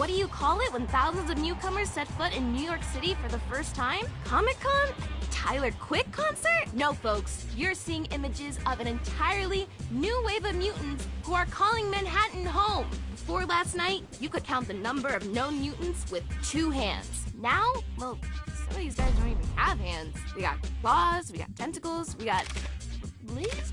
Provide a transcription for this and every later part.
what do you call it when thousands of newcomers set foot in New York City for the first time? Comic-Con? Tyler Quick concert? No, folks. You're seeing images of an entirely new wave of mutants who are calling Manhattan home. Before last night, you could count the number of known mutants with 2 hands. Now, well, some of these guys don't even have hands. We got claws, we got tentacles, we got lasers?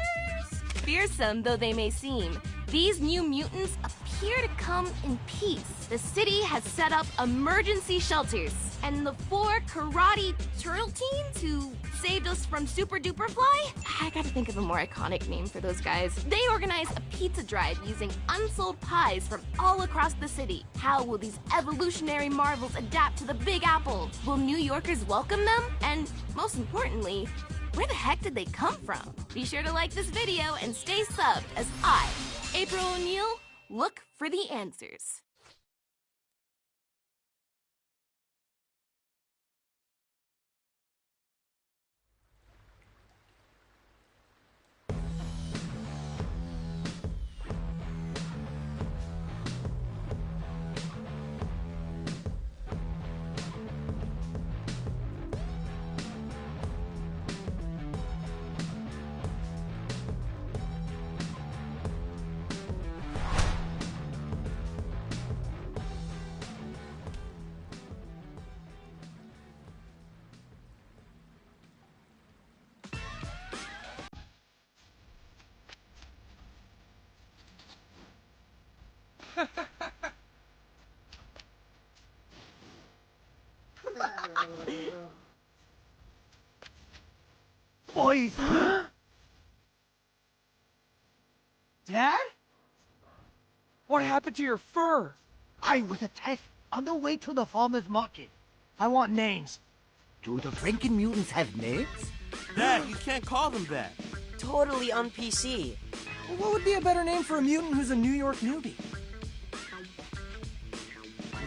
Fearsome though they may seem, these new mutants appear to come in peace. The city has set up emergency shelters, and the 4 karate turtle teens who saved us from Super Duper Fly? I gotta think of a more iconic name for those guys. They organized a pizza drive using unsold pies from all across the city. How will these evolutionary marvels adapt to the Big Apple? Will New Yorkers welcome them? And most importantly, where the heck did they come from? Be sure to like this video and stay subbed as I, April O'Neil, look for the answers. Boys! Dad? What happened to your fur? I was attacked on the way to the farmer's market. I want names. Do the Franken mutants have names? Dad, you can't call them that. Totally un-PC. Well, what would be a better name for a mutant who's a New York newbie?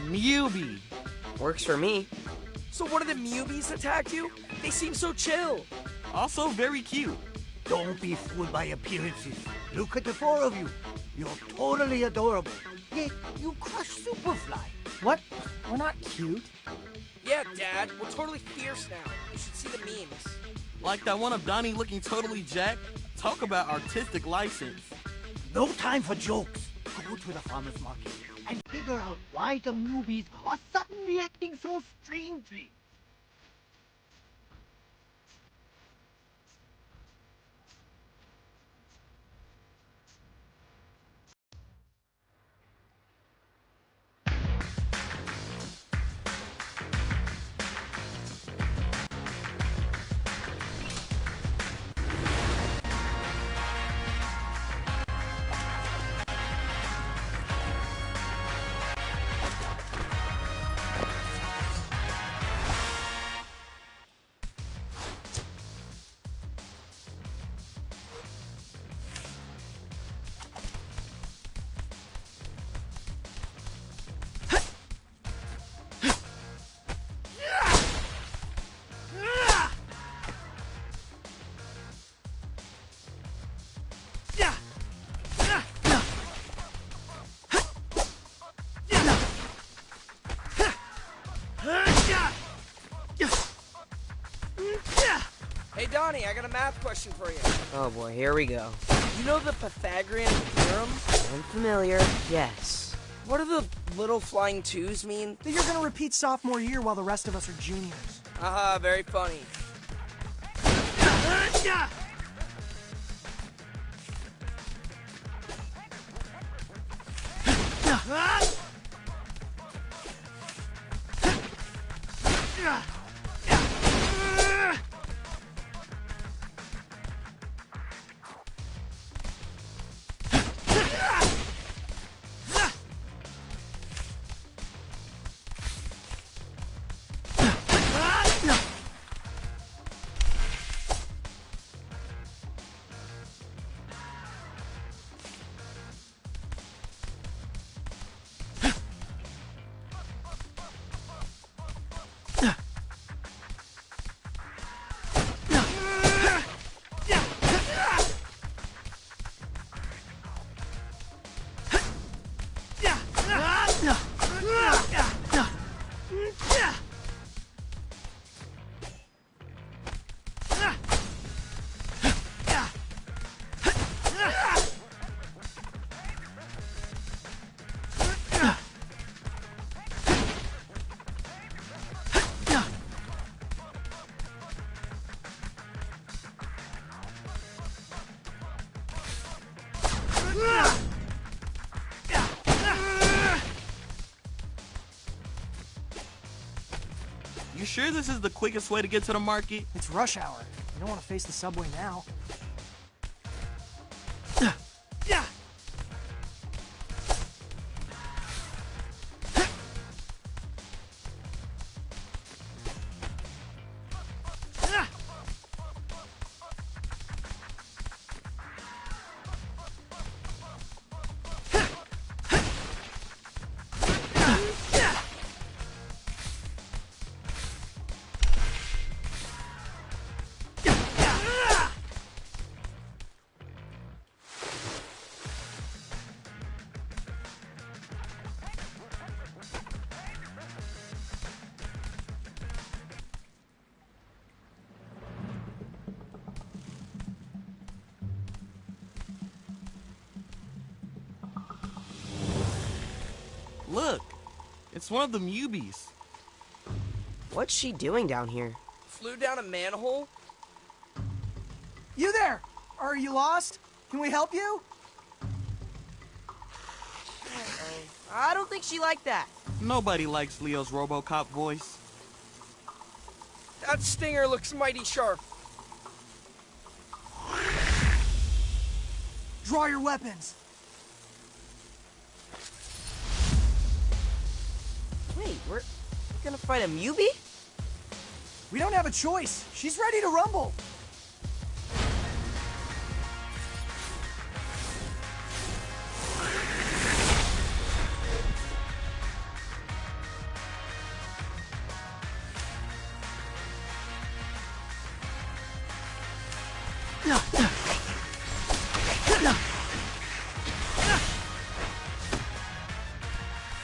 Mewbie. Works for me. So what did the Mewbies attack you? They seem so chill. Also very cute. Don't be fooled by appearances. Look at the 4 of you. You're totally adorable. Yet you crush Superfly. What? We're not cute. Yeah, Dad, we're totally fierce now. You should see the memes. Like that one of Donnie looking totally jacked. Talk about artistic license. No time for jokes. Go to the farmer's market and figure out why the Mewbies are suddenly acting so strangely. Hey, Donnie, I got a math question for you. Oh boy, here we go. You know the Pythagorean theorem? I'm familiar, yes. What do the little flying 2s mean? That you're gonna repeat sophomore year while the rest of us are juniors. Haha, very funny. sure this is the quickest way to get to the market? It's rush hour. You don't want to face the subway now. Yeah. Look, it's one of the Mewbies. What's she doing down here? Flew down a manhole? You there! Are you lost? Can we help you? I don't think she liked that. Nobody likes Leo's RoboCop voice. That stinger looks mighty sharp. Draw your weapons. Wait, we're gonna fight a Mewbie? We don't have a choice. She's ready to rumble.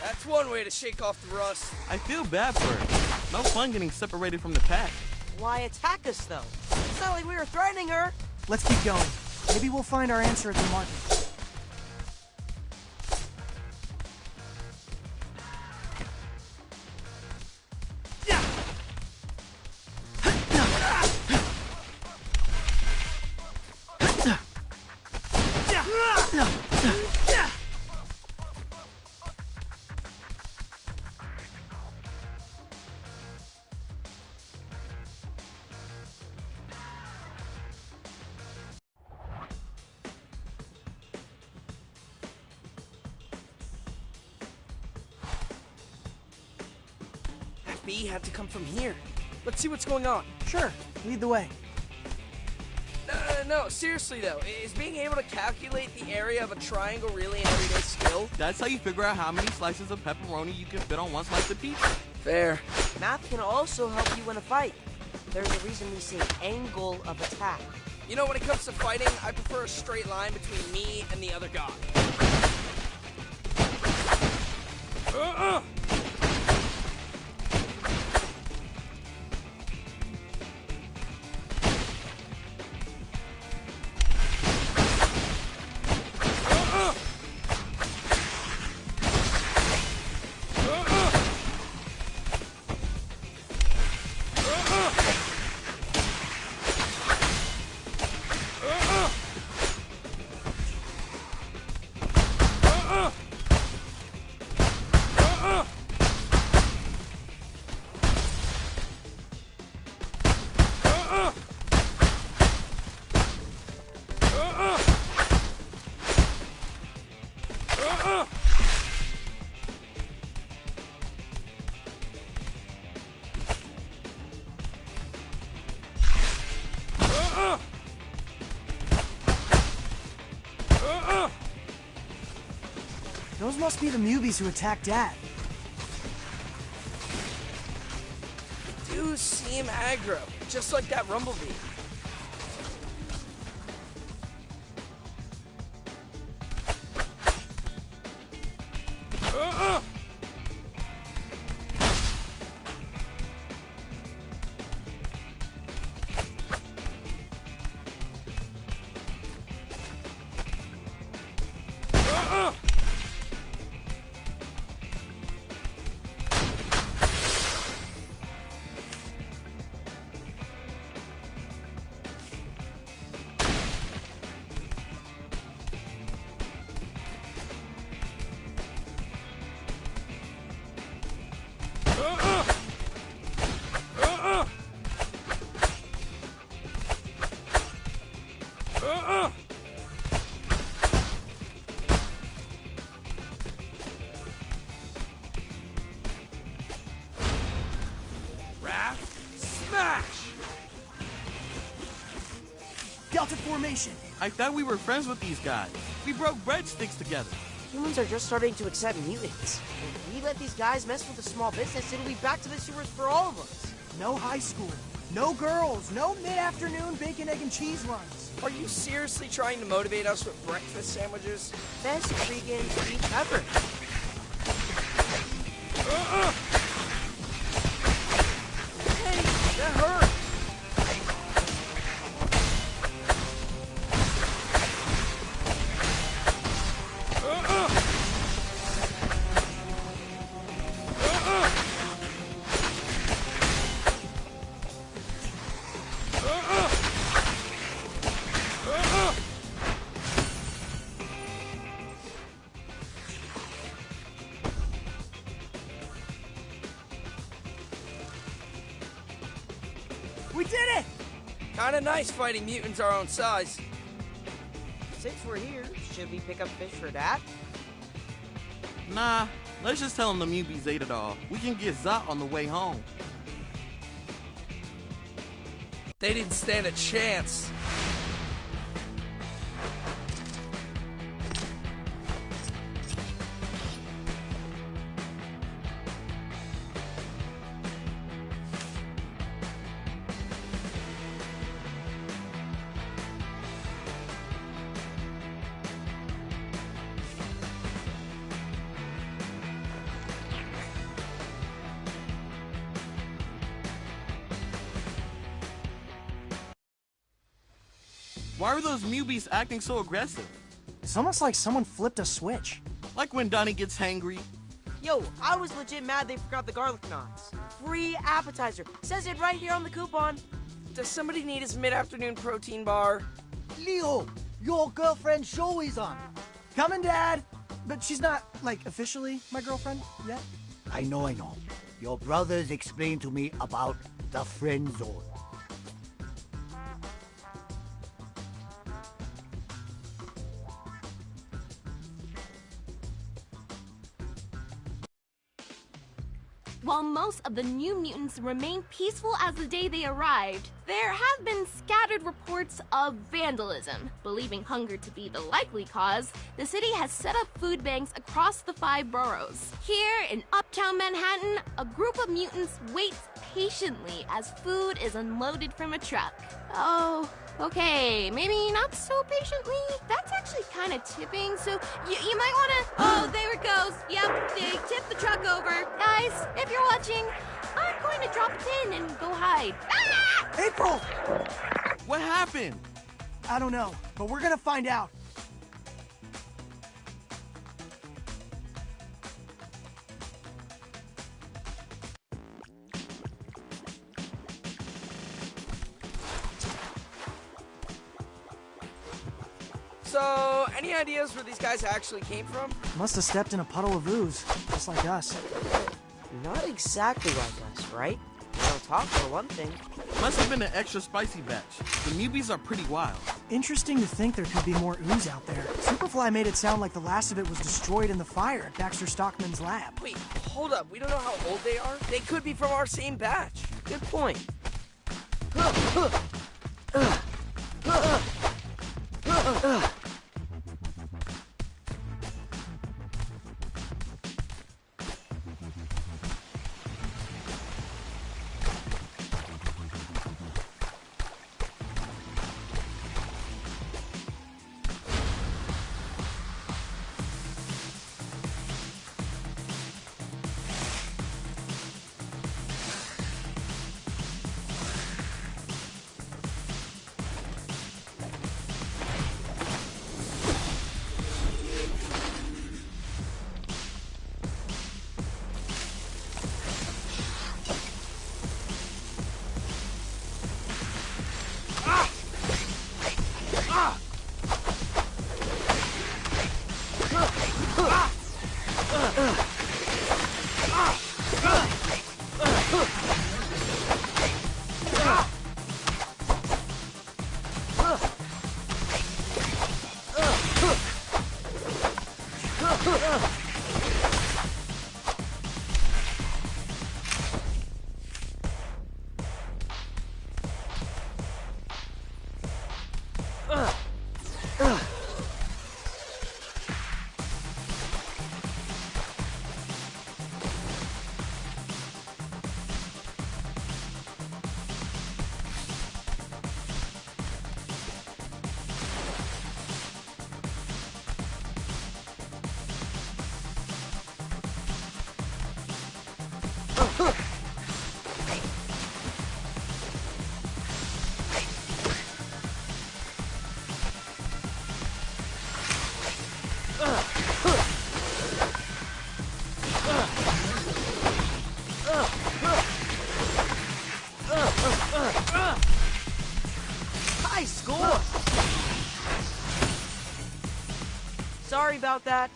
That's one way to shake off the rust. I feel bad for her. No fun getting separated from the pack. Why attack us, though? It's not like we were threatening her. Let's keep going. Maybe we'll find our answer at the market. That bee had to come from here. Let's see what's going on. Sure, lead the way. No, seriously though, is being able to calculate the area of a triangle really an everyday skill? That's how you figure out how many slices of pepperoni you can fit on one slice of pizza. Fair. Math can also help you win a fight. There's a reason we say angle of attack. You know, when it comes to fighting, I prefer a straight line between me and the other guy. Those must be the Mewbies who attacked Dad. Do seem aggro, just like that rumblebee. Smash! Delta formation. I thought we were friends with these guys. We broke breadsticks together. Humans are just starting to accept mutants. If we let these guys mess with a small business, it'll be back to the sewers for all of us. No high school. No girls. No mid-afternoon bacon, egg, and cheese runs. Are you seriously trying to motivate us with breakfast sandwiches? Best pre-game speech ever. Hey, that hurt! We did it! Kinda nice fighting mutants our own size. Since we're here, should we pick up fish for that? Nah, let's just tell them the Mewbies ate it all. We can get Zot on the way home. They didn't stand a chance. Why are those Mewbies acting so aggressive? It's almost like someone flipped a switch. Like when Donnie gets hangry. Yo, I was legit mad they forgot the garlic knots. Free appetizer. Says it right here on the coupon. Does somebody need his mid-afternoon protein bar? Leo, your girlfriend's show is on. Coming, Dad! But she's not, like, officially my girlfriend yet. I know. Your brothers explained to me about the friend zone. While most of the New Mutants remain peaceful as the day they arrived, there have been scattered reports of vandalism. Believing hunger to be the likely cause, the city has set up food banks across the 5 boroughs. Here in Uptown Manhattan, a group of mutants waits patiently as food is unloaded from a truck. Oh, okay, maybe not so patiently. That's actually kind of tipping, so you might want to... Oh, there it goes. Yep, they tipped the truck over. Guys, if you're watching, I'm going to drop it in and go hide. Ah! April! What happened? I don't know, but we're gonna find out. So, any ideas where these guys actually came from? Must have stepped in a puddle of ooze, just like us. Not exactly like us, right? We don't talk for one thing. Must have been an extra spicy batch. The Mewbies are pretty wild. Interesting to think there could be more ooze out there. Superfly made it sound like the last of it was destroyed in the fire at Baxter Stockman's lab. Wait, hold up. We don't know how old they are. They could be from our same batch. Good point. High score! Sorry about that.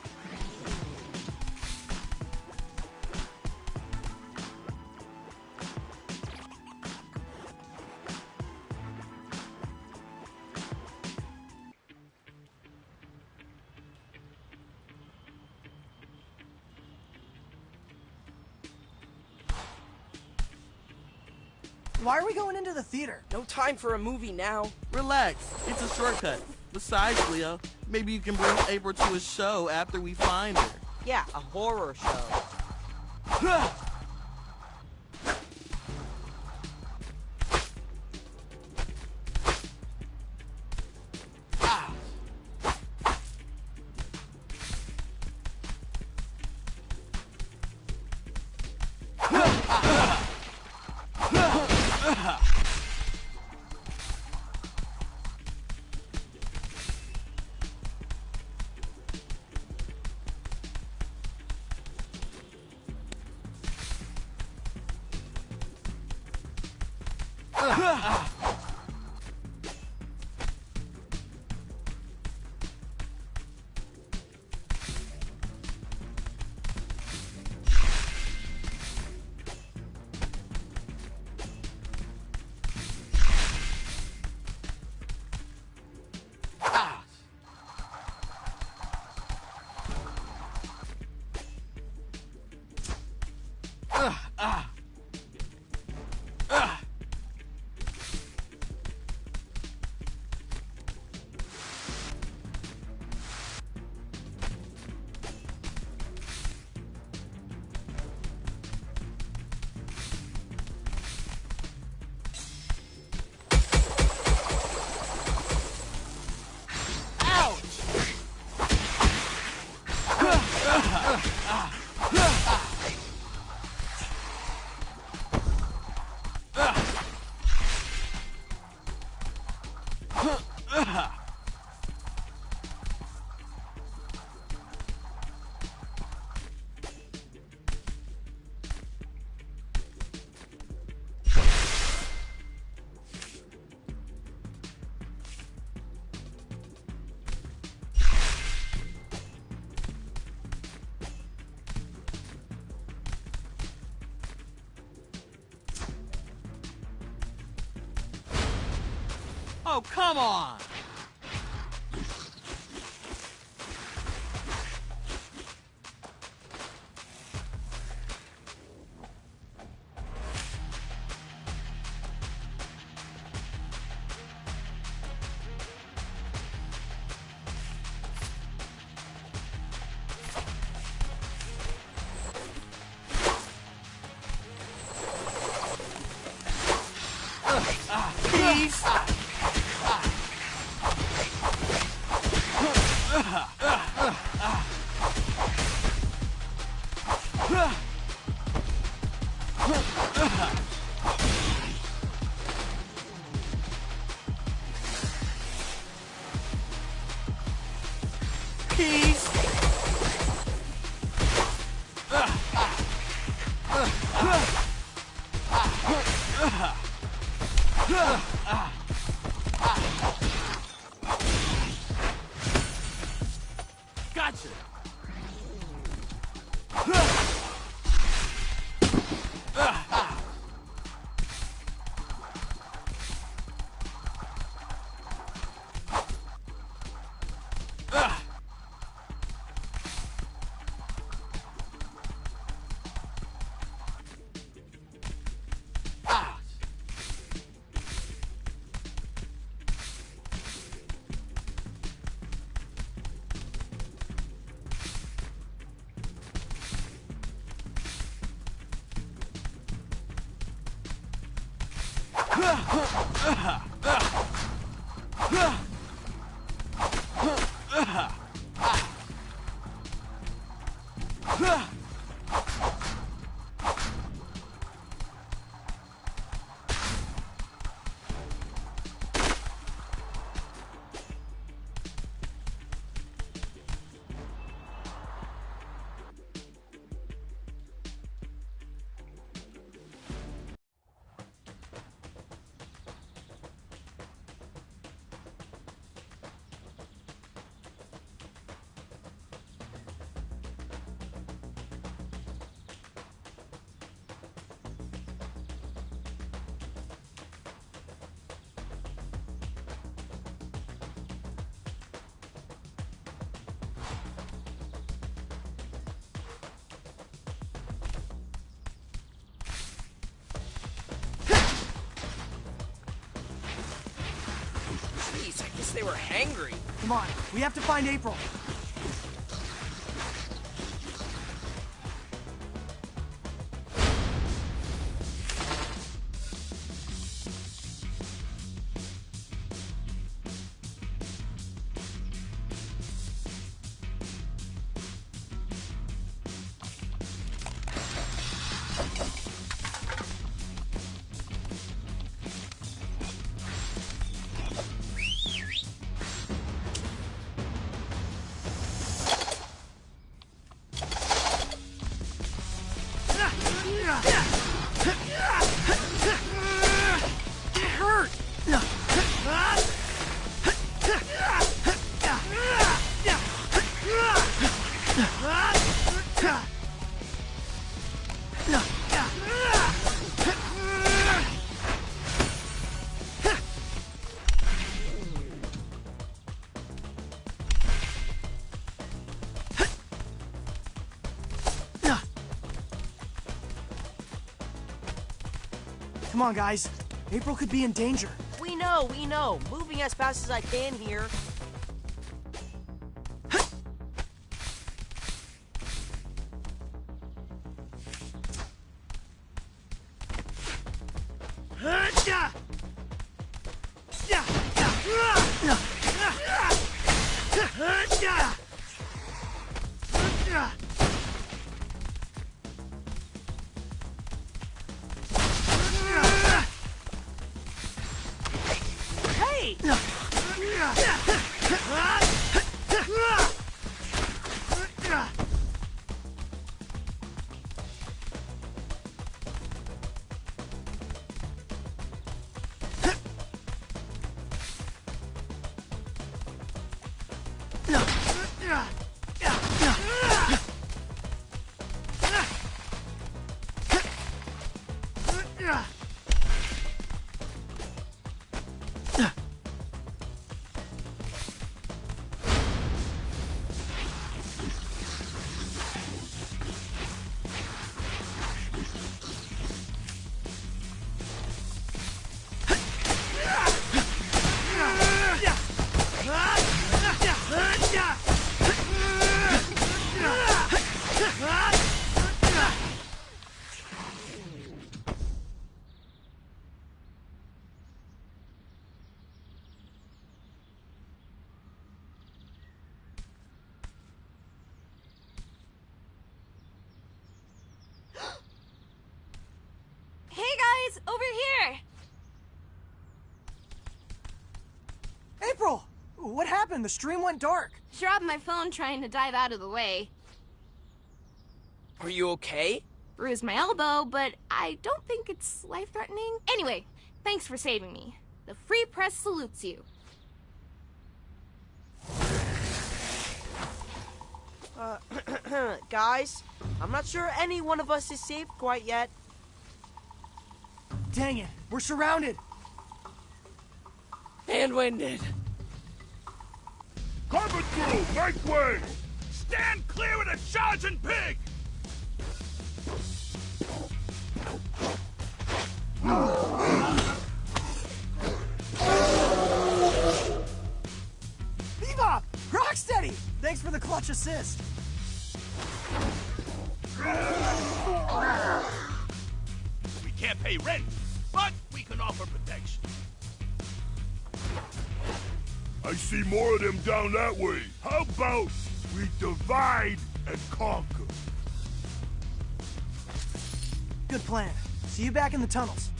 Why are we going into the theater? No time for a movie now. Relax, it's a shortcut. Besides, Leo, maybe you can bring April to a show after we find her. Yeah, a horror show. Oh, come on! Peace! Peace! Gotcha! Jeez, I guess they were hangry. Come on, we have to find April. Come on, guys. April could be in danger. We know, we know. Moving as fast as I can here. Over here! April! What happened? The stream went dark. Dropped my phone trying to dive out of the way. Are you okay? Bruised my elbow, but I don't think it's life-threatening. Anyway, thanks for saving me. The Free Press salutes you. Guys, I'm not sure any one of us is safe quite yet. Dang it, we're surrounded. And winded. Cover through, make way! Stand clear of the charging pig! Bebop! Rocksteady! Thanks for the clutch assist. We can't pay rent, but we can offer protection. I see more of them down that way. How about we divide and conquer? Good plan. See you back in the tunnels.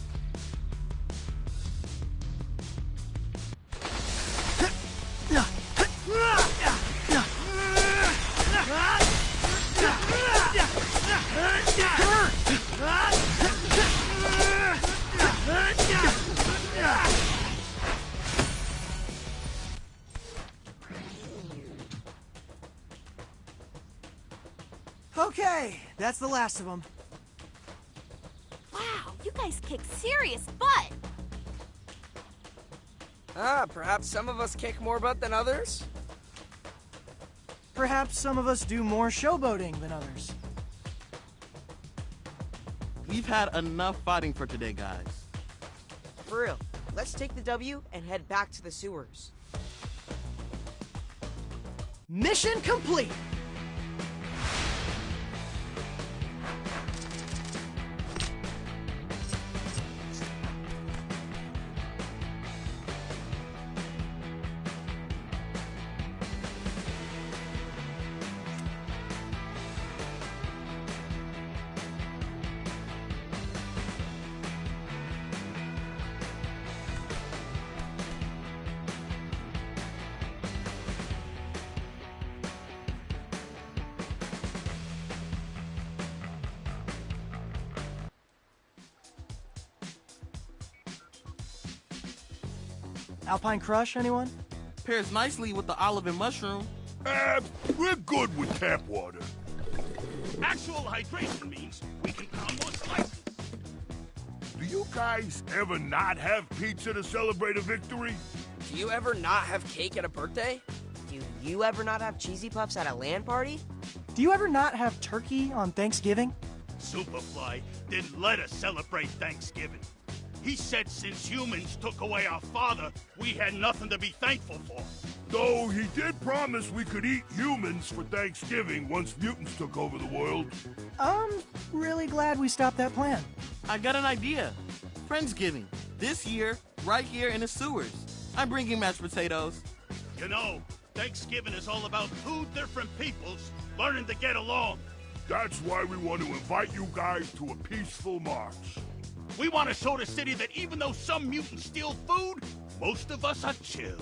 Okay, that's the last of them. Wow, you guys kick serious butt! Perhaps some of us kick more butt than others? Perhaps some of us do more showboating than others. We've had enough fighting for today, guys. For real, let's take the W and head back to the sewers. Mission complete! Alpine Crush, anyone? Pairs nicely with the olive and mushroom. We're good with tap water. Actual hydration means we can pound more slices. Do you guys ever not have pizza to celebrate a victory? Do you ever not have cake at a birthday? Do you ever not have cheesy puffs at a LAN party? Do you ever not have turkey on Thanksgiving? Superfly didn't let us celebrate Thanksgiving. He said since humans took away our father, we had nothing to be thankful for. Though he did promise we could eat humans for Thanksgiving once mutants took over the world. I'm really glad we stopped that plan. I got an idea. Friendsgiving. This year, right here in the sewers. I'm bringing mashed potatoes. You know, Thanksgiving is all about two different peoples learning to get along. That's why we want to invite you guys to a peaceful march. We want to show the city that even though some mutants steal food, most of us are chill.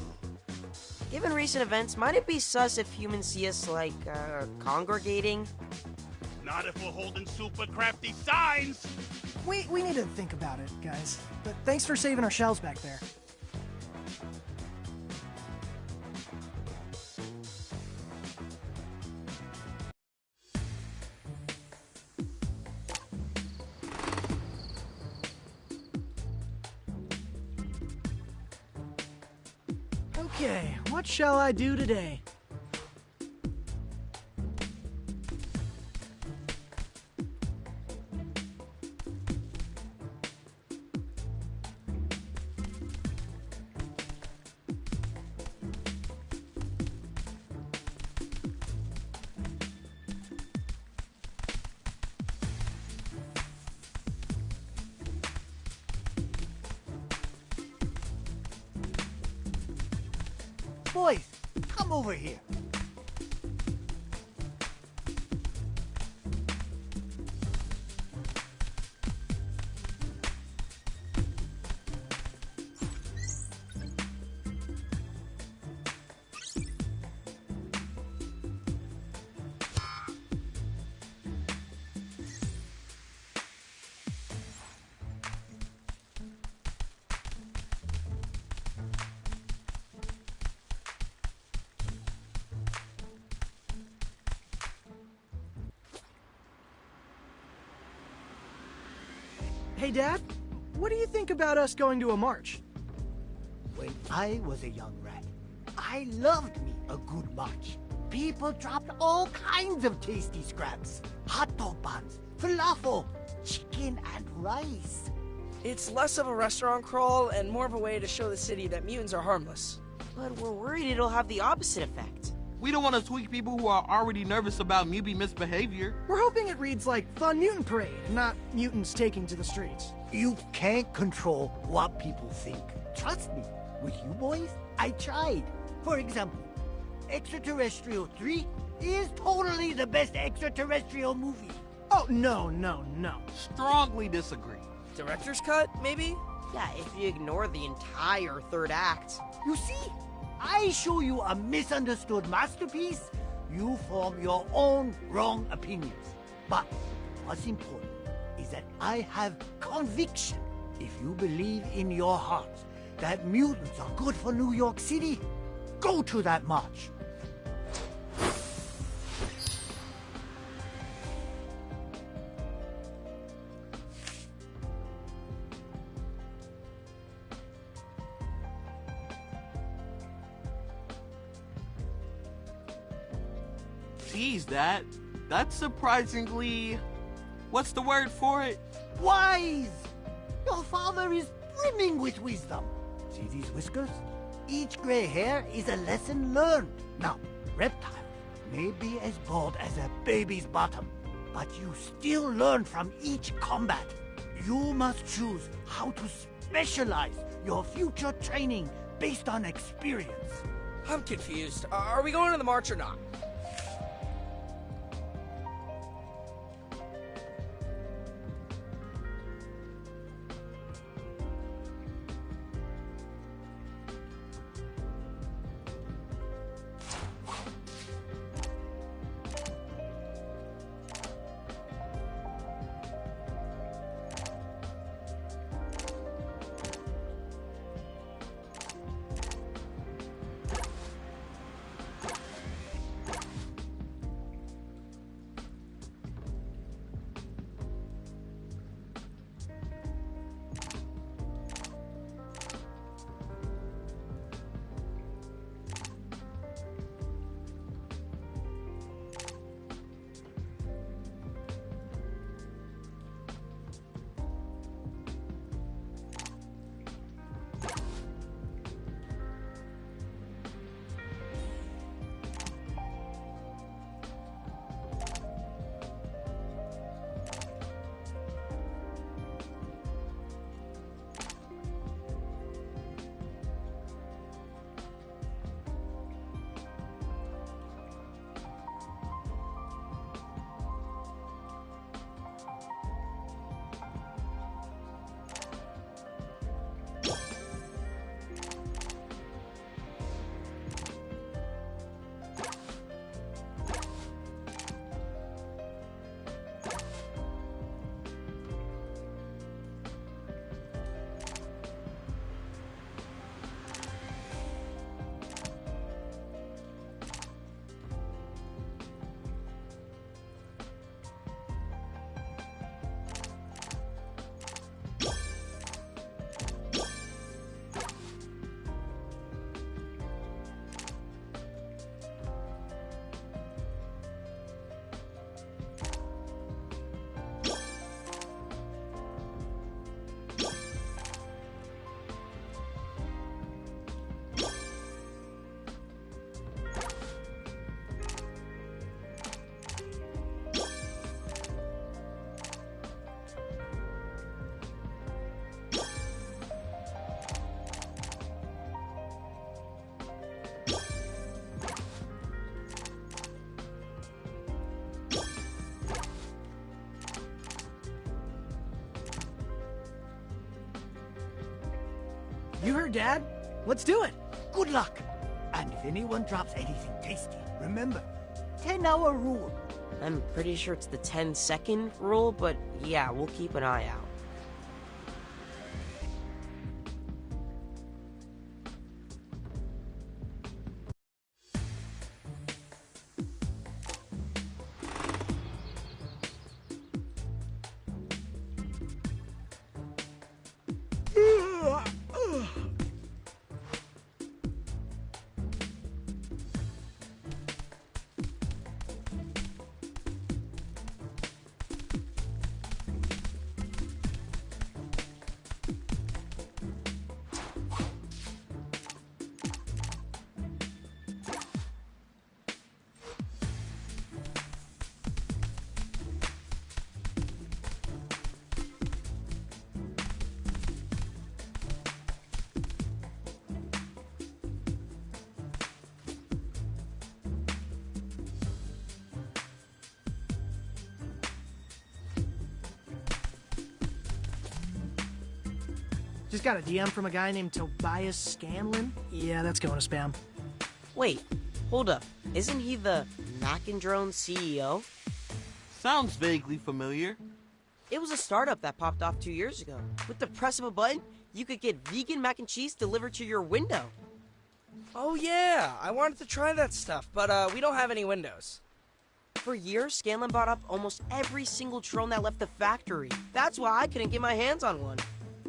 Given recent events, might it be sus if humans see us, like, congregating? Not if we're holding super crafty signs. We need to think about it, guys. But thanks for saving our shells back there. Okay, what shall I do today? Boys, come over here. Hey, Dad, what do you think about us going to a march? When I was a young rat, I loved me a good march. People dropped all kinds of tasty scraps. Hot dog buns, falafel, chicken and rice. It's less of a restaurant crawl and more of a way to show the city that mutants are harmless. But we're worried it'll have the opposite effect. We don't want to tweak people who are already nervous about Mewbie misbehavior. We're hoping it reads like Fun Mutant Parade, not mutants taking to the streets. You can't control what people think. Trust me, with you boys, I tried. For example, Extraterrestrial 3 is totally the best extraterrestrial movie. Oh, no, no, no. Strongly disagree. Director's cut, maybe? Yeah, if you ignore the entire third act. You see, I show you a misunderstood masterpiece, you form your own wrong opinions. But what's important is that I have conviction. If you believe in your heart that mutants are good for New York City, go to that march. Geez, that's surprisingly... What's the word for it? Wise! Your father is brimming with wisdom. See these whiskers? Each gray hair is a lesson learned. Now, reptiles may be as bald as a baby's bottom, but you still learn from each combat. You must choose how to specialize your future training based on experience. I'm confused. Are we going to the march or not? You heard, Dad? Let's do it. Good luck. And if anyone drops anything tasty, remember, 10-hour rule. I'm pretty sure it's the 10-second rule, but yeah, we'll keep an eye out. Just got a DM from a guy named Tobias Scanlon. Yeah, that's going to spam. Wait, hold up. Isn't he the Mac and Drone CEO? Sounds vaguely familiar. It was a startup that popped off 2 years ago. With the press of a button, you could get vegan mac and cheese delivered to your window. Oh yeah, I wanted to try that stuff, but we don't have any windows. For years, Scanlon bought up almost every single drone that left the factory. That's why I couldn't get my hands on one.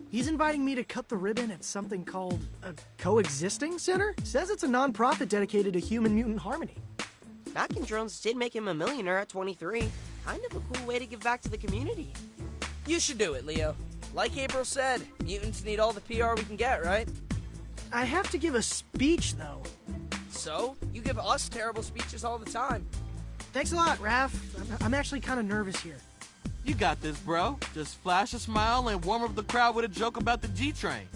He's inviting me to cut the ribbon at something called a coexisting center? Says it's a non-profit dedicated to human-mutant harmony. Mac and Drones did make him a millionaire at 23. Kind of a cool way to give back to the community. You should do it, Leo. Like April said, mutants need all the PR we can get, right? I have to give a speech, though. So, you give us terrible speeches all the time. Thanks a lot, Raph. I'm actually kind of nervous here. You got this, bro. Just flash a smile and warm up the crowd with a joke about the G-Train.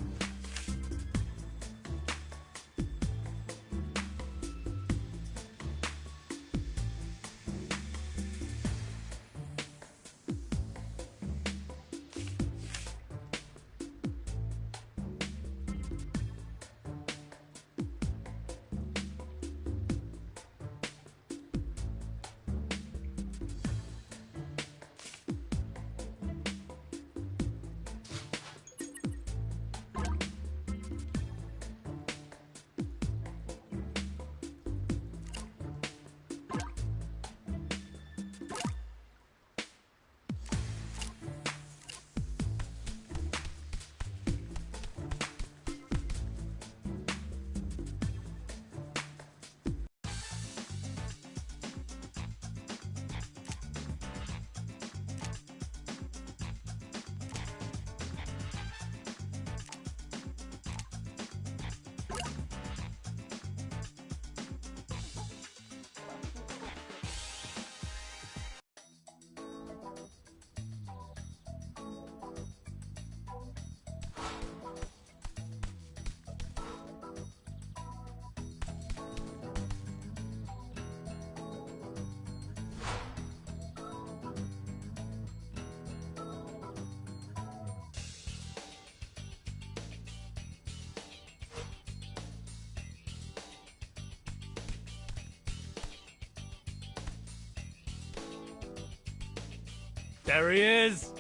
There he is!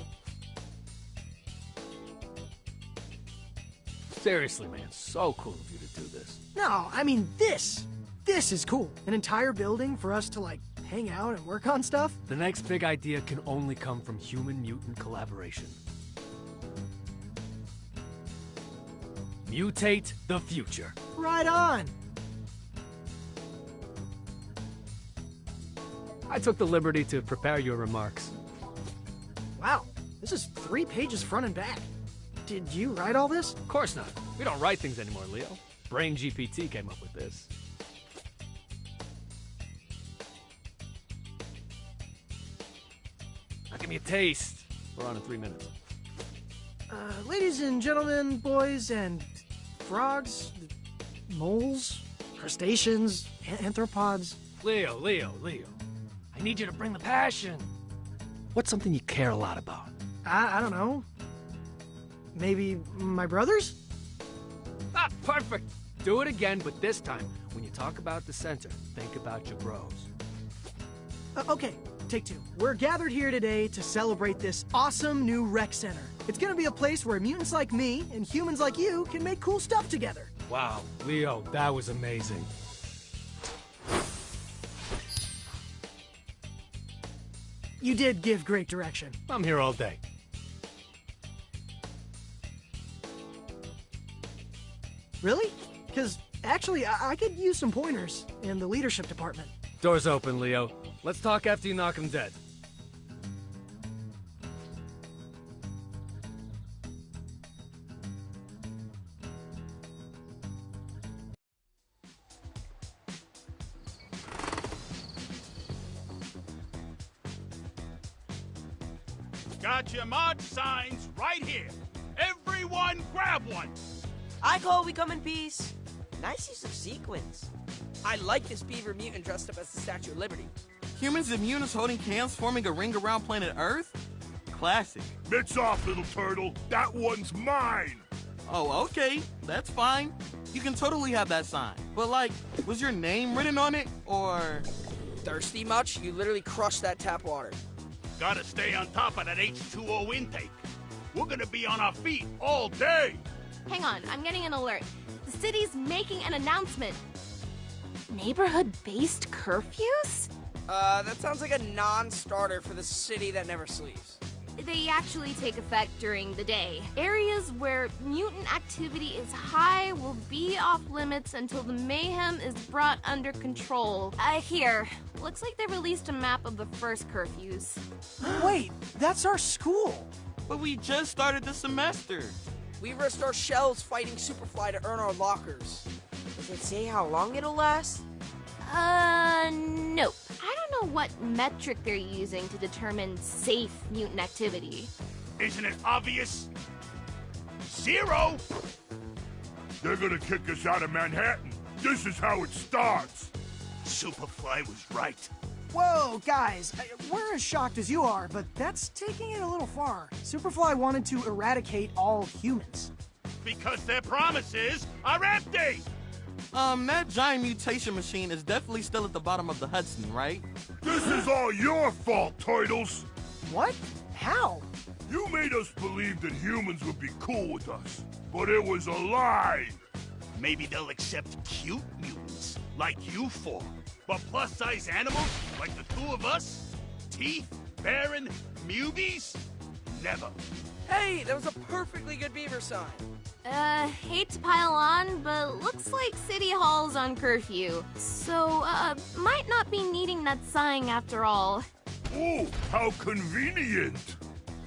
Seriously, man, so cool of you to do this. No, I mean this. This is cool. An entire building for us to, like, hang out and work on stuff. The next big idea can only come from human-mutant collaboration. Mutate the future. Right on. I took the liberty to prepare your remarks. Wow, this is 3 pages front and back. Did you write all this? Of course not. We don't write things anymore, Leo. Brain GPT came up with this. Now give me a taste. We're on in 3 minutes. Ladies and gentlemen, boys and frogs, moles, crustaceans, anthropods. Leo. I need you to bring the passion. What's something you care a lot about? I don't know. Maybe my brothers? Ah, perfect. Do it again, but this time, when you talk about the center, think about your bros. Okay, take 2. We're gathered here today to celebrate this awesome new rec center. It's gonna be a place where mutants like me and humans like you can make cool stuff together. Wow, Leo, that was amazing. You did give great direction. I'm here all day. Really? Because actually, I could use some pointers in the leadership department. Door's open, Leo. Let's talk after you knock him dead. Got your march signs right here. Everyone grab one. I call we come in peace. Nice use of sequins. I like this beaver mutant dressed up as the Statue of Liberty. Humans and mutants holding hands forming a ring around planet Earth? Classic. Mitts off, little turtle. That one's mine. Oh, okay. That's fine. You can totally have that sign. But, like, was your name written on it, or...? Thirsty much? You literally crushed that tap water. Gotta stay on top of that H2O intake. We're gonna be on our feet all day. Hang on, I'm getting an alert. The city's making an announcement. Neighborhood-based curfews? That sounds like a non-starter for the city that never sleeps. They actually take effect during the day. Areas where mutant activity is high will be off limits until the mayhem is brought under control. Here. Looks like they released a map of the first curfews. Wait, that's our school. But we just started the semester. We risked our shells fighting Superfly to earn our lockers. Does it say how long it'll last? Nope. I don't know what metric they're using to determine safe mutant activity. Isn't it obvious? 0! They're gonna kick us out of Manhattan. This is how it starts. Superfly was right. Whoa, guys, we're as shocked as you are, but that's taking it a little far. Superfly wanted to eradicate all humans. Because their promises are empty! That giant mutation machine is definitely still at the bottom of the Hudson, right? This is all your fault, Turtles! What? How? You made us believe that humans would be cool with us, but it was a lie! Maybe they'll accept cute mutants, like you four. But plus-size animals, like the two of us? Teeth, Baron, Mewbies? Never. Hey, that was a perfectly good beaver sign. Hate to pile on, but looks like City Hall's on curfew. So, might not be needing that sign after all. Oh, how convenient!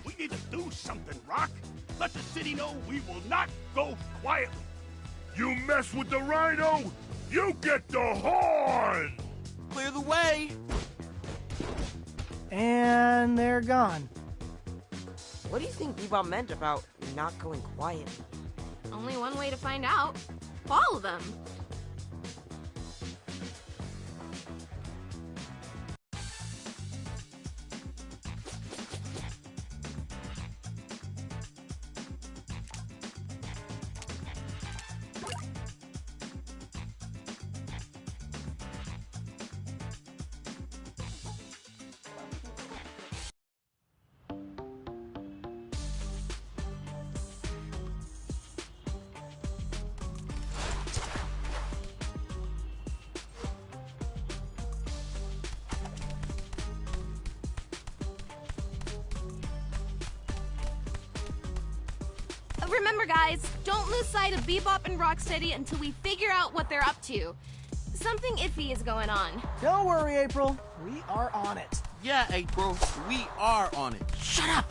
We need to do something, Rock. Let the city know we will not go quietly. You mess with the rhino, you get the horn! Clear the way! And they're gone. What do you think Bebop meant about not going quietly? Only one way to find out. Follow them. Remember, guys, don't lose sight of Bebop and Rocksteady until we figure out what they're up to. Something iffy is going on. Don't worry, April. We are on it. Yeah, April, we are on it. Shut up!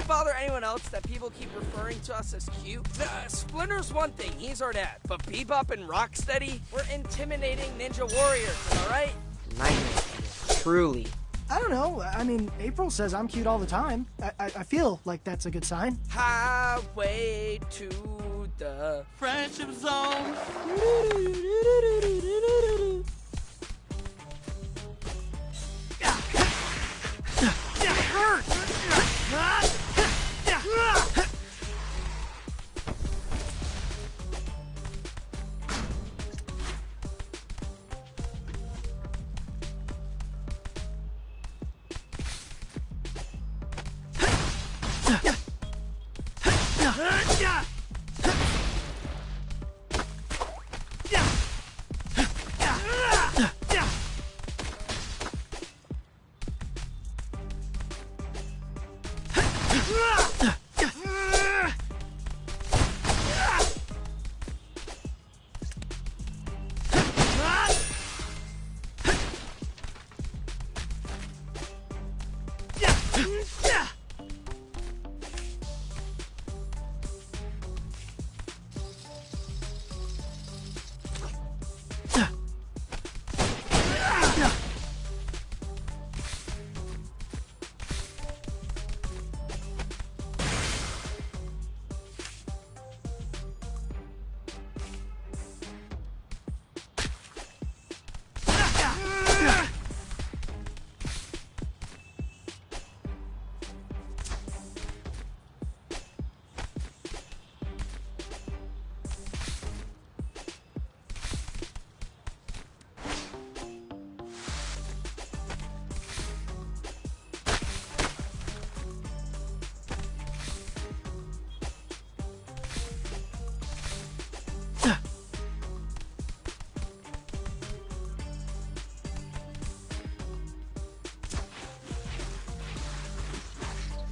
it bother anyone else that people keep referring to us as cute? Splinter's one thing, he's our dad. But Bebop and Rocksteady, we're intimidating ninja warriors, am I right? Nightmare, truly. I don't know. I mean, April says I'm cute all the time. I feel like that's a good sign. Highway to the Friendship zone.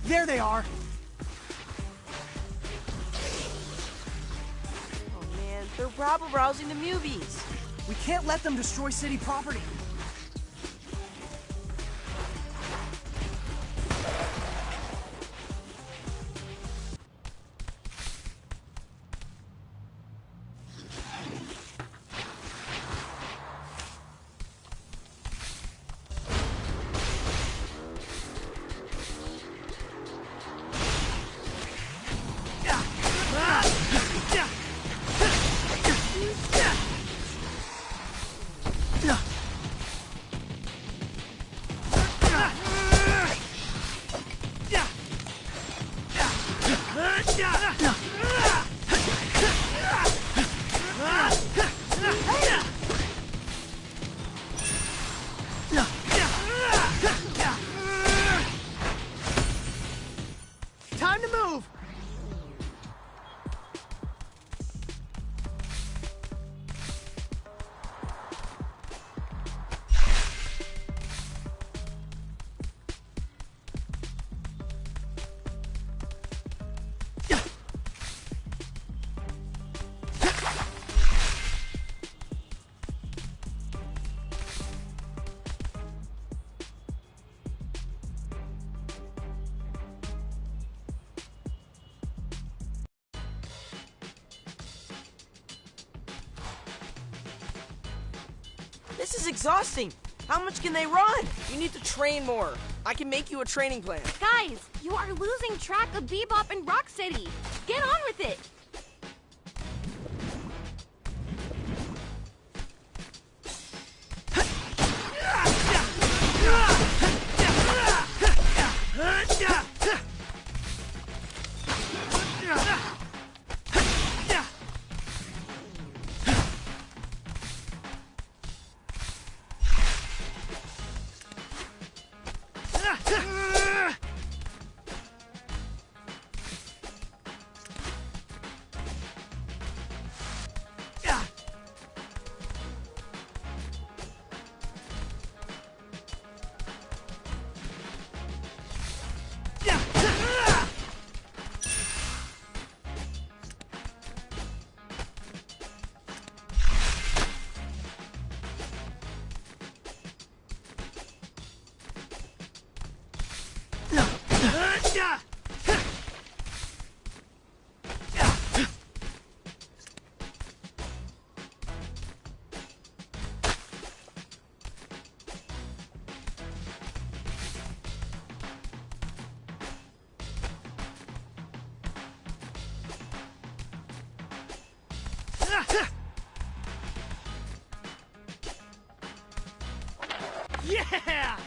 There they are. Oh man, they're rabble-rousing the Mewbies. We can't let them destroy city property. Time to move! This is exhausting. How much can they run? You need to train more. I can make you a training plan. Guys, you are losing track of Bebop and Rocksteady. Get on with it. Yeah!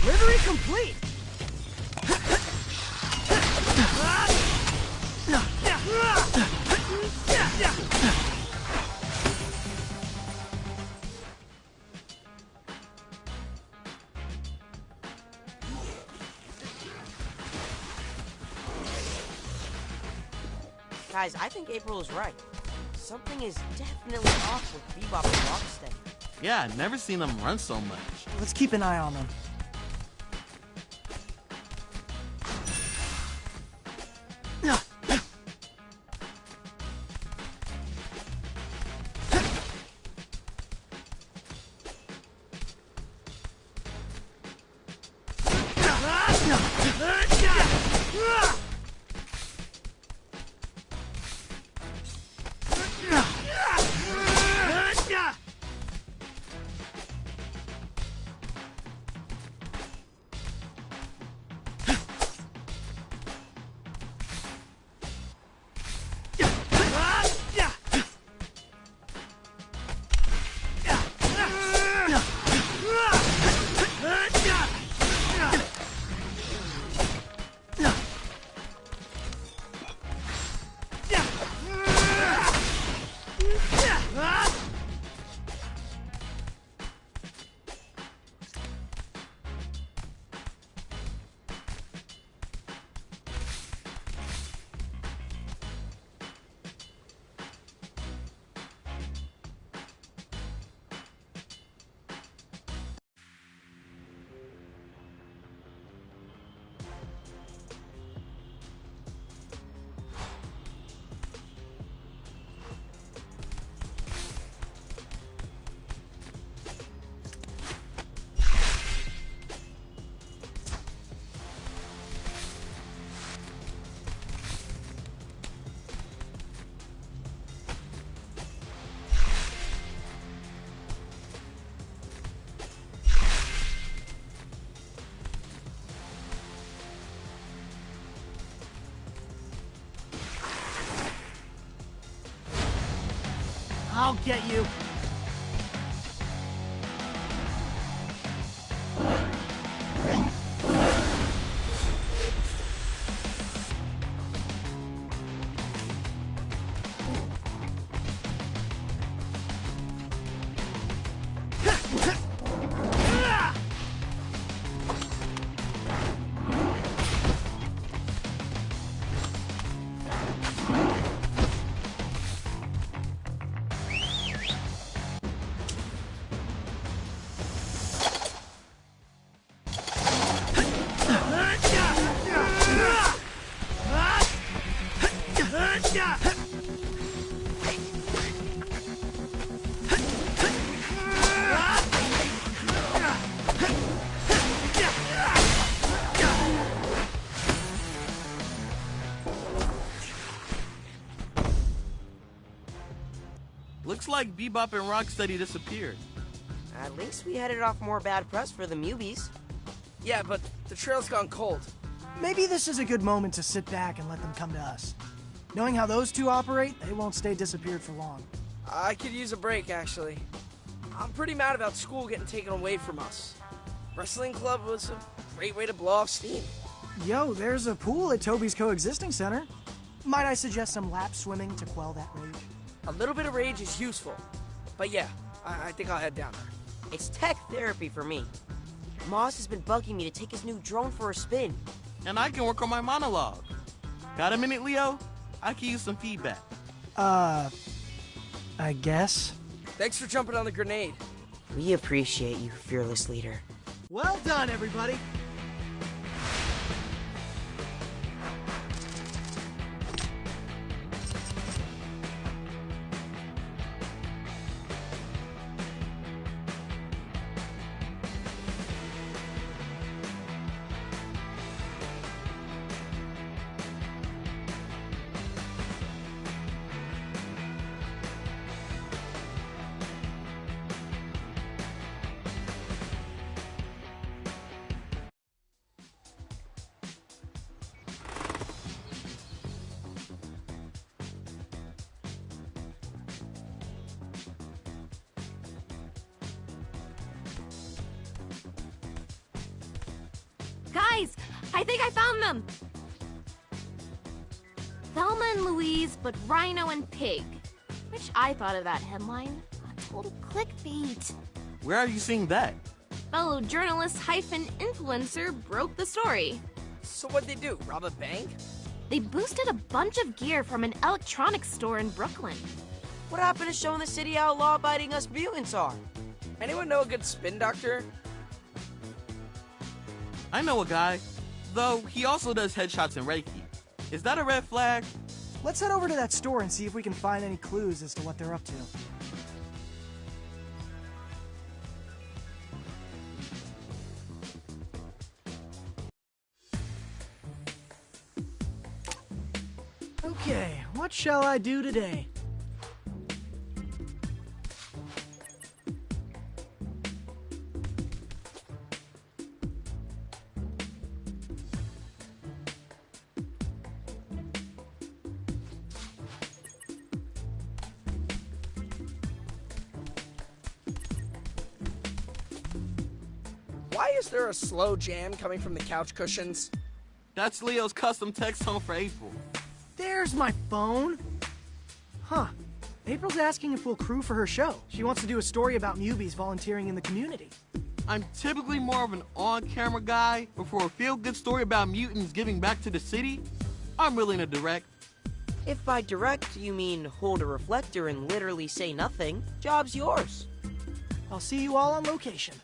Delivery complete! Guys, I think April is right. Something is definitely off with Bebop and Rocksteady. Yeah, I've never seen them run so much. Let's keep an eye on them. I'll get you. Looks like Bebop and Rocksteady disappeared. At least we headed off more bad press for the Mewbies. Yeah, but the trail's gone cold. Maybe this is a good moment to sit back and let them come to us. Knowing how those two operate, they won't stay disappeared for long. I could use a break, actually. I'm pretty mad about school getting taken away from us. Wrestling club was a great way to blow off steam. Yo, there's a pool at Toby's Coexisting Center. Might I suggest some lap swimming to quell that rage? A little bit of rage is useful. But yeah, I think I'll head down there. It's tech therapy for me. Moss has been bugging me to take his new drone for a spin. And I can work on my monologue. Got a minute, Leo? I can use some feedback. I guess. Thanks for jumping on the grenade. We appreciate you, fearless leader. Well done, everybody. I think I found them! Thelma and Louise, but Rhino and Pig. Which I thought of that headline. A total clickbait. Where are you seeing that? Fellow journalist hyphen influencer broke the story. So what'd they do, rob a bank? They boosted a bunch of gear from an electronics store in Brooklyn. What happened to showing the city how law-abiding us mutants are? Anyone know a good spin doctor? I know a guy, though he also does headshots and Reiki. Is that a red flag? Let's head over to that store and see if we can find any clues as to what they're up to. Okay, what shall I do today? Why is there a slow jam coming from the couch cushions? That's Leo's custom text tone for April. There's my phone. Huh. April's asking if we'll crew for her show. She wants to do a story about Mewbies volunteering in the community. I'm typically more of an on-camera guy, but for a feel-good story about mutants giving back to the city, I'm willing to direct. If by direct you mean hold a reflector and literally say nothing, job's yours. I'll see you all on location.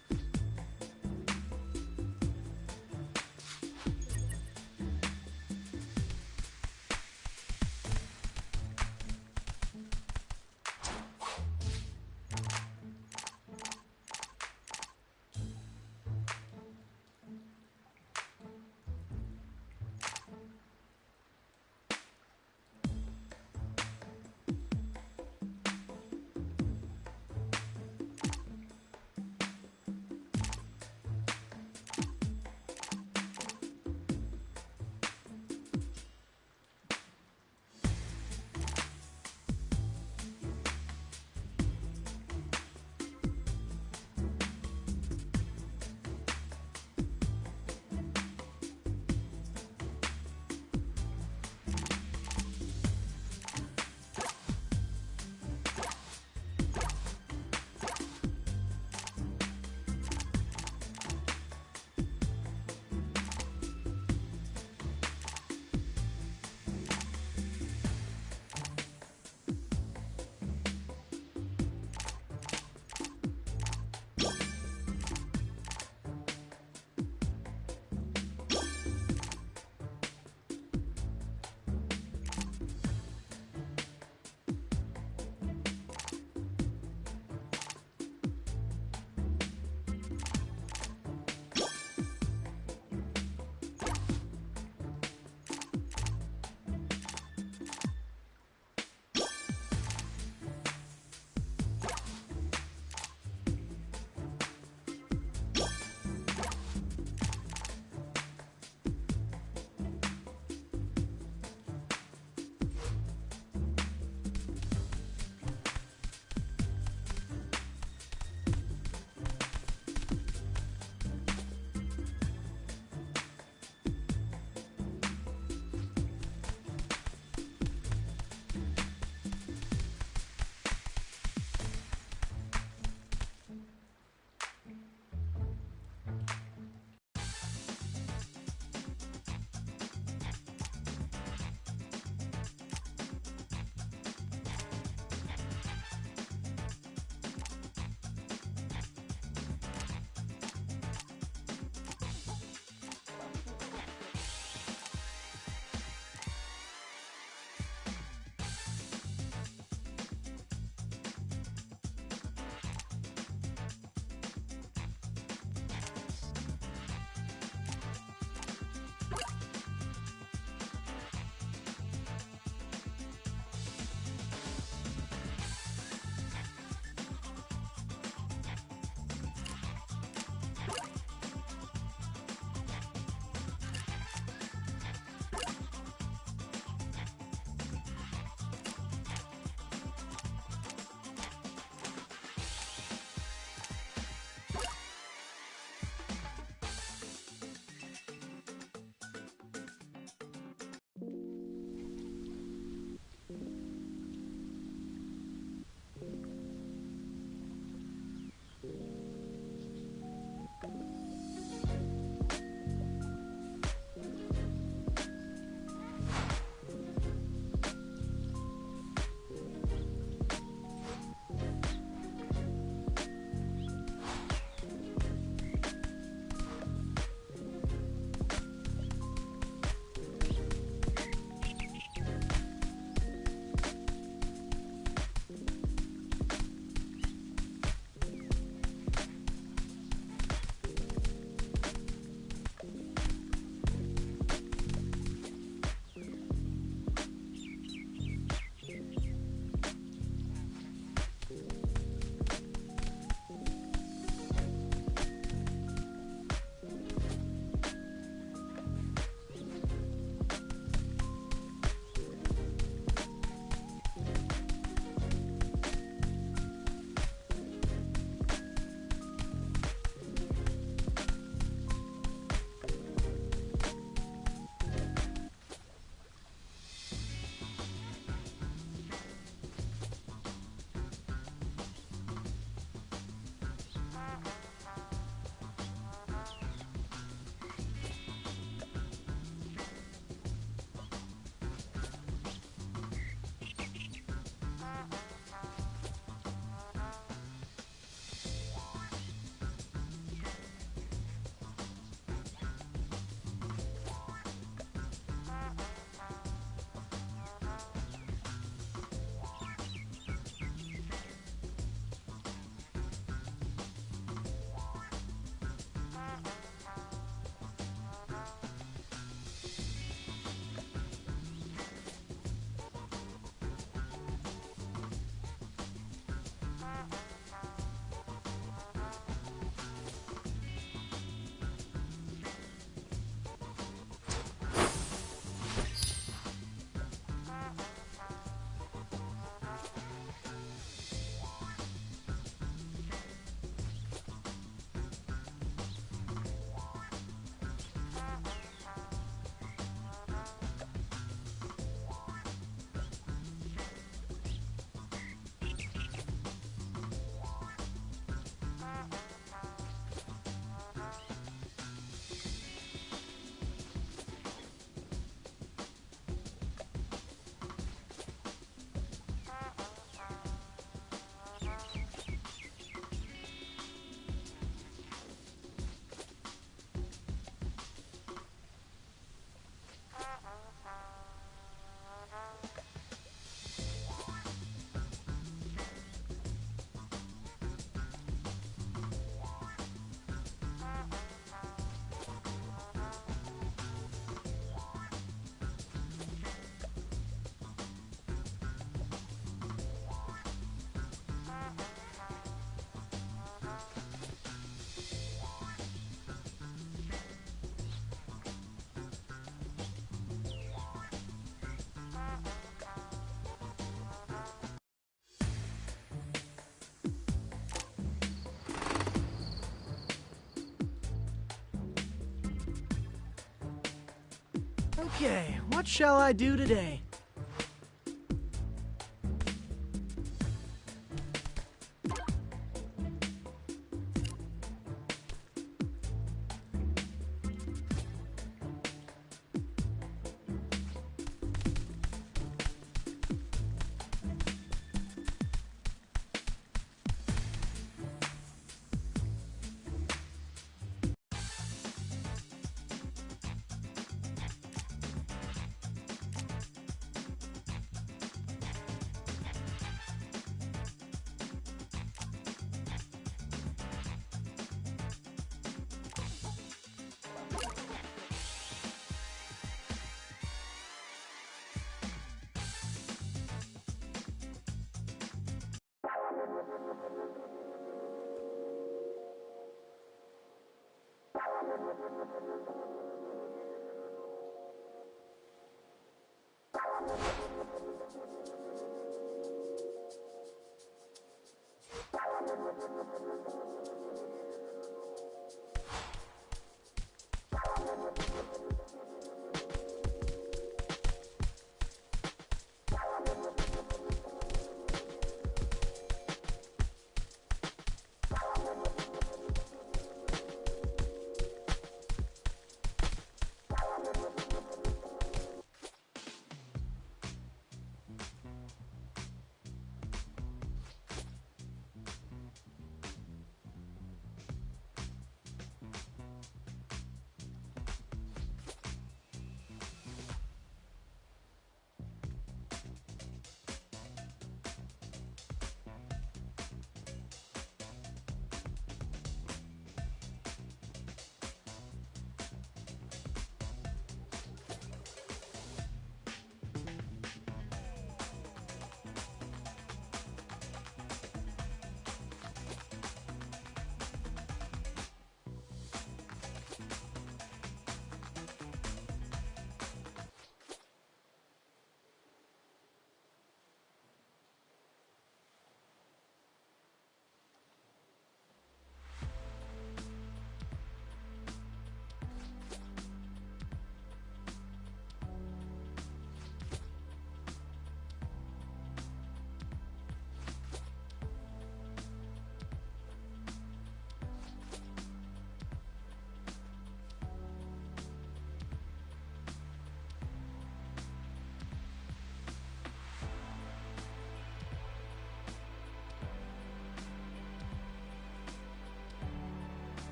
Okay, what shall I do today?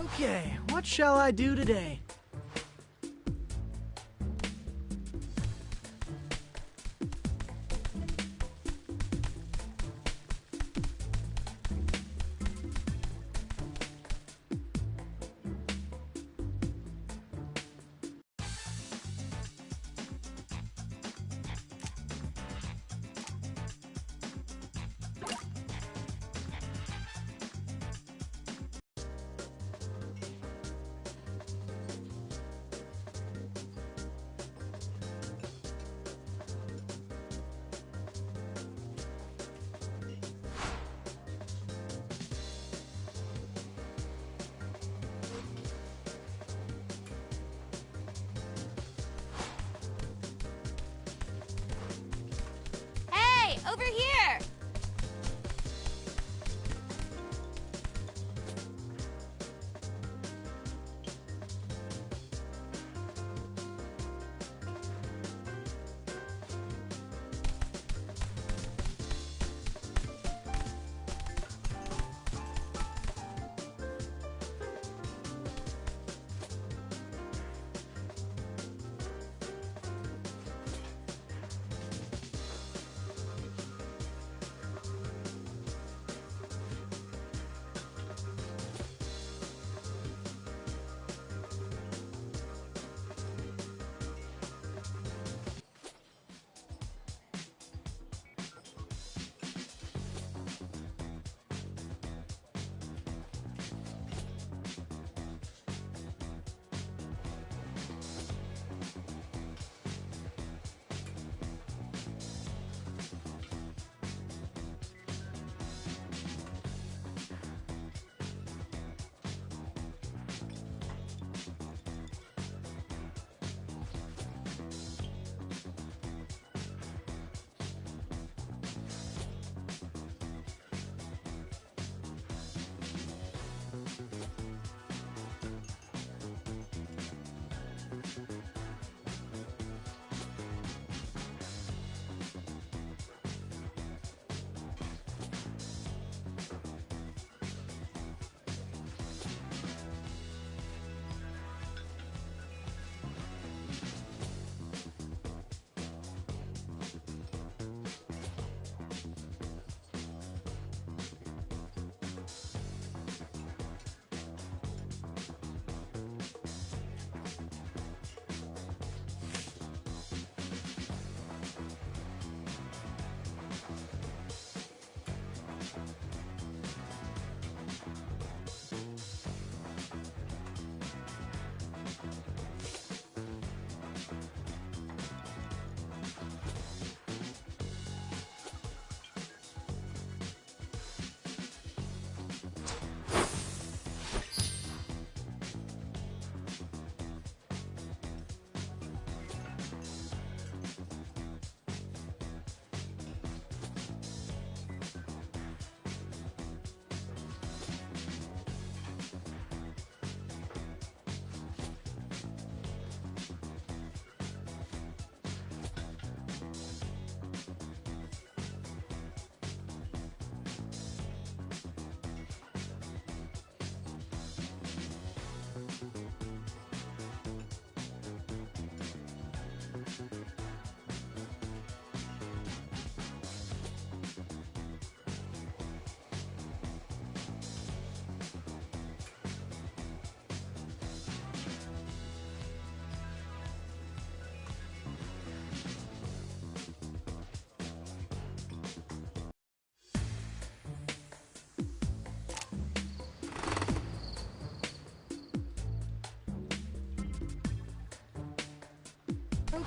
Okay, what shall I do today?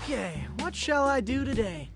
Okay, what shall I do today?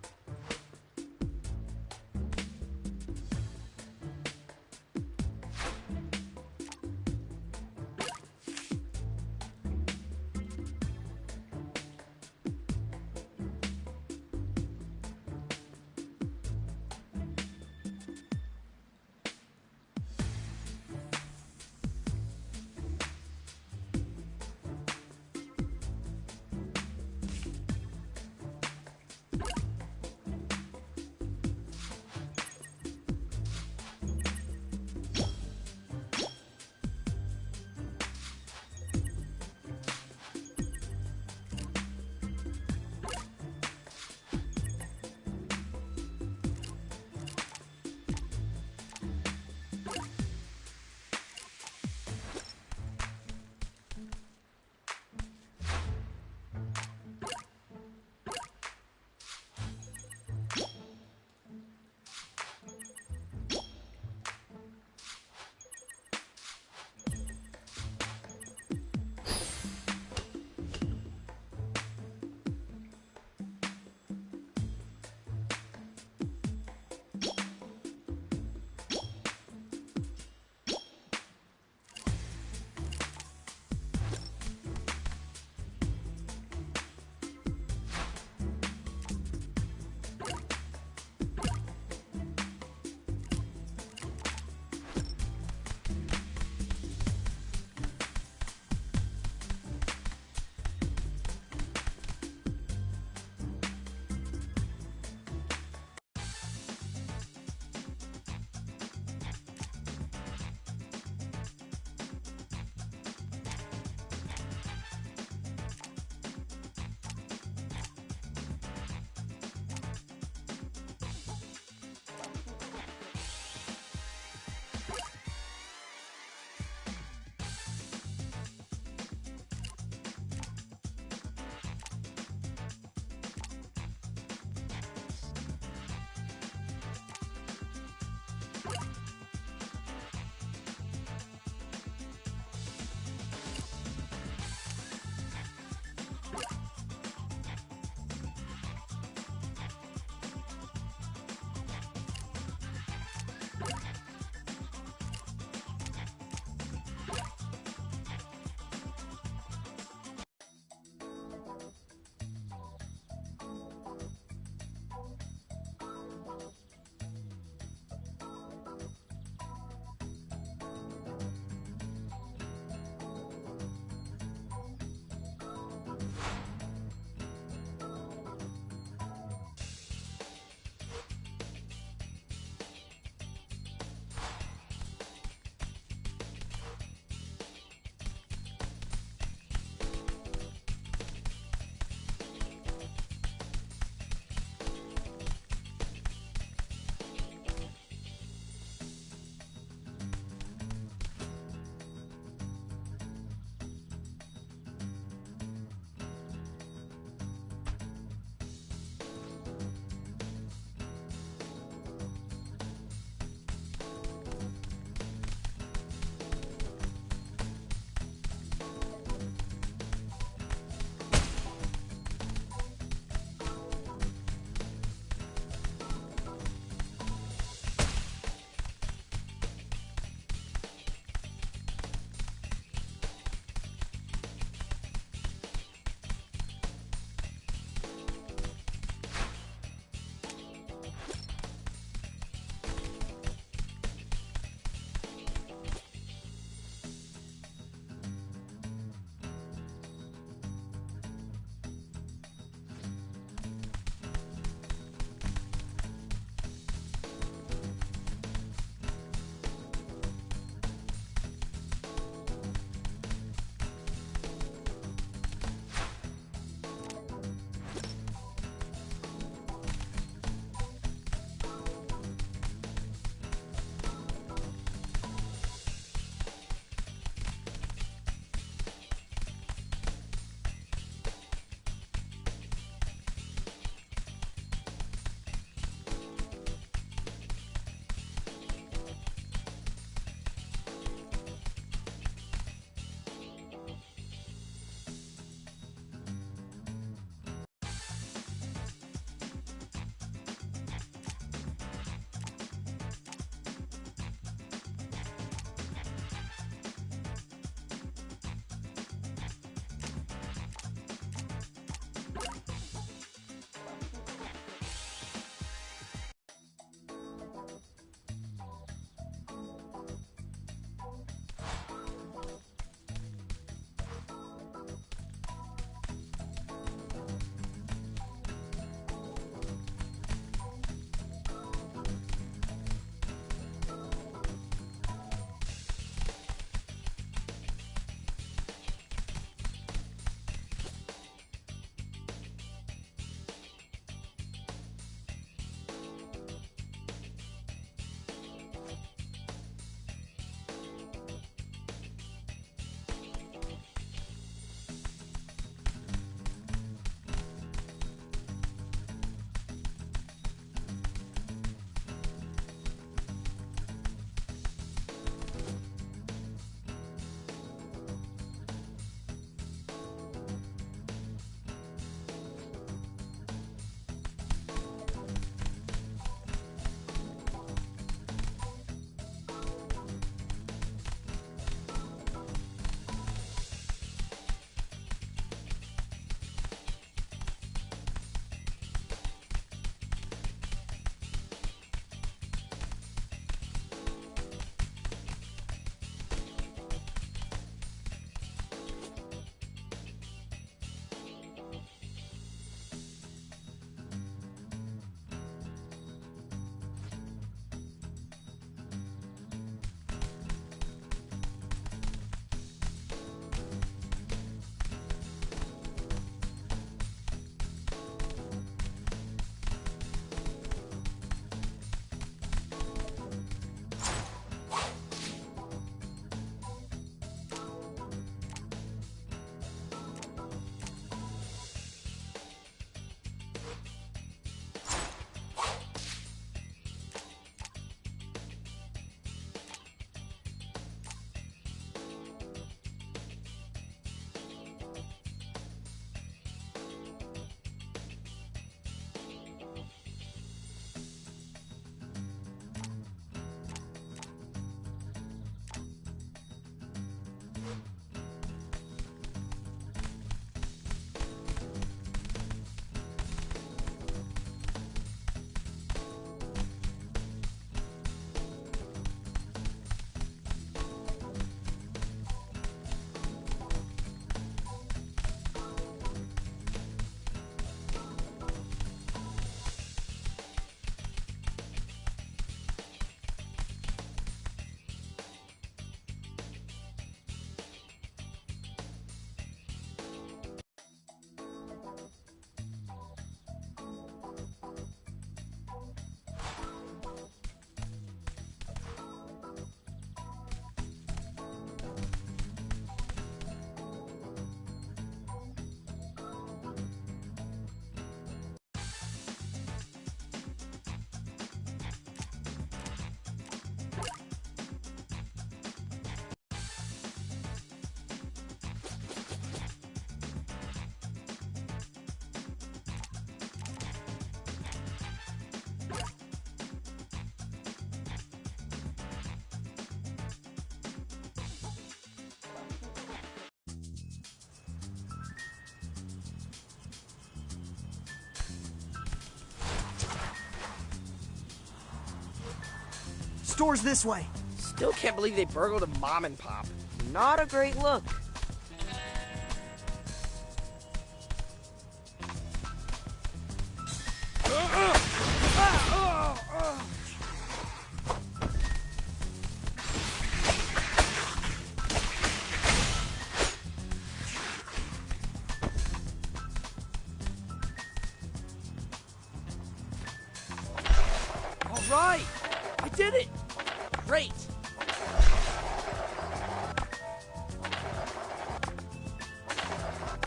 store's this way. Still can't believe they burgled a mom and pop. Not a great look. All right, I did it. Great.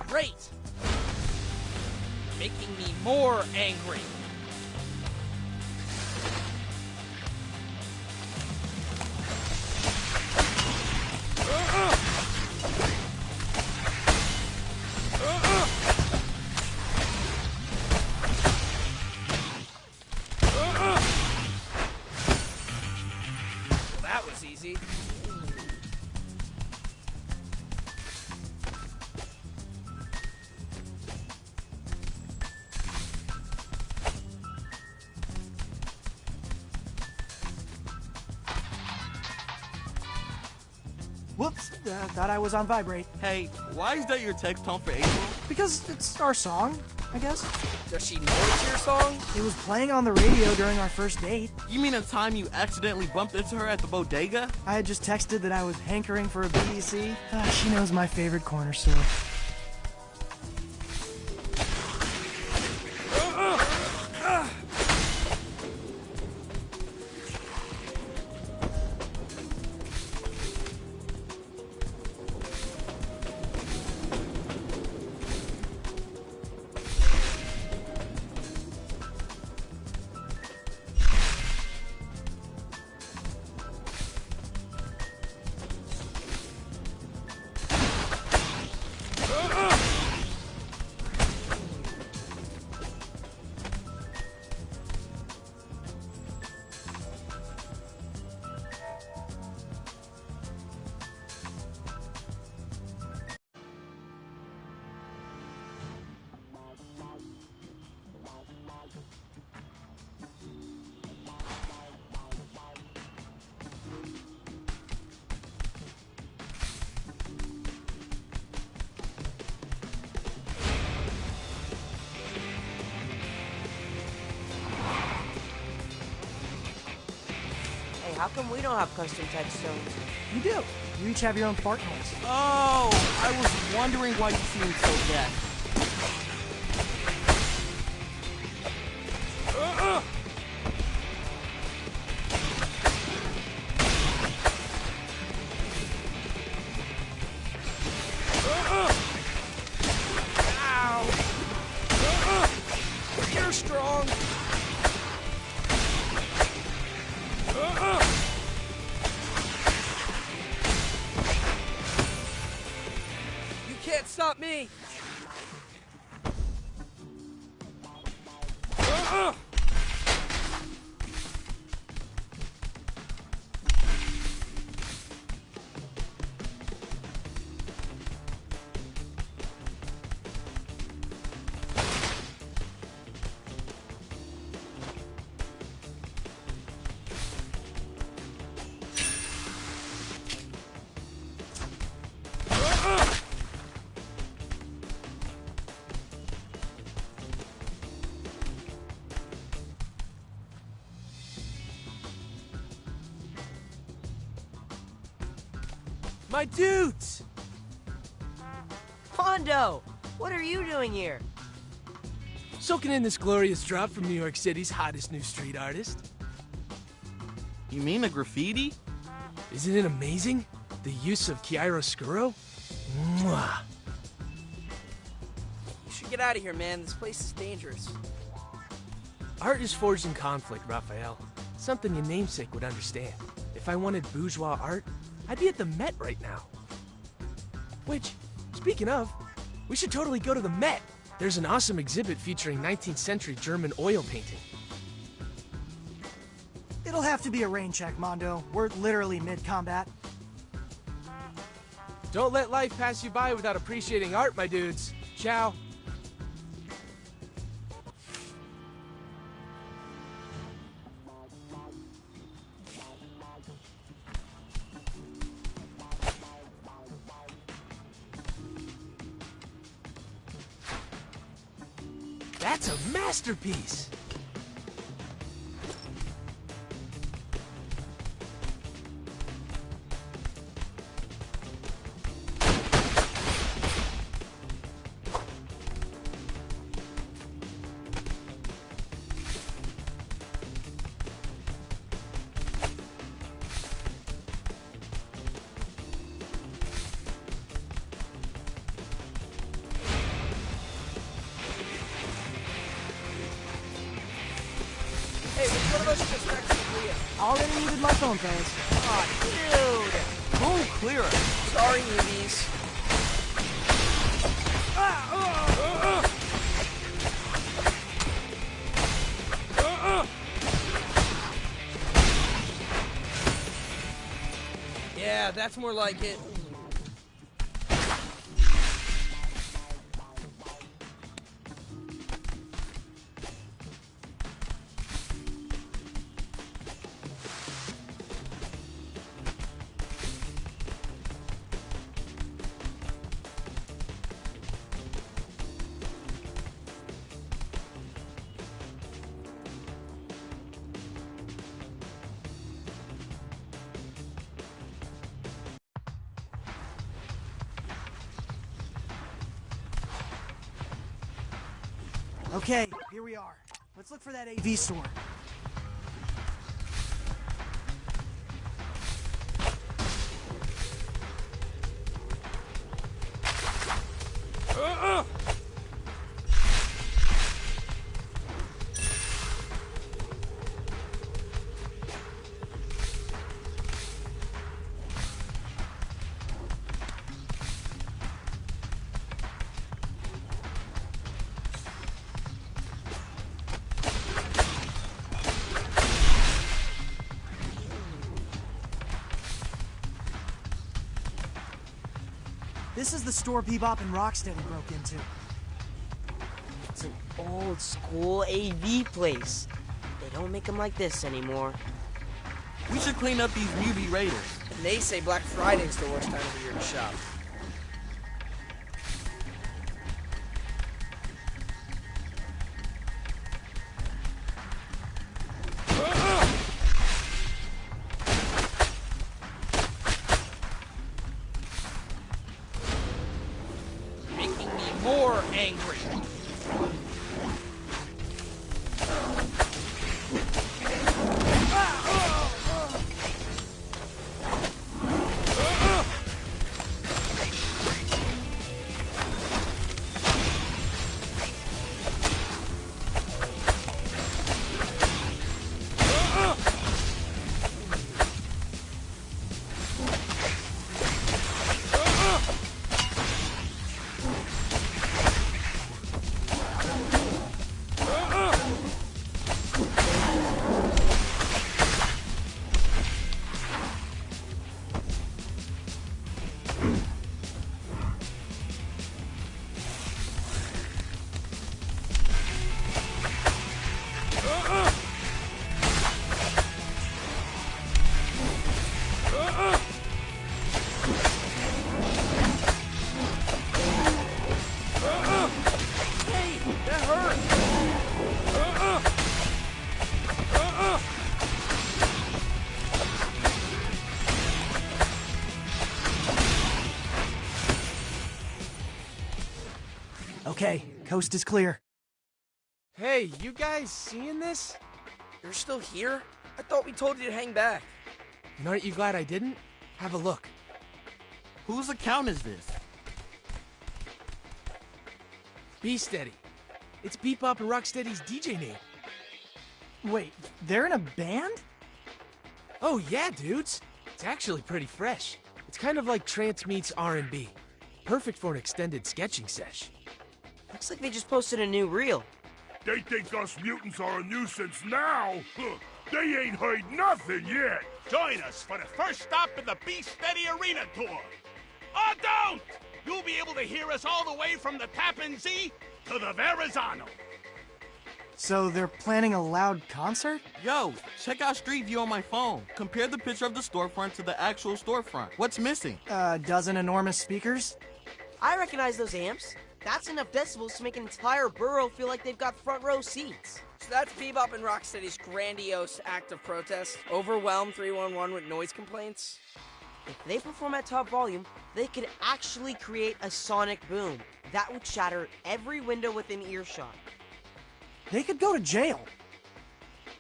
Great. Making me more angry. That was easy. Whoops, thought I was on vibrate. Hey, why is that your text tone for April? Because it's our song, I guess. Does she know it's your song? It was playing on the radio during our first date. You mean the time you accidentally bumped into her at the bodega? I had just texted that I was hankering for a BEC. She knows my favorite corner store. How come we don't have custom text tones? You do. You each have your own fart noise. Oh, I was wondering why you seemed so deaf. Ow! You're strong. You can't stop me. My dudes! Hondo, what are you doing here? Soaking in this glorious drop from New York City's hottest new street artist. You mean a graffiti? Isn't it amazing? The use of chiaroscuro? Mwah! You should get out of here, man. This place is dangerous. Art is forged in conflict, Raphael. Something your namesake would understand. If I wanted bourgeois art, I'd be at the Met right now. Which, speaking of, we should totally go to the Met. There's an awesome exhibit featuring 19th century German oil painting. It'll have to be a rain check, Mondo. We're literally mid-combat. Don't let life pass you by without appreciating art, my dudes. Ciao. That's a masterpiece! Hey, which one of us just texted Leah? Already muted my phone, fans. Aw, dude! Boom, clear it. Sorry, newbies. Yeah, that's more like it. Okay, here we are. Let's look for that AV store. This is the store Bebop and Rocksteady broke into. It's an old school AV place. They don't make them like this anymore. We should clean up these Mewbie raiders. And they say Black Friday's the worst time of the year to shop. Making me more angry. Okay, coast is clear. Hey, you guys seeing this? You're still here? I thought we told you to hang back. And aren't you glad I didn't? Have a look. Whose account is this? Be steady. It's Bebop and Rocksteady's DJ name. Wait, they're in a band? Oh yeah, dudes. It's actually pretty fresh. It's kind of like trance meets R&B. Perfect for an extended sketching sesh. Looks like they just posted a new reel. They think us mutants are a nuisance now? Huh. They ain't heard nothing yet. Join us for the first stop in the Be Steady Arena Tour. Or don't! You'll be able to hear us all the way from the Tappan Zee to the Verrazano. So they're planning a loud concert? Yo, check out Street View on my phone. Compare the picture of the storefront to the actual storefront. What's missing? A dozen enormous speakers? I recognize those amps. That's enough decibels to make an entire borough feel like they've got front row seats. So that's Bebop and Rocksteady's grandiose act of protest. Overwhelm 311 with noise complaints. If they perform at top volume, they could actually create a sonic boom. That would shatter every window within earshot. They could go to jail.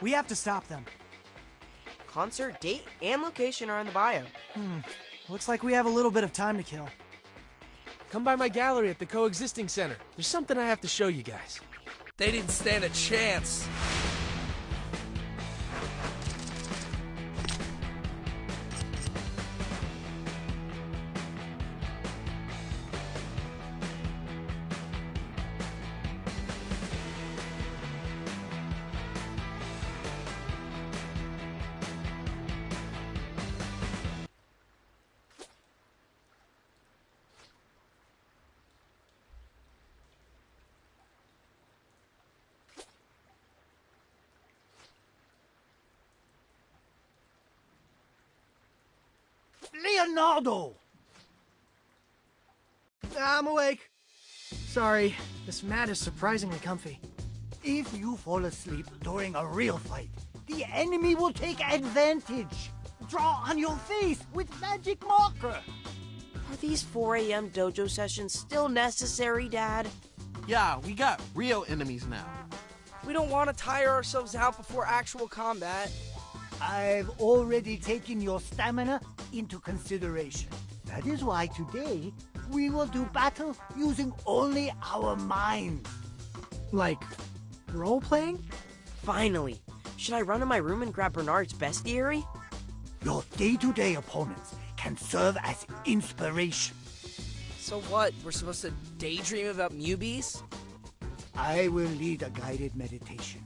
We have to stop them. Concert date and location are in the bio. Looks like we have a little bit of time to kill. Come by my gallery at the Coexisting Center. There's something I have to show you guys. They didn't stand a chance. Leonardo! I'm awake. Sorry, this mat is surprisingly comfy. If you fall asleep during a real fight, the enemy will take advantage. Draw on your face with magic marker. Are these 4 a.m. dojo sessions still necessary, Dad? Yeah, we got real enemies now. We don't want to tire ourselves out before actual combat. I've already taken your stamina into consideration. That is why today we will do battle using only our minds. Like, role-playing? Finally. Should I run to my room and grab Bernard's bestiary? Your day-to-day opponents can serve as inspiration. So what? We're supposed to daydream about Mewbies? I will lead a guided meditation.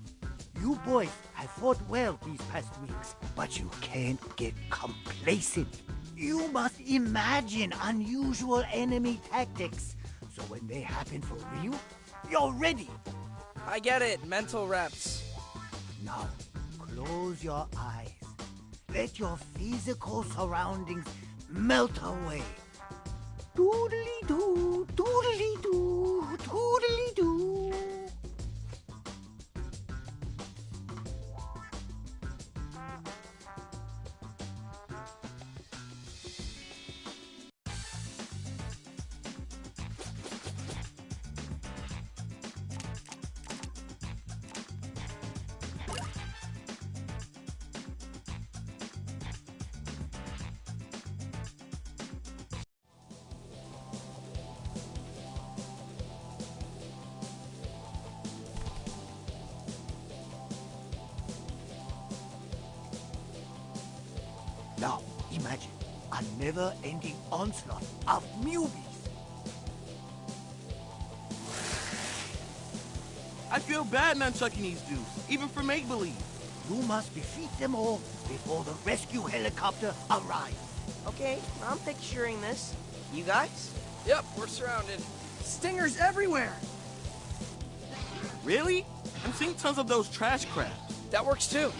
You boys have fought well these past weeks, but you can't get complacent. You must imagine unusual enemy tactics, so when they happen for real, you're ready. I get it. Mental reps. Now, close your eyes. Let your physical surroundings melt away. Doodly-doo, doodly-doo, doodly-doo. Now, imagine a never-ending onslaught of Mewbies. I feel bad nunchucking these dudes, even for make-believe. You must defeat them all before the rescue helicopter arrives. Okay, I'm picturing this. You guys? Yep, we're surrounded. Stingers everywhere! Really? I'm seeing tons of those trash crabs. That works too.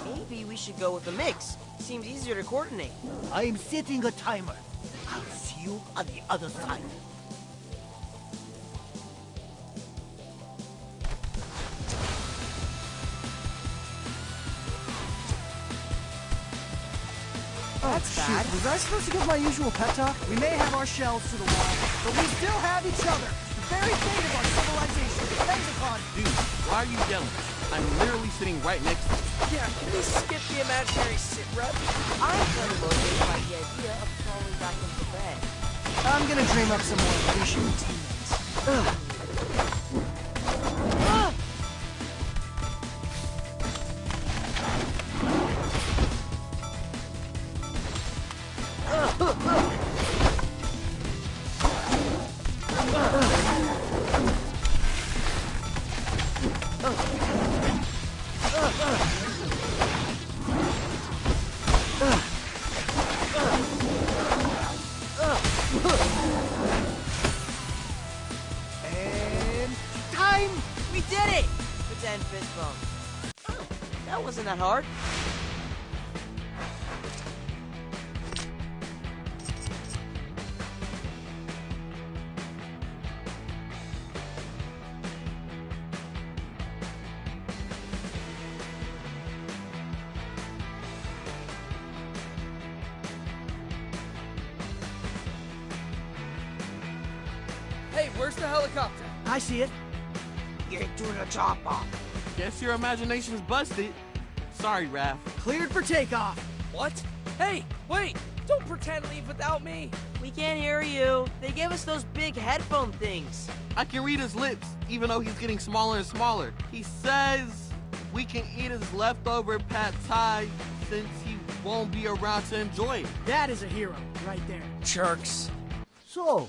Maybe we should go with a mix. Seems easier to coordinate. I'm setting a timer. I'll see you on the other side. That's bad. Was I supposed to give my usual pep talk? We may have our shells to the wall, but we still have each other. The very fate of our civilization depends upon... Dude, why are you yelling? I'm literally sitting right next to you. Yeah, can we skip the imaginary sit rep? I'm kind of motivated by the idea of crawling back into bed. I'm gonna dream up some more appreciative teammates. Ugh. And time! We did it! Pretend fist bump. Oh, that wasn't that hard. Hey, where's the helicopter? I see it. Get to the chopper. Guess your imagination's busted. Sorry, Raph. Cleared for takeoff. What? Hey, wait! Don't pretend leave without me! We can't hear you. They gave us those big headphone things. I can read his lips, even though he's getting smaller and smaller. He says we can eat his leftover pad thai since he won't be around to enjoy it. That is a hero, right there. Jerks. So,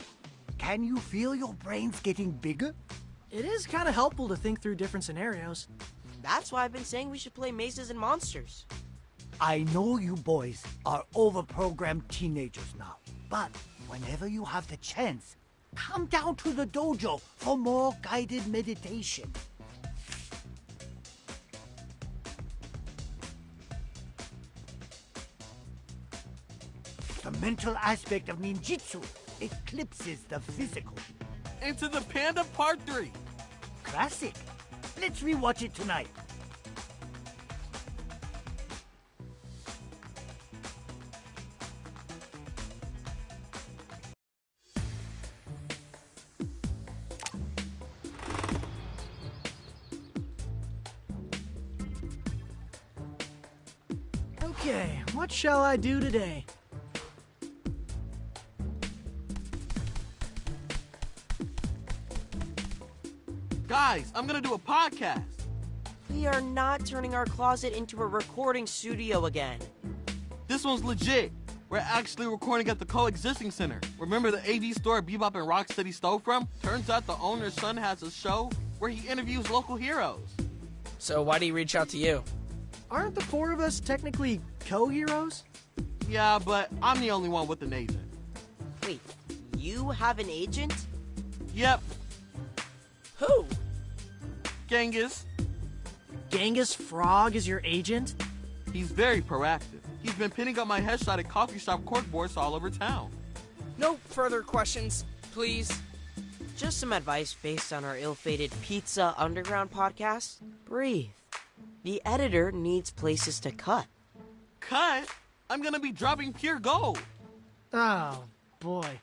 can you feel your brains getting bigger? It is kind of helpful to think through different scenarios. That's why I've been saying we should play Mazes and Monsters. I know you boys are overprogrammed teenagers now, but whenever you have the chance, come down to the dojo for more guided meditation. The mental aspect of ninjutsu eclipses the physical. Into the Panda Part 3. Classic. Let's rewatch it tonight. Okay, what shall I do today? Guys, I'm gonna do a podcast. We are not turning our closet into a recording studio again. This one's legit. We're actually recording at the Coexisting Center. Remember the AV store Bebop and Rocksteady stole from? Turns out the owner's son has a show where he interviews local heroes. So why do you reach out to you? Aren't the four of us technically co-heroes? Yeah, but I'm the only one with an agent. Wait, you have an agent? Yep, Who? Genghis. Genghis Frog is your agent? He's very proactive. He's been pinning up my headshot at coffee shop corkboards all over town. No further questions, please. Just some advice based on our ill-fated Pizza Underground podcast. Breathe. The editor needs places to cut. Cut? I'm gonna be dropping pure gold. Oh, boy.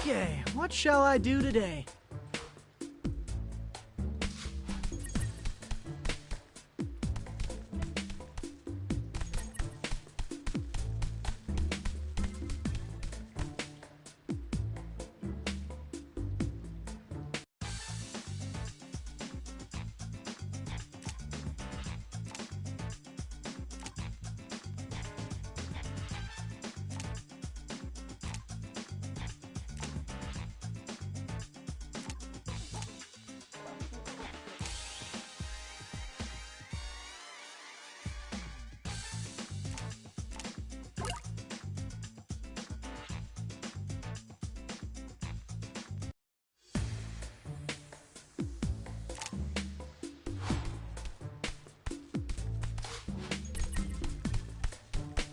Okay, what shall I do today?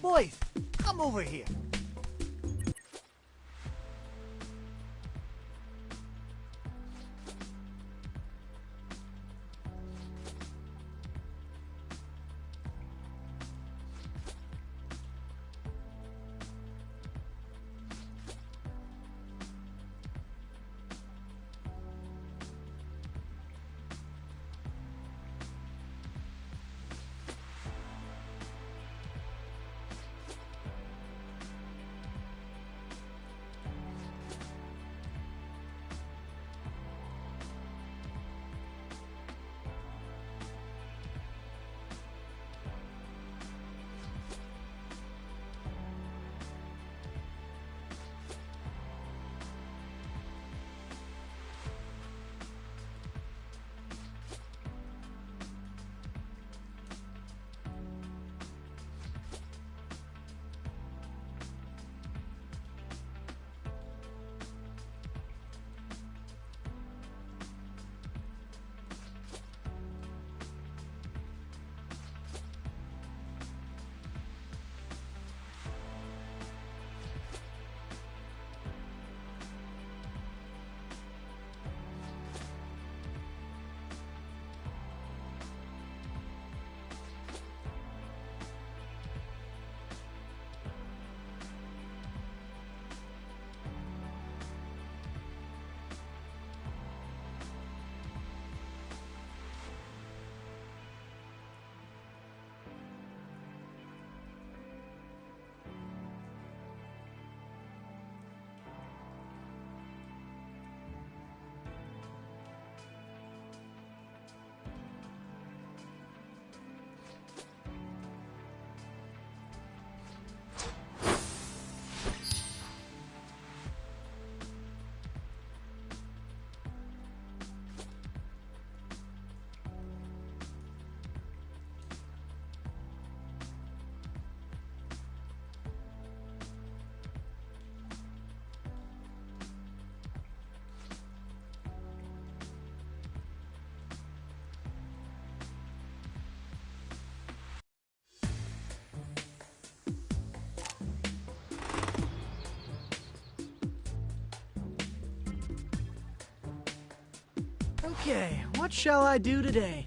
Boys, come over here. Okay, what shall I do today?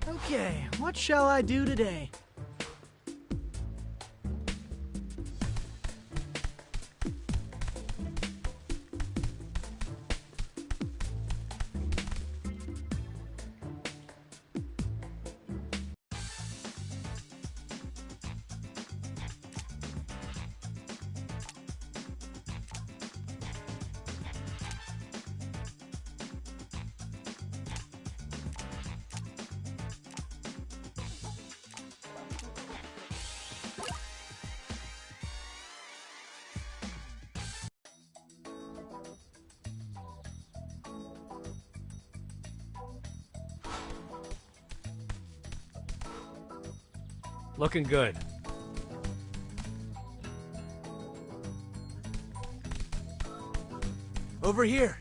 Okay, what shall I do today? Looking good. Over here.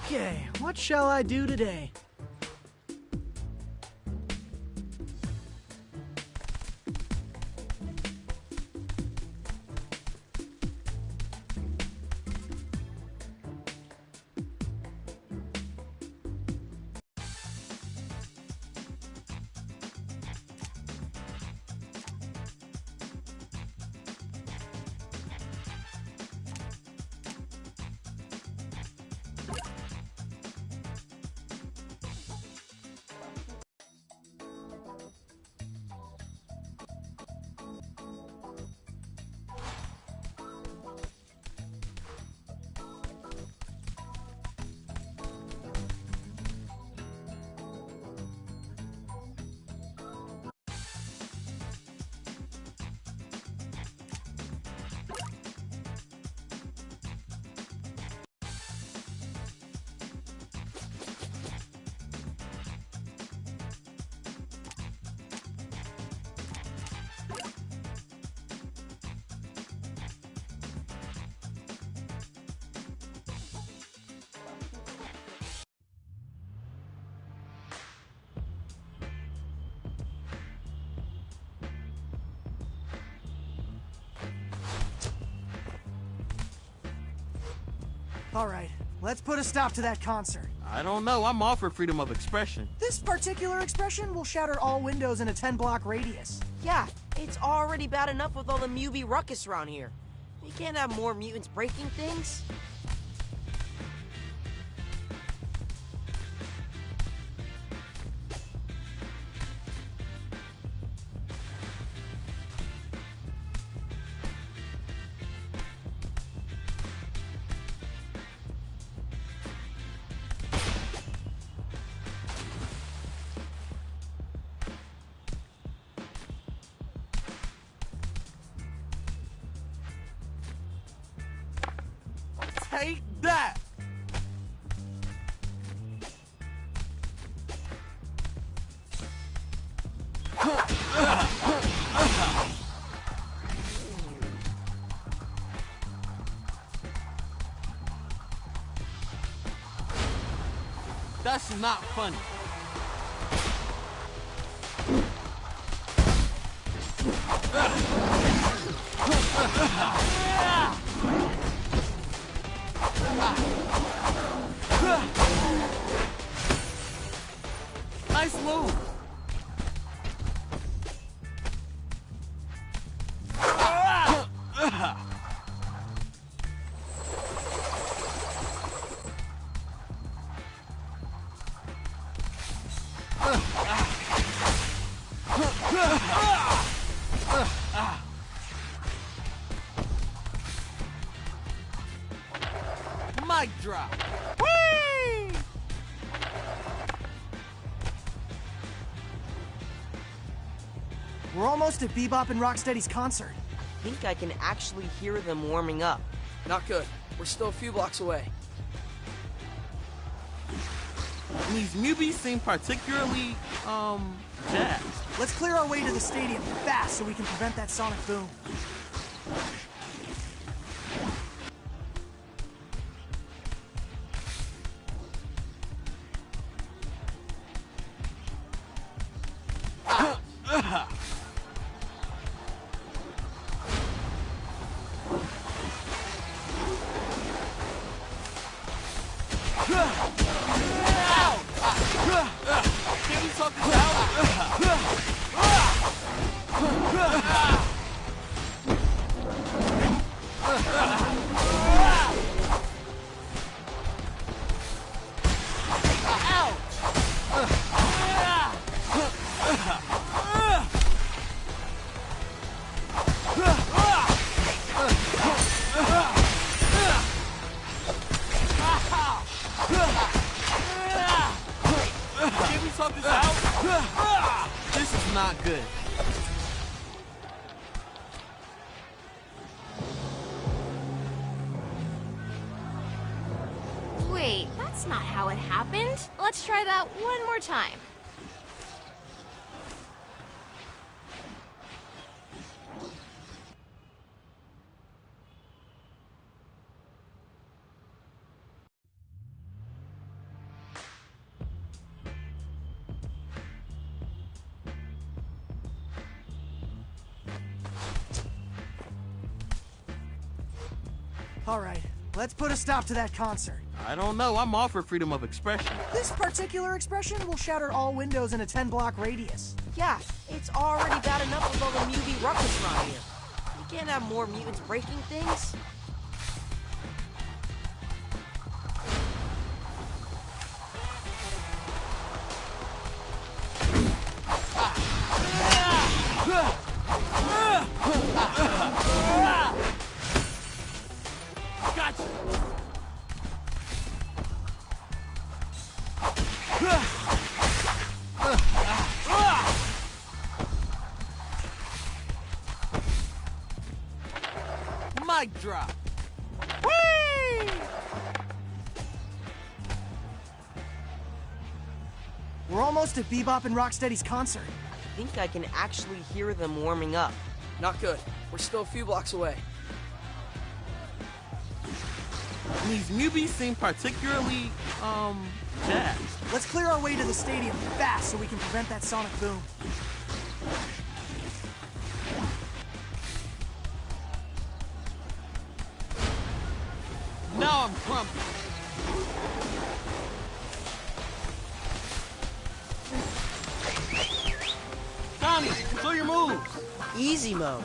Okay, what shall I do today? Alright, let's put a stop to that concert. I don't know, I'm all for freedom of expression. This particular expression will shatter all windows in a 10-block radius. Yeah, it's already bad enough with all the Mewbie ruckus around here. We can't have more mutants breaking things. Take that! That's not funny. Nice move. Mic drop. Whee! We're almost at Bebop and Rocksteady's concert. I think I can actually hear them warming up. Not good. We're still a few blocks away. These Mewbies seem particularly, jazzed. Let's clear our way to the stadium fast so we can prevent that sonic boom. Can we talk this out? Can we talk this out? This is not good. Wait, that's not how it happened. Let's try that one more time. All right, let's put a stop to that concert. I don't know, I'm all for freedom of expression. This particular expression will shatter all windows in a 10-block radius. Yeah, it's already bad enough with all the Mewbie ruckus around here. We can't have more mutants breaking things. Gotcha! Mic drop! Whee! We're almost at Bebop and Rocksteady's concert. I think I can actually hear them warming up. Not good. We're still a few blocks away. These Mewbies seem particularly, jazzed. Let's clear our way to the stadium fast so we can prevent that sonic boom. Now I'm grumpy. Tommy, show your moves. Easy mode.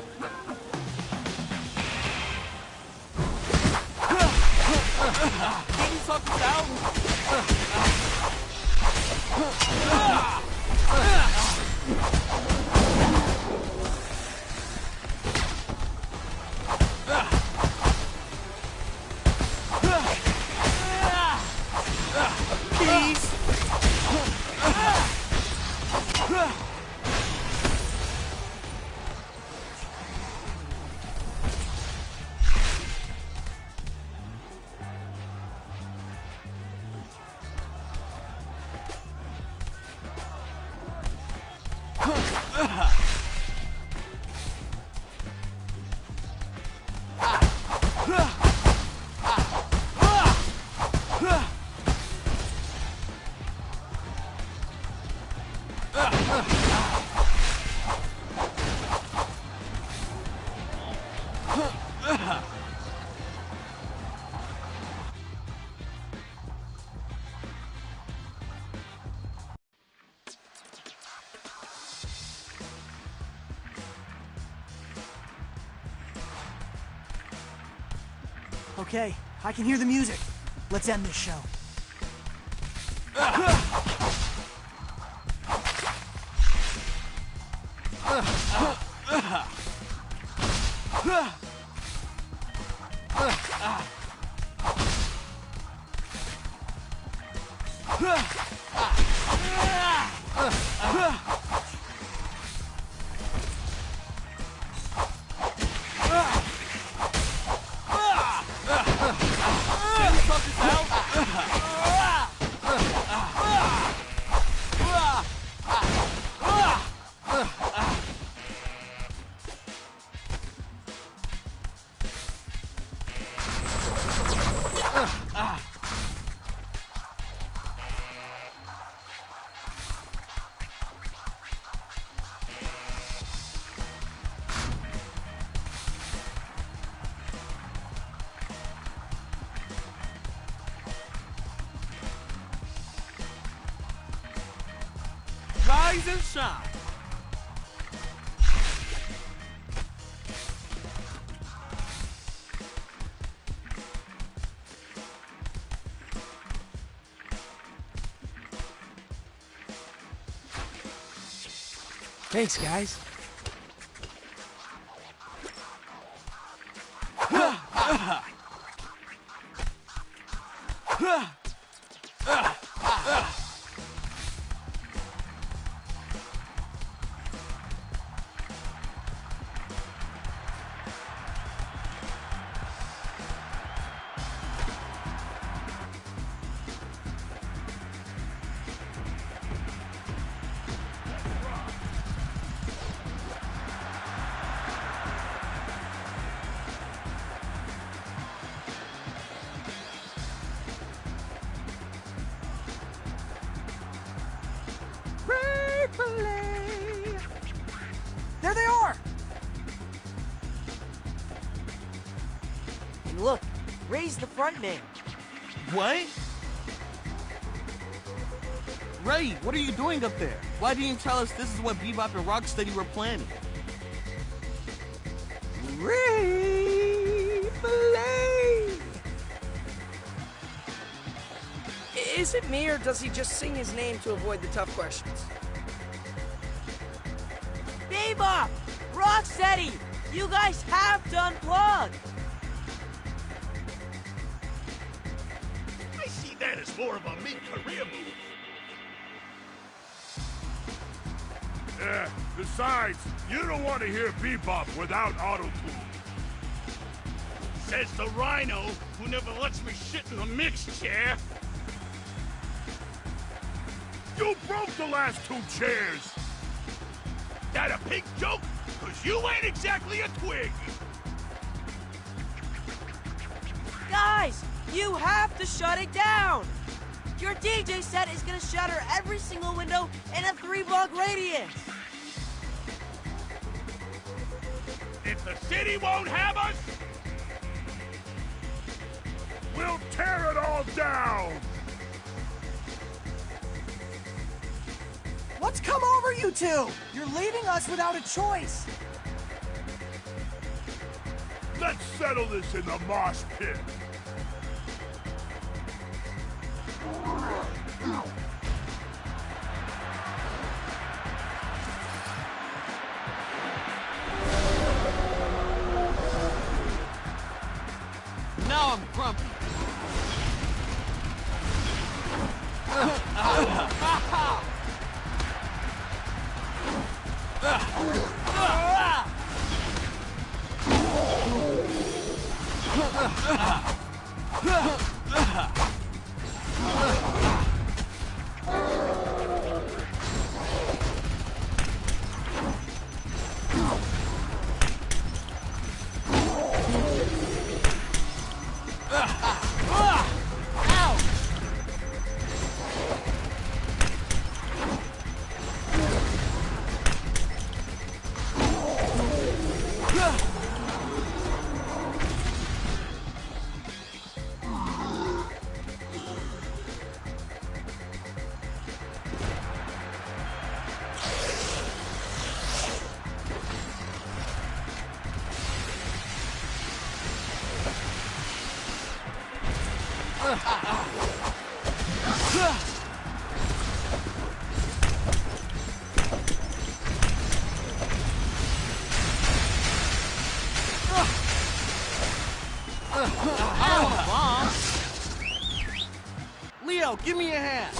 Getting sucked out. Okay, I can hear the music. Let's end this show. Rise and shine. Thanks, guys. There they are! And look, Ray's the front man. What? Ray, what are you doing up there? Why didn't you tell us this is what Bebop and Rocksteady were planning? Ray Fillet! Is it me, or does he just sing his name to avoid the tough questions? Bebop! Rocksteady! You guys have to unplug! I see that as more of a mid-career move. Besides, you don't want to hear Bebop without auto-tune. Says the rhino who never lets me sit in the mix chair. You broke the last 2 chairs! That a pig joke? Cause you ain't exactly a twig. Guys, you have to shut it down! Your DJ set is gonna shatter every single window in a 3-block radius! If the city won't have us, We'll tear it all down! What's come over you two? You're leaving us without a choice. Let's settle this in the mosh pit. Now I'm grumpy. Leo, give me a hand.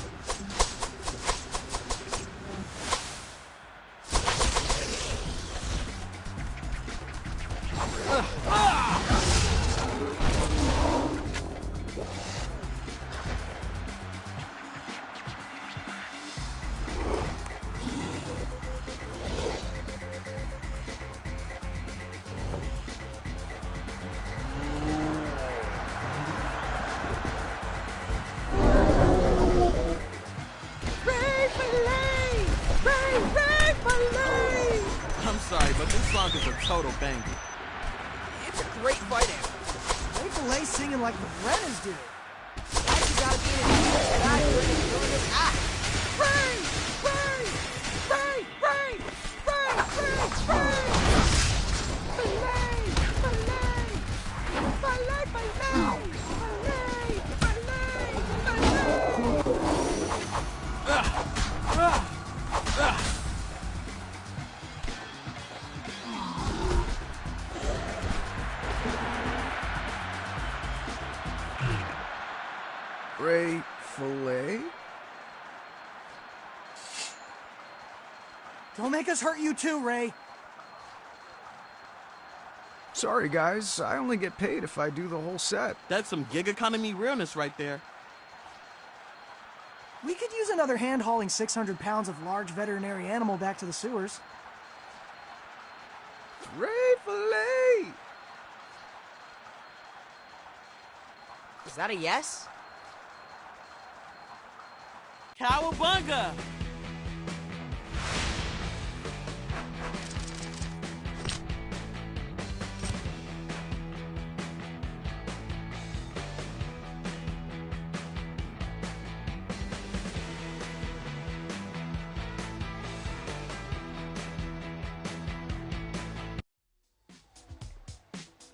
I'm sorry, but this song is a total banger. It's a great fight anthem. Ray Fillet singing like the Brennas do. Why you gotta be in a guy doing this act? Ray! Ray! Ray! Ray! Ray! Ray! Ray! Fillet! Fillet! Fillet! Fillet! Ray Fillet? Don't make us hurt you too, Ray. Sorry, guys. I only get paid if I do the whole set. That's some gig economy realness right there. We could use another hand hauling 600 pounds of large veterinary animal back to the sewers. Ray Fillet! Is that a yes? Cowabunga!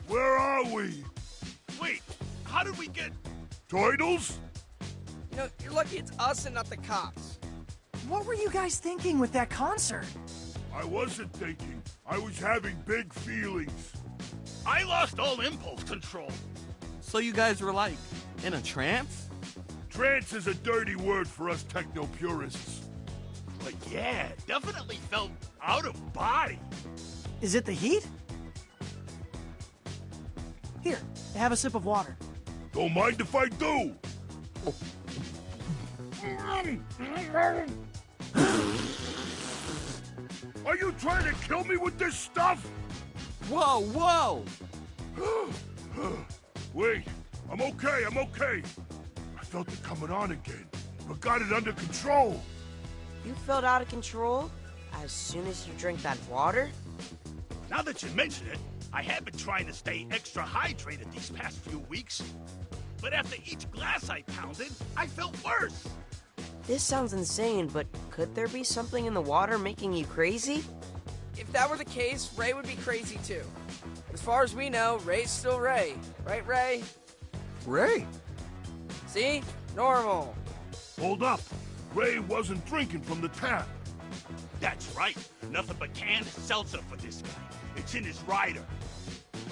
Where are we? Wait, how did we get... Turtles? You know, you're lucky it's us and not the cops. What were you guys thinking with that concert? I wasn't thinking. I was having big feelings. I lost all impulse control. So you guys were like, in a trance? Trance is a dirty word for us techno-purists. But yeah, definitely felt out of body. Is it the heat? Here, have a sip of water. Don't mind if I do. Are you trying to kill me with this stuff? Whoa, whoa! Wait, I'm okay, I'm okay. I felt it coming on again, but got it under control. You felt out of control as soon as you drank that water? Now that you mention it, I have been trying to stay extra hydrated these past few weeks. But after each glass I pounded, I felt worse. This sounds insane, but could there be something in the water making you crazy? If that were the case, Ray would be crazy too. As far as we know, Ray's still Ray. Right, Ray? Ray? See? Normal. Hold up. Ray wasn't drinking from the tap. That's right. Nothing but canned seltzer for this guy. It's in his rider.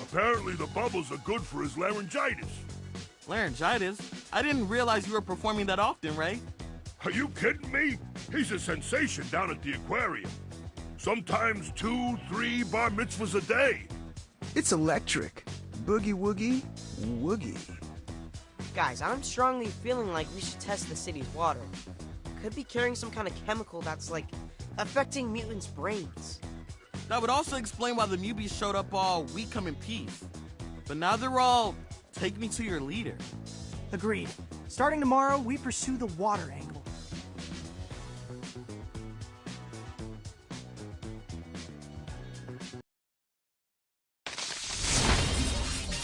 Apparently the bubbles are good for his laryngitis. Laryngitis? I didn't realize you were performing that often, Ray. Are you kidding me? He's a sensation down at the aquarium. Sometimes 2, 3 bar mitzvahs a day. It's electric. Boogie woogie woogie. Guys, I'm strongly feeling like we should test the city's water. Could be carrying some kind of chemical that's, like, affecting mutants' brains. That would also explain why the Mewbies showed up all "we come in peace." But now they're all, "take me to your leader." Agreed. Starting tomorrow, we pursue the water angle.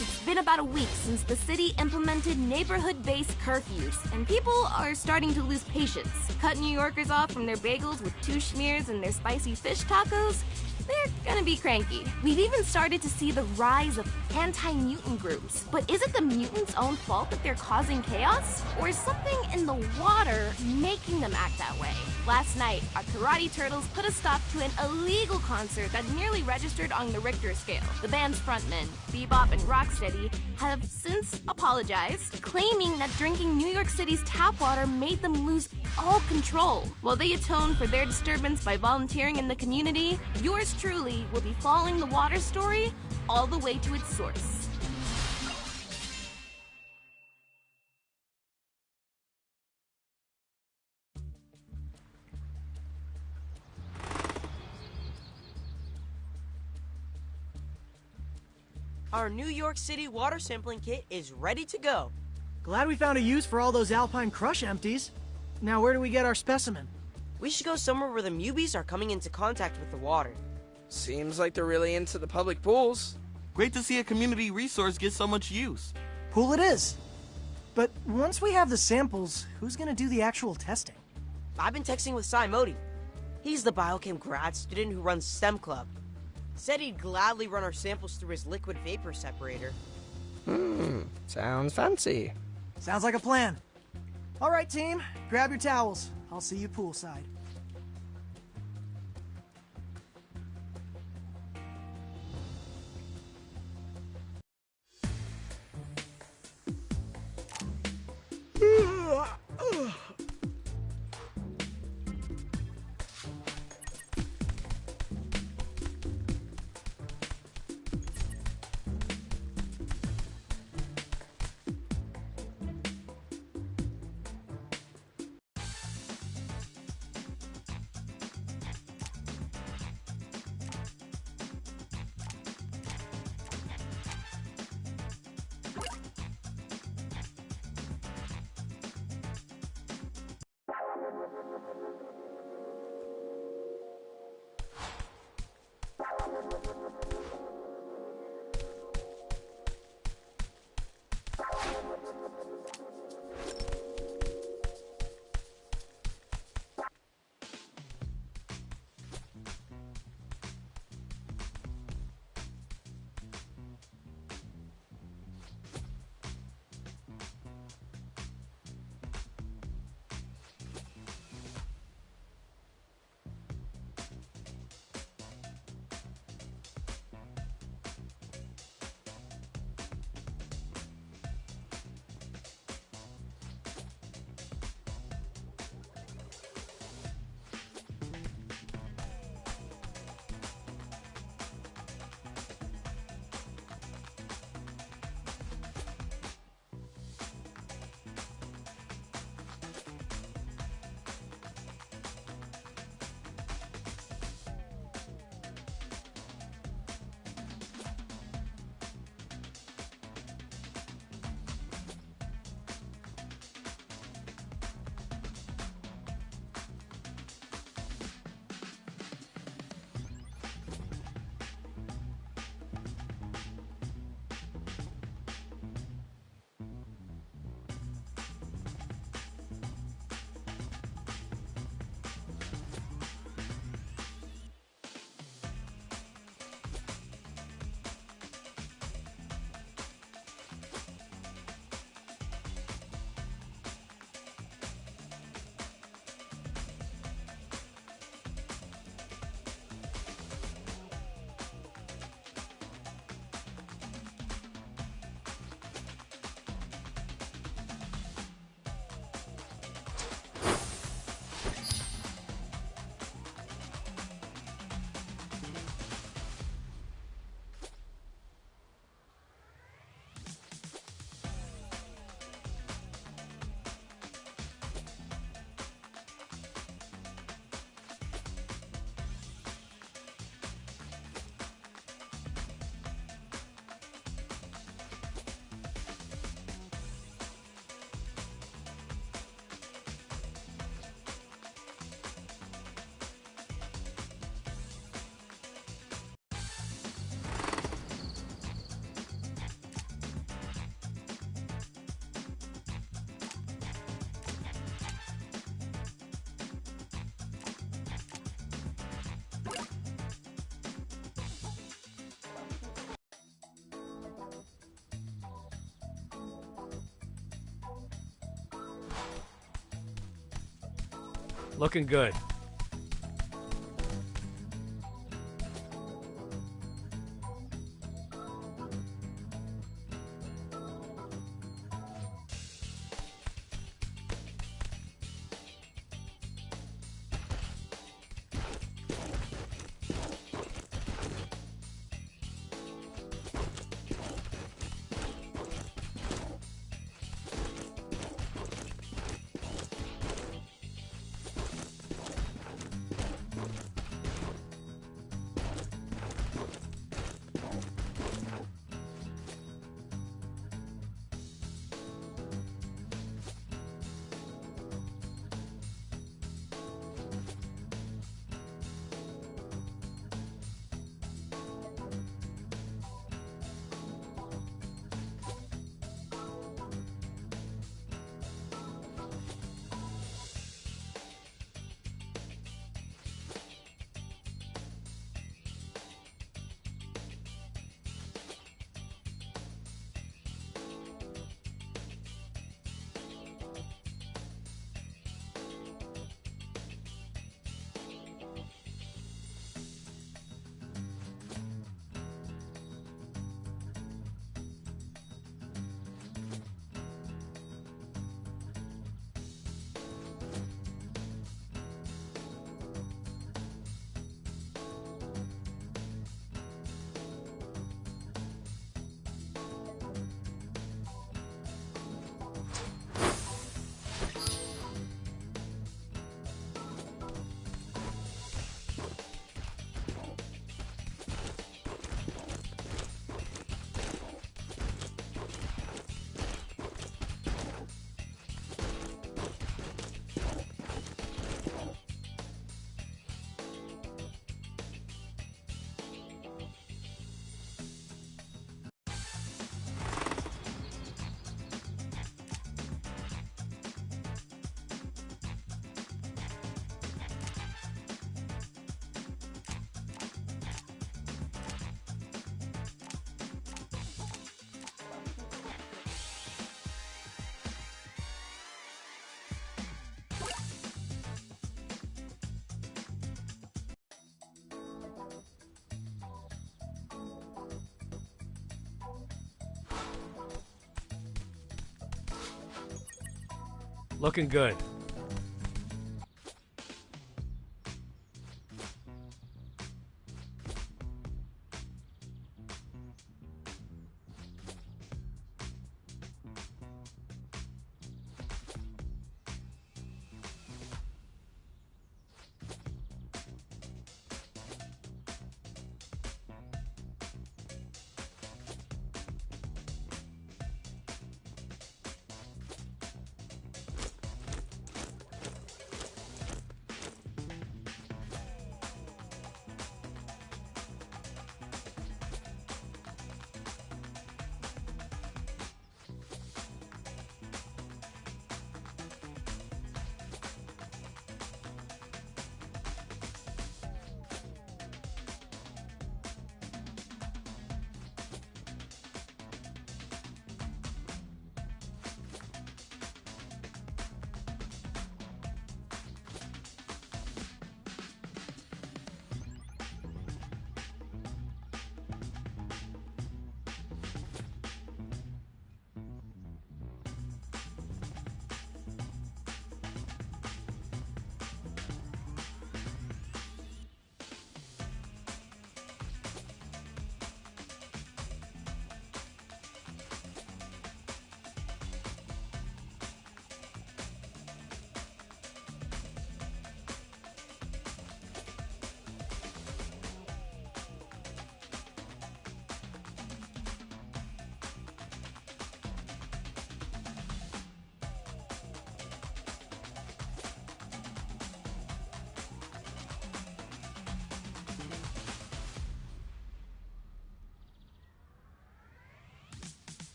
It's been about a week since the city implemented neighborhood-based curfews, and people are starting to lose patience. Cut New Yorkers off from their bagels with 2 schmears and their spicy fish tacos, they're gonna be cranky. We've even started to see the rise of anti-mutant groups. But is it the mutants' own fault that they're causing chaos? Or is something in the water making them act that way? Last night, our karate turtles put a stop to an illegal concert that nearly registered on the Richter scale. The band's frontmen, Bebop and Rocksteady, have since apologized, claiming that drinking New York City's tap water made them lose all control. While they atone for their disturbance by volunteering in the community, yours truly will be following the water story all the way to its source. Our New York City water sampling kit is ready to go. Glad we found a use for all those Alpine Crush empties. Now where do we get our specimen? We should go somewhere where the Mewbies are coming into contact with the water. Seems like they're really into the public pools. Great to see a community resource get so much use. Pool it is. But once we have the samples, who's gonna do the actual testing? I've been texting with Modi. He's the biochem grad student who runs STEM Club. Said he'd gladly run our samples through his liquid vapor separator. Sounds fancy. Sounds like a plan. All right, team, grab your towels. I'll see you poolside. Looking good. Looking good.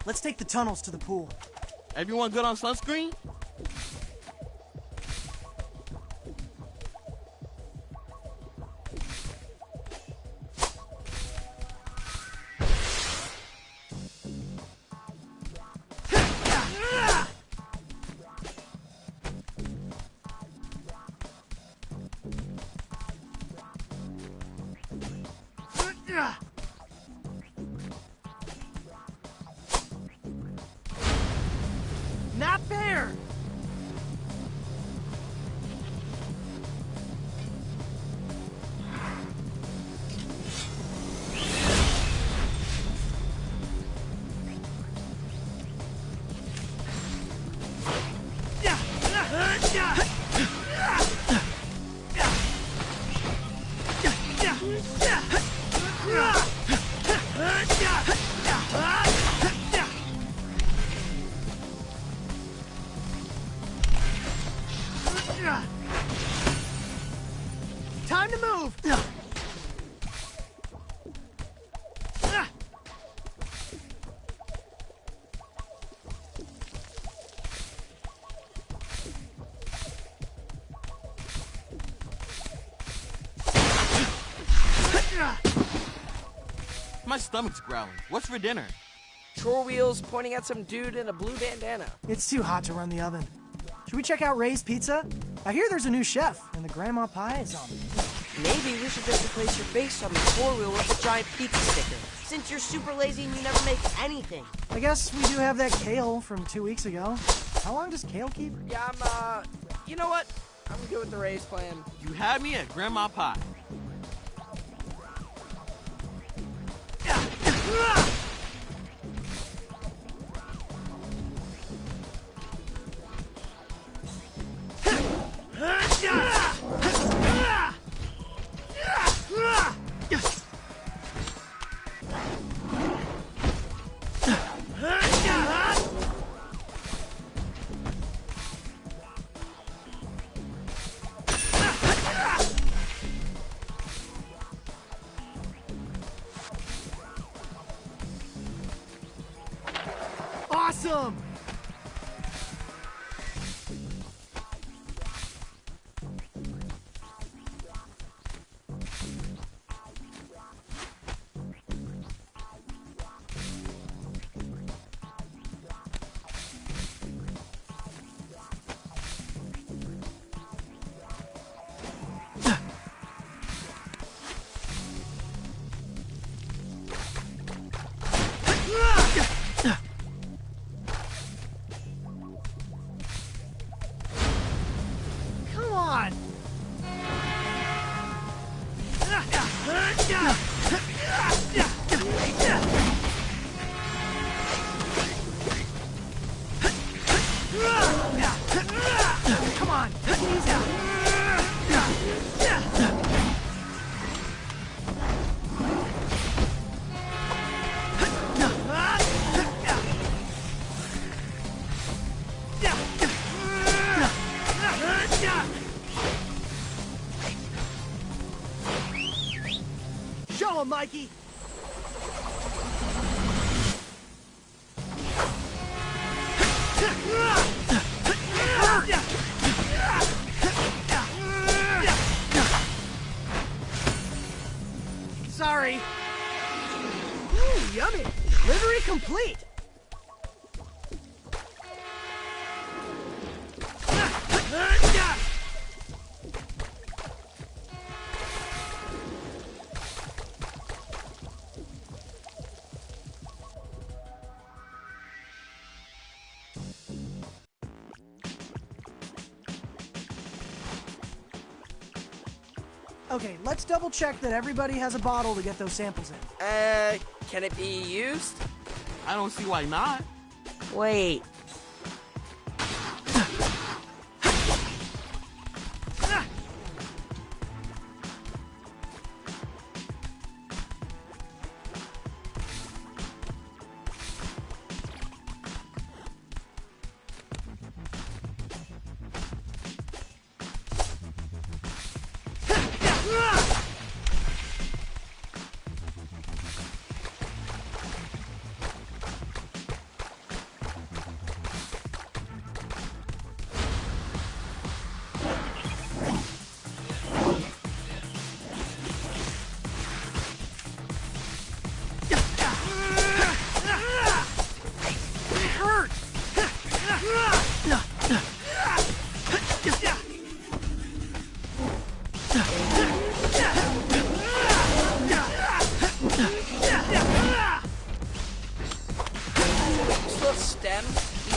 Let's take the tunnels to the pool. Everyone good on sunscreen? Not fair! Time to move! My stomach's growling. What's for dinner? Chore wheels pointing at some dude in a blue bandana. It's too hot to run the oven. Should we check out Ray's Pizza? I hear there's a new chef, and the grandma pie is on. Maybe we should just replace your face on the four-wheel with a giant pizza sticker. Since you're super lazy and you never make anything. I guess we do have that kale from 2 weeks ago. How long does kale keep? Yeah, you know what? I'm good with the Ray's plan. You had me at Grandma Pie. Awesome! Come on! Come on, easy. Show him, Mikey! Sorry. Ooh, yummy. Delivery complete. Okay, let's double check that everybody has a bottle to get those samples in. Can it be used? I don't see why not. Wait.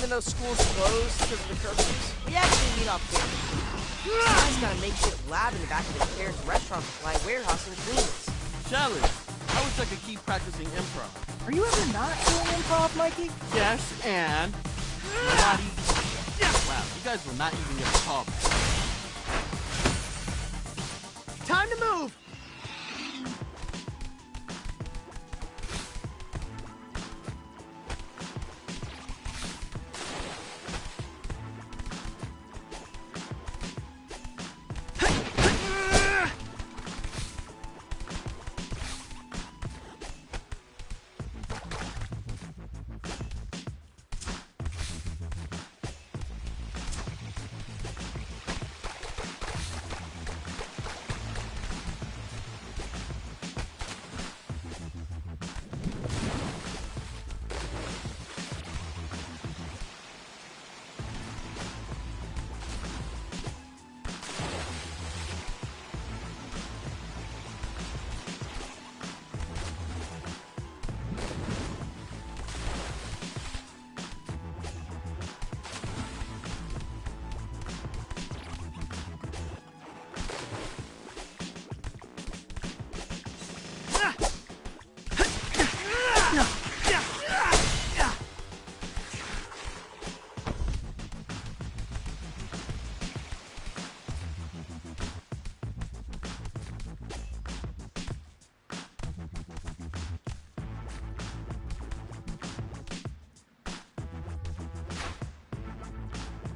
even though school's closed because of the curfews, we actually meet off campus. This guy's got a makeshift lab in the back of his parents' restaurant supply warehouse in Queens. Challenge. I wish I could keep practicing improv. Are you ever not doing improv, Mikey? Yes, and nobody. Wow, you guys will not even get a call back. Time to move!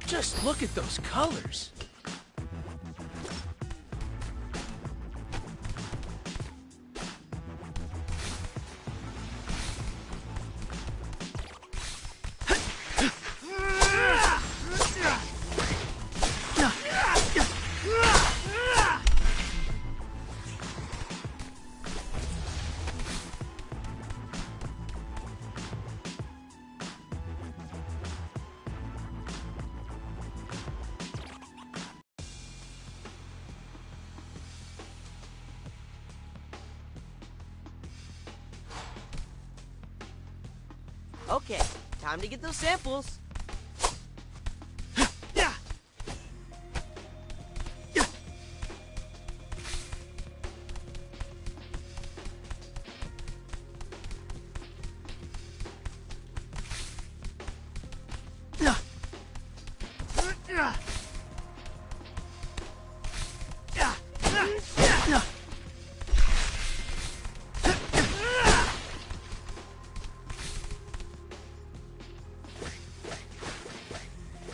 Just look at those colors. Okay, time to get those samples.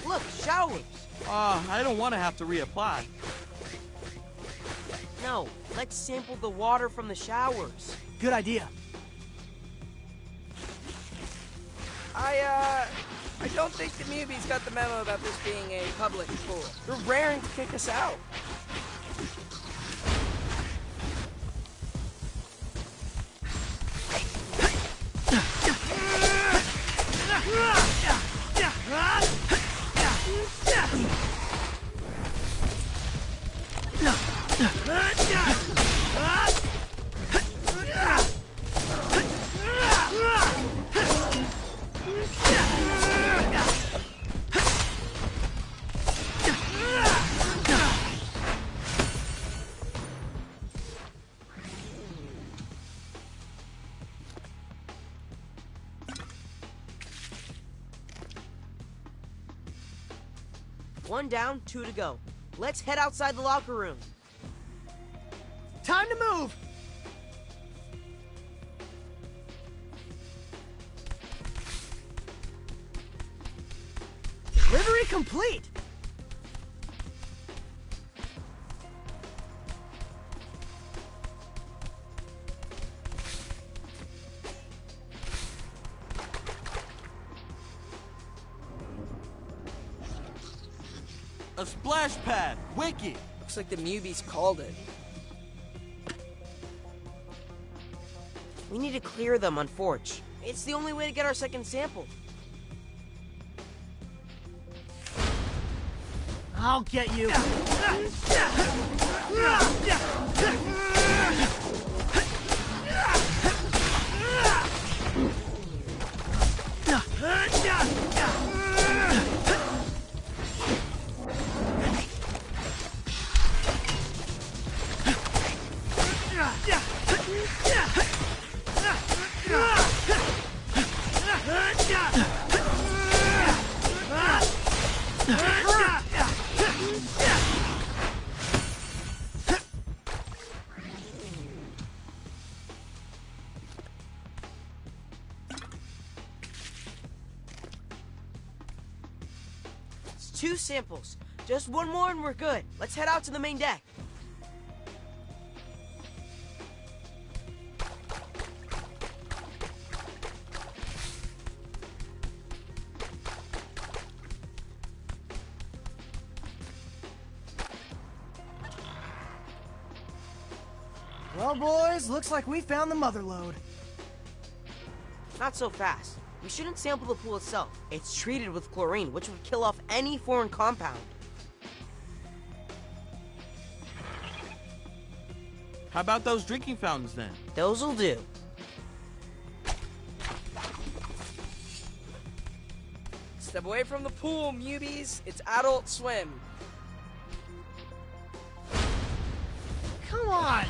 Look, showers. I don't want to have to reapply. No, let's sample the water from the showers. Good idea. I don't think the Mewbies got the memo about this being a public pool. They're raring to kick us out. One down, 2 to go. Let's head outside the locker room. Time to move! Delivery complete! A splash pad! Wicked! Looks like the Mewbies called it. We need to clear them on Forge. It's the only way to get our second sample. I'll get you. 2 samples. Just one more and we're good. Let's head out to the main deck. Well, boys, looks like we found the mother lode. Not so fast. We shouldn't sample the pool itself. It's treated with chlorine, which would kill off any foreign compound. How about those drinking fountains then? Those'll do. Step away from the pool, Mewbies. It's Adult Swim. Come on!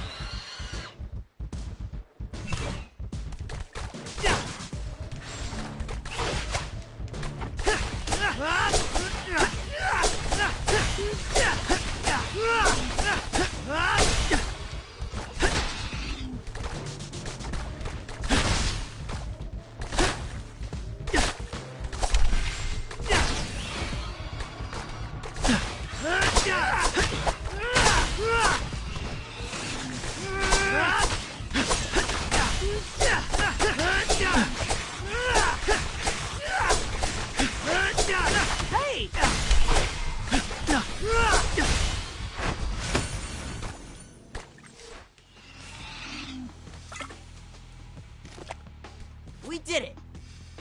We did it!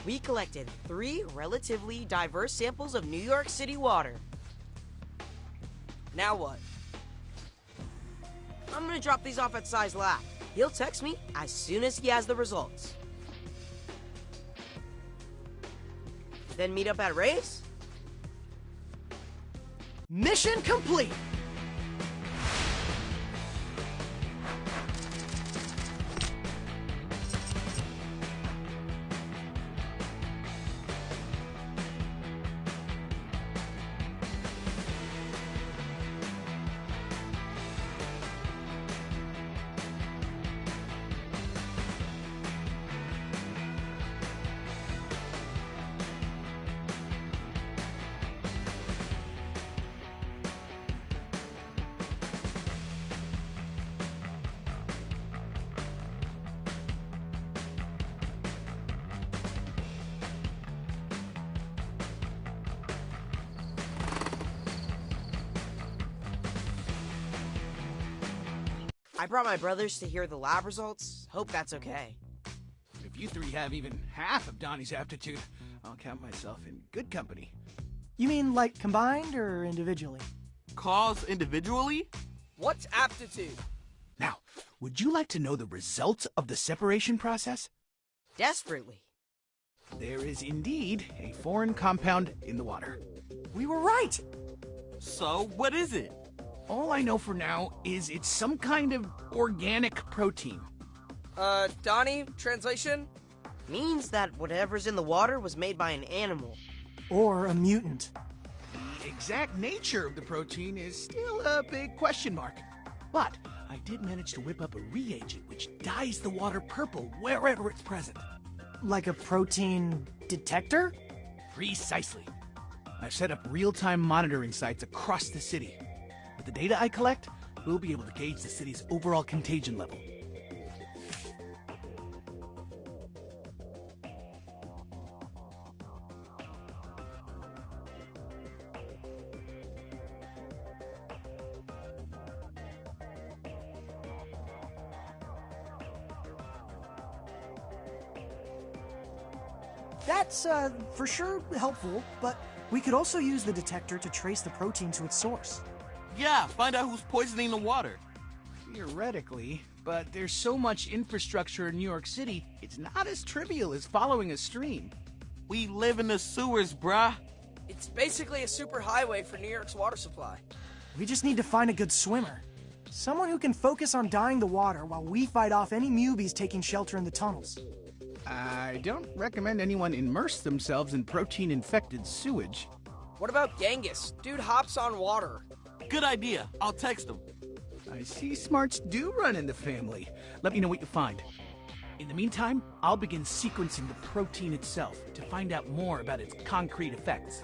We collected 3 relatively diverse samples of New York City water. Now what? I'm gonna drop these off at Sai's lab. He'll text me as soon as he has the results. Then meet up at Ray's? Mission complete! I brought my brothers to hear the lab results. Hope that's okay. If you 3 have even half of Donnie's aptitude, I'll count myself in good company. You mean like combined or individually? Calls individually? What's aptitude? Now, would you like to know the results of the separation process? Desperately. There is indeed a foreign compound in the water. We were right! So, what is it? All I know for now is it's some kind of organic protein. Donnie, translation? Means that whatever's in the water was made by an animal. Or a mutant. The exact nature of the protein is still a big question mark. But I did manage to whip up a reagent which dyes the water purple wherever it's present. Like a protein detector? Precisely. I've set up real-time monitoring sites across the city. With the data I collect, we'll be able to gauge the city's overall contagion level. That's, for sure helpful, but we could also use the detector to trace the protein to its source. Yeah, find out who's poisoning the water. Theoretically, but there's so much infrastructure in New York City, it's not as trivial as following a stream. We live in the sewers, bruh. It's basically a superhighway for New York's water supply. We just need to find a good swimmer. Someone who can focus on dyeing the water while we fight off any Mewbies taking shelter in the tunnels. I don't recommend anyone immerse themselves in protein-infected sewage. What about Genghis? Dude hops on water. Good idea. I'll text him. I see smarts do run in the family. Let me know what you find. In the meantime, I'll begin sequencing the protein itself to find out more about its concrete effects.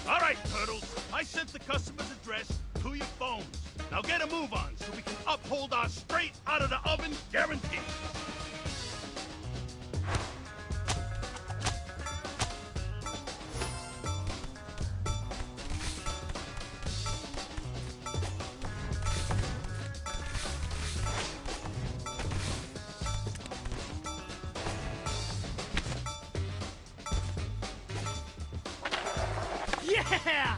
All right, Turtles. I sent the customer's address to your phones. Now get a move on so we can uphold our straight out of the oven guarantee. Yeah!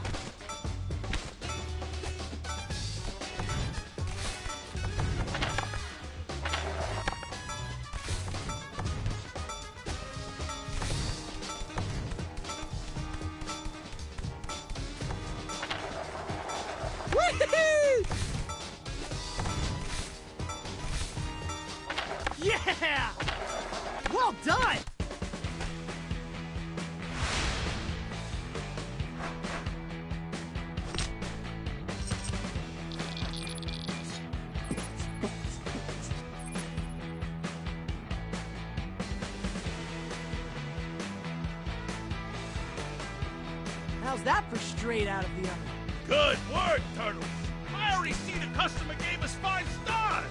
Yeah! Well done! How's that for straight out of the oven? Good work, Turtles! I already see the customer gave us 5 stars!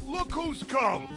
Look who's come!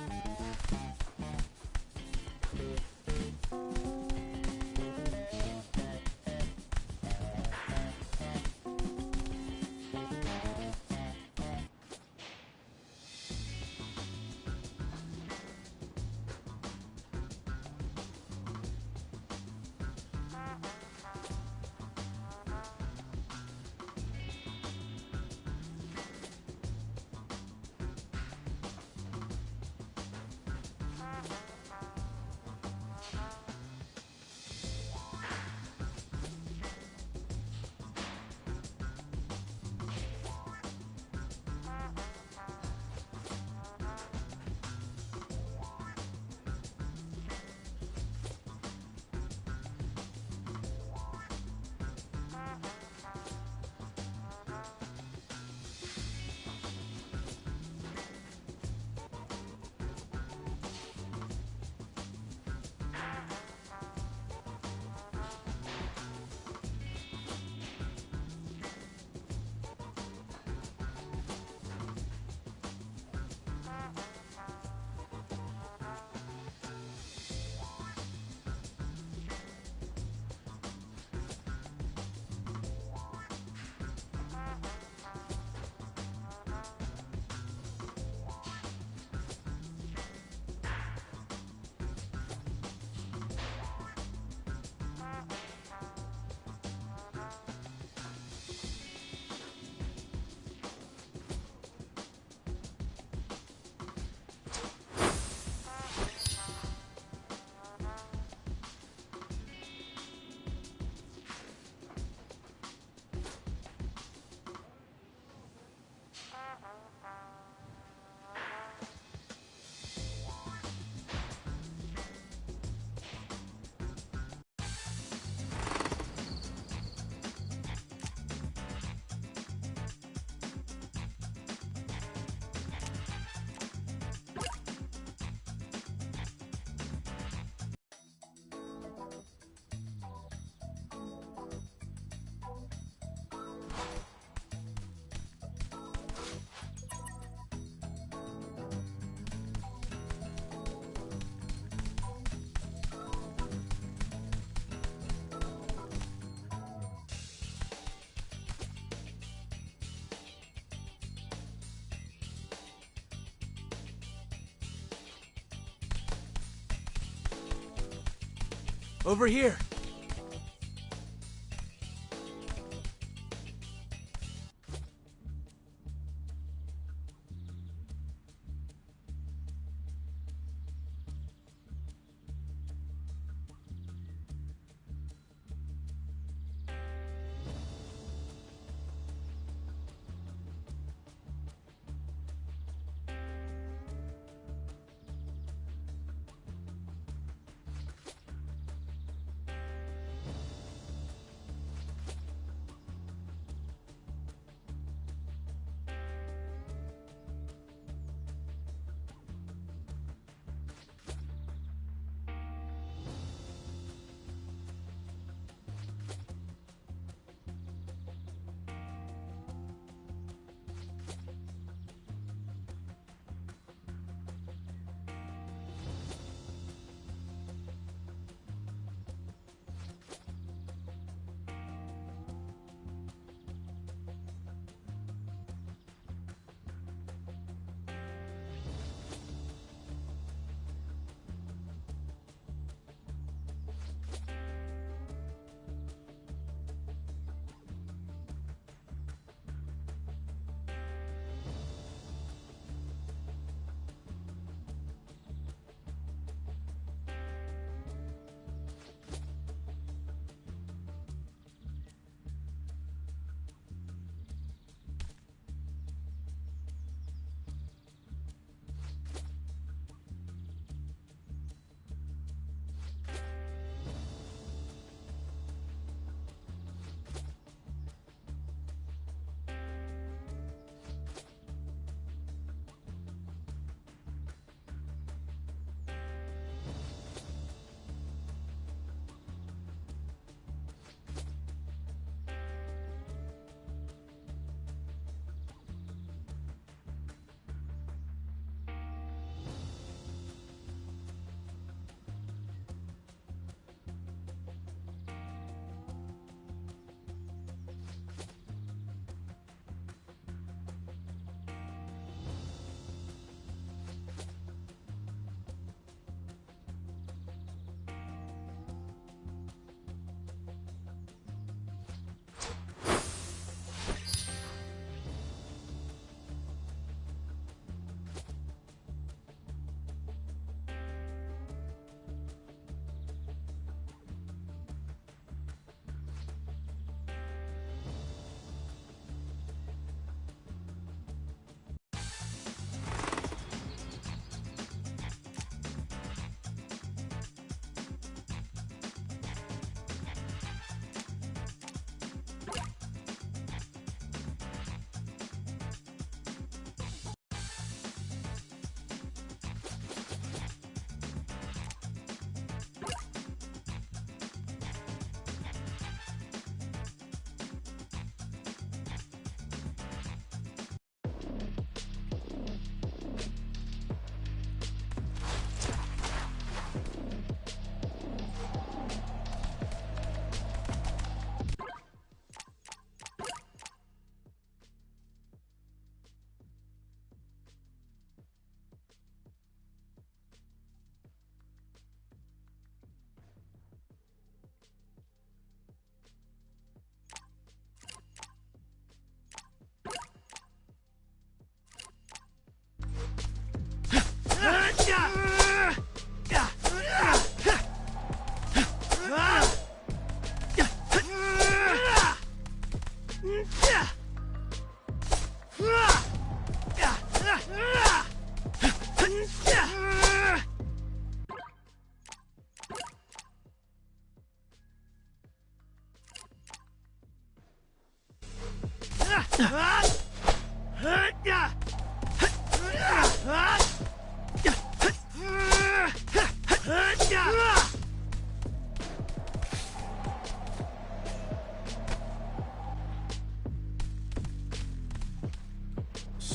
Over here.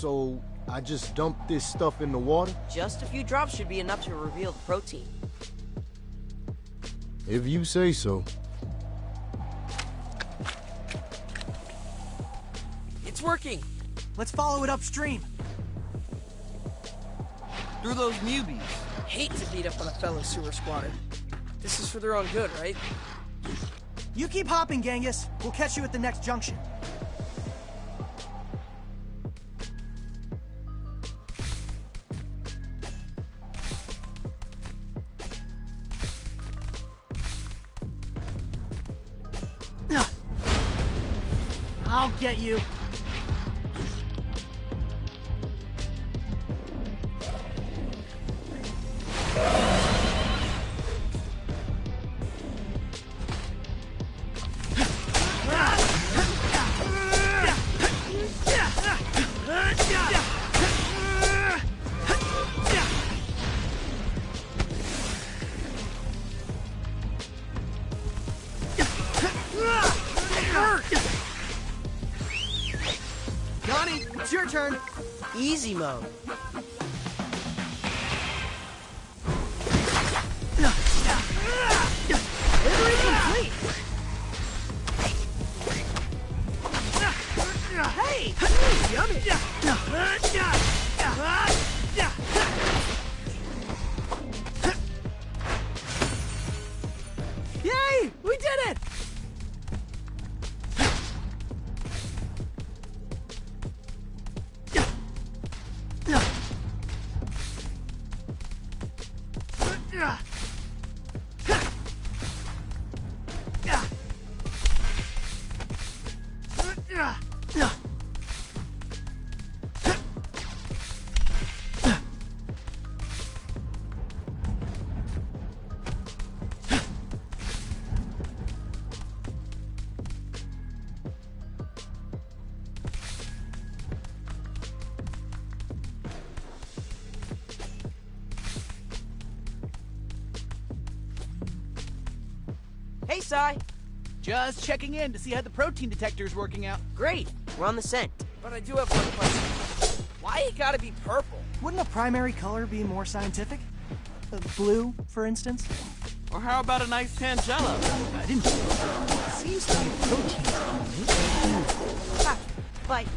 So, I just dump this stuff in the water? Just a few drops should be enough to reveal the protein. If you say so. It's working! Let's follow it upstream. Through those Mewbies. Hate to beat up on a fellow sewer squatter. This is for their own good, right? You keep hopping, Genghis. We'll catch you at the next junction. I'll get you. Johnny, it's your turn. Easy mode. Delivery complete. Hey, yummy. Yay! We did it! Hey, Sai. Just checking in to see how the protein detector's working out. Great. We're on the scent. But I do have one question. Why it gotta be purple? Wouldn't a primary color be more scientific? Blue, for instance? Or how about a nice tangella? I didn't know. It seems to be a protein. Ha! Bite me.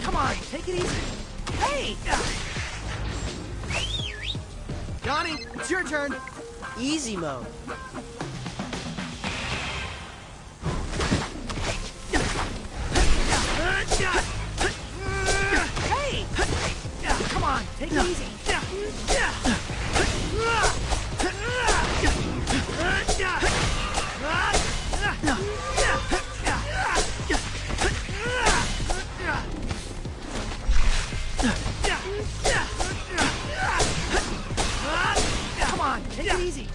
Come on, take it easy. Hey! Johnny, it's your turn. Easy mode. Hey! Come on, take it easy. Come on, take it easy.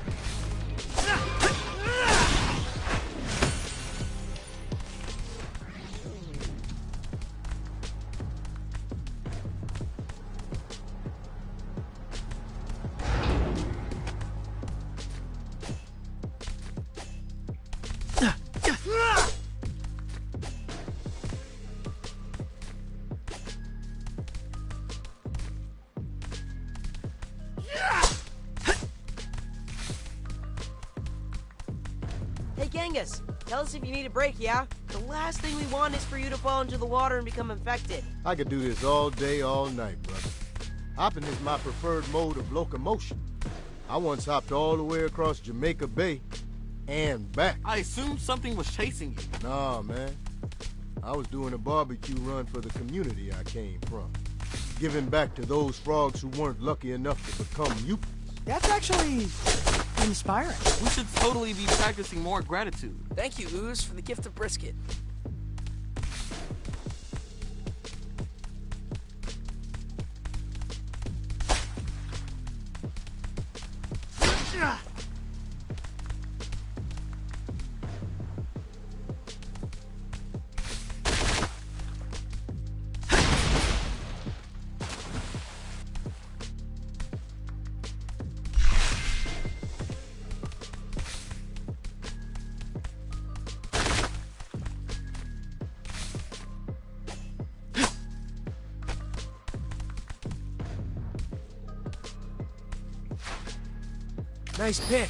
Hey, Genghis. Tell us if you need a break, yeah? The last thing we want is for you to fall into the water and become infected. I could do this all day, all night, brother. Hopping is my preferred mode of locomotion. I once hopped all the way across Jamaica Bay and back. I assumed something was chasing you. Nah, man. I was doing a barbecue run for the community I came from. Giving back to those frogs who weren't lucky enough to become mutants. That's actually inspiring. We should totally be practicing more gratitude. Thank you, Ooze, for the gift of brisket. Nice pick.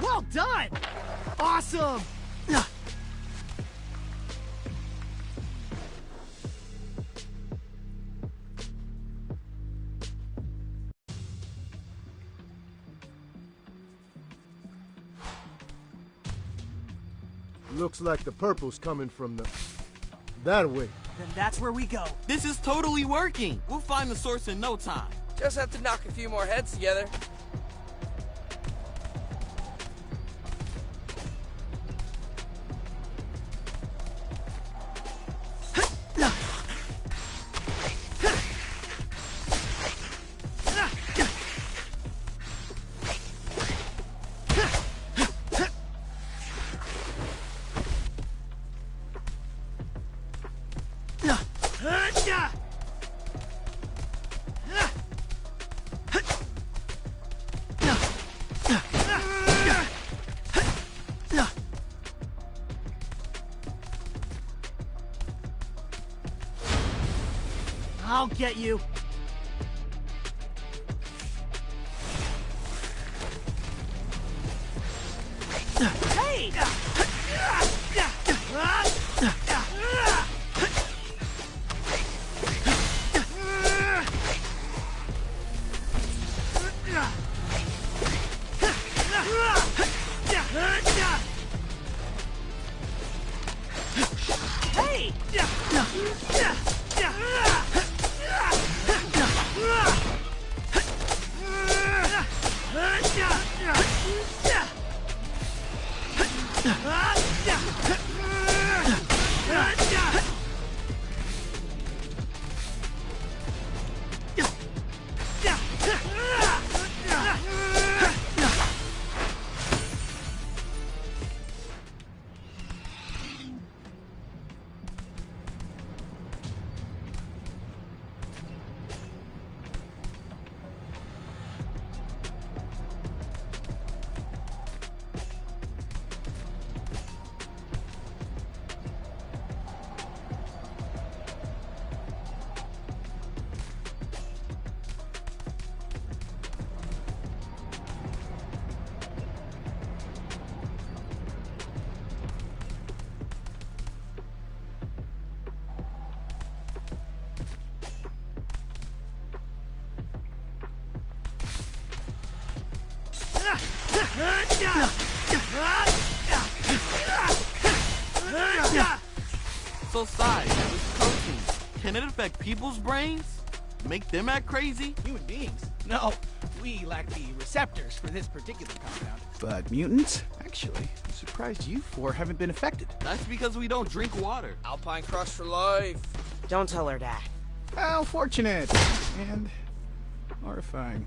Well done! Awesome! Looks like the purple's coming from that way. Then that's where we go. This is totally working. We'll find the source in no time. Just have to knock a few more heads together. I'll get you. Hey! So, Sai, this protein, can it affect people's brains? Make them act crazy? Human beings? No, we lack the receptors for this particular compound. But mutants? Actually, I'm surprised you four haven't been affected. That's because we don't drink water. Alpine Crush for life. Don't tell her that. How fortunate and horrifying.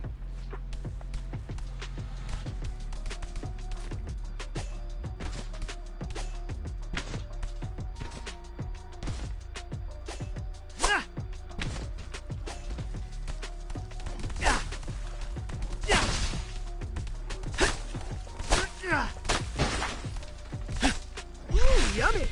Yummy!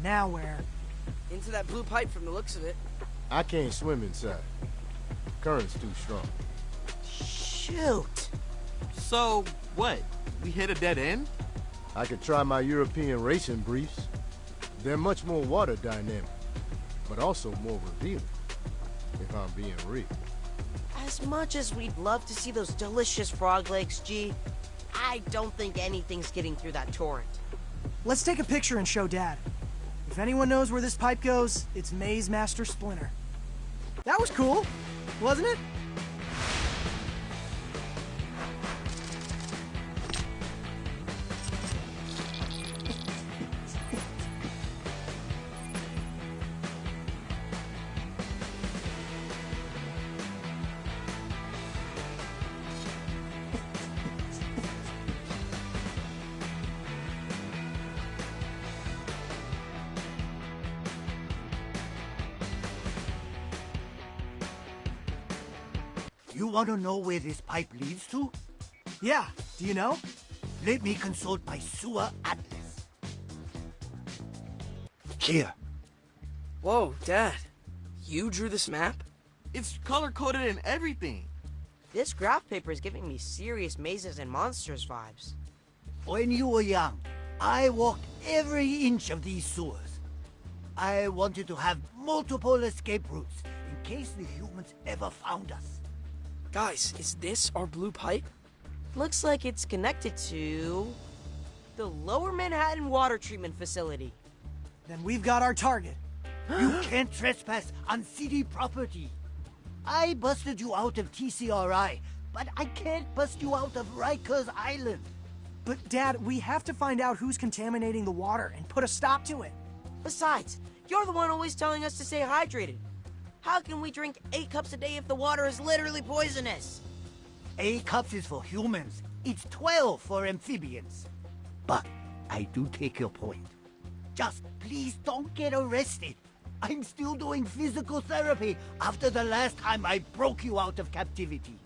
Now where? Into that blue pipe from the looks of it. I can't swim inside. Current's too strong. Shoot! So, what? We hit a dead end? I could try my European racing briefs. They're much more water dynamic, but also more revealing, if I'm being real. As much as we'd love to see those delicious frog legs, G, I don't think anything's getting through that torrent. Let's take a picture and show Dad. If anyone knows where this pipe goes, it's Maze Master Splinter. That was cool, wasn't it? You want to know where this pipe leads to? Yeah, do you know? Let me consult my sewer atlas. Here. Whoa, Dad. You drew this map? It's color-coded and everything. This graph paper is giving me serious mazes and monsters vibes. When you were young, I walked every inch of these sewers. I wanted to have multiple escape routes in case the humans ever found us. Guys, is this our blue pipe? Looks like it's connected to the Lower Manhattan Water Treatment Facility. Then we've got our target. You can't trespass on city property. I busted you out of TCRI, but I can't bust you out of Rikers Island. But Dad, we have to find out who's contaminating the water and put a stop to it. Besides, you're the one always telling us to stay hydrated. How can we drink 8 cups a day if the water is literally poisonous? 8 cups is for humans. It's 12 for amphibians. But I do take your point. Just please don't get arrested. I'm still doing physical therapy after the last time I broke you out of captivity.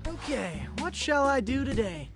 Okay, what shall I do today?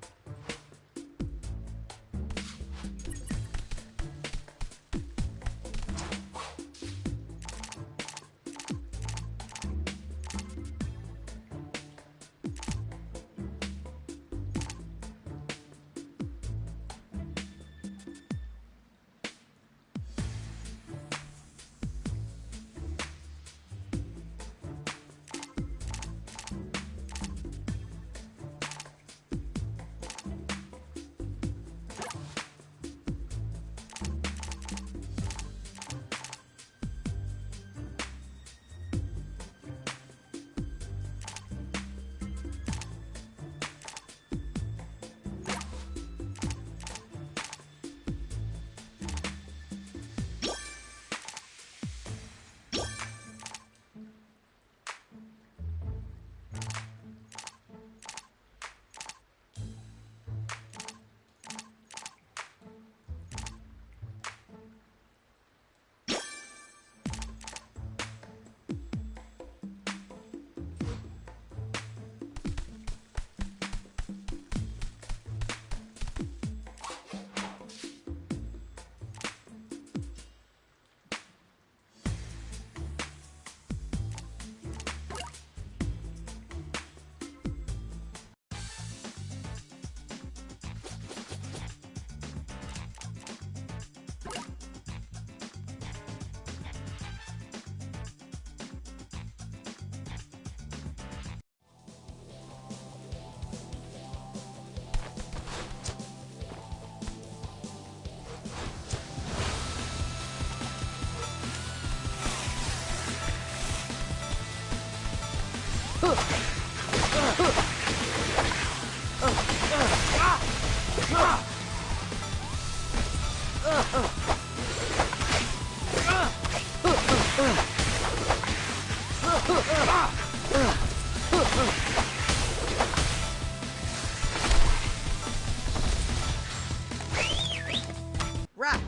Rat,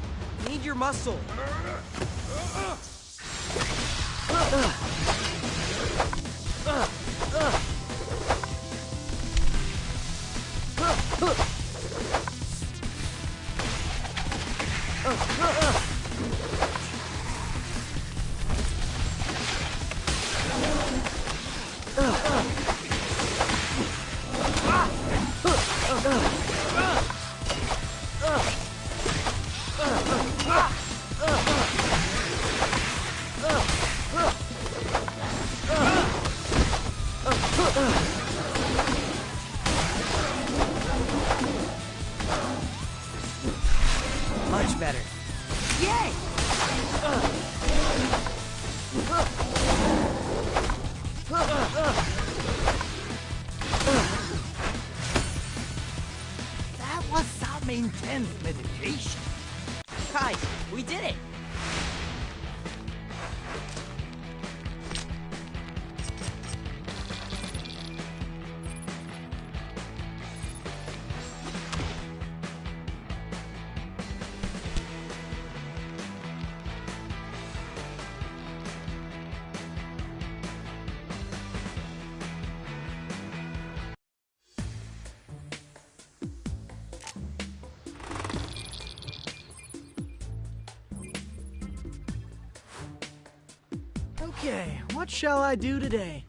need your muscle. Much better. Yay! That was some intense meditation. Guys, we did it! Okay, what shall I do today?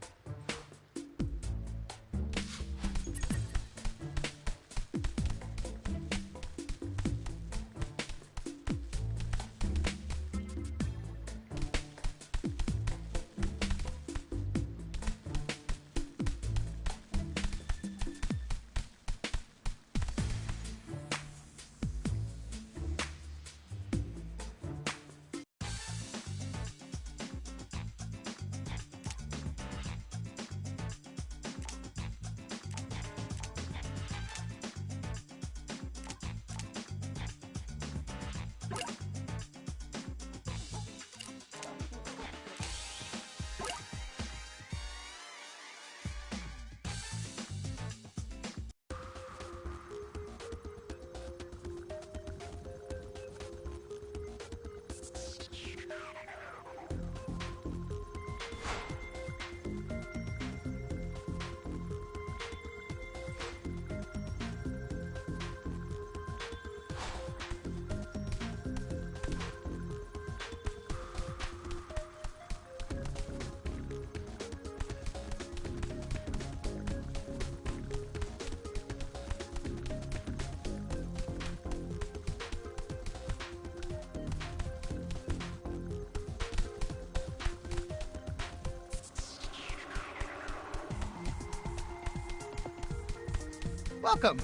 Welcome.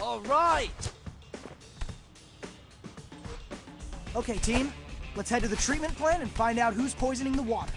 All right! Okay, team. Let's head to the treatment plant and find out who's poisoning the water.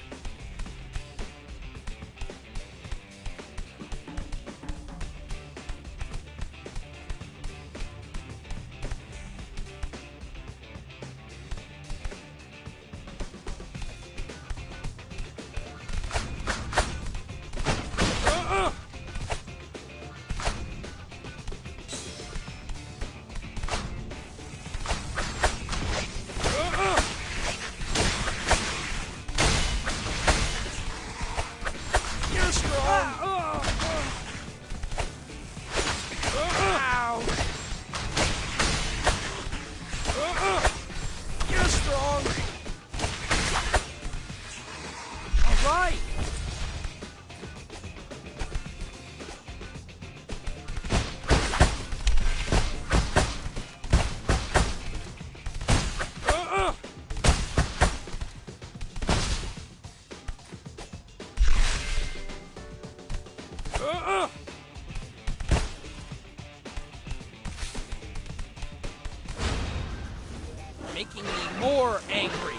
Making me more angry.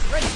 Ready.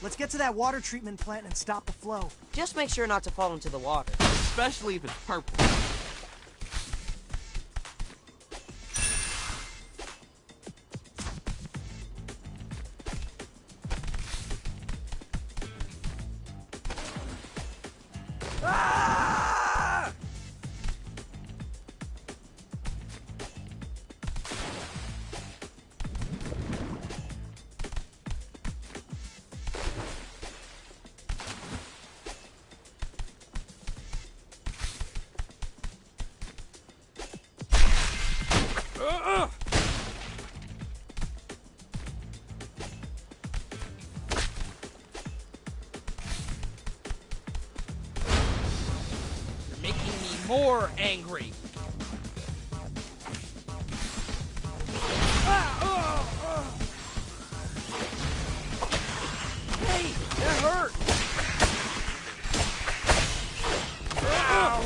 Let's get to that water treatment plant and stop the flow. Just make sure not to fall into the water. Especially if it's purple. You're making me more angry. Hey, that hurt. Ow.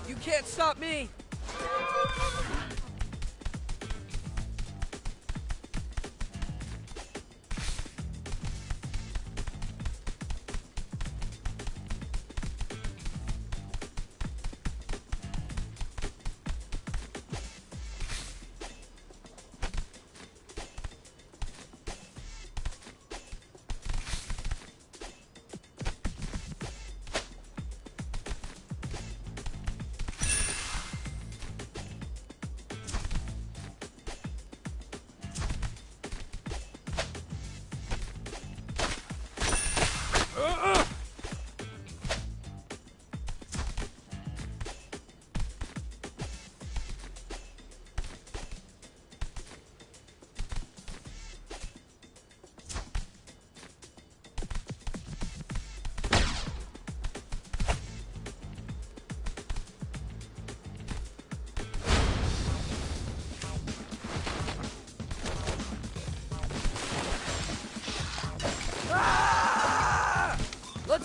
You can't stop me.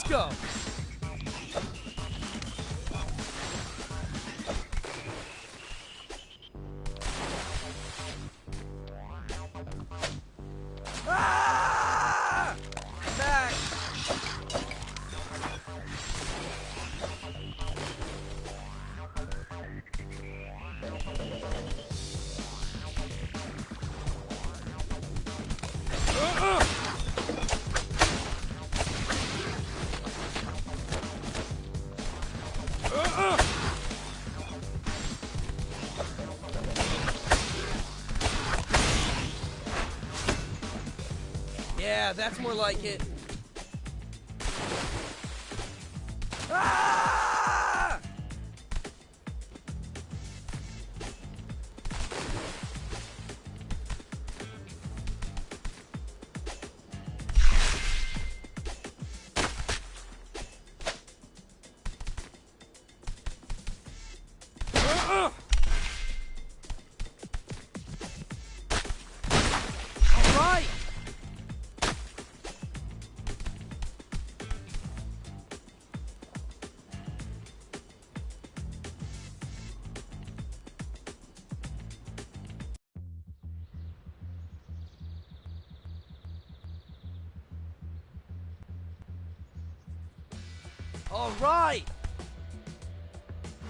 Let's go! Ah! Back! Yeah, that's more like it. Ah! All right. All right!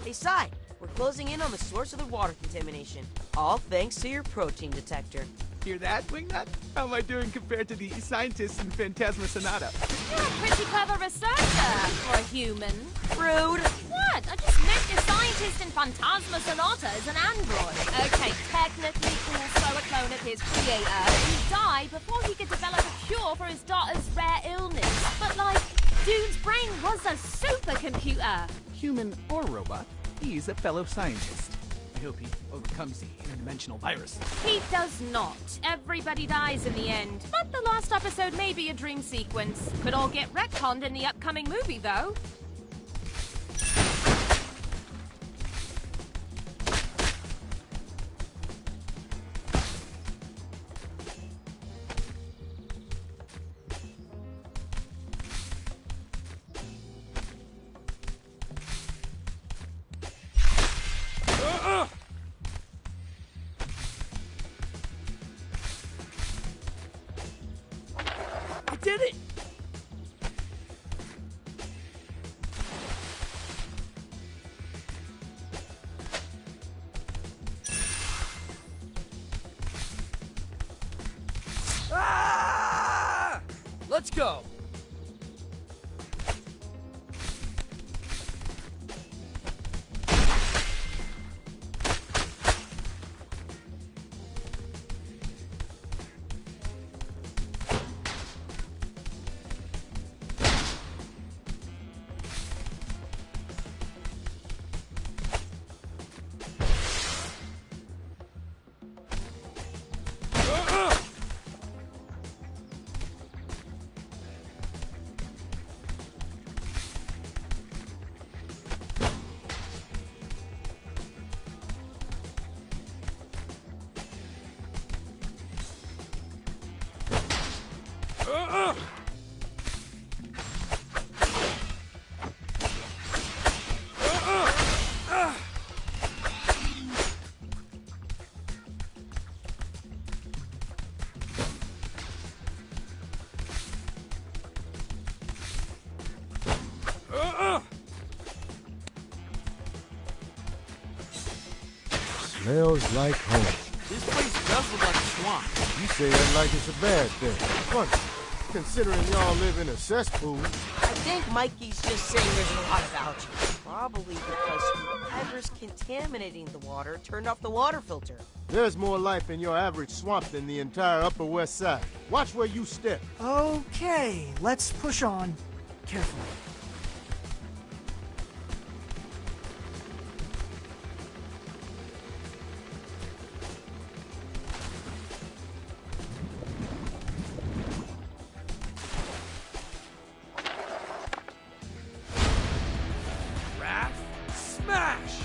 Hey, Sai, we're closing in on the source of the water contamination, all thanks to your protein detector. Hear that, Wingnut? How am I doing compared to the scientists in Phantasma Sonata? You're a pretty clever researcher for a human. Rude! What? I just meant the scientist in Phantasma Sonata is an android. Okay, technically also a clone of his creator. He died before he could develop a cure for his daughter's rare illness. But like, dude's brain was a supercomputer. Human or robot, he's a fellow scientist. I hope he overcomes the interdimensional virus. He does not. Everybody dies in the end. But the last episode may be a dream sequence. Could all get retconned in the upcoming movie, though. I did it! Ah! Let's go! Smells like home. This place does look like a swamp. You say that like it's a bad thing. Funny, considering y'all live in a cesspool. I think Mikey's just saying there's a lot of algae. Probably because whoever's contaminating the water turned off the water filter. There's more life in your average swamp than the entire Upper West Side. Watch where you step. Okay, let's push on. Carefully. Smash!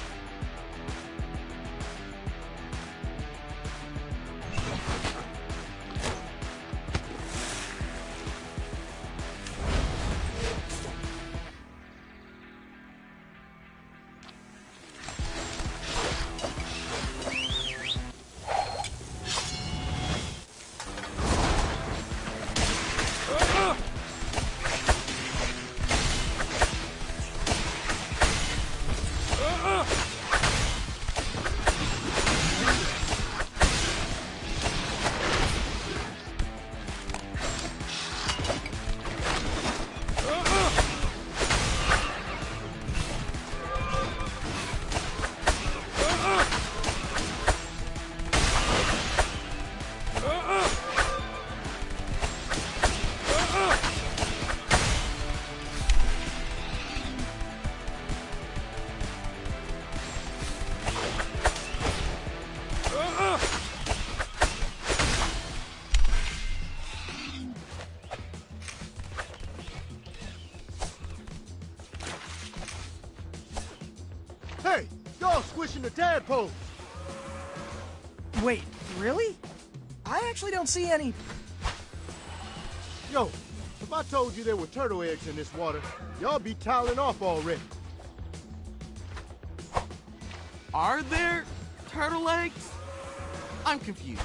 Y'all squishing the tadpoles. Wait, really? I actually don't see any... Yo, if I told you there were turtle eggs in this water, y'all be toweling off already. Are there turtle eggs? I'm confused.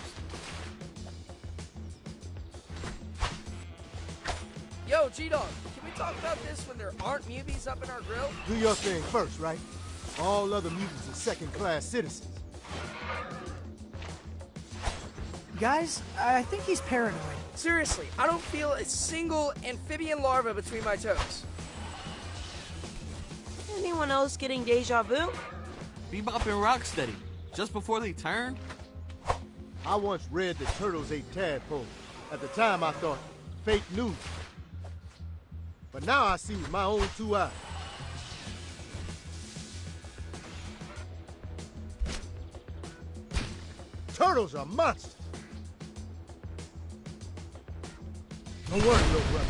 Yo, G-Dog, can we talk about this when there aren't Mewbies up in our grill? Do your thing first, right? All other mutants are second-class citizens. Guys, I think he's paranoid. Seriously, I don't feel a single amphibian larva between my toes. Anyone else getting deja vu? Bebop and Rocksteady, just before they turned? I once read that turtles ate tadpoles. At the time, I thought, fake news. But now I see with my own 2 eyes. Turtles are monsters. Don't worry, little brother.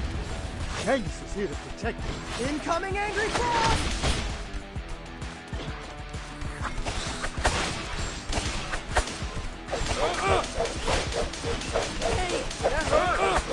Genghis is here to protect you. Incoming angry crowd! Hey, that hurt!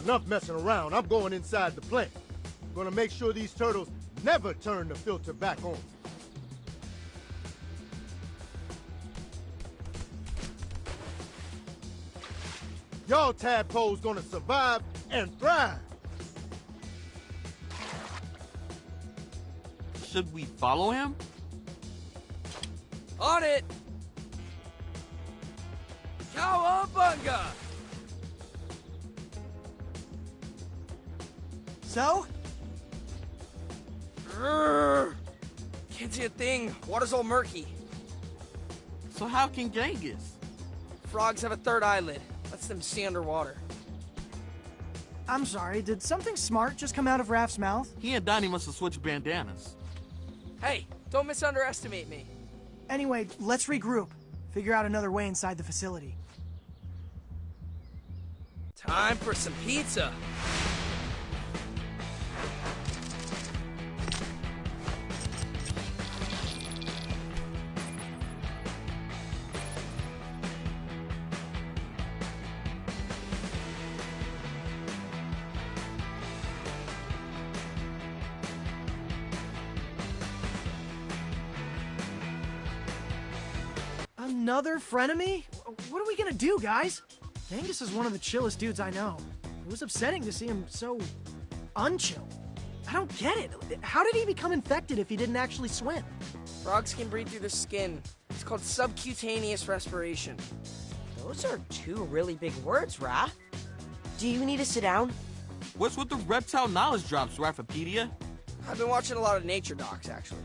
Enough messing around. I'm going inside the plant. Gonna make sure these turtles never turn the filter back on. Y'all tadpoles gonna survive and thrive. Should we follow him? On it! Cowabunga! So? Can't see a thing. Water's all murky. So how can Genghis? Frogs have a third eyelid. Lets them see underwater. I'm sorry, did something smart just come out of Raph's mouth? He and Donnie must have switched bandanas. Hey, don't misunderestimate me. Anyway, let's regroup. Figure out another way inside the facility. Time for some pizza. Another frenemy? What are we gonna do, guys? Genghis is one of the chillest dudes I know. It was upsetting to see him so unchill. I don't get it. How did he become infected if he didn't actually swim? Frogs can breathe through the skin. It's called subcutaneous respiration. Those are 2 really big words, Raph. Do you need to sit down? What's with the reptile knowledge drops, Raphopedia? I've been watching a lot of nature docs, actually.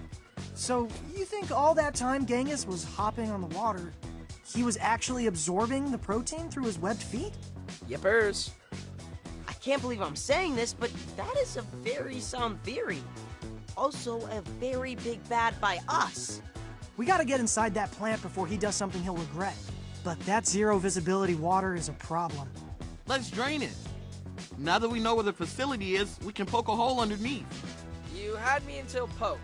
So, you think all that time Genghis was hopping on the water, he was actually absorbing the protein through his webbed feet? Yippers. I can't believe I'm saying this, but that is a very sound theory. Also, a very big bad by us. We gotta get inside that plant before he does something he'll regret. But that zero visibility water is a problem. Let's drain it. Now that we know where the facility is, we can poke a hole underneath. You had me until poke.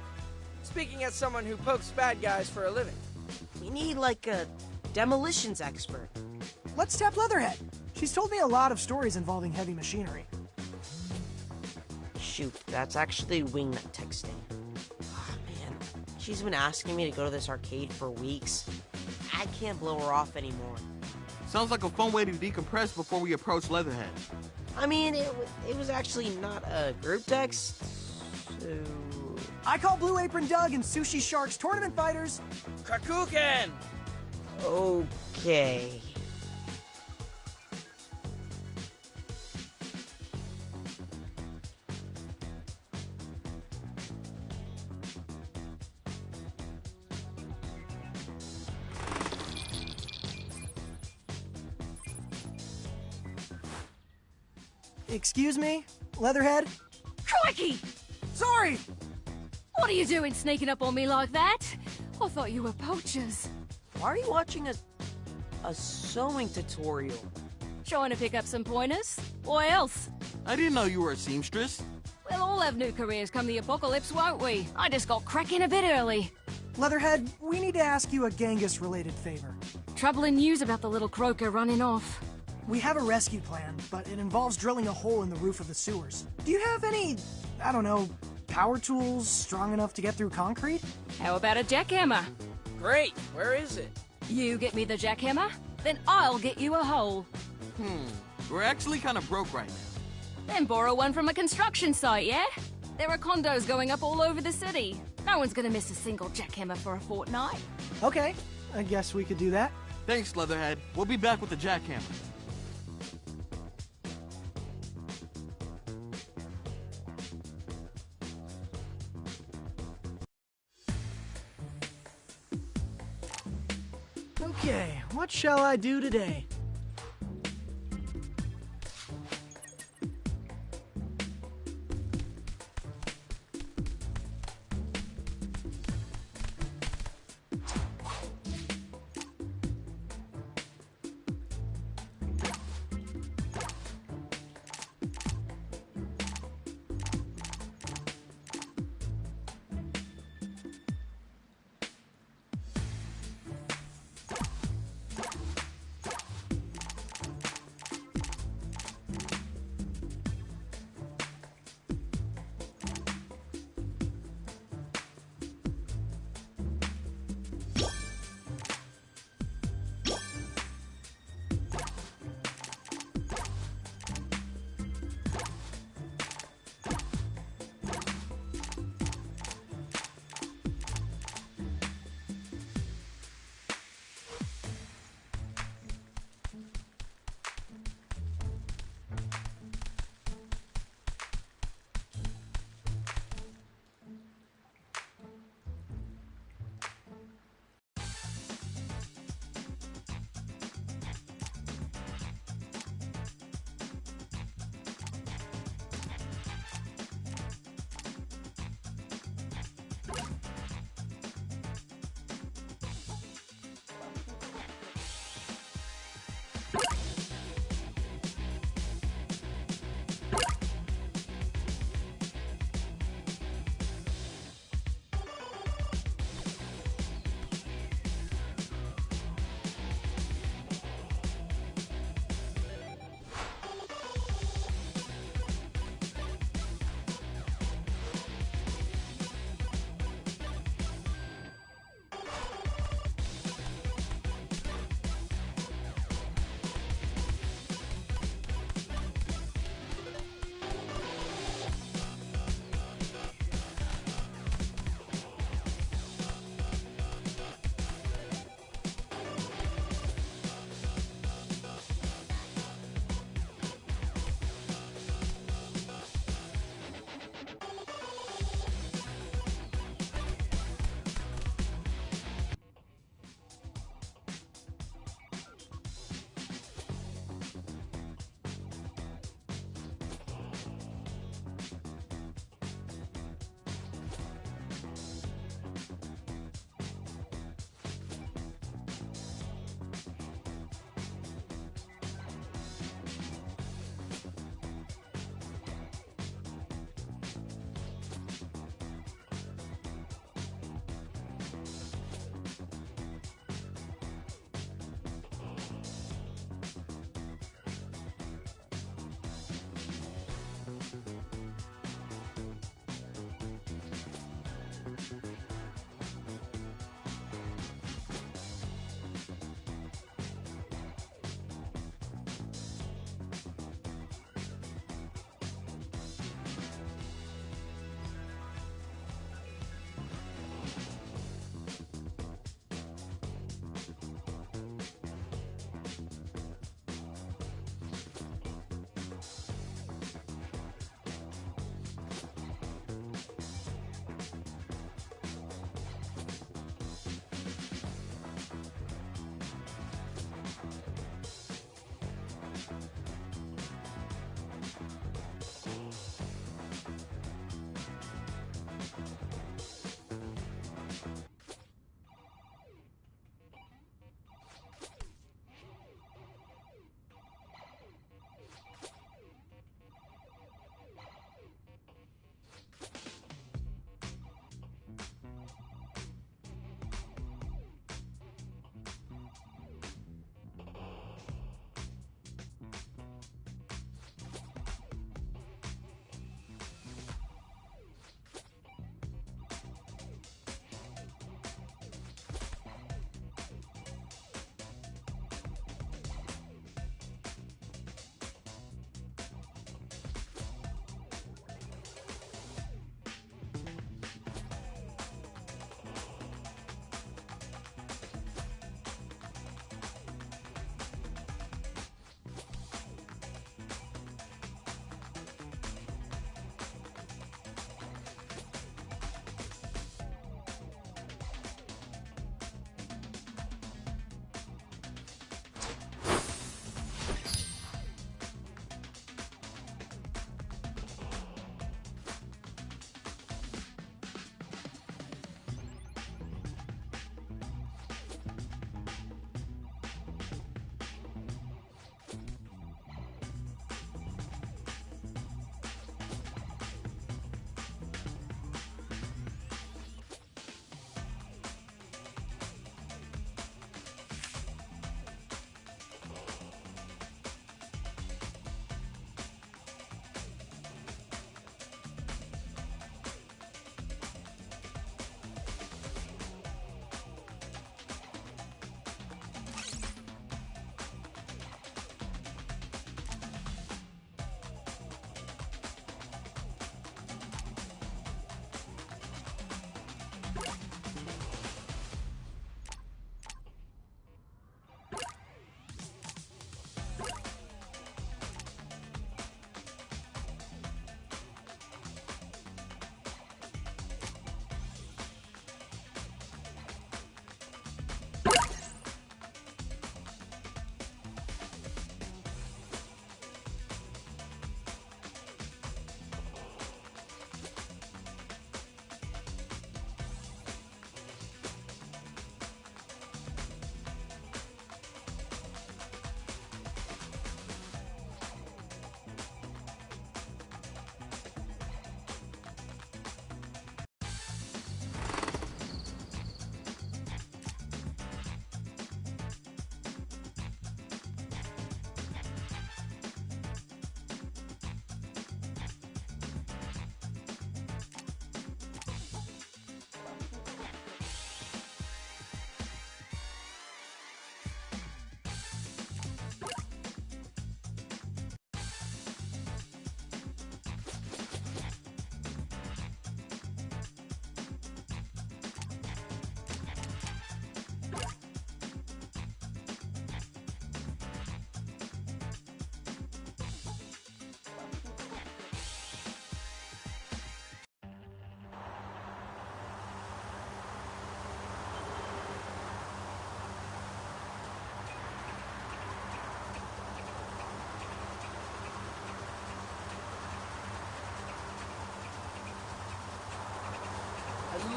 Speaking as someone who pokes bad guys for a living. We need, like, a demolitions expert. Let's tap Leatherhead. She's told me a lot of stories involving heavy machinery. Shoot, that's actually Wingnut texting. Oh, man, she's been asking me to go to this arcade for weeks. I can't blow her off anymore. Sounds like a fun way to decompress before we approach Leatherhead. I mean, it was actually not a group text, so... I call Blue Apron Doug and Sushi Shark's tournament fighters. Krakuken! Okay. Excuse me, Leatherhead? Crikey! Sorry! What are you doing sneaking up on me like that? I thought you were poachers. Why are you watching a sewing tutorial? Trying to pick up some pointers? What else? I didn't know you were a seamstress. We'll all have new careers come the apocalypse, won't we? I just got cracking a bit early. Leatherhead, we need to ask you a Genghis-related favor. Troubling news about the little croaker running off. We have a rescue plan, but it involves drilling a hole in the roof of the sewers. Do you have any, I don't know, power tools strong enough to get through concrete? How about a jackhammer? Great. Where is it? You get me the jackhammer, then I'll get you a hole. We're actually kind of broke right now. Then borrow one from a construction site, yeah? There are condos going up all over the city. No one's gonna miss a single jackhammer for a fortnight. Okay, I guess we could do that. Thanks, Leatherhead. We'll be back with the jackhammer. Okay, what shall I do today?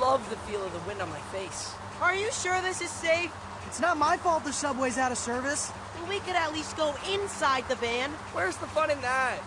love the feel of the wind on my face. Are you sure this is safe? It's not my fault the subway's out of service. Well, we could at least go inside the van. Where's the fun in that?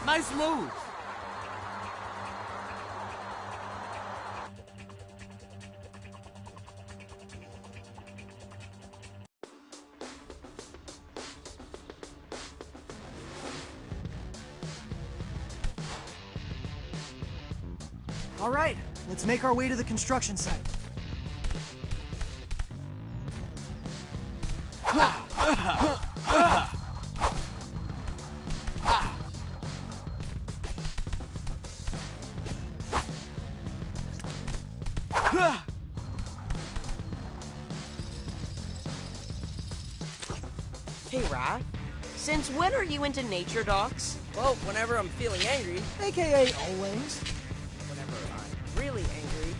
Nice move. All right, let's make our way to the construction site. Hey, Raph. Since when are you into nature docs? Well, whenever I'm feeling angry, AKA always. whenever I'm really angry,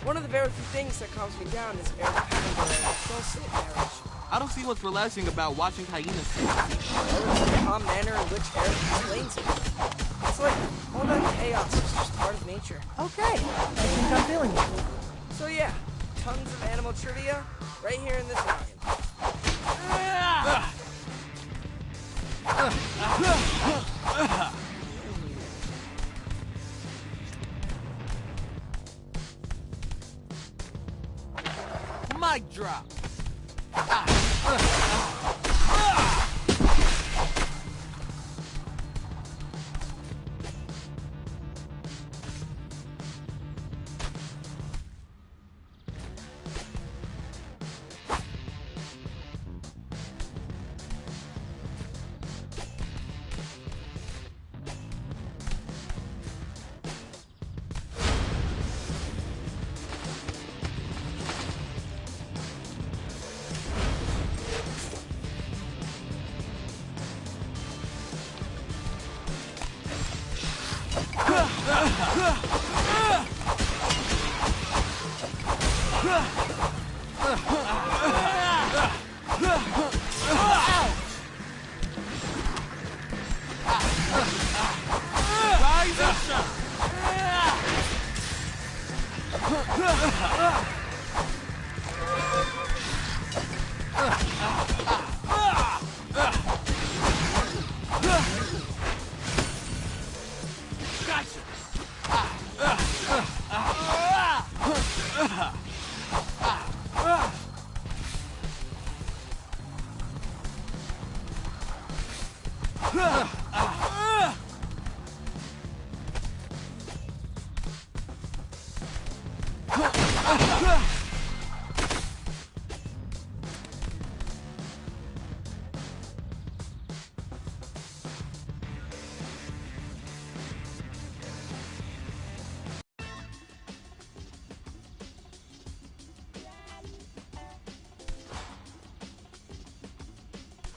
one of the very few things that calms me down is Eric Pender and well-sit marriage. I don't see what's relaxing about watching hyenas sing. The calm manner in which Eric explains it. It's like all that chaos is just part of nature. Okay, I think I'm feeling it. So yeah, tons of animal trivia right here in this line. Mic drop.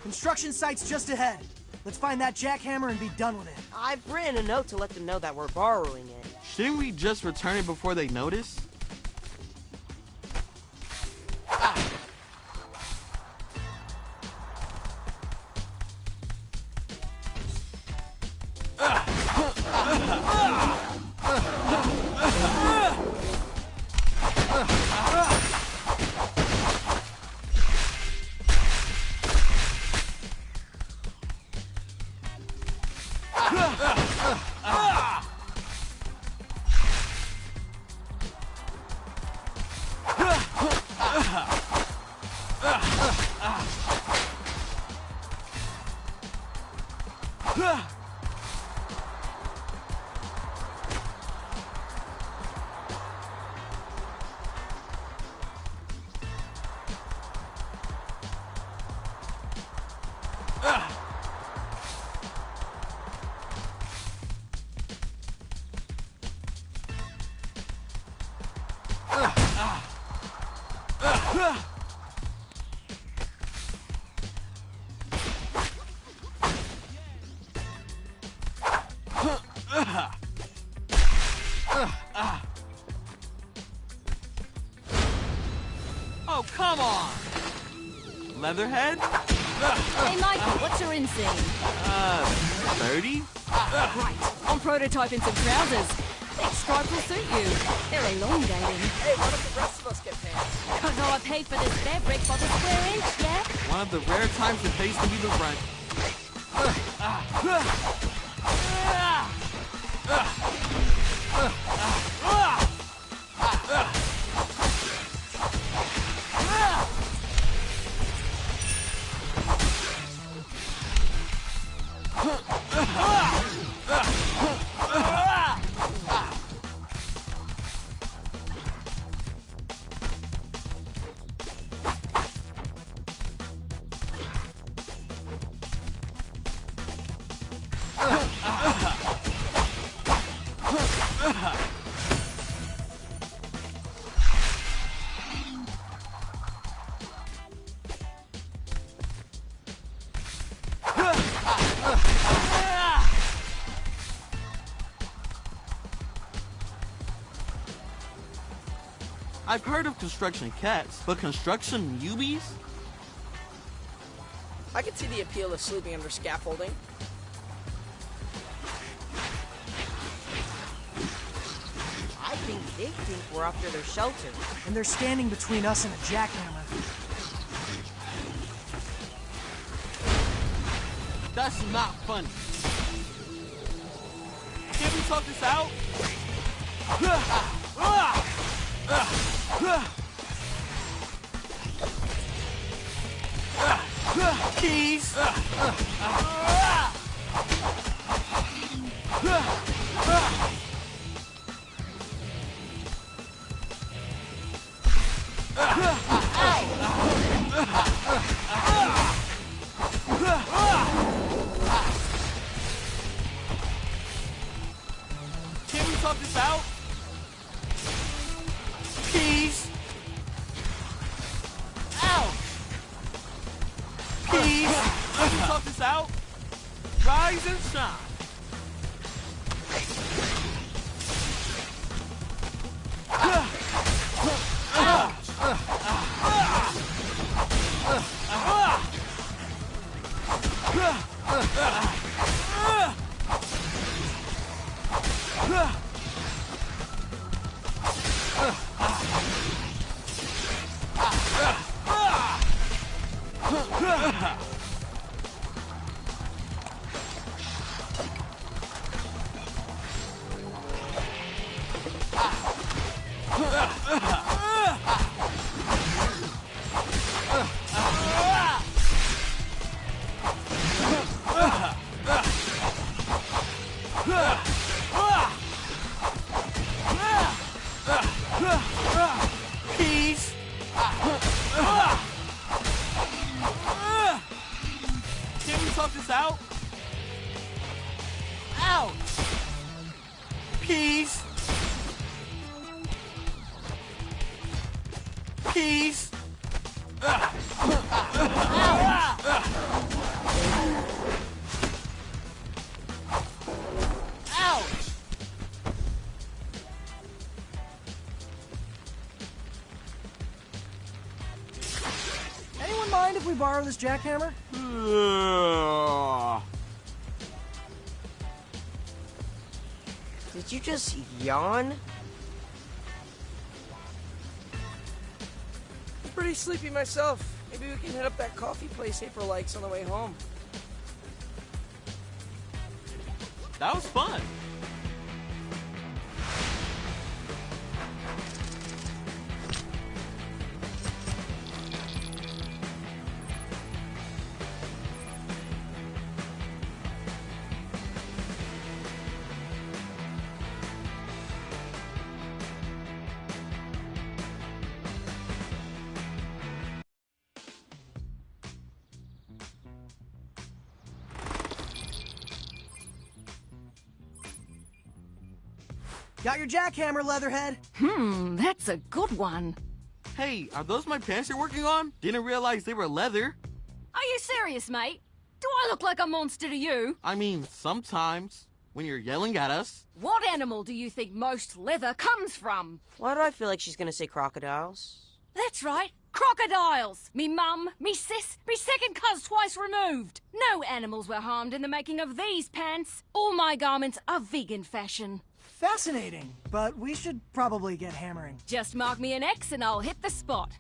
Construction site's just ahead. Let's find that jackhammer and be done with it. I've written a note to let them know that we're borrowing it. Shouldn't we just return it before they notice? Oh, come on! Leatherhead? Hey, Michael, what's your insane? 30? Right, I'm prototyping some trousers. Thick stripe will suit you. They're elongating. Hey, why don't the rest of us get pants? Because I paid for this fabric by the square inch, yeah? One of the rare times it pays to be the front. I've heard of construction cats, but construction Mewbies? I can see the appeal of sleeping under scaffolding. I think they think we're after their shelter. And they're standing between us and a jackhammer. That's not funny. Can't we talk this out? Keys! Can we talk this out? Keys! Ow! Keys! Can we talk this out? Rise and shine! Keys! mind if we borrow this jackhammer? Did you just yawn? I'm pretty sleepy myself. Maybe we can hit up that coffee place April likes on the way home. That was fun. Got your jackhammer, Leatherhead. That's a good one. Hey, are those my pants you're working on? Didn't realize they were leather. Are you serious, mate? Do I look like a monster to you? I mean, sometimes, when you're yelling at us. What animal do you think most leather comes from? Why do I feel like she's gonna say crocodiles? That's right, crocodiles! Me mum, me sis, me second cuz twice removed. No animals were harmed in the making of these pants. All my garments are vegan fashion. Fascinating, but we should probably get hammering. Just mark me an X and I'll hit the spot.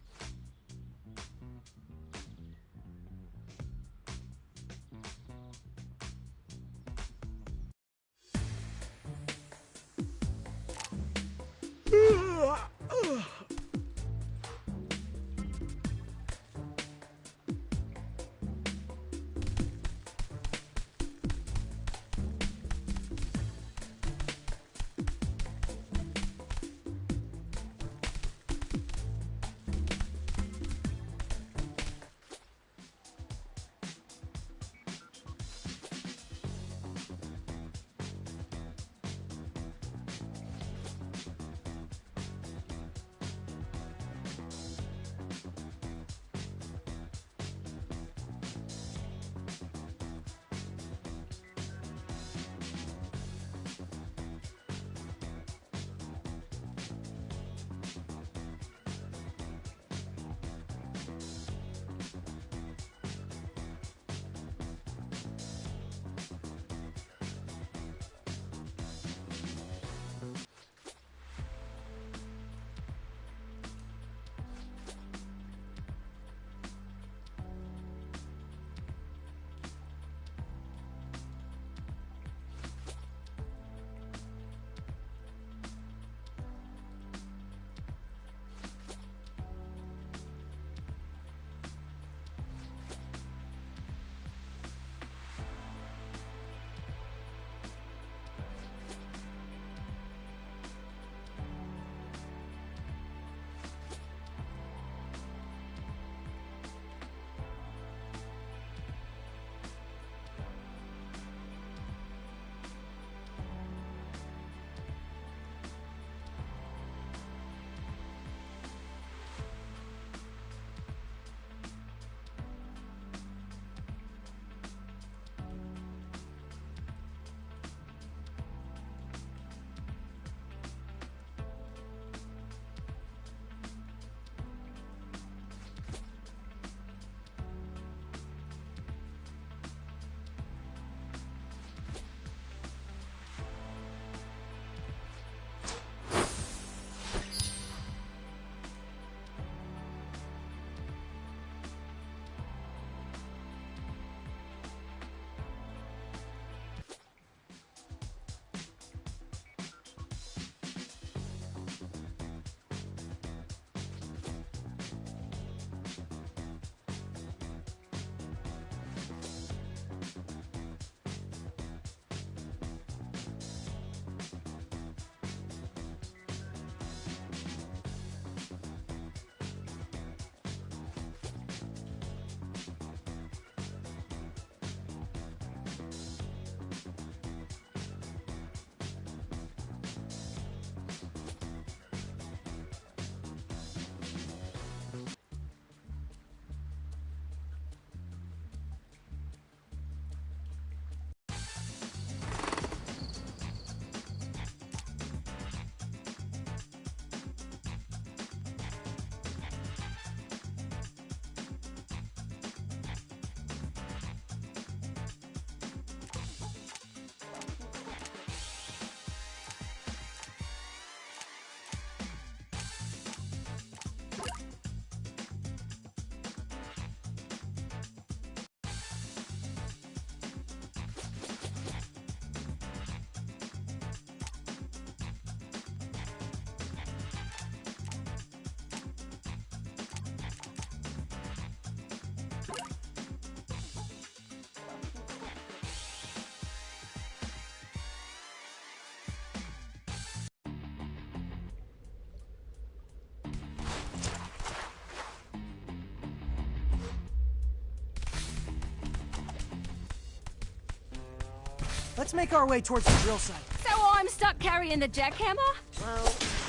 Let's make our way towards the drill site. So I'm stuck carrying the jackhammer? Well,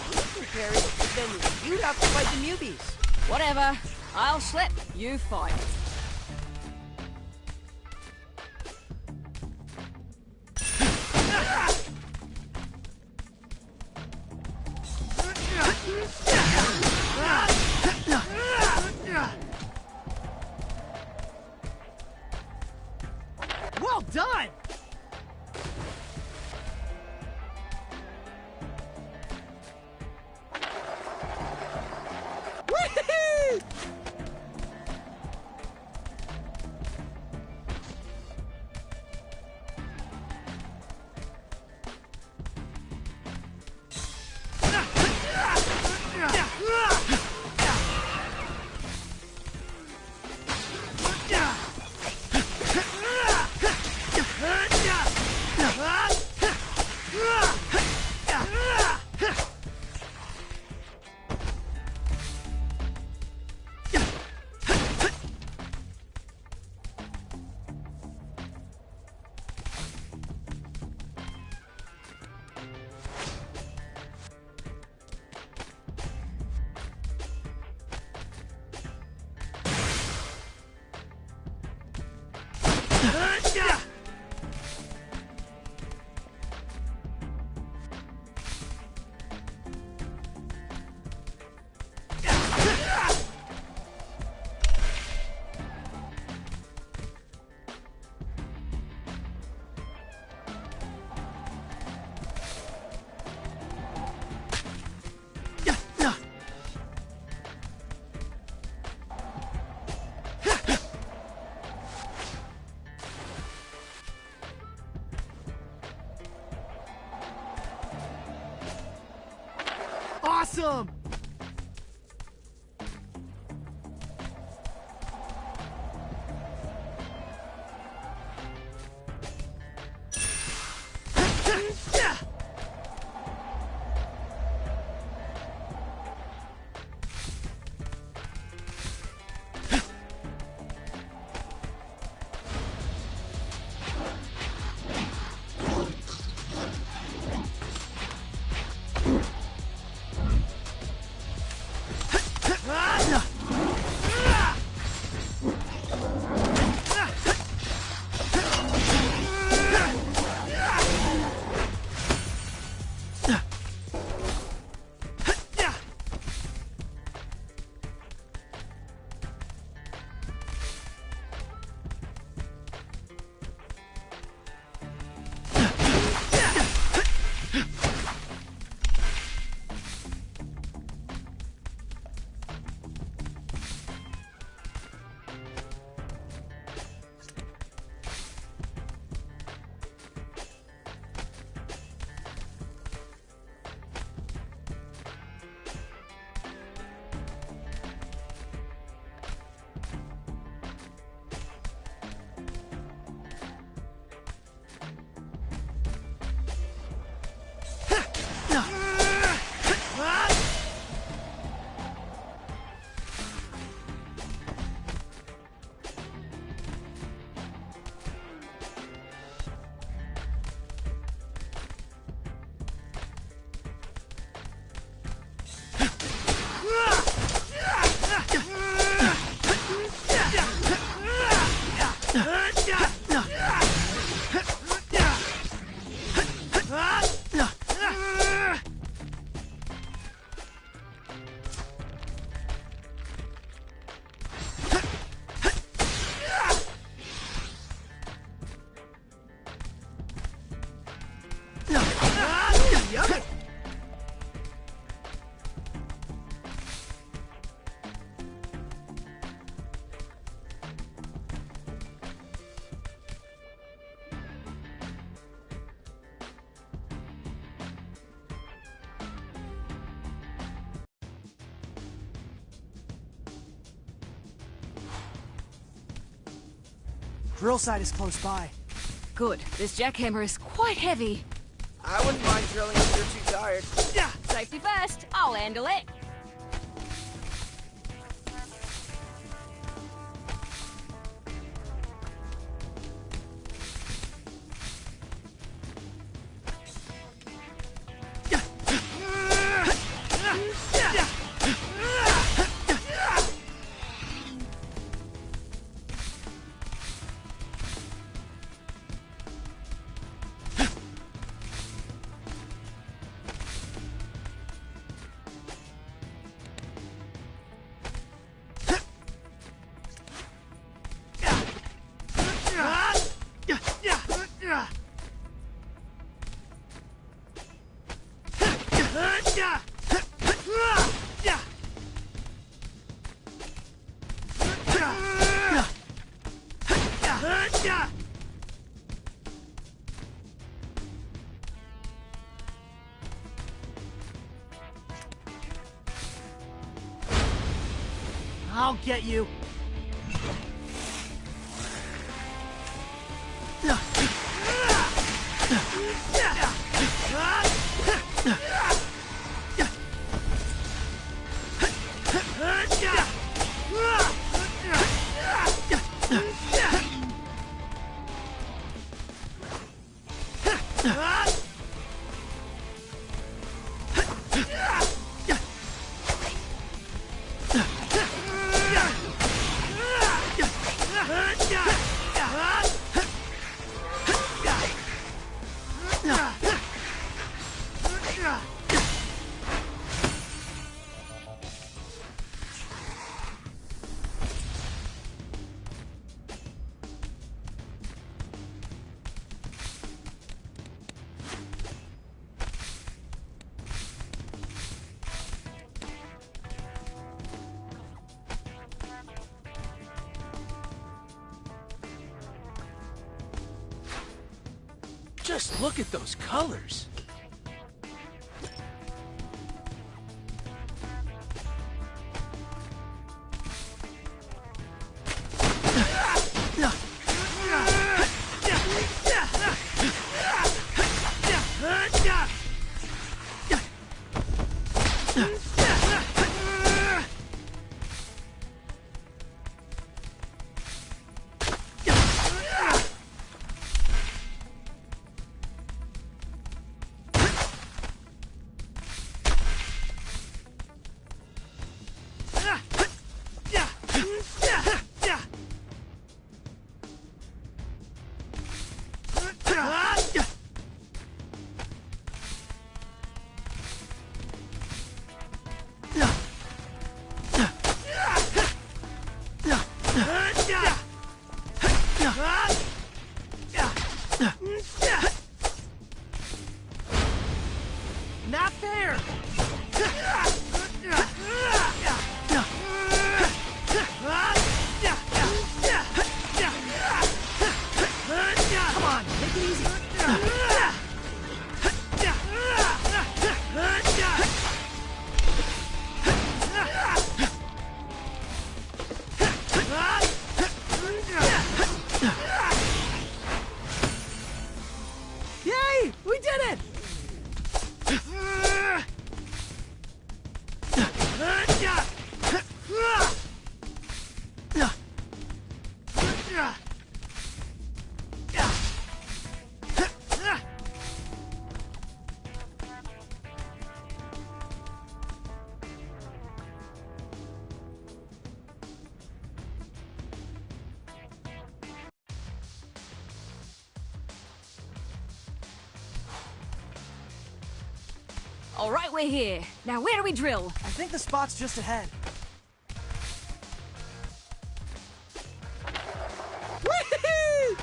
you can carry it, but then you'd have to fight the Mewbies. Whatever. I'll slip, you fight. Well done! Whee! Awesome! Drill site is close by. Good. This jackhammer is quite heavy. I wouldn't mind drilling if you're too tired. Safety first. I'll handle it. I'll get you. Just look at those colors. Not fair! Come on, take it easy. Yay! We did it! All right, we're here. Now, where do we drill? I think the spot's just ahead. Whee!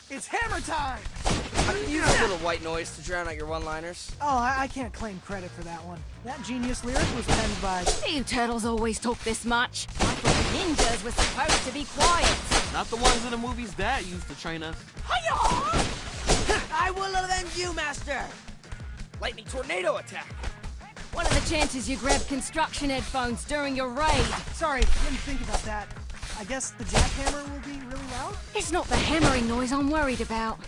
It's hammer time! I could use a little white noise to drown out your one-liners. Oh, I can't claim credit for that one. That genius lyric was penned by... Do you turtles always talk this much? I thought the ninjas were supposed to be quiet. Not the ones in the movies Dad used to train us. I will avenge you, Master! Lightning tornado attack! What are the chances you grabbed construction headphones during your raid? Sorry, didn't think about that. I guess the jackhammer will be really loud? It's not the hammering noise I'm worried about.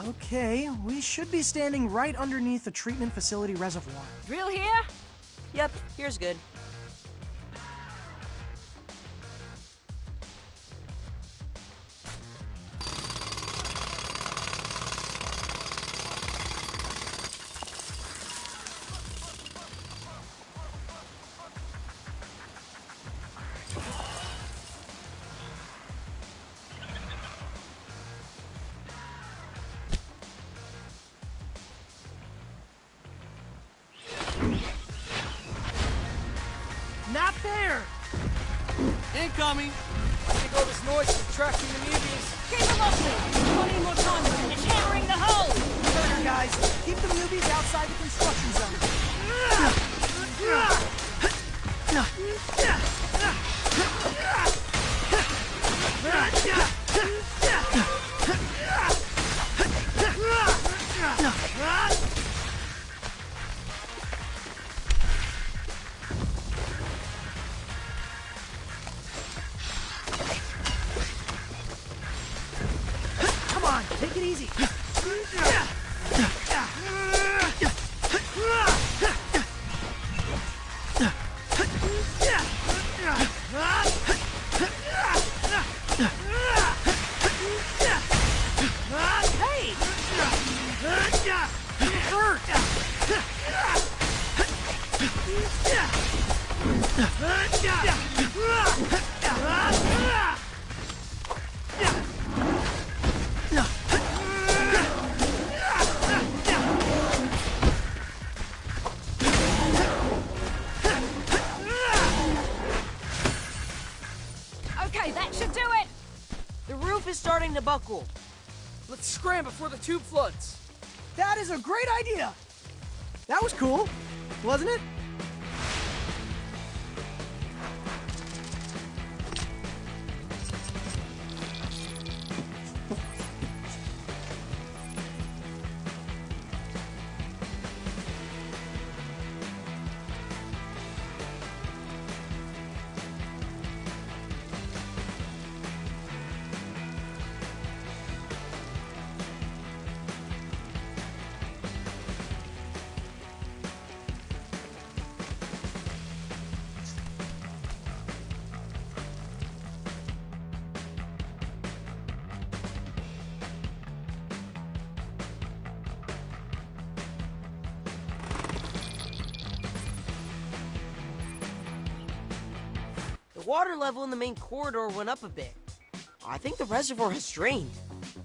Okay, we should be standing right underneath the treatment facility reservoir. Drill here? Yep, here's good. Not there! Incoming! I think all this noise is attracting the Mewbies. Keep them off me! I need more time when it's hammering the hole! Murder, guys! Keep the Mewbies outside the construction zone. Come on, take it easy. Okay, that should do it! The roof is starting to buckle. Let's scram before the tube floods. That is a great idea! That was cool, wasn't it? The water level in the main corridor went up a bit. I think the reservoir has drained.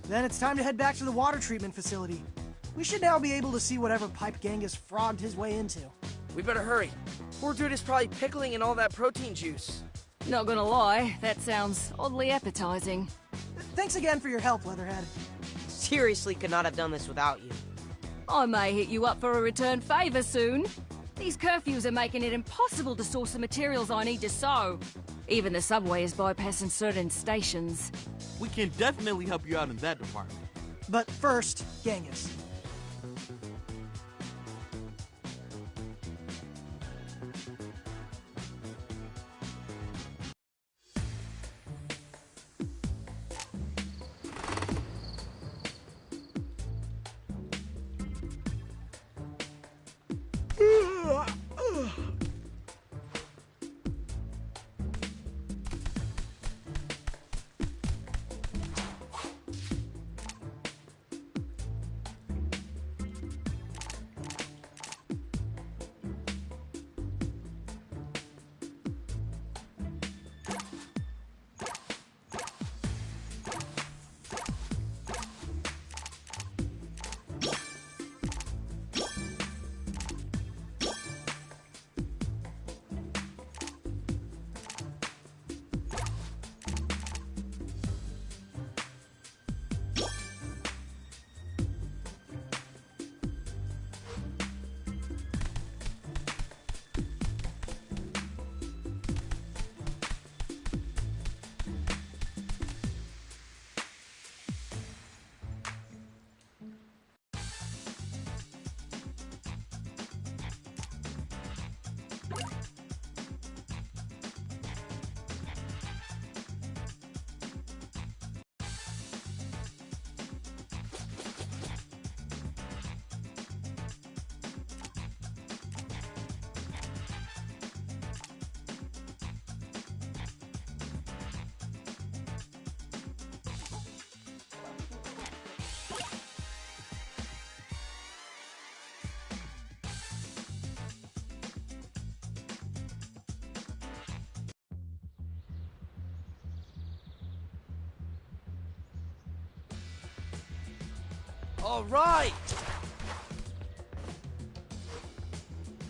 Then it's time to head back to the water treatment facility. We should now be able to see whatever pipe Genghis frogged his way into. We better hurry. Poor dude is probably pickling in all that protein juice. Not gonna lie, that sounds oddly appetizing. Thanks again for your help, Leatherhead. Seriously could not have done this without you. I may hit you up for a return favor soon. These curfews are making it impossible to source the materials I need to sew. Even the subway is bypassing certain stations. We can definitely help you out in that department. But first, Genghis. All right!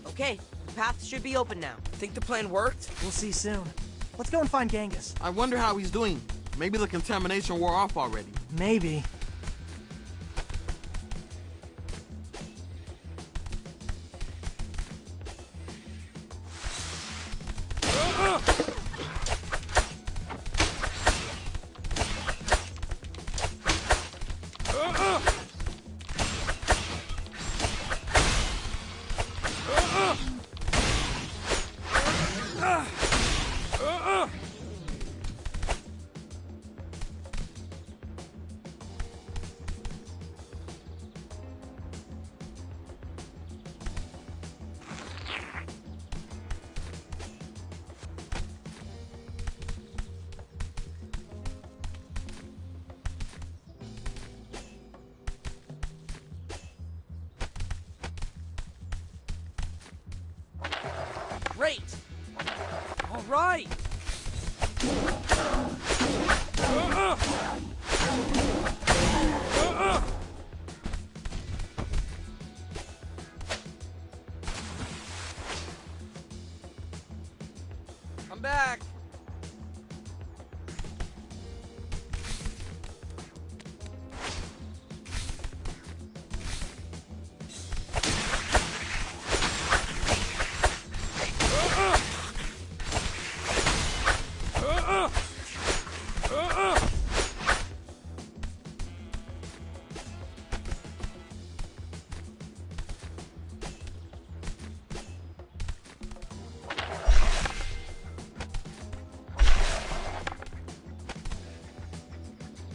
Okay, the path should be open now. Think the plan worked? We'll see soon. Let's go and find Genghis. I wonder how he's doing. Maybe the contamination wore off already. Maybe. Great! All right! I'm back!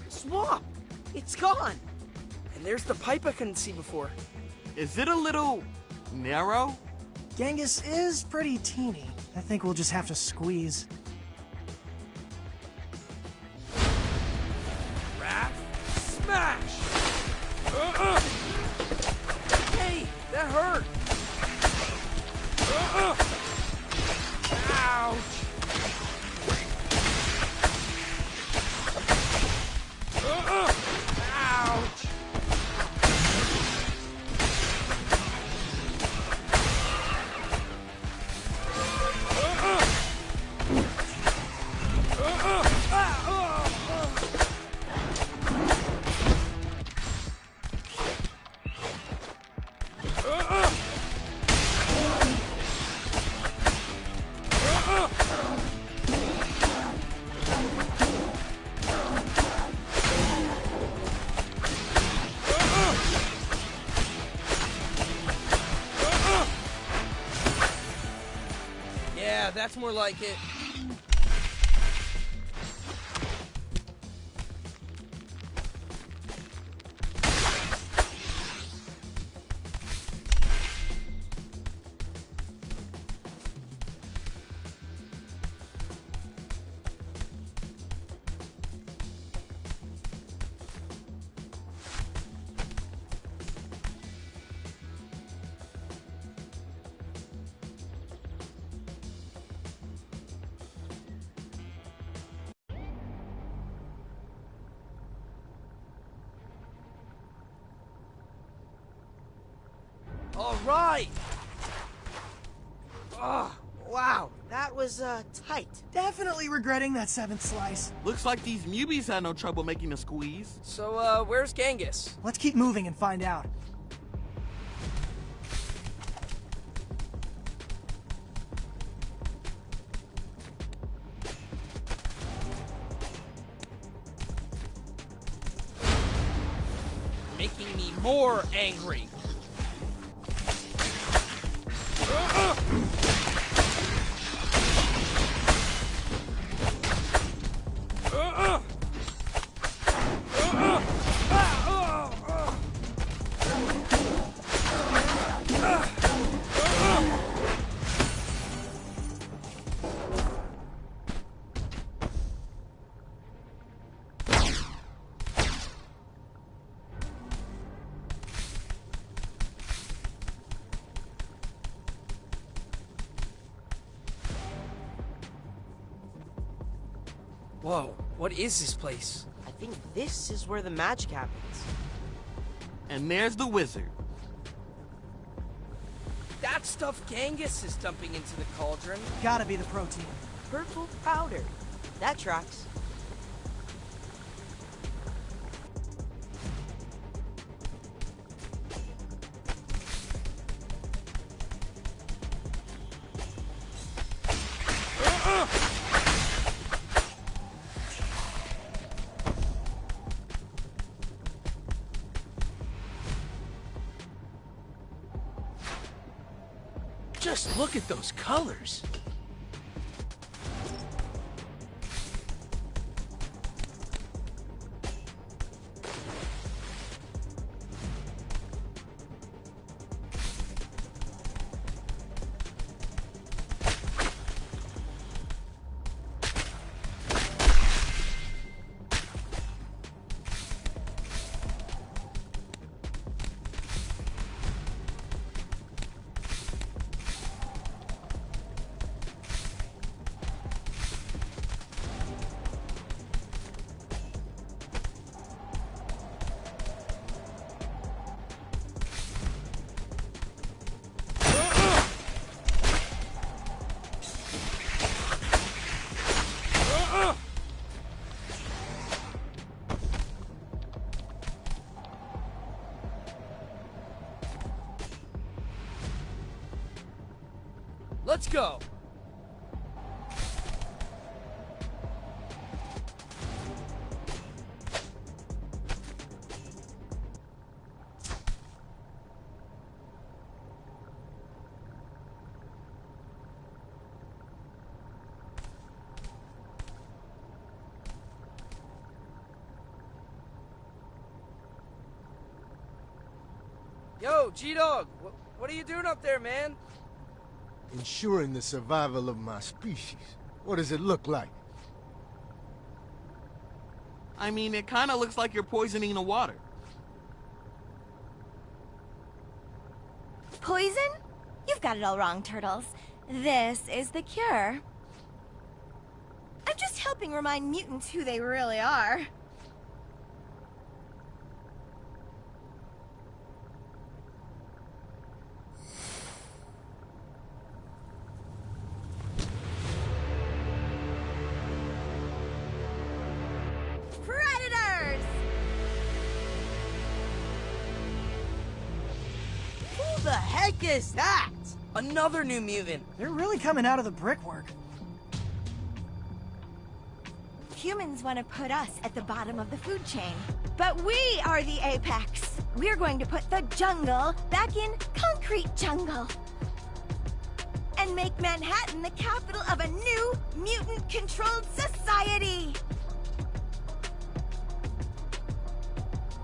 Swamp! It's gone! And there's the pipe I couldn't see before. Is it a little narrow? Genghis is pretty teeny. I think we'll just have to squeeze. Wrath, smash! Hey, that hurt! Ouch! Ouch! Yeah, that's more like it. All right! Oh, wow, that was, tight. Definitely regretting that 7th slice. Looks like these Mewbies had no trouble making a squeeze. So, where's Genghis? Let's keep moving and find out. Making me more angry. Whoa, what is this place? I think this is where the magic happens. And there's the wizard. That stuff Genghis is dumping into the cauldron. Gotta be the protein. Purple powder. That tracks. Just look at those colors. Let's go! Yo, G-Dog, what are you doing up there, man? Ensuring the survival of my species. What does it look like? I mean, it kind of looks like you're poisoning the water. Poison? You've got it all wrong, Turtles. This is the cure. I'm just helping remind mutants who they really are. Predators! Who the heck is that? Another new mutant. They're really coming out of the brickwork. Humans want to put us at the bottom of the food chain. But we are the apex. We're going to put the jungle back in concrete jungle. And make Manhattan the capital of a new mutant-controlled society.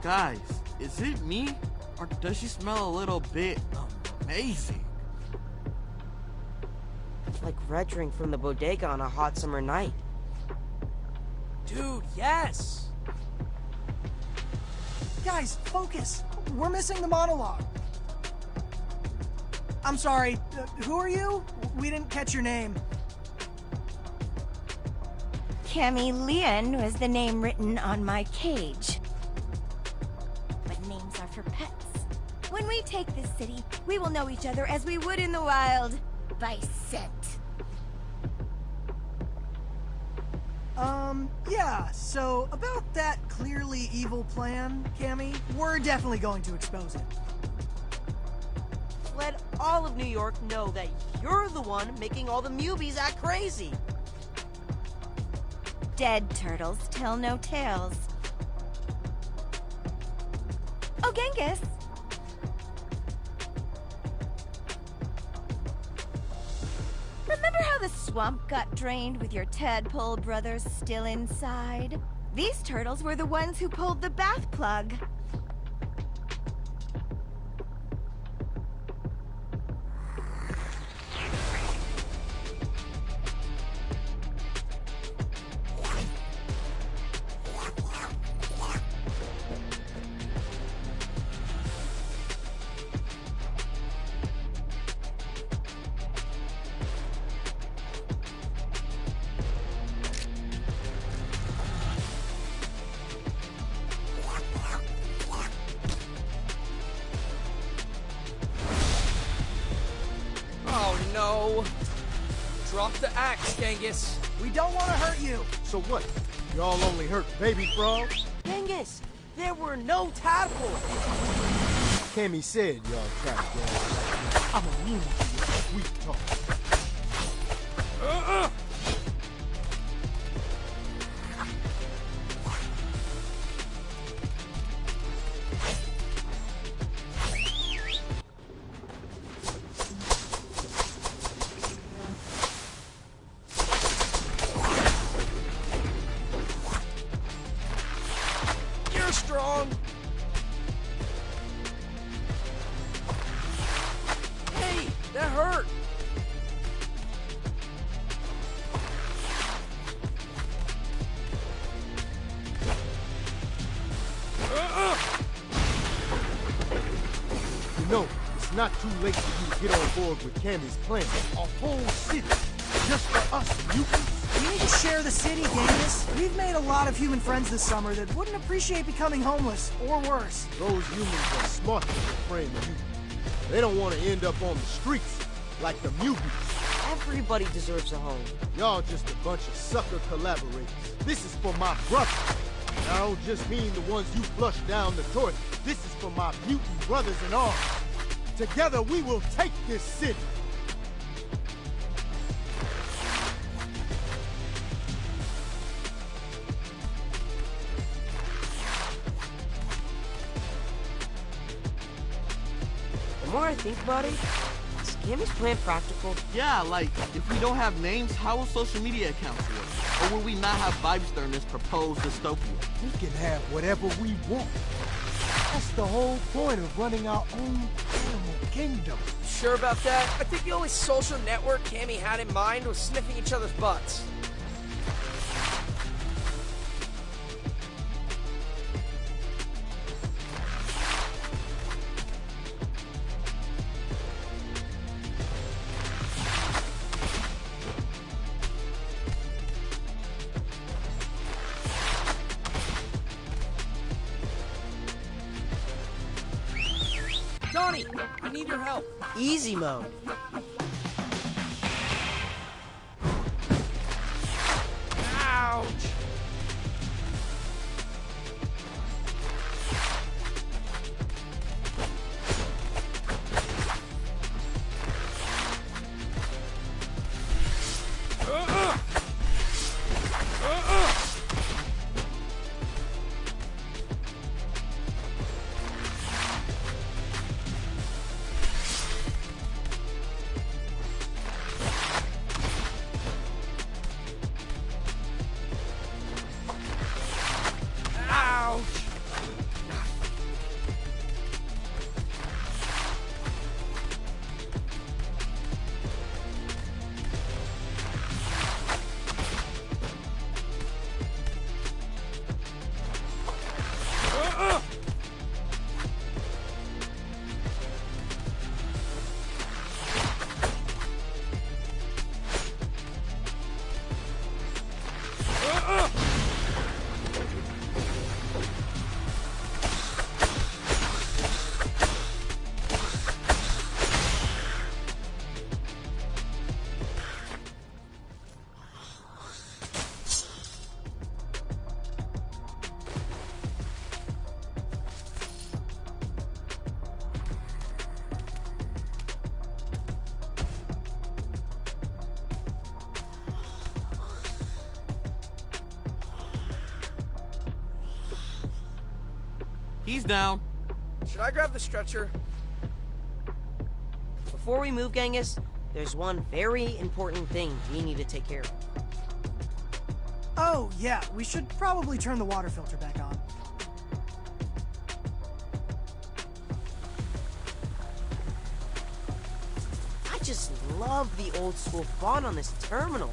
Guys, is it me? Or does she smell a little bit amazing? Like red drink from the bodega on a hot summer night. Dude, yes! Guys, focus. We're missing the monologue. I'm sorry, who are you? We didn't catch your name. Cameleon was the name written on my cage. But names are for pets. When we take this city, we will know each other as we would in the wild, by scent. Yeah, so about that clearly evil plan, Cammy, we're definitely going to expose it. Let all of New York know that you're the one making all the Mewbies act crazy. Dead turtles tell no tales. Oh, Genghis! Remember how the swamp got drained with your tadpole brothers still inside? These turtles were the ones who pulled the bath plug. Drop the axe, Genghis. We don't want to hurt you. So what? Y'all only hurt baby frogs? Genghis, there were no tadpoles. Cammy said y'all tried to I'm immune to your sweet talk. You're strong. Hey, that hurt. You know, it's not too late for you to get on board with Cammy's plan. A whole city, just for us mutants. We need to share the city, Genghis. We've made a lot of human friends this summer that wouldn't appreciate becoming homeless, or worse. Those humans are smart to befriend you. They don't want to end up on the streets like the Mewbies. Everybody deserves a home. Y'all just a bunch of sucker collaborators. This is for my brother. And I don't just mean the ones you flushed down the toilet. This is for my mutant brothers in arms. Together we will take this city. The more I think about it, is Cammy's plan practical? Yeah, like, if we don't have names, how will social media accounts work? Or will we not have vibes during this proposed dystopia? We can have whatever we want. That's the whole point of running our own animal kingdom. Sure about that? I think the only social network Cammy had in mind was sniffing each other's butts. Donnie, I need your help. Easy mode. Ouch! He's down. Should I grab the stretcher? Before we move, Genghis, there's one very important thing we need to take care of. Oh, yeah, we should probably turn the water filter back on. I just love the old school font on this terminal.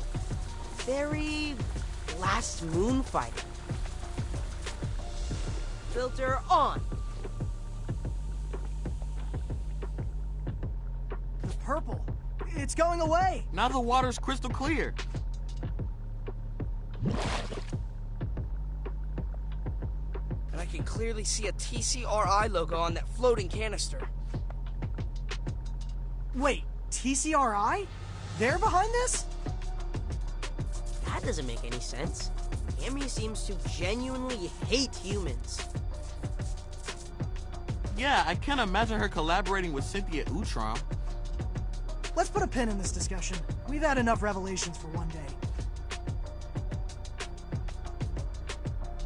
Very Last Moon Fighter. Filter on. The purple. It's going away. Now the water's crystal clear. And I can clearly see a TCRI logo on that floating canister. Wait, TCRI? They're behind this? doesn't make any sense. Cammy seems to genuinely hate humans. Yeah, I can't imagine her collaborating with Cynthia Utrom. Let's put a pin in this discussion. We've had enough revelations for one day.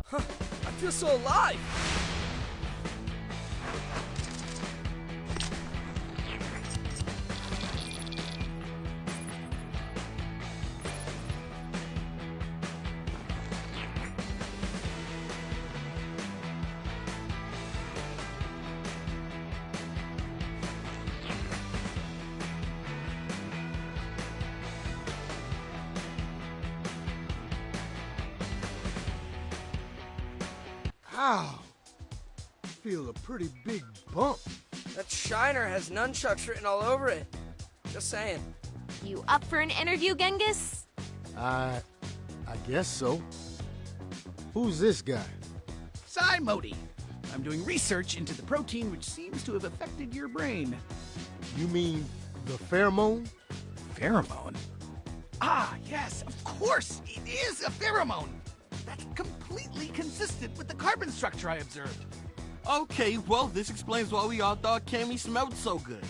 Huh, I feel so alive! Ow! I feel a pretty big bump. That shiner has nunchucks written all over it. Just saying. You up for an interview, Genghis? I guess so. Who's this guy? Modi. I'm doing research into the protein which seems to have affected your brain. You mean the pheromone? Pheromone? Ah, yes, of course! It is a pheromone! That's completely consistent with the carbon structure I observed. Okay, well, this explains why we all thought Cammy smelled so good.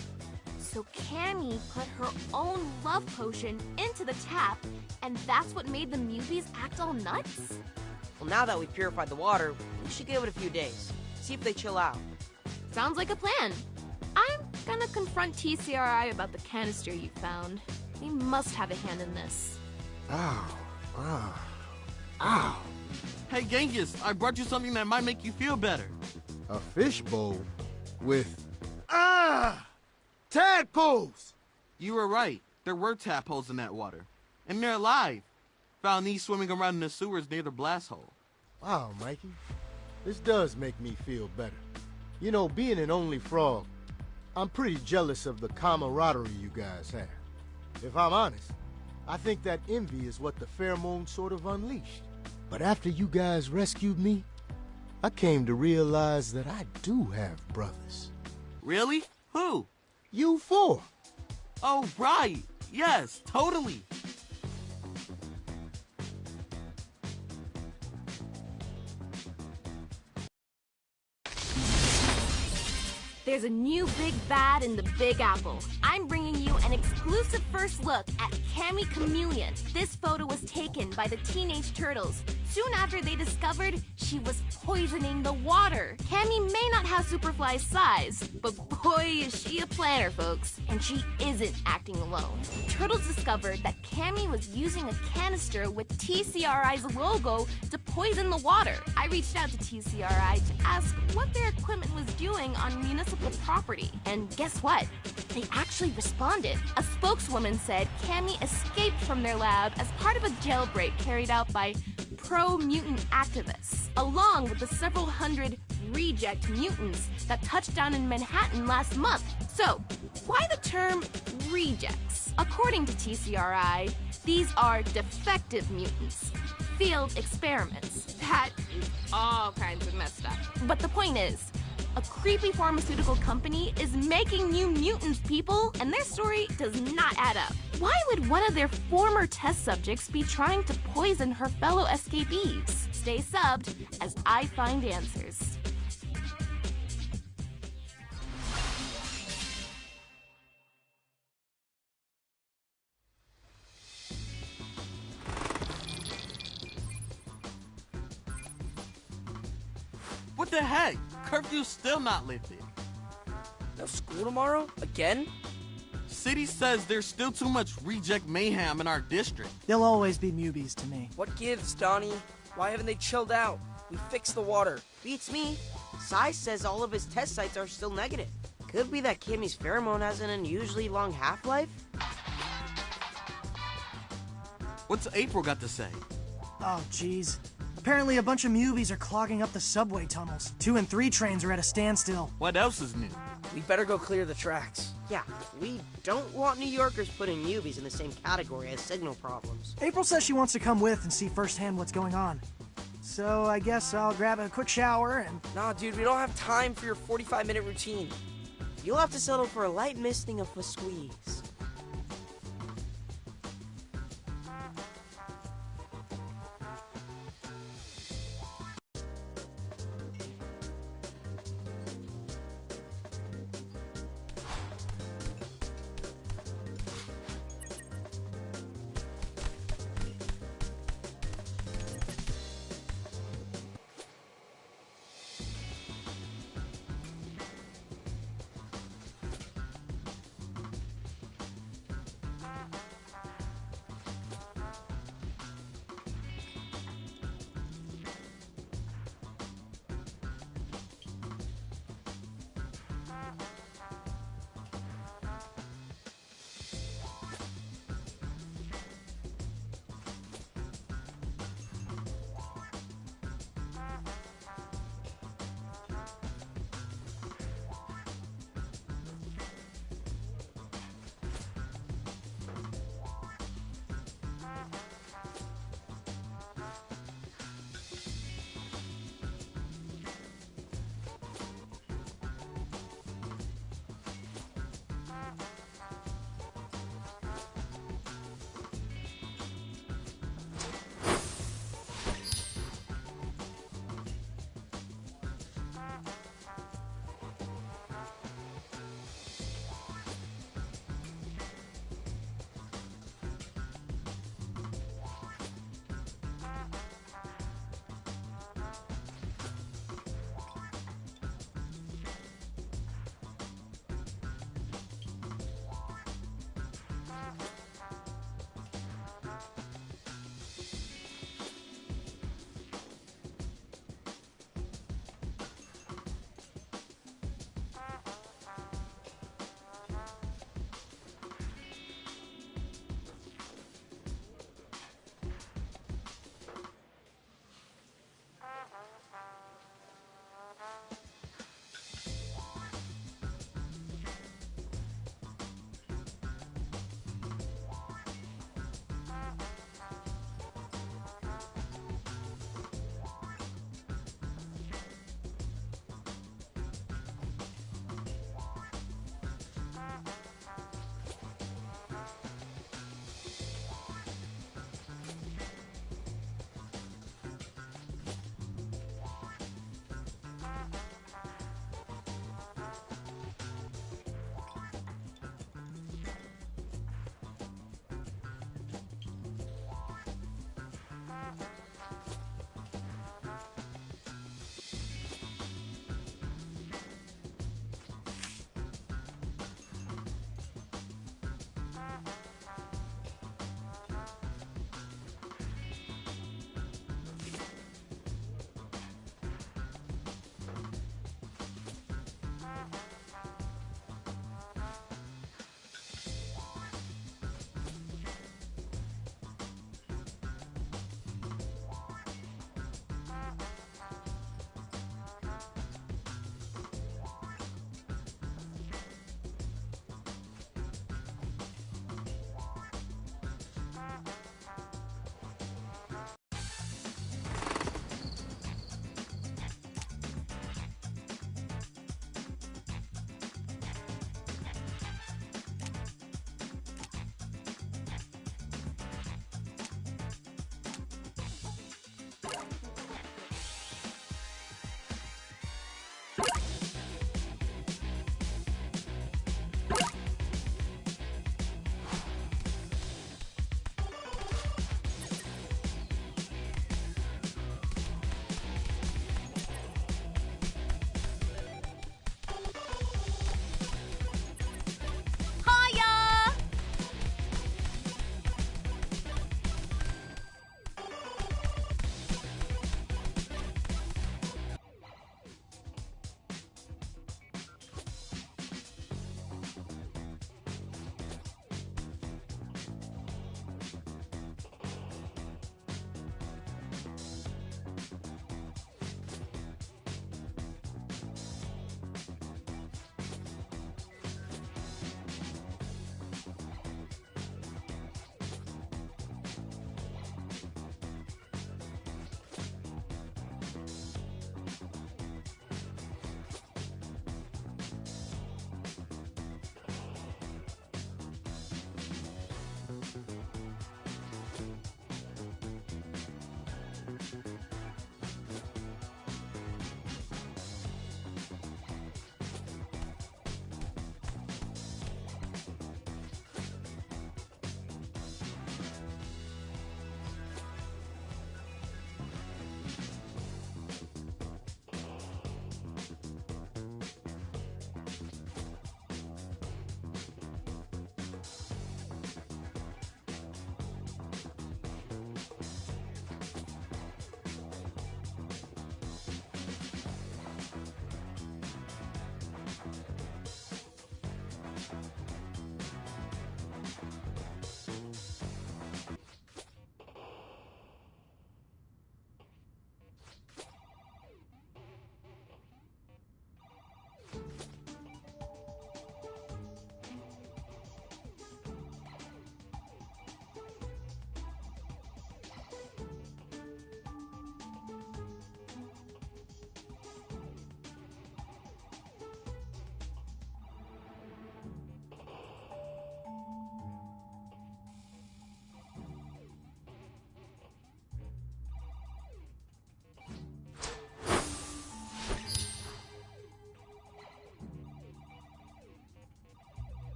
So Cammy put her own love potion into the tap, and that's what made the Mewbies act all nuts? Well, now that we've purified the water, we should give it a few days. See if they chill out. Sounds like a plan. I'm gonna confront TCRI about the canister you found. They must have a hand in this. Ow. Ow. Hey, Genghis, I brought you something that might make you feel better. A fishbowl with... tadpoles! You were right. There were tadpoles in that water. And they're alive. Found these swimming around in the sewers near the blast hole. Wow, Mikey. This does make me feel better. You know, being an only frog, I'm pretty jealous of the camaraderie you guys have. If I'm honest, I think that envy is what the pheromone sort of unleashed. But after you guys rescued me, I came to realize that I do have brothers. Really? Who? You four. Oh, right. Yes, totally. There's a new big bad in the Big Apple. I'm bringing you an exclusive first look at Cammy Chameleon. This photo was taken by the Teenage Turtles soon after they discovered she was poisoning the water. Cammy may not have Superfly's size, but boy is she a planner, folks. And she isn't acting alone. Turtles discovered that Cammy was using a canister with TCRI's logo to poison the water. I reached out to TCRI to ask what their equipment was doing on municipal property. And guess what? They actually responded. A spokeswoman said Cammy escaped from their lab as part of a jailbreak carried out by pro-mutant activists, along with the several hundred reject mutants that touched down in Manhattan last month. So, why the term rejects? According to TCRI, these are defective mutants, field experiments. That is all kinds of messed up. But the point is, a creepy pharmaceutical company is making new mutants, people, and their story does not add up. Why would one of their former test subjects be trying to poison her fellow escapees? Stay subbed as I find answers. What the heck? Curfew's still not lifted. No school tomorrow? Again? City says there's still too much reject mayhem in our district. They'll always be Mewbies to me. What gives, Donnie? Why haven't they chilled out? We fixed the water. Beats me. Sai says all of his test sites are still negative. Could be that Cammy's pheromone has an unusually long half-life. What's April got to say? Oh, jeez. Apparently a bunch of Mewbies are clogging up the subway tunnels. 2 and 3 trains are at a standstill. What else is new? We better go clear the tracks. Yeah, we don't want New Yorkers putting Mewbies in the same category as signal problems. April says she wants to come with and see firsthand what's going on. So I guess I'll grab a quick shower and... Nah, dude, we don't have time for your 45-minute routine. You'll have to settle for a light misting of a squeeze.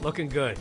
Looking good.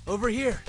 Over here.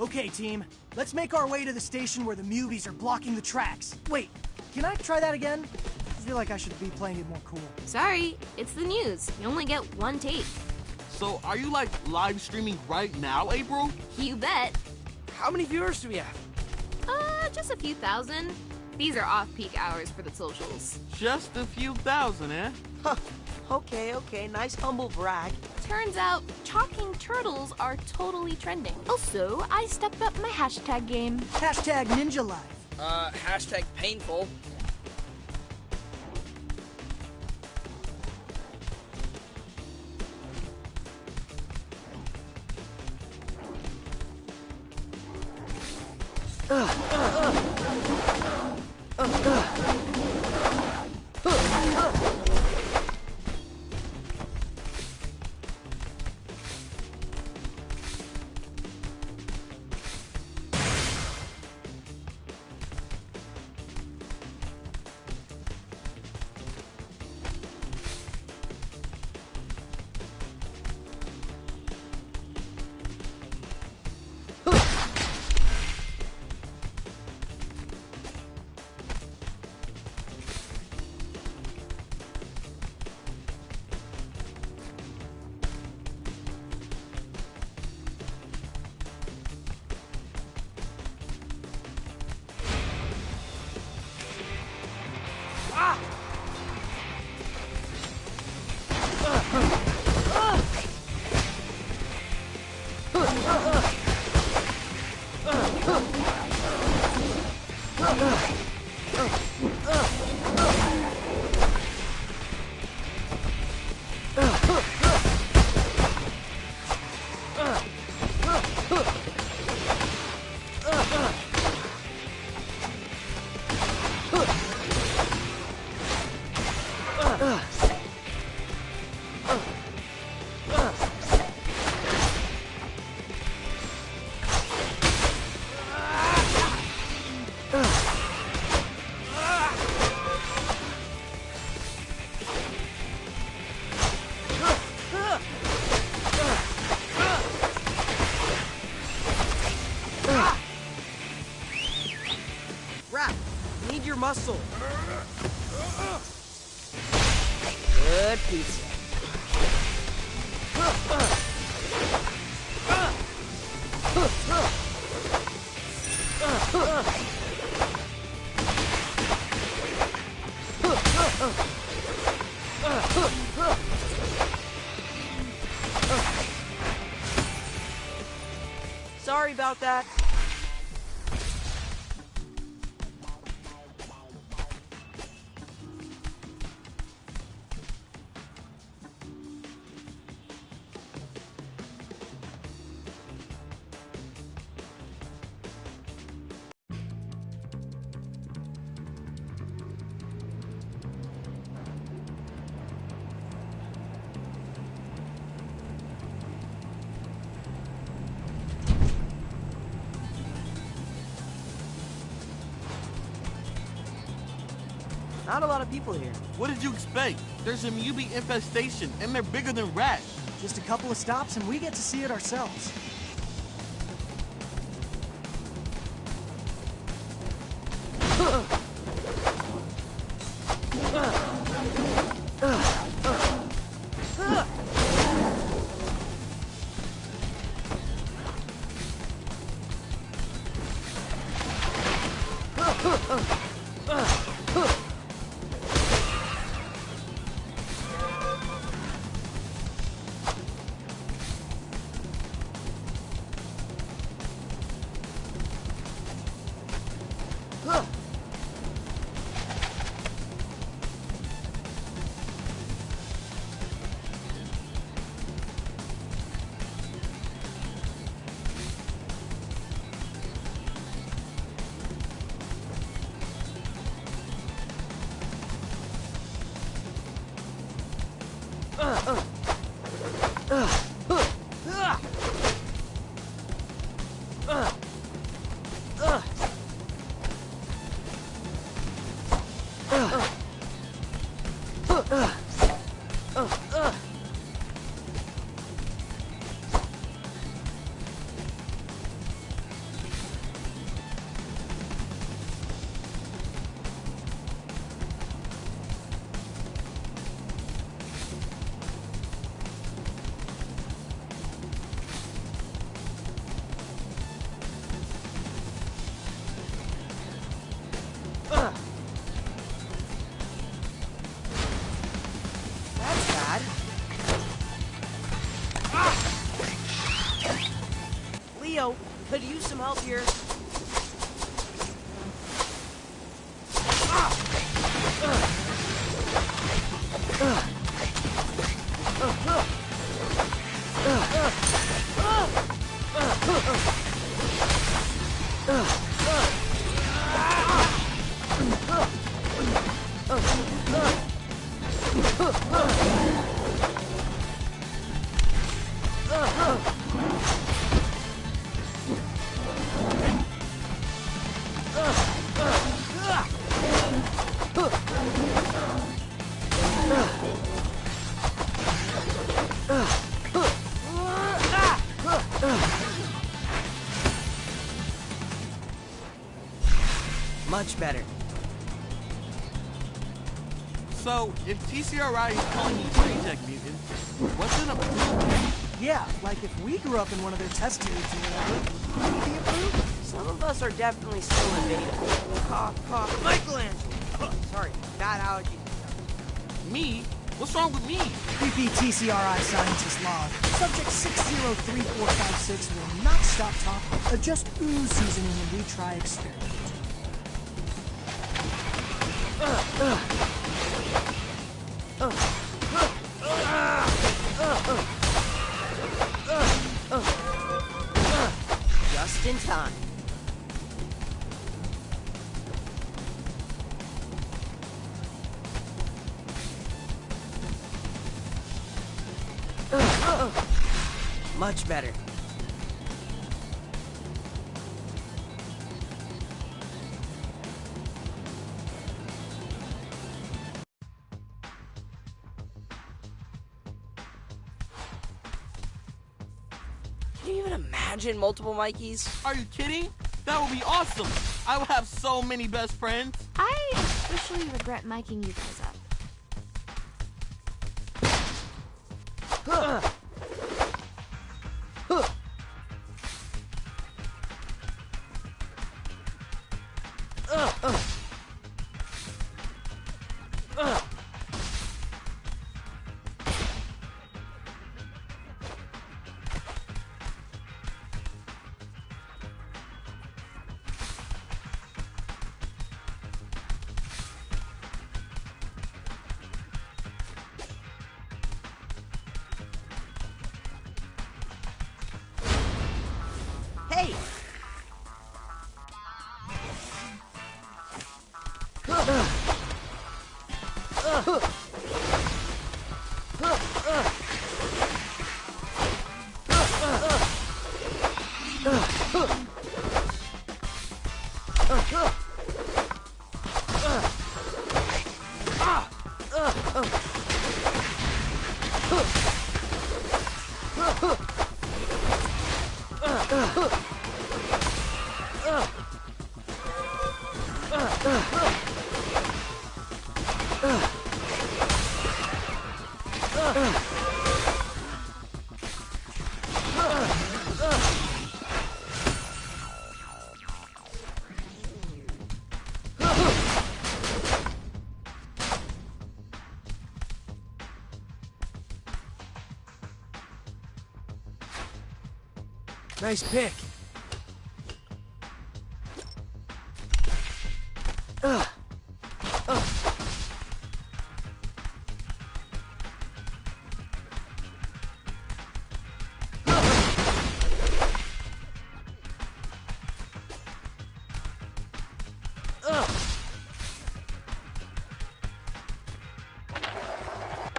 Okay, team. Let's make our way to the station where the Mewbies are blocking the tracks. Wait, can I try that again? I feel like I should be playing it more cool. Sorry, it's the news. You only get one take. So, are you like live streaming right now, April? You bet. How many viewers do we have? Just a few thousand. These are off-peak hours for the socials. Just a few thousand, eh? Huh. Okay, nice humble brag. Turns out, talking turtles are totally trending. Also, I stepped up my hashtag game. Hashtag Ninja Life. Hashtag painful. Muscle. Good pizza. Sorry about that. Not a lot of people here. What did you expect? There's a Mewbie infestation, and they're bigger than rats. Just a couple of stops, and we get to see it ourselves. could use some help here. Much better. So, if TCRI is calling you reject mutant, what's in a... Yeah, like if we grew up in one of their test tubes or whatever, would we be approved? Some of us are definitely still in beta. Cough, cough, Michelangelo! Sorry, bad allergy. Me? What's wrong with me? PPTCRI scientist log. Subject 603456 will not stop talking. Adjust ooze seasoning and retry experiment. Just in time. Much better. Can you even imagine multiple Mikeys? Are you kidding? That would be awesome! I will have so many best friends. I officially regret miking you guys up. Hey! Nice pick.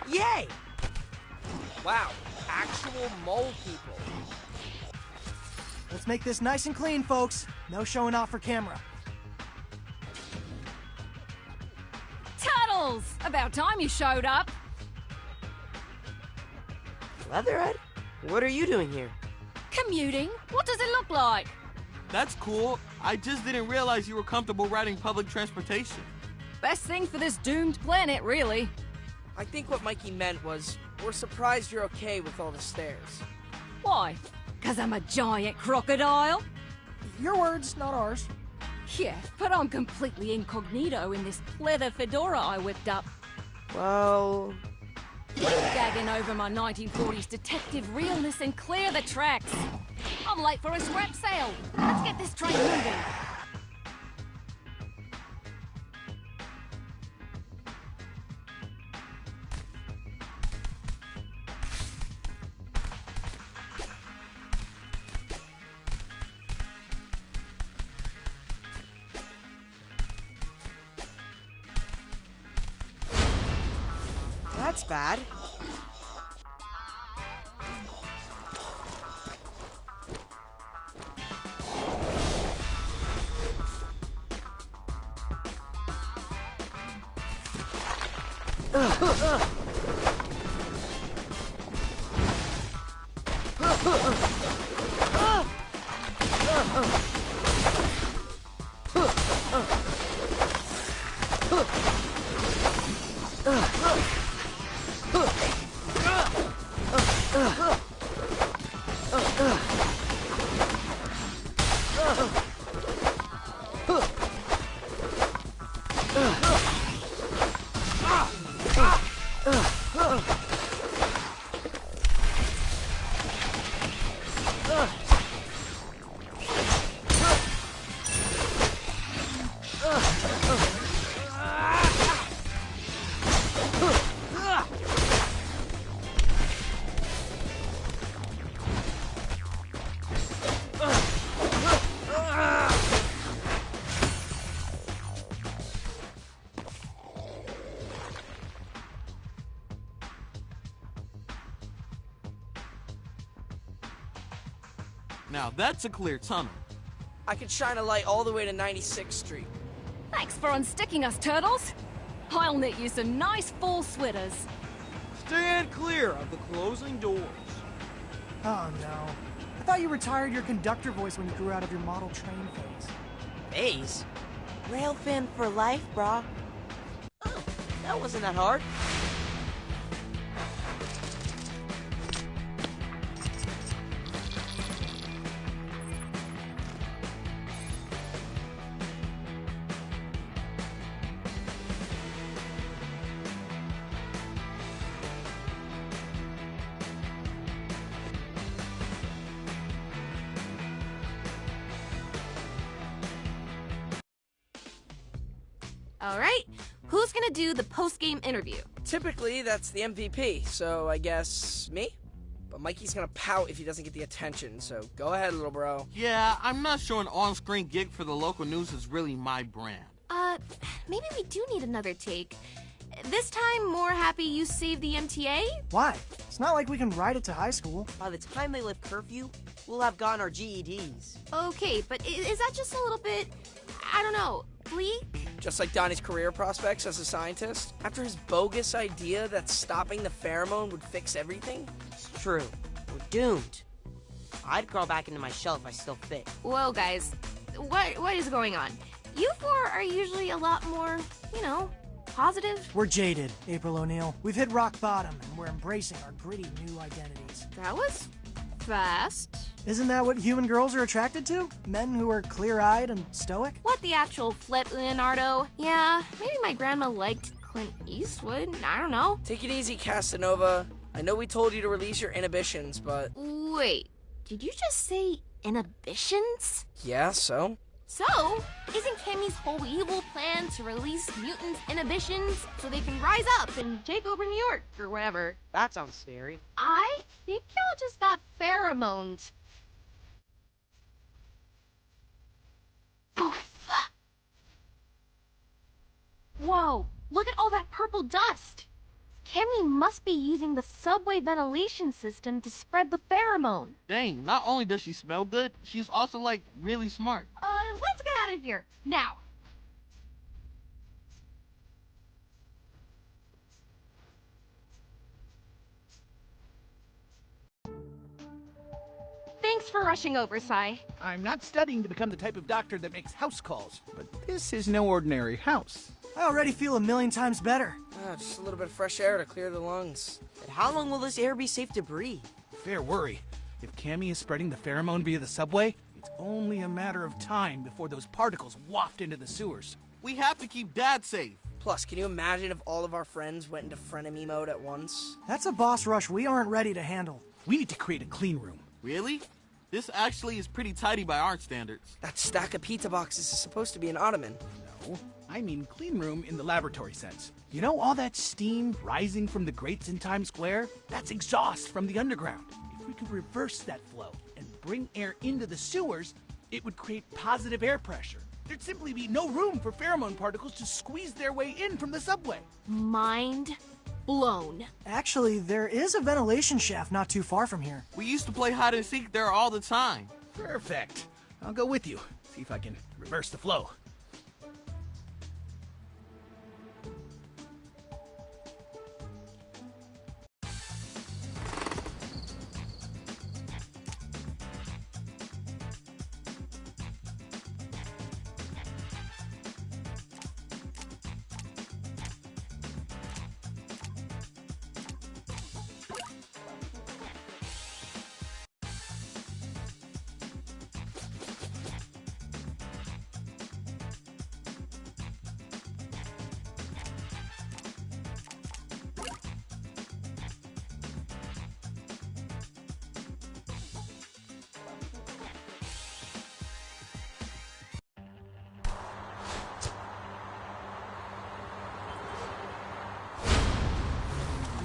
Yay! Wow, actual mole people. Let's make this nice and clean, folks. No showing off for camera. Tunnels! About time you showed up. Leatherhead? What are you doing here? Commuting? What does it look like? That's cool. I just didn't realize you were comfortable riding public transportation. Best thing for this doomed planet, really. I think what Mikey meant was, we're surprised you're okay with all the stairs. Why? 'Cause I'm a giant crocodile? Your words, not ours. Yeah, but I'm completely incognito in this leather fedora I whipped up. Well... Gagging over my 1940s detective realness and clear the tracks. I'm late for a scrap sale. Let's get this train moving. That's bad. Now that's a clear tunnel. I could shine a light all the way to 96th Street. Thanks for unsticking us, turtles. I'll knit you some nice full sweaters. Stand clear of the closing doors. Oh no. I thought you retired your conductor voice when you grew out of your model train phase. Phase? Rail fan for life, brah. Oh, that wasn't that hard. All right, who's gonna do the post-game interview? Typically, that's the MVP, so I guess me? But Mikey's gonna pout if he doesn't get the attention, so go ahead, little bro. Yeah, I'm not sure an on-screen gig for the local news is really my brand. Maybe we do need another take. This time, more happy you saved the MTA? Why? It's not like we can ride it to high school. By the time they lift curfew, we'll have gotten our GEDs. Okay, but is that just a little bit, I don't know, bleak? Just like Donnie's career prospects as a scientist? After his bogus idea that stopping the pheromone would fix everything? It's true. We're doomed. I'd crawl back into my shell if I still fit. Whoa, guys. What is going on? You four are usually a lot more, you know, positive. We're jaded, April O'Neil. We've hit rock bottom, and we're embracing our gritty new identities. That was fast. Isn't that what human girls are attracted to? Men who are clear-eyed and stoic? What the actual flip, Leonardo? Yeah, maybe my grandma liked Clint Eastwood. I don't know. Take it easy, Casanova. I know we told you to release your inhibitions, but... Wait, did you just say inhibitions? Yeah, so? So, isn't Cammy's whole evil plan to release mutants' inhibitions so they can rise up and take over New York or whatever? That sounds scary. I think y'all just got pheromones. Poof. Whoa, look at all that purple dust. Cammy must be using the subway ventilation system to spread the pheromone. Dang, not only does she smell good, she's also, like, really smart. Let's get out of here, now. Thanks for rushing over, Sai. I'm not studying to become the type of doctor that makes house calls, but this is no ordinary house. I already feel 1,000,000 times better. Just a little bit of fresh air to clear the lungs. But how long will this air be safe to breathe? Fair worry. If Cammy is spreading the pheromone via the subway, it's only a matter of time before those particles waft into the sewers. We have to keep Dad safe. Plus, can you imagine if all of our friends went into frenemy mode at once? That's a boss rush we aren't ready to handle. We need to create a clean room. Really? This actually is pretty tidy by our standards. That stack of pizza boxes is supposed to be an ottoman. No, I mean clean room in the laboratory sense. You know all that steam rising from the grates in Times Square? That's exhaust from the underground. If we could reverse that flow and bring air into the sewers, it would create positive air pressure. There'd simply be no room for pheromone particles to squeeze their way in from the subway. Mind blown. Actually, there is a ventilation shaft not too far from here. We used to play hide and seek there all the time. Perfect. I'll go with you. See if I can reverse the flow.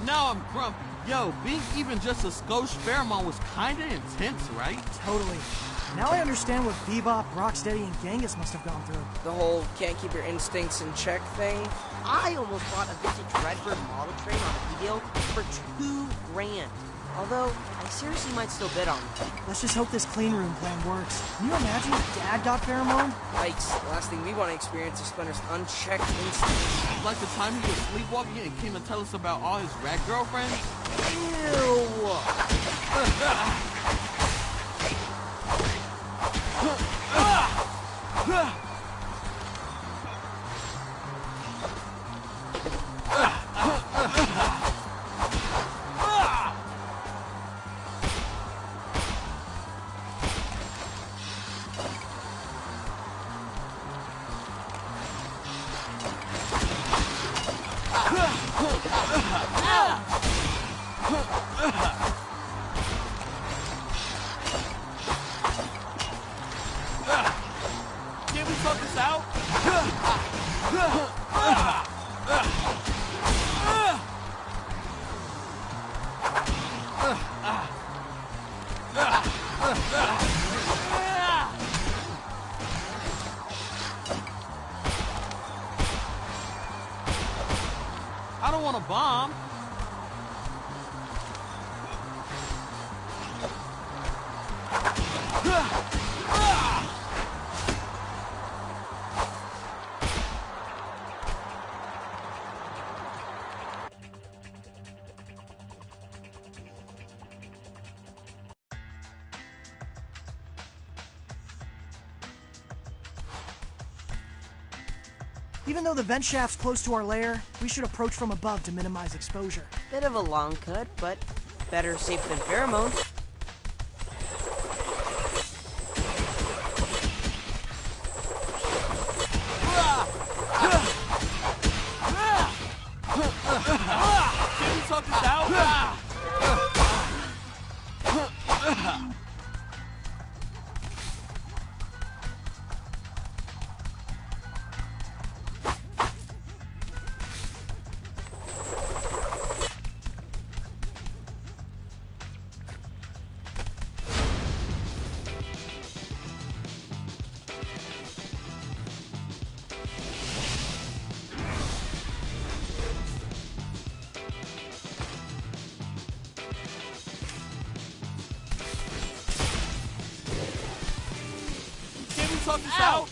Now I'm grumpy. Yo, being even just a skosh pheromone was kinda intense, right? Totally. Now I understand what Bebop, Rocksteady, and Genghis must have gone through. The whole can't keep your instincts in check thing. I almost bought a vintage Redbird model train on a deal for $2,000. Although, I seriously might still bid on it. Let's just hope this clean room plan works. Can you imagine if Dad got pheromone? Yikes, the last thing we want to experience is Splinter's unchecked instincts. Like the time he was sleepwalking and came to tell us about all his rat girlfriends? Ew! Can't we talk this out? I don't want to bomb. Even though the vent shaft's close to our lair, we should approach from above to minimize exposure. Bit of a long cut, but better safe than pheromones. Can we talk this out? Can we talk this out?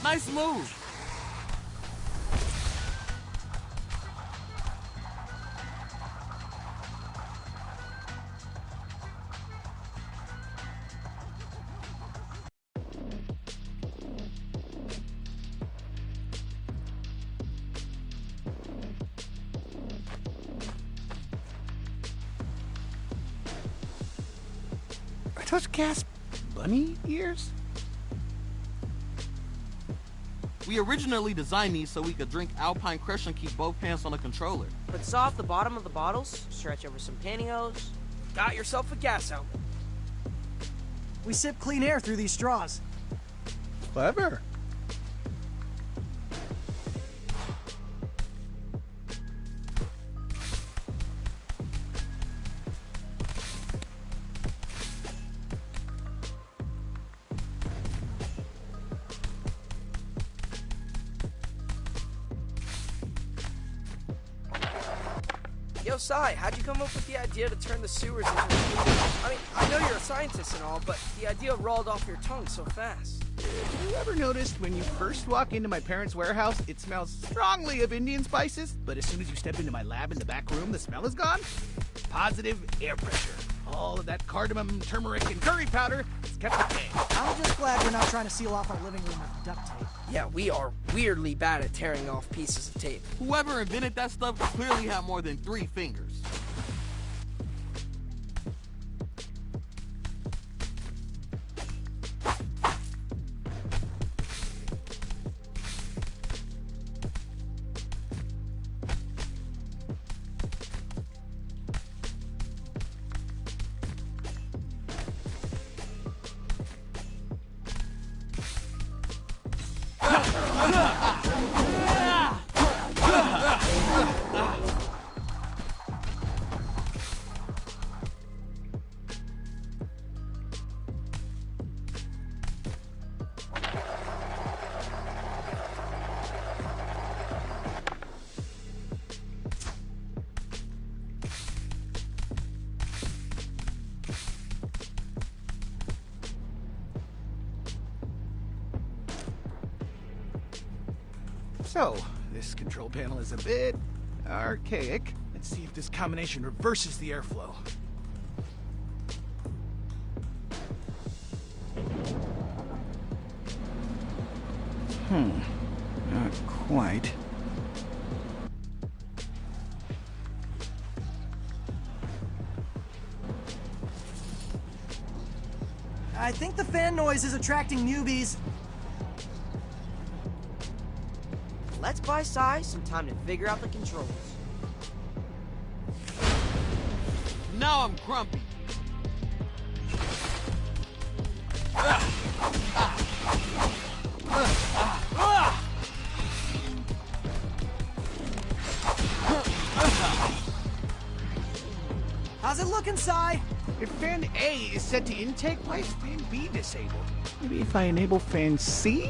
Nice move. Are those gas bunny ears? We originally designed these so we could drink Alpine Crush and keep both pants on the controller. But saw off the bottom of the bottles, stretch over some pantyhose. Got yourself a gas helmet. We sip clean air through these straws. Clever. Yo, Sai, how'd you come up with the idea to turn the sewers into a food? I mean, I know you're a scientist and all, but the idea rolled off your tongue so fast. Have you ever noticed when you first walk into my parents' warehouse, it smells strongly of Indian spices? But as soon as you step into my lab in the back room, the smell is gone? Positive air pressure. All of that cardamom, turmeric, and curry powder is kept at bay. I'm just glad we're not trying to seal off our living room with duct tape. Yeah, we are weirdly bad at tearing off pieces of tape. Whoever invented that stuff clearly had more than 3 fingers. So, this control panel is a bit archaic. Let's see if this combination reverses the airflow. Not quite. I think the fan noise is attracting Mewbies. Let's buy Sai some time to figure out the controls. Now I'm grumpy. How's it looking, Sai? If fan A is set to intake, why is fan B disabled? Maybe if I enable fan C?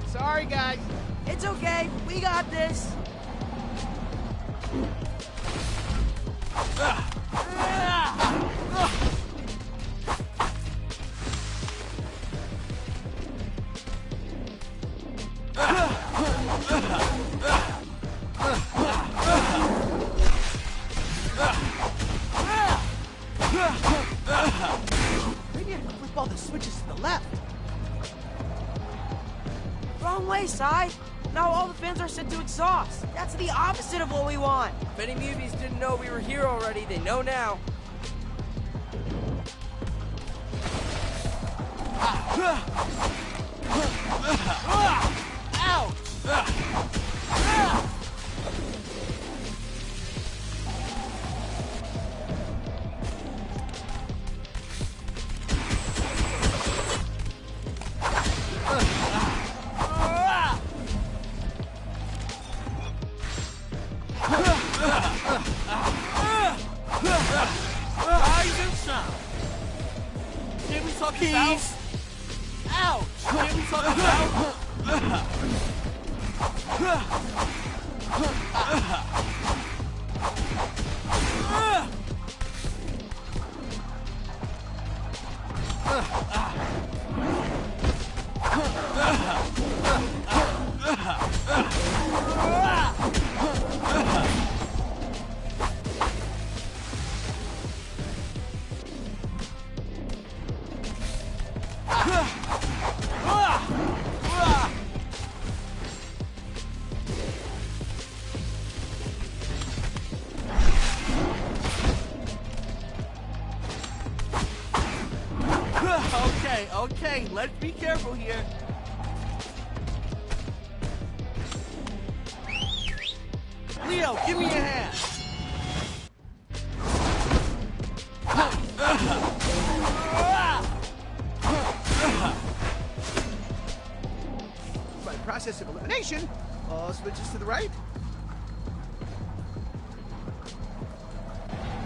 Sorry, guys. It's okay, we got this. Maybe I can flip all the switches to the left. Wrong way, Sai. Now all the fans are set to exhaust. That's the opposite of what we want. If any Mewbies didn't know we were here already, they know now. Rise and shine. Can we talk this out? Ouch! Okay, let's be careful here. Leo, give me a hand. By process of elimination, all switches to the right.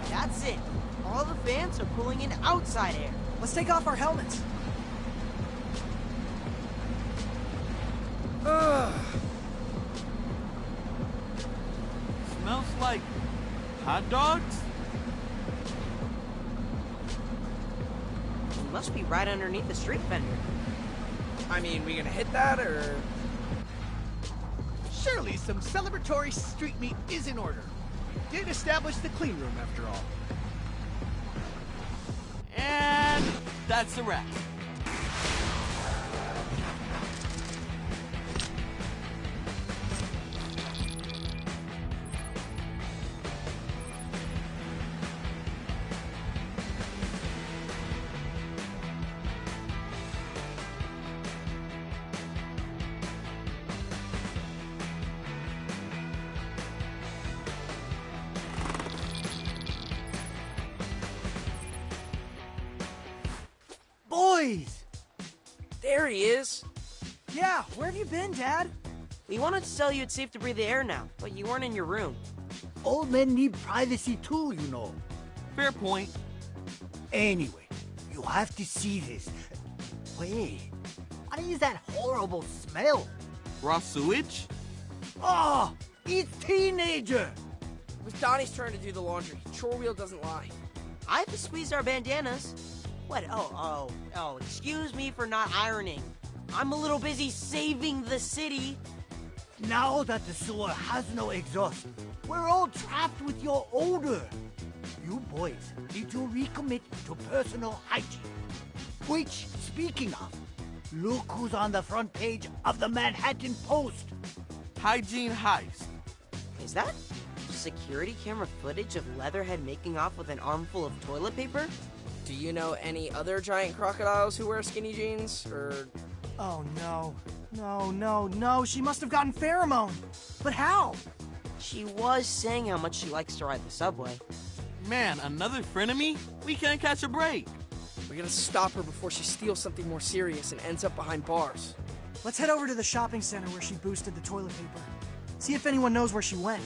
That's it. All the fans are pulling in outside air. Let's take off our helmets. Smells like hot dogs? We must be right underneath the street vendor. I mean, we gonna hit that, or...? Surely some celebratory street meat is in order. Did establish the clean room, after all. And that's a wrap. Boys! There he is. Yeah, where have you been, Dad? We wanted to tell you it's safe to breathe the air now, but you weren't in your room. Old men need privacy too, you know. Fair point. Anyway, you have to see this. Wait, what is that horrible smell? Raw sewage? Oh, it's teenager! It was Donnie's turn to do the laundry. Chore wheel doesn't lie. I have to squeeze our bandanas. What? Oh, excuse me for not ironing. I'm a little busy saving the city. Now that the sewer has no exhaust, we're all trapped with your odor. You boys need to recommit to personal hygiene. Which, speaking of, look who's on the front page of the Manhattan Post. Hygiene heist. Is that security camera footage of Leatherhead making off with an armful of toilet paper? Do you know any other giant crocodiles who wear skinny jeans, or... Oh, no. No, she must have gotten pheromone. But how? She was saying how much she likes to ride the subway. Man, another frenemy? We can't catch a break. We gotta stop her before she steals something more serious and ends up behind bars. Let's head over to the shopping center where she boosted the toilet paper. See if anyone knows where she went.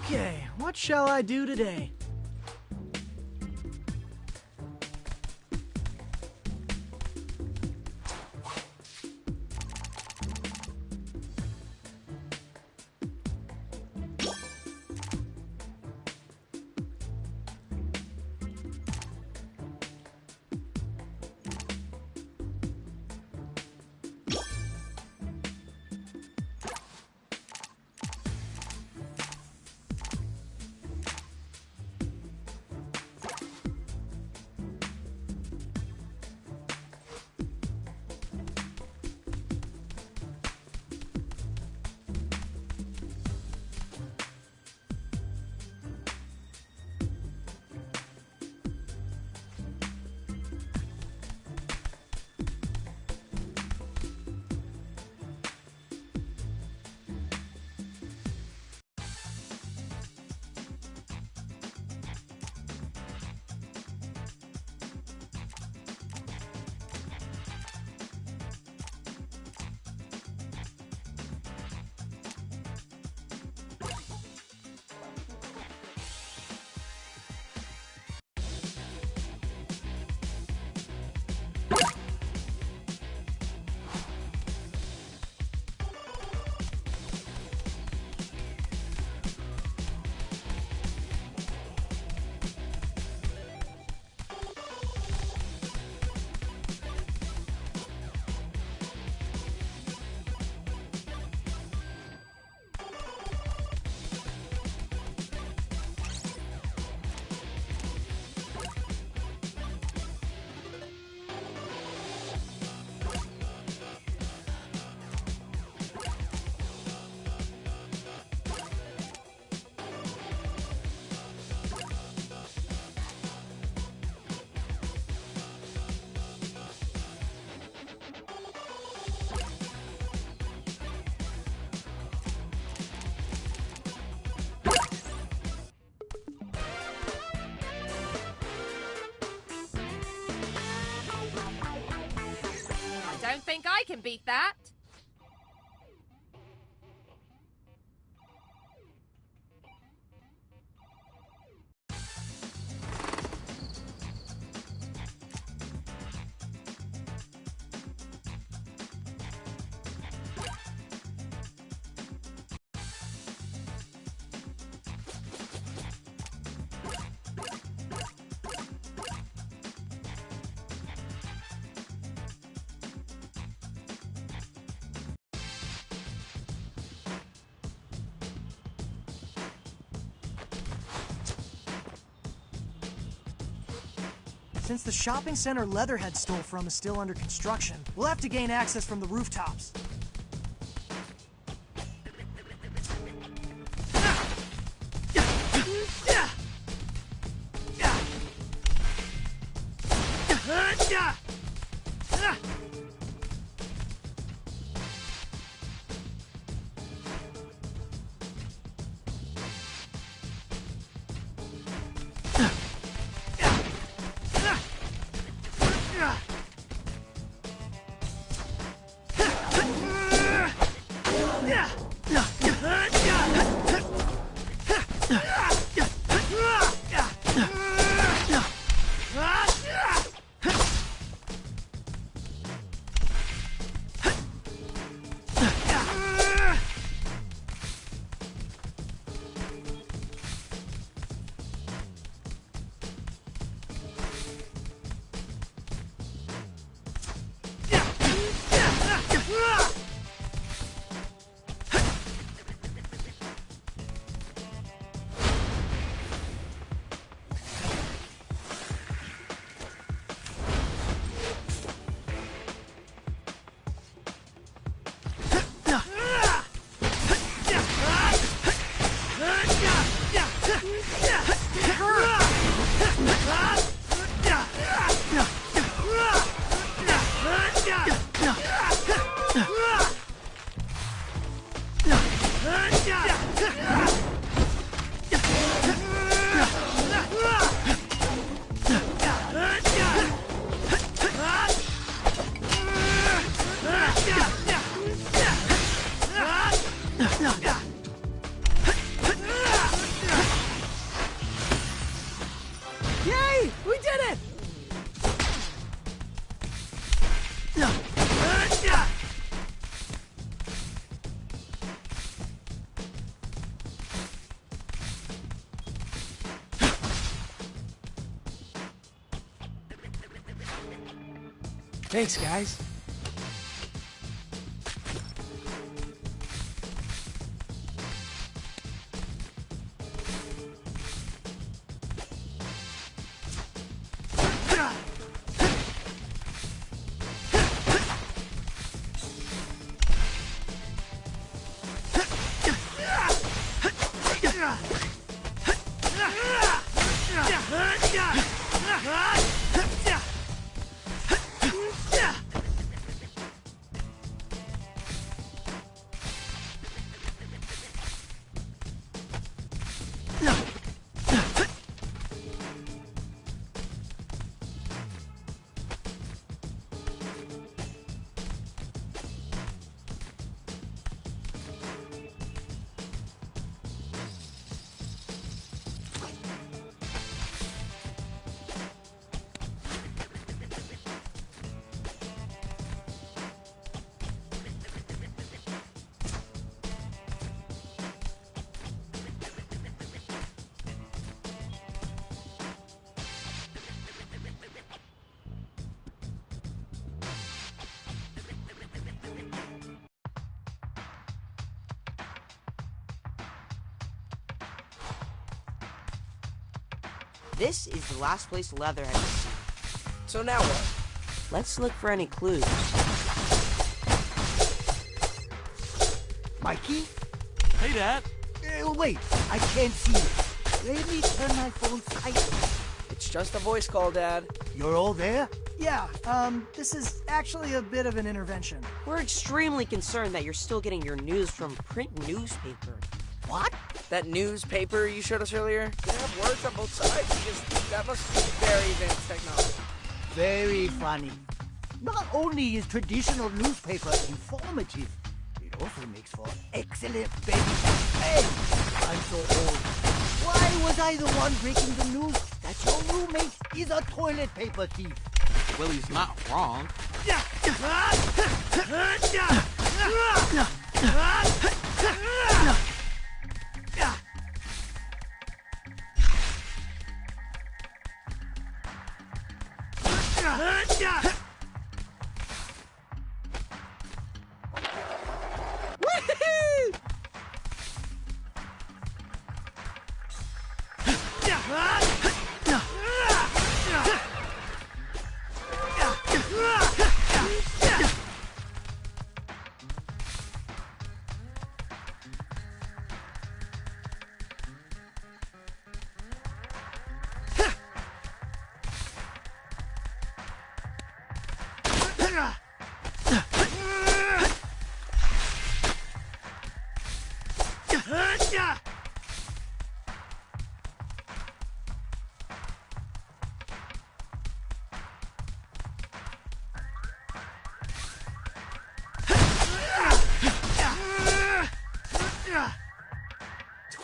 Okay, what shall I do today? can beat that. Since the shopping center Leatherhead stole from is still under construction, we'll have to gain access from the rooftops. Yay! We did it! Thanks, guys. This is the last place Leatherhead is seen. So now what? Let's look for any clues. Mikey? Hey, Dad. Wait, I can't see you. Let me turn my phone silent. It's just a voice call, Dad. You're all there? Yeah, this is actually a bit of an intervention. We're extremely concerned that you're still getting your news from print newspaper. What? That newspaper you showed us earlier? Can it have words on both sides? Because that must be very advanced technology. Very funny. Not only is traditional newspaper informative, it also makes for excellent baby campaign. I'm so old. Why was I the one breaking the news that your roommate is a toilet paper thief? Willie's not wrong.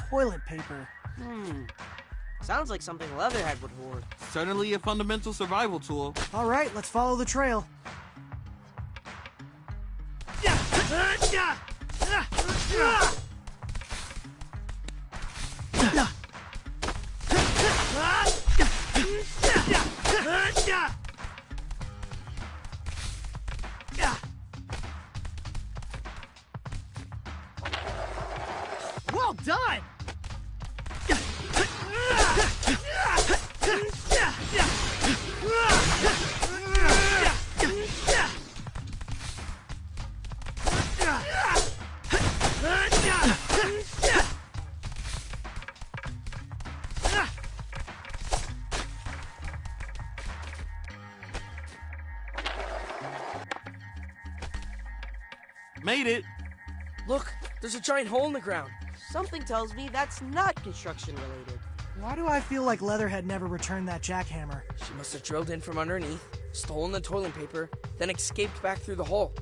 Toilet paper. Sounds like something Leatherhead would hoard. Certainly a fundamental survival tool. All right, let's follow the trail. Well done! Made it! Look, there's a giant hole in the ground. Something tells me that's not construction related. Why do I feel like Leatherhead never returned that jackhammer? She must have drilled in from underneath, stolen the toilet paper, then escaped back through the hole.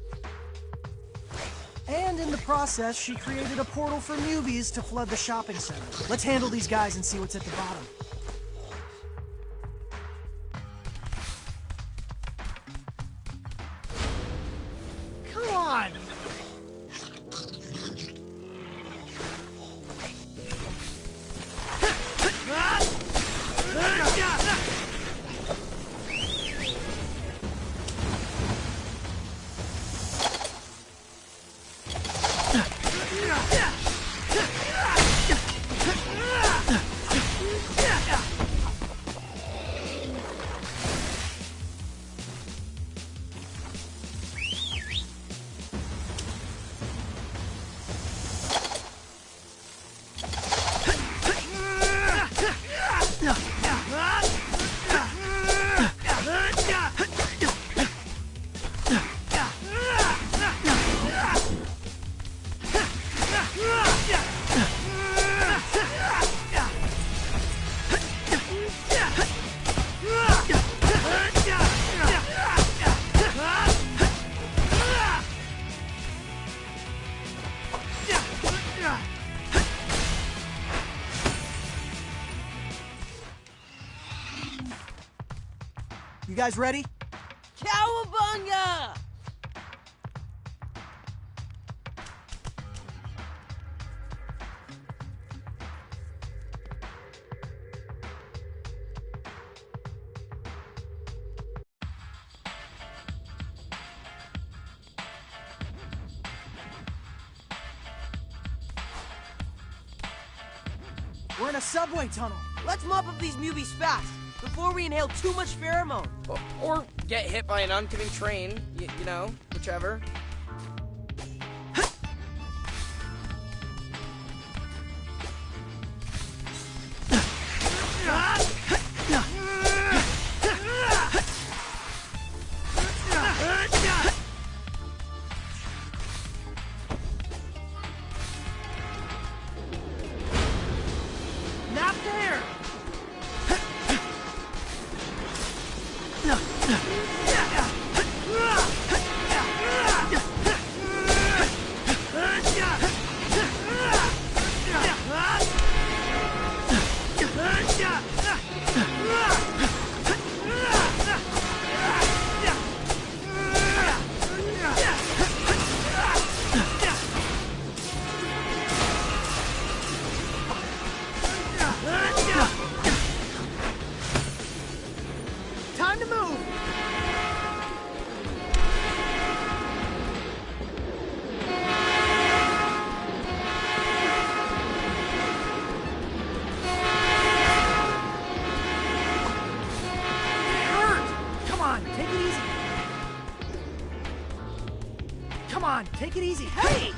And in the process, she created a portal for Mewbies to flood the shopping center. Let's handle these guys and see what's at the bottom. Come on! You guys ready? Cowabunga! We're in a subway tunnel. Let's mop up these Mewbies fast, before we inhale too much pheromone. Or get hit by an oncoming train, you know, whichever. Not there! take it easy. Hey!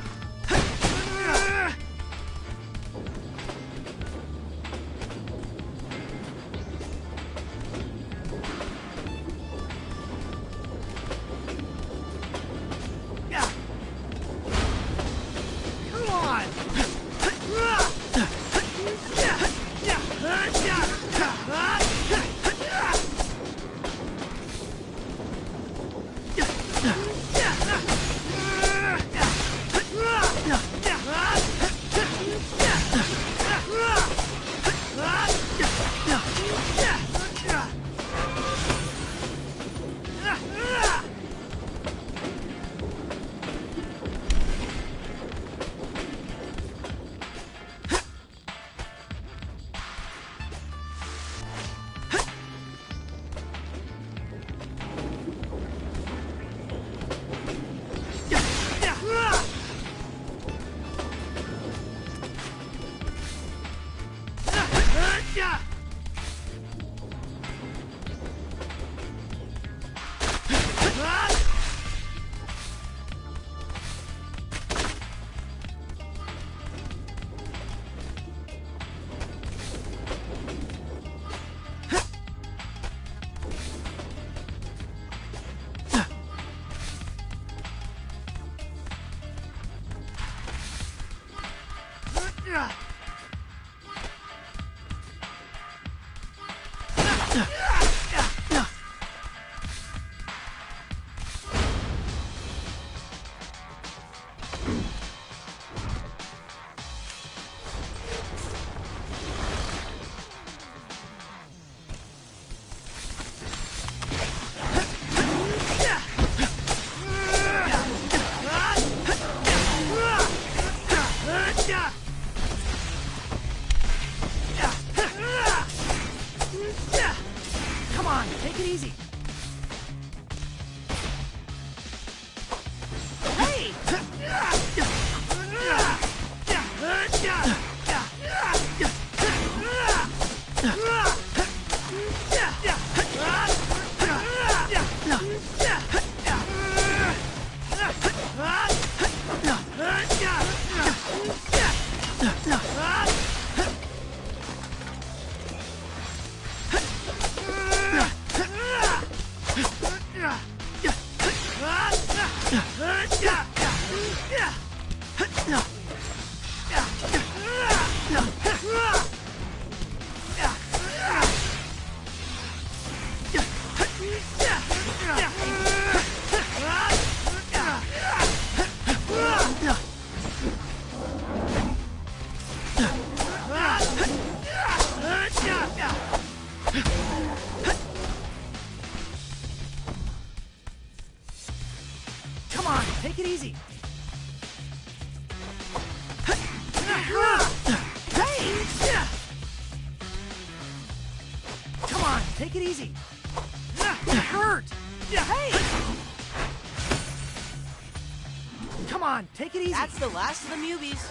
That's the last of the Mewbies.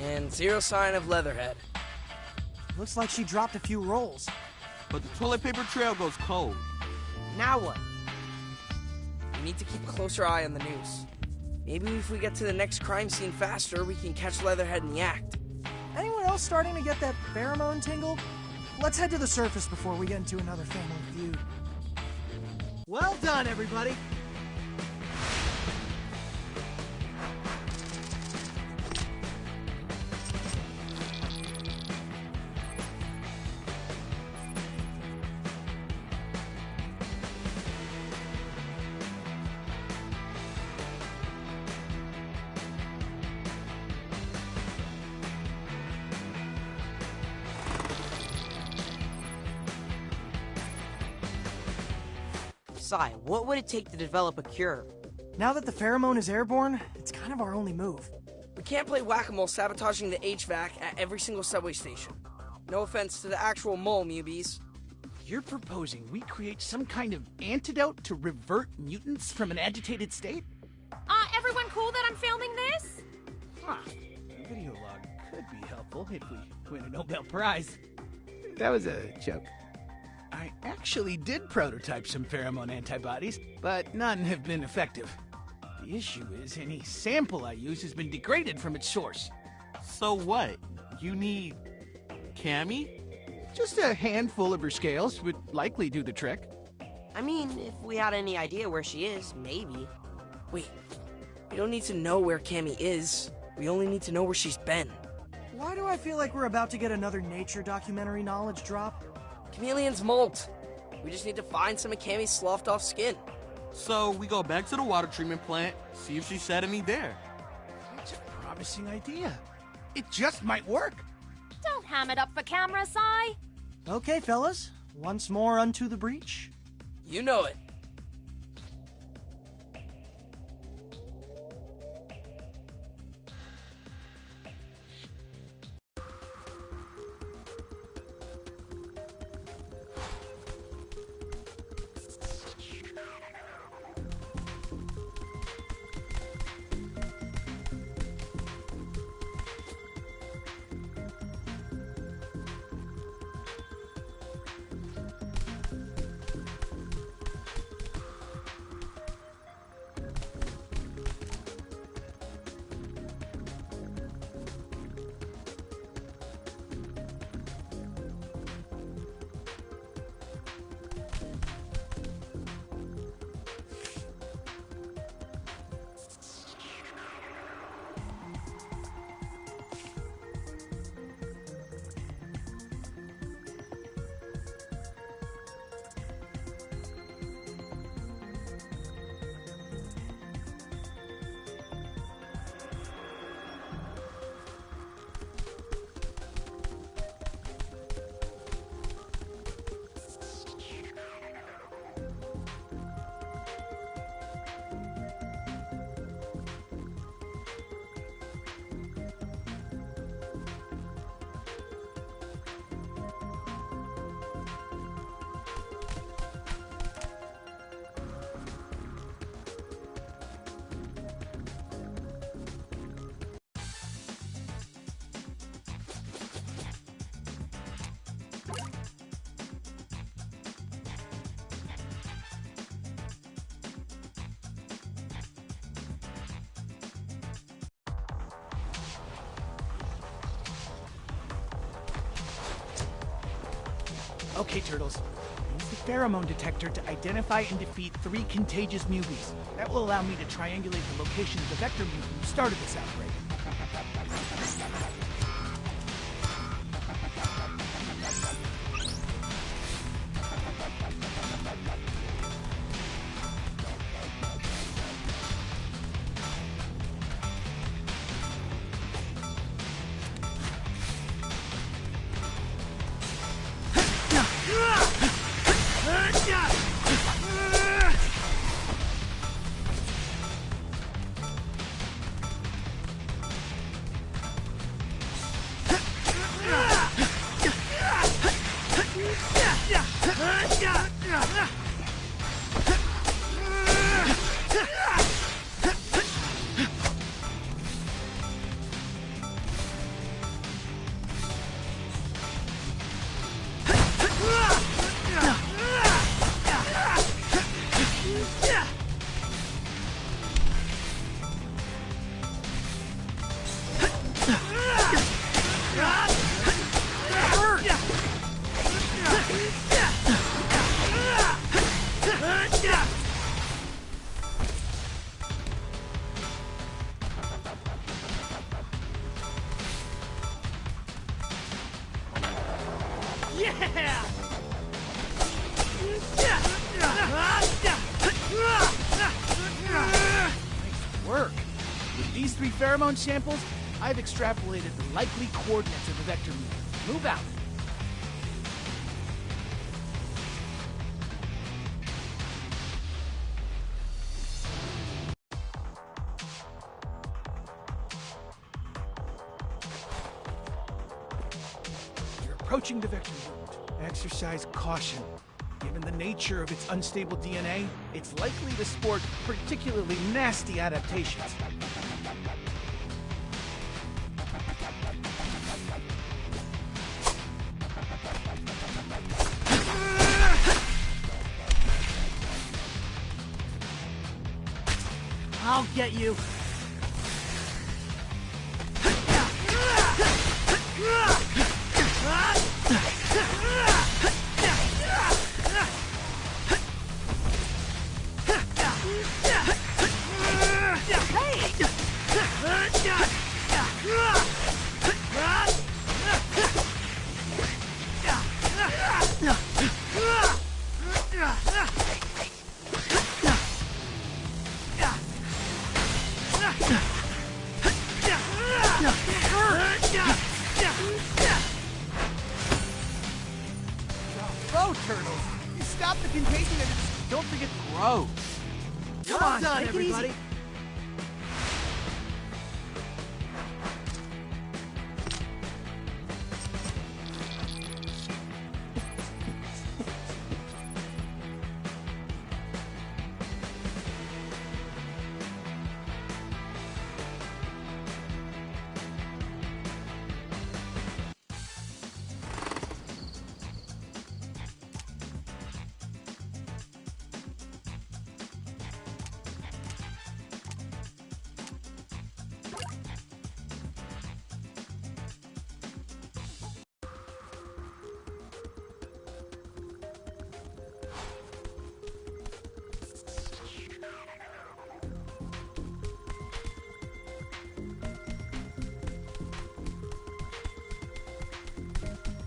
And zero sign of Leatherhead. Looks like she dropped a few rolls. But the toilet paper trail goes cold. Now what? We need to keep a closer eye on the news. Maybe if we get to the next crime scene faster, we can catch Leatherhead in the act. Anyone else starting to get that pheromone tingle? Let's head to the surface before we get into another family feud. Well done, everybody. Sai, what would it take to develop a cure? Now that the pheromone is airborne, it's kind of our only move. We can't play whack-a-mole sabotaging the HVAC at every single subway station. No offense to the actual mole, Mewbies. You're proposing we create some kind of antidote to revert mutants from an agitated state? Everyone cool that I'm filming this? Huh. A video log could be helpful if we win a Nobel Prize. That was a joke. I actually did prototype some pheromone antibodies, but none have been effective. The issue is any sample I use has been degraded from its source. So what? You need Cammy? Just a handful of her scales would likely do the trick. I mean, if we had any idea where she is, maybe. Wait, we don't need to know where Cammy is. We only need to know where she's been. Why do I feel like we're about to get another nature documentary knowledge drop? Chameleon's molt. We just need to find some of Cammy's sloughed off skin. So we go back to the water treatment plant, see if she shed any there. That's a promising idea. It just might work. Don't ham it up for camera, Si. Okay, fellas. Once more unto the breach. You know it. Okay, Turtles. Use the pheromone detector to identify and defeat 3 contagious Mewbies. That will allow me to triangulate the location of the vector mutant who started this outbreak. Pheromone samples, I've extrapolated the likely coordinates of the vector mutant. Move out. You're approaching the vector mutant. Exercise caution. Given the nature of its unstable DNA, it's likely to sport particularly nasty adaptations. I'll get you. Bro, turtles, you stop the contagion and just don't forget to grow. Come on, done, take it easy. everybody.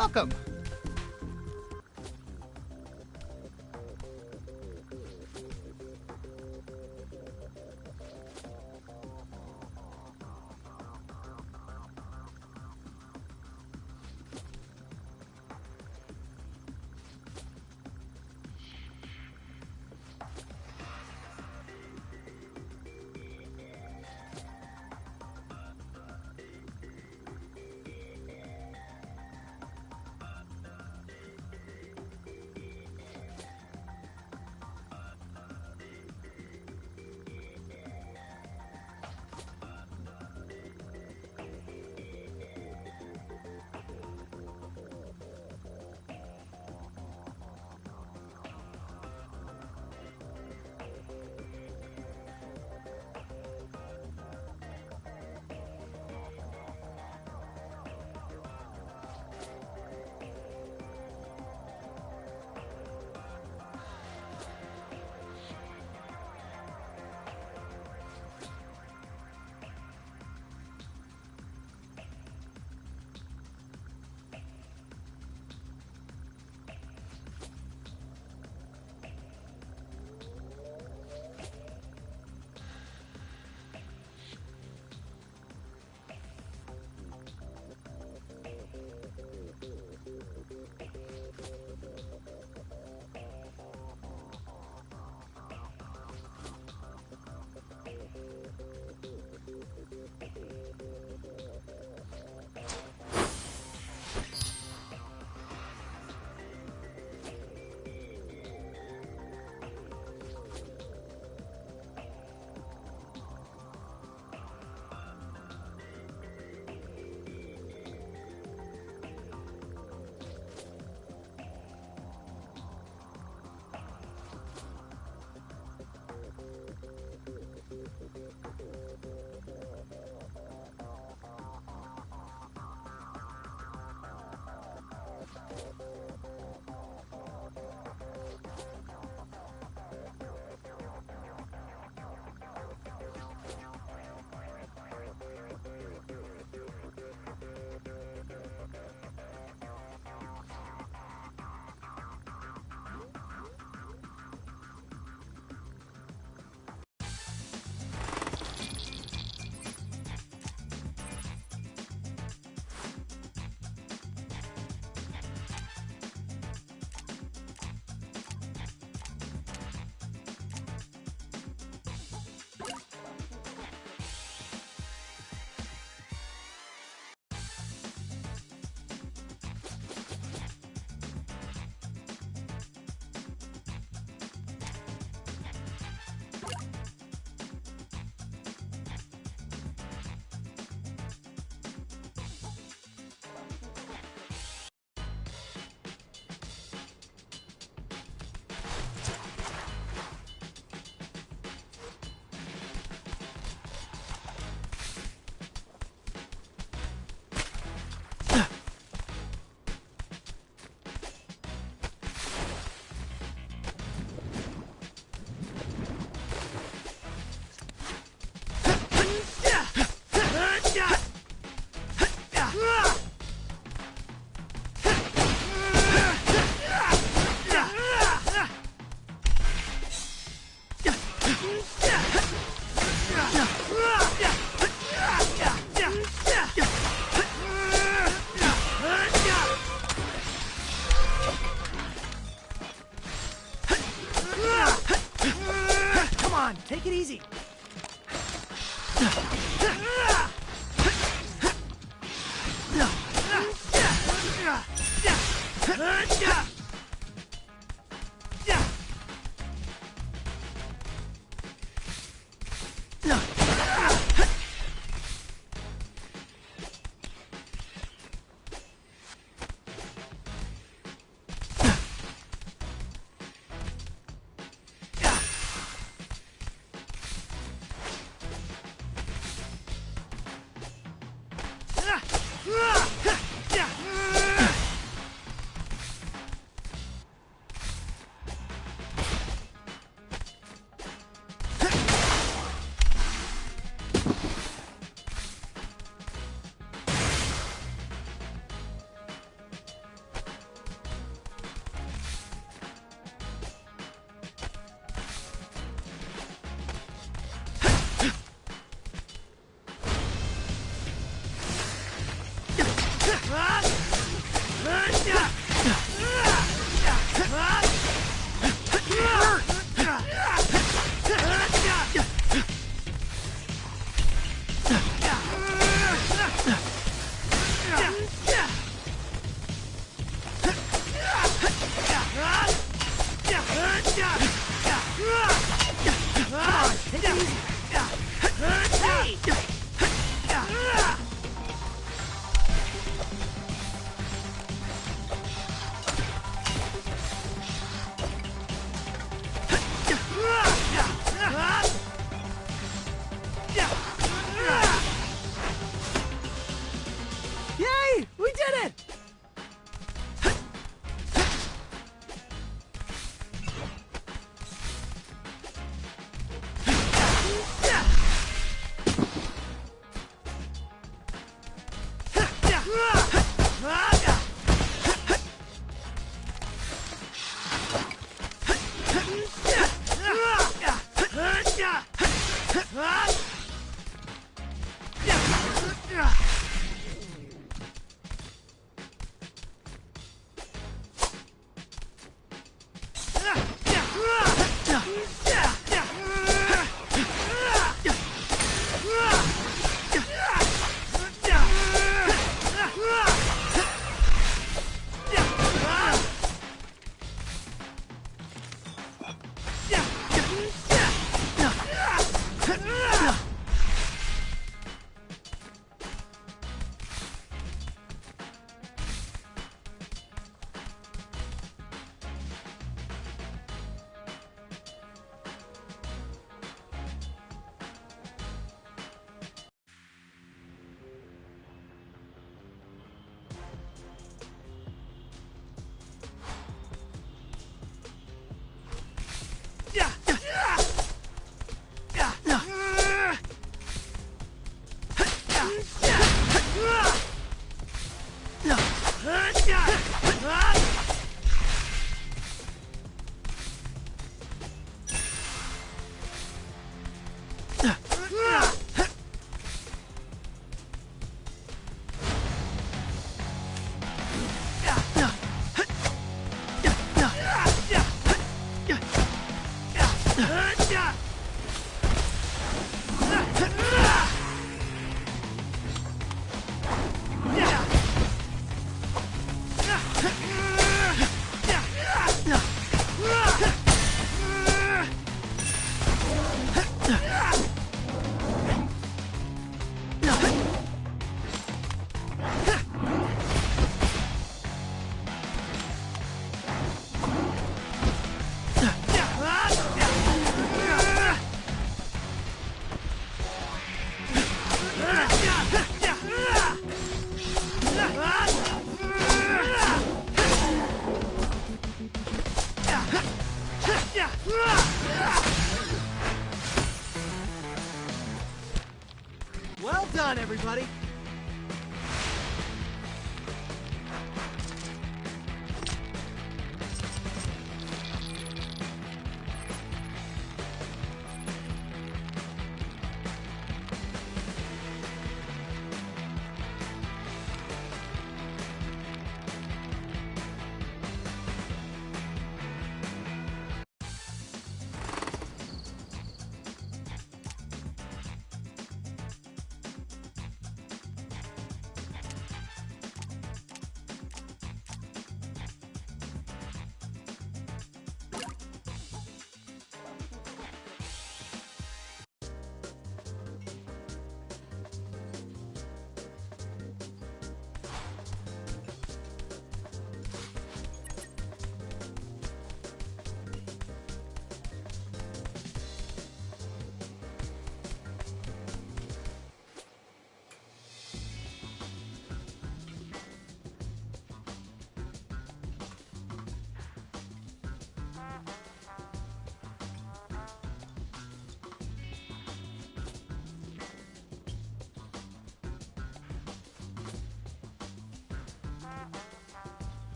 Welcome. Yay! We did it!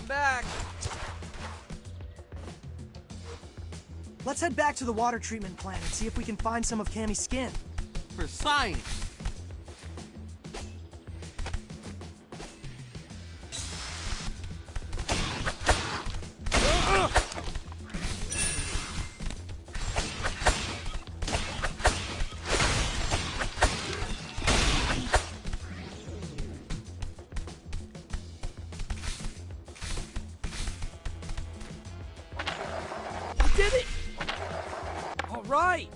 back. Let's head back to the water treatment plant and see if we can find some of Cammy's skin. For science. Did it! All right.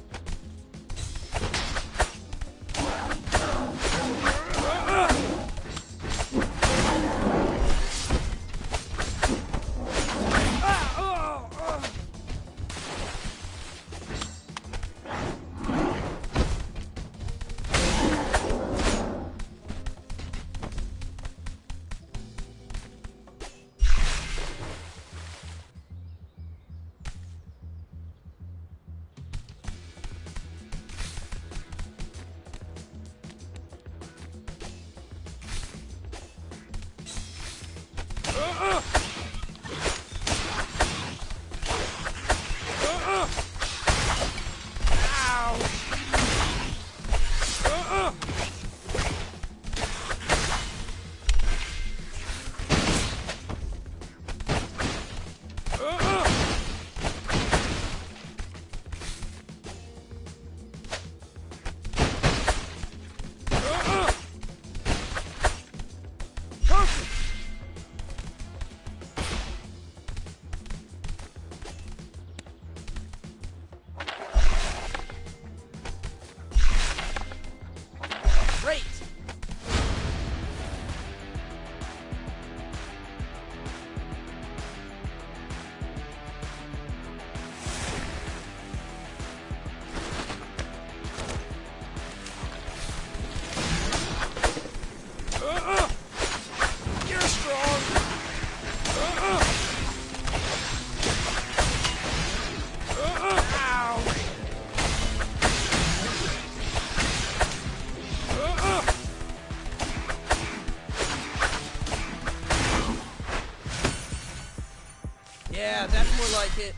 Yeah, that's more like it.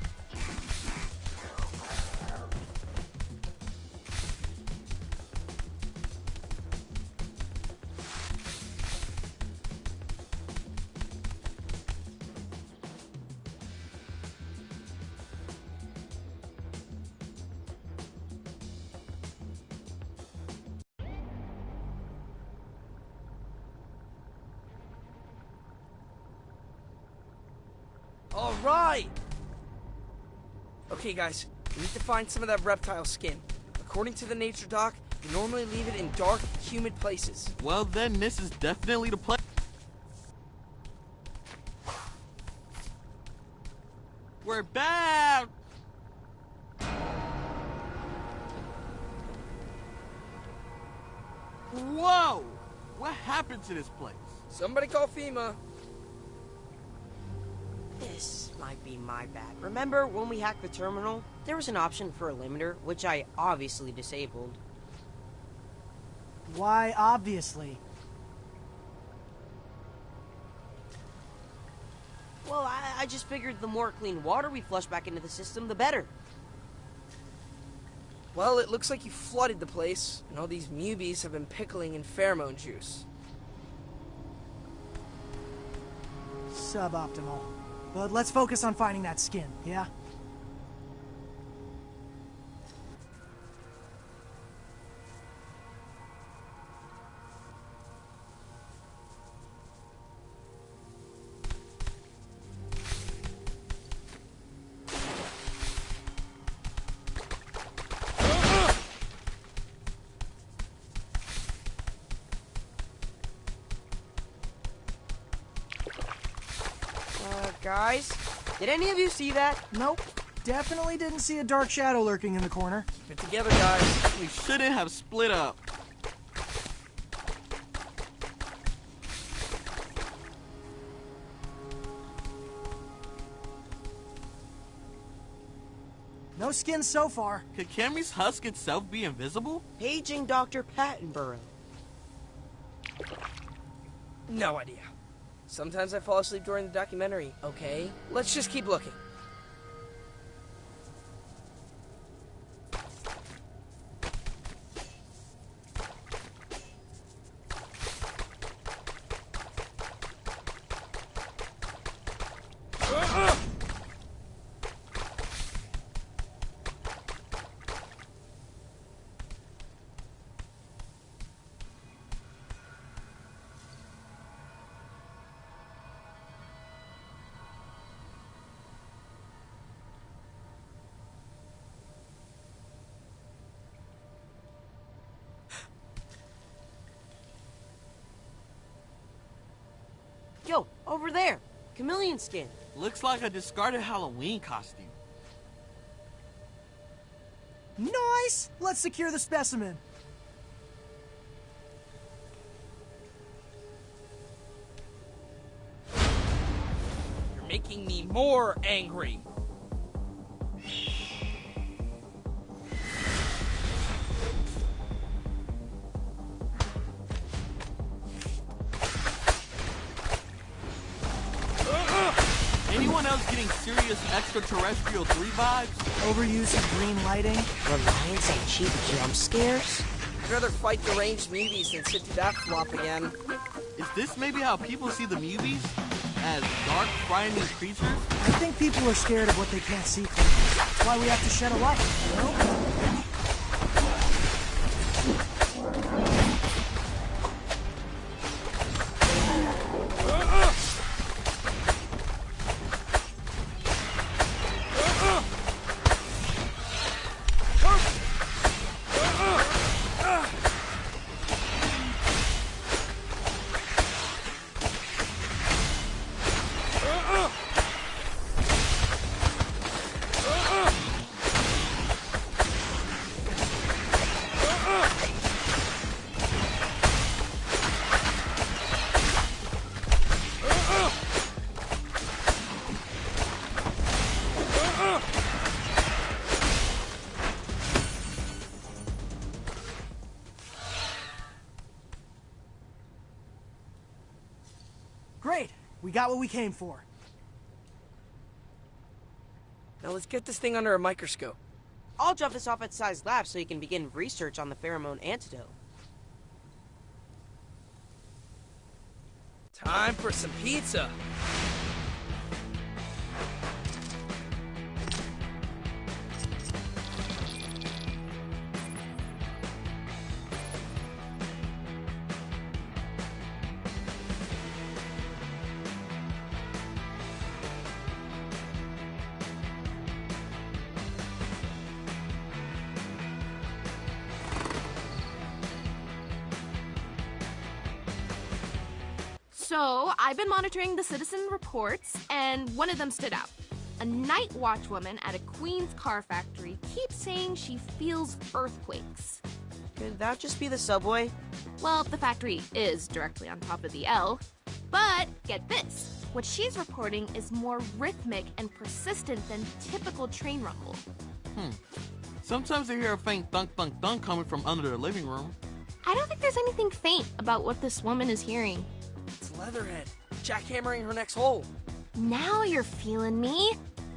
All right! Okay, guys, we need to find some of that reptile skin. According to the nature doc, you normally leave it in dark, humid places. Well, then this is definitely the place. We're back! Whoa! What happened to this place? Somebody call FEMA. This might be my bad. Remember when we hacked the terminal? There was an option for a limiter, which I obviously disabled. Why, obviously? Well, I just figured the more clean water we flush back into the system, the better. Well, it looks like you flooded the place, and all these Mewbies have been pickling in pheromone juice. Suboptimal. But let's focus on finding that skin, yeah? Guys, did any of you see that? Nope. Definitely didn't see a dark shadow lurking in the corner. Keep it together, guys. We shouldn't have split up. No skin so far. Could Cammy's husk itself be invisible? Paging Dr. Pattenborough. No idea. Sometimes I fall asleep during the documentary, okay? Let's just keep looking. Yo, over there. Chameleon skin. Looks like a discarded Halloween costume. Nice! Let's secure the specimen. You're making me more angry. Anyone else getting serious extraterrestrial 3 vibes? Overuse of green lighting. Reliance on cheap jump scares? I'd rather fight deranged Mewbies than sit through that flop again. Is this maybe how people see the Mewbies? As dark, frightening creatures? I think people are scared of what they can't see clearly. That's why we have to shed a light, you know? Great! We got what we came for. Now let's get this thing under a microscope. I'll drop this off at Sai's lab so you can begin research on the pheromone antidote. Time for some pizza. So, I've been monitoring the citizen reports, and one of them stood out. A night watch woman at a Queens car factory keeps saying she feels earthquakes. Could that just be the subway? Well, the factory is directly on top of the L. But, get this. What she's reporting is more rhythmic and persistent than typical train rumble. Sometimes I hear a faint thunk thunk thunk coming from under the living room. I don't think there's anything faint about what this woman is hearing. It's Leatherhead, jackhammering her next hole. Now you're feeling me.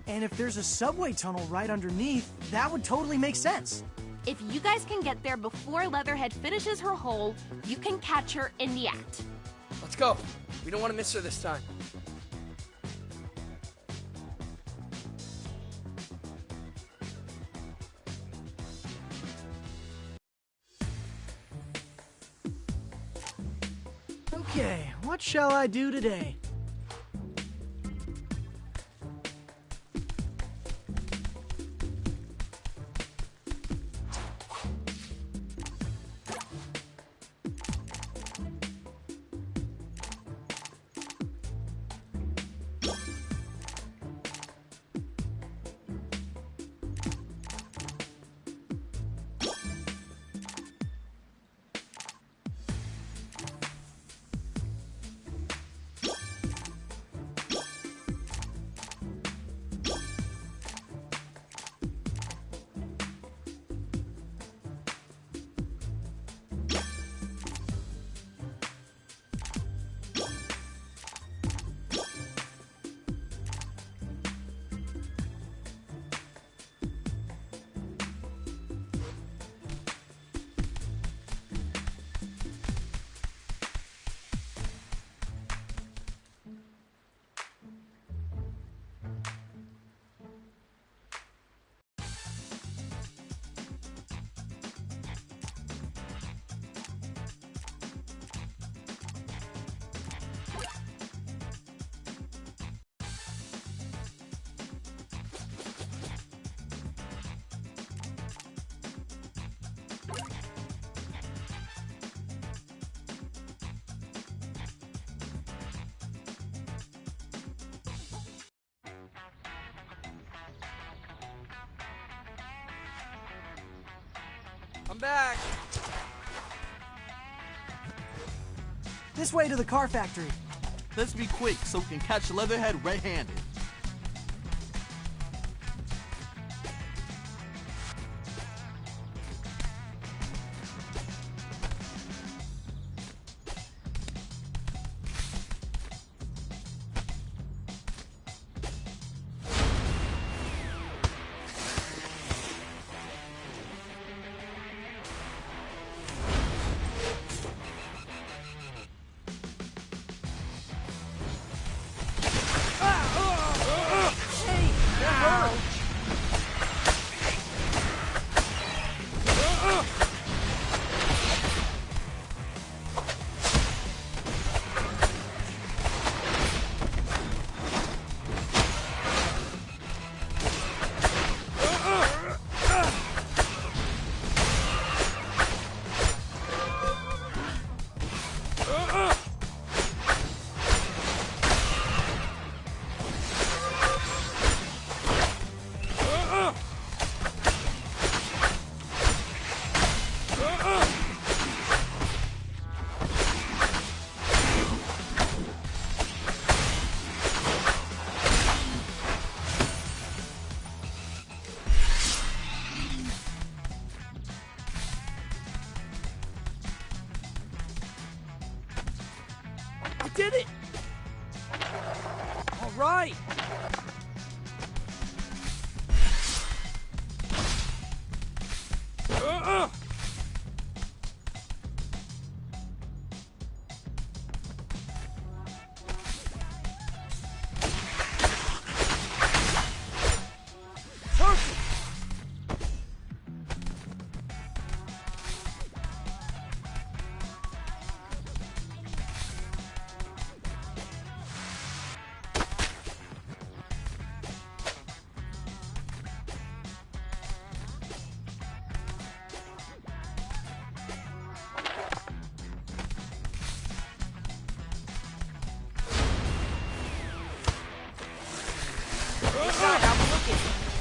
And if there's a subway tunnel right underneath, that would totally make sense. If you guys can get there before Leatherhead finishes her hole, you can catch her in the act. Let's go. We don't want to miss her this time. Okay, what shall I do today? I'm back. This way to the car factory. Let's be quick so we can catch Leatherhead red-handed. Did it! All right!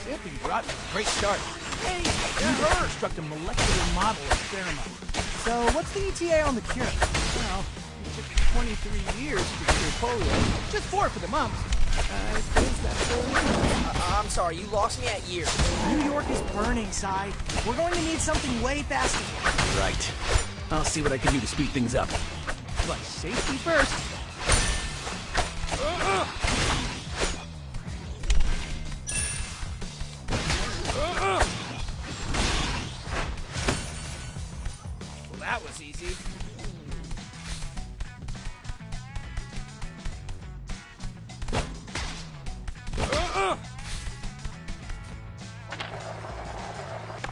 Simply rotten. Great start. Hey, you construct a molecular model of pheromone. So, what's the ETA on the cure? Well, it took 23 years to cure polio. Just 4 for the mumps. I suppose that's I'm sorry, you lost me at years. New York is burning, Sai. We're going to need something way faster. right. I'll see what I can do to speed things up. But safety first. Well, that was easy.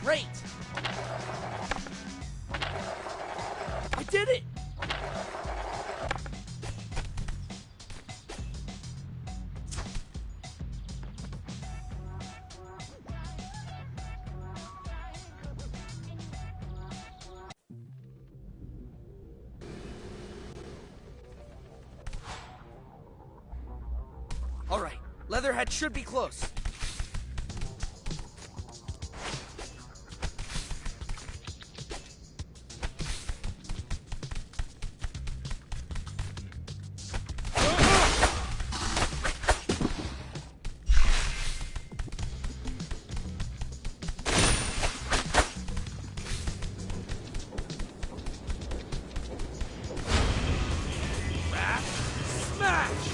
Great! I did it! All right, Leatherhead should be close. Smash!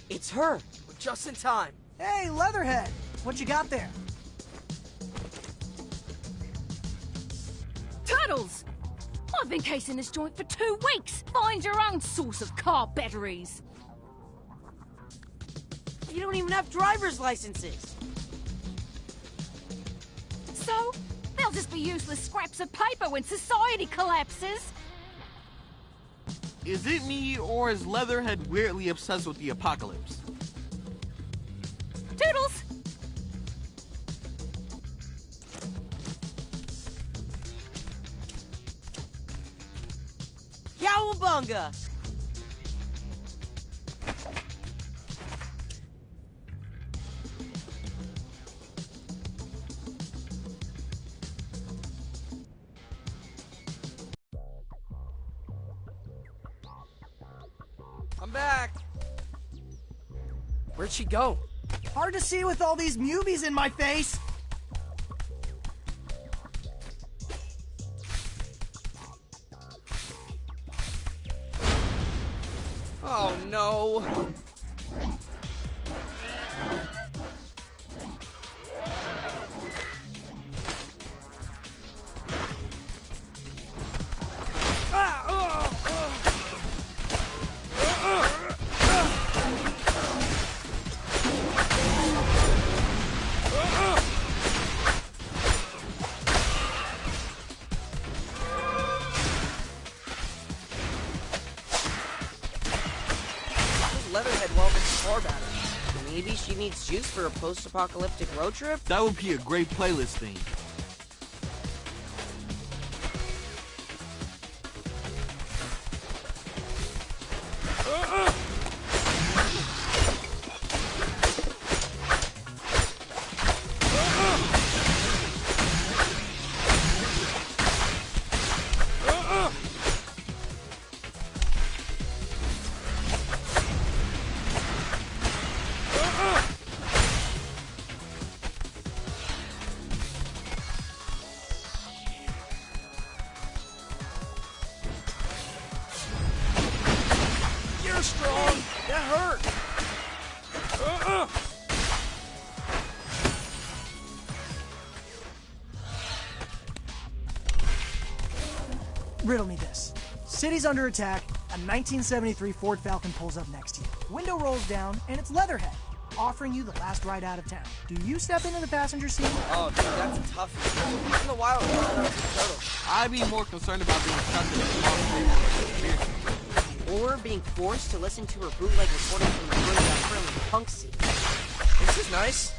It's her. We're just in time. Hey, Leatherhead! What you got there? Turtles! I've been casing this joint for 2 weeks. Find your own source of car batteries. You don't even have driver's licenses. So, they'll just be useless scraps of paper when society collapses. Is it me, or is Leatherhead weirdly obsessed with the apocalypse? Toodles! Cowabunga! I'm back. Where'd she go? Hard to see with all these Mewbies in my face. Oh no. Leatherhead welded the car battery. Maybe she needs juice for a post-apocalyptic road trip? That would be a great playlist theme. You're strong. That hurt. Riddle me this. City's under attack, a 1973 Ford Falcon pulls up next to you. Window rolls down, and it's Leatherhead, offering you the last ride out of town. Do you step into the passenger seat? Oh, dude, that's a tough. In the wild, I'd be more concerned about being stuck in a small space. Or being forced to listen to her bootleg recording from the friendly punk scene. This is nice.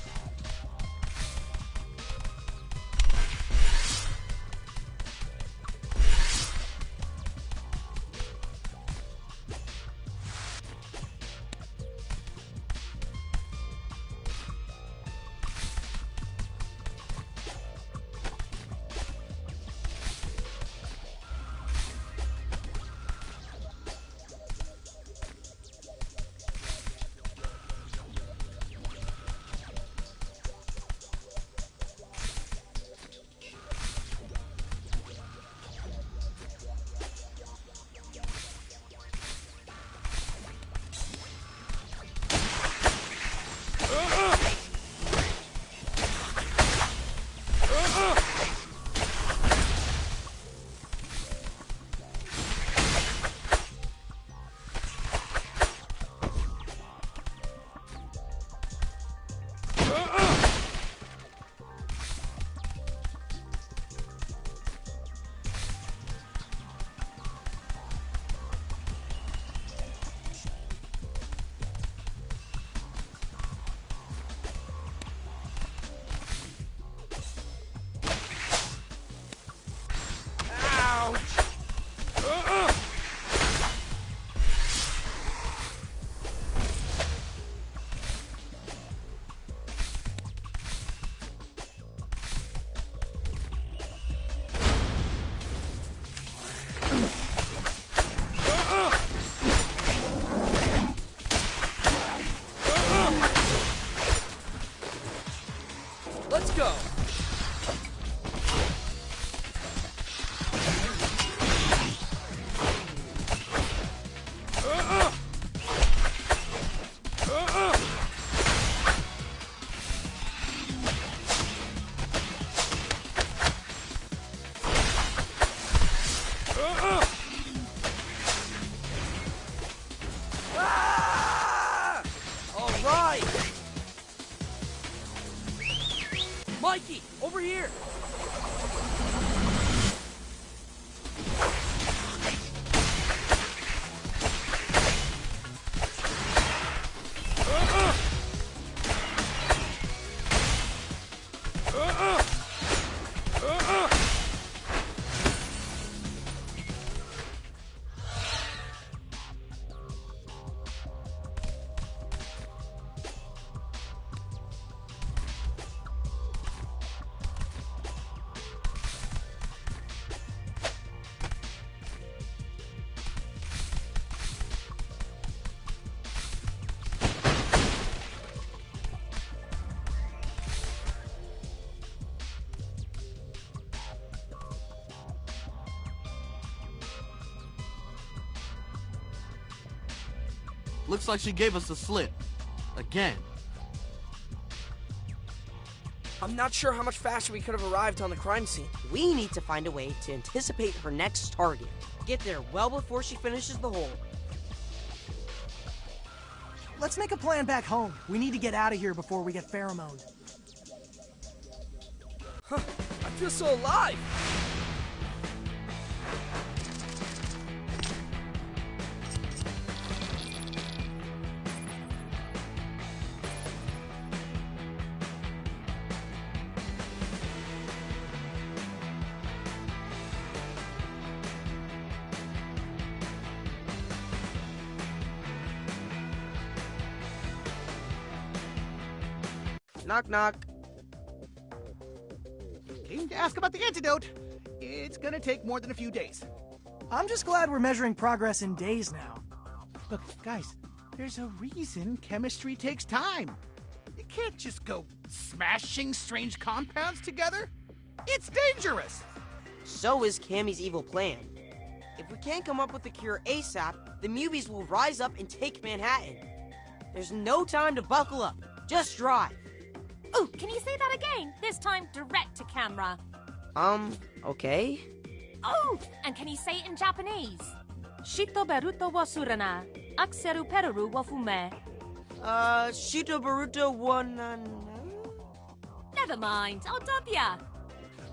Looks like she gave us the slip. Again. I'm not sure how much faster we could have arrived on the crime scene. We need to find a way to anticipate her next target. Get there well before she finishes the hole. Let's make a plan back home. We need to get out of here before we get pheromoned. Huh, I feel so alive! Knock, knock. Came to ask about the antidote. It's gonna take more than a few days. I'm just glad we're measuring progress in days now. Look, guys, there's a reason chemistry takes time. You can't just go smashing strange compounds together. It's dangerous. So is Cammy's evil plan. If we can't come up with a cure ASAP, the Mewbies will rise up and take Manhattan. There's no time to buckle up. Just drive. Oh, can you say that again? This time direct to camera. Okay. Oh, and can you say it in Japanese? Shito beruto wa surana, akseru peru wa fume. Shito Baruto one. Never mind, I'll dub ya.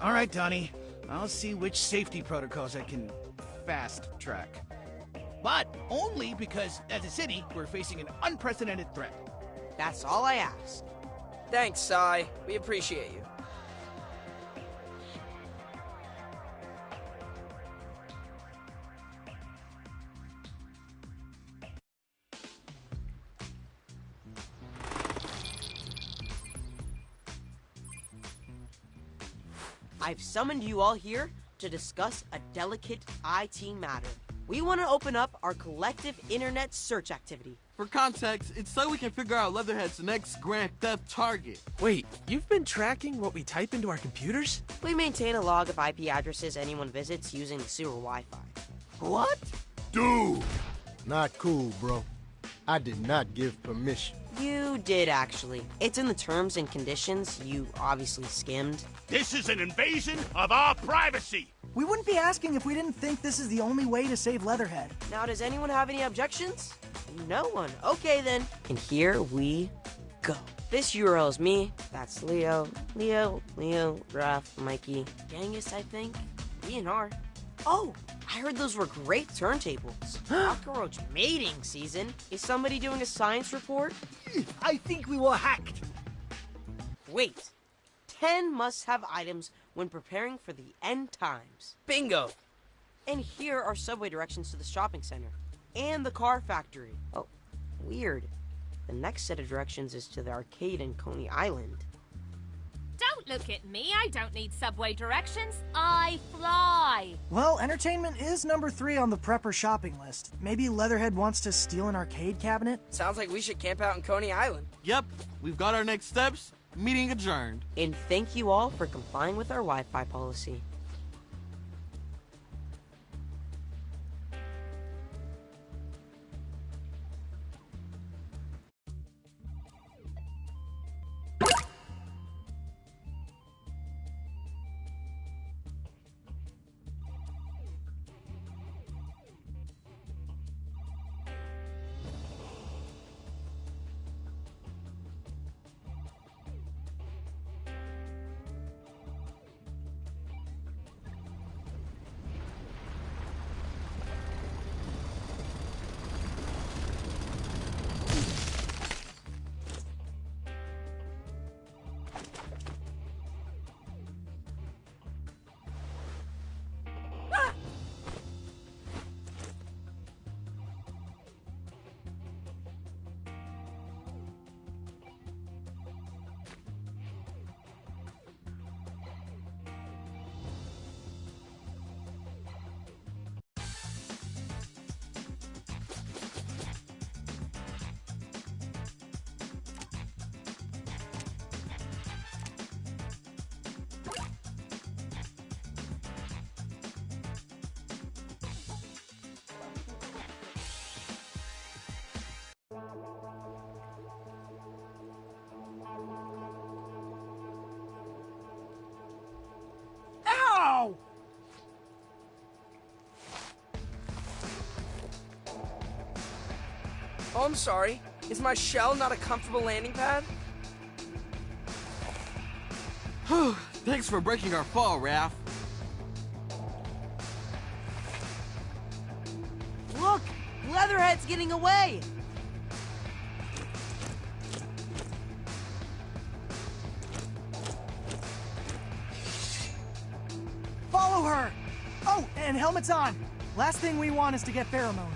All right, Donnie. I'll see which safety protocols I can fast track. But only because, as a city, we're facing an unprecedented threat. That's all I ask. Thanks, Sai. We appreciate you. I've summoned you all here to discuss a delicate IT matter. We want to open up our collective internet search activity. For context, it's so we can figure out Leatherhead's next grand theft target. Wait, you've been tracking what we type into our computers? We maintain a log of IP addresses anyone visits using the sewer Wi-Fi. What? Dude! Not cool, bro. I did not give permission. You did, actually. It's in the terms and conditions you obviously skimmed. This is an invasion of our privacy! We wouldn't be asking if we didn't think this is the only way to save Leatherhead. Now, does anyone have any objections? No one. Okay, then. And here we go. This URL is me. That's Leo, Raph, Mikey, Genghis, I think. B&R. Oh, I heard those were great turntables. Cockroach mating season. Is somebody doing a science report? I think we were hacked. Wait. 10 must-have items when preparing for the end times. Bingo! And here are subway directions to the shopping center. And the car factory. Oh, weird. The next set of directions is to the arcade in Coney Island. Don't look at me, I don't need subway directions. I fly. Well, entertainment is number 3 on the prepper shopping list. Maybe Leatherhead wants to steal an arcade cabinet? Sounds like we should camp out in Coney Island. Yep, we've got our next steps. Meeting adjourned. And thank you all for complying with our Wi-Fi policy. Oh, I'm sorry. Is my shell not a comfortable landing pad? Whew, thanks for breaking our fall, Raph. Look! Leatherhead's getting away! Follow her! Oh, and helmets on! Last thing we want is to get pheromone.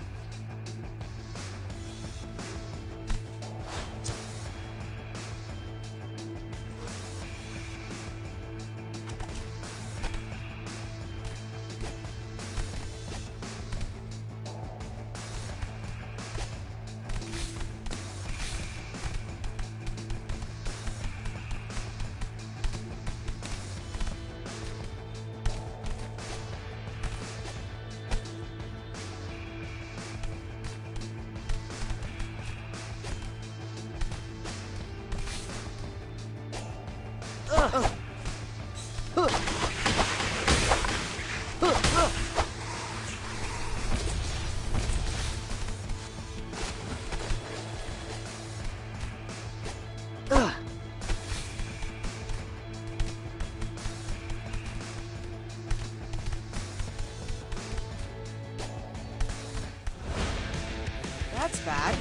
That's bad.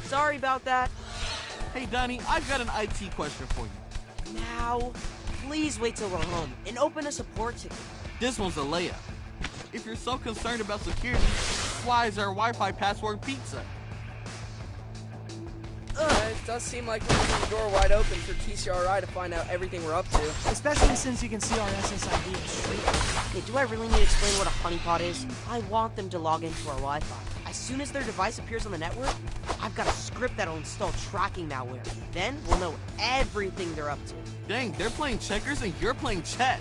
Sorry about that. Hey, Donnie, I've got an IT question for you. Now, please wait till we're home and open a support ticket. This one's a layup. If you're so concerned about security, why is our Wi-Fi password pizza? It does seem like we're leaving the door wide open for TCRI to find out everything we're up to. Especially since you can see our SSID. Hey, do I really need to explain what a honeypot is? I want them to log into our Wi-Fi. As soon as their device appears on the network, I've got a script that'll install tracking malware. Then we'll know everything they're up to. Dang, they're playing checkers and you're playing chess.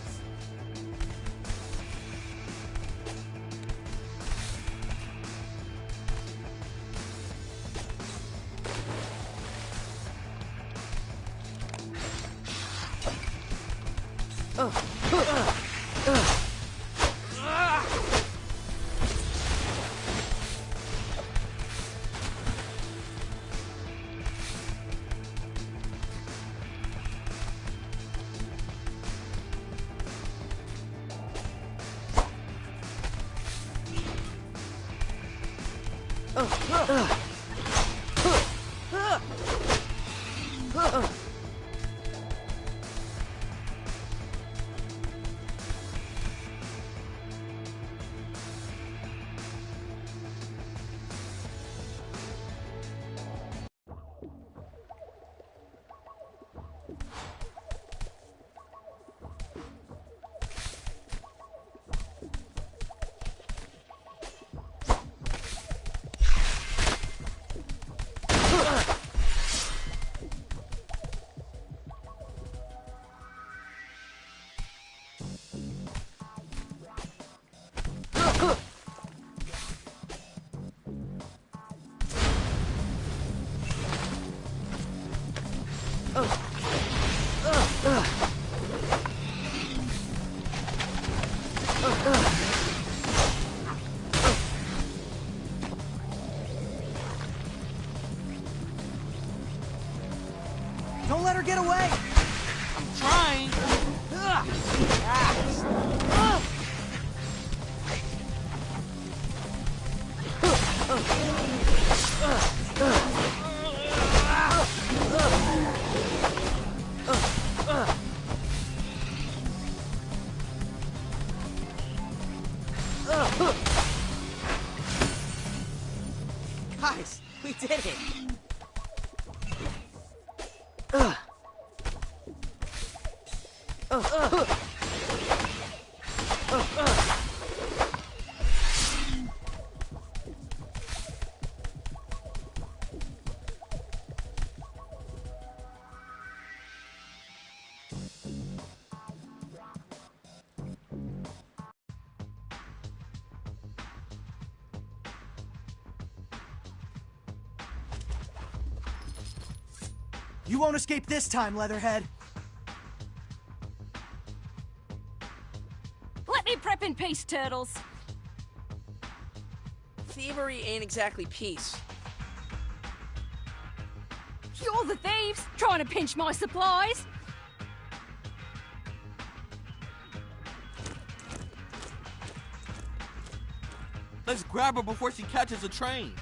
Don't let her get away! I'm trying! Guys, we did it! You won't escape this time, Leatherhead. Let me prep in peace, turtles. Thievery ain't exactly peace. You're the thieves, trying to pinch my supplies. Let's grab her before she catches a train.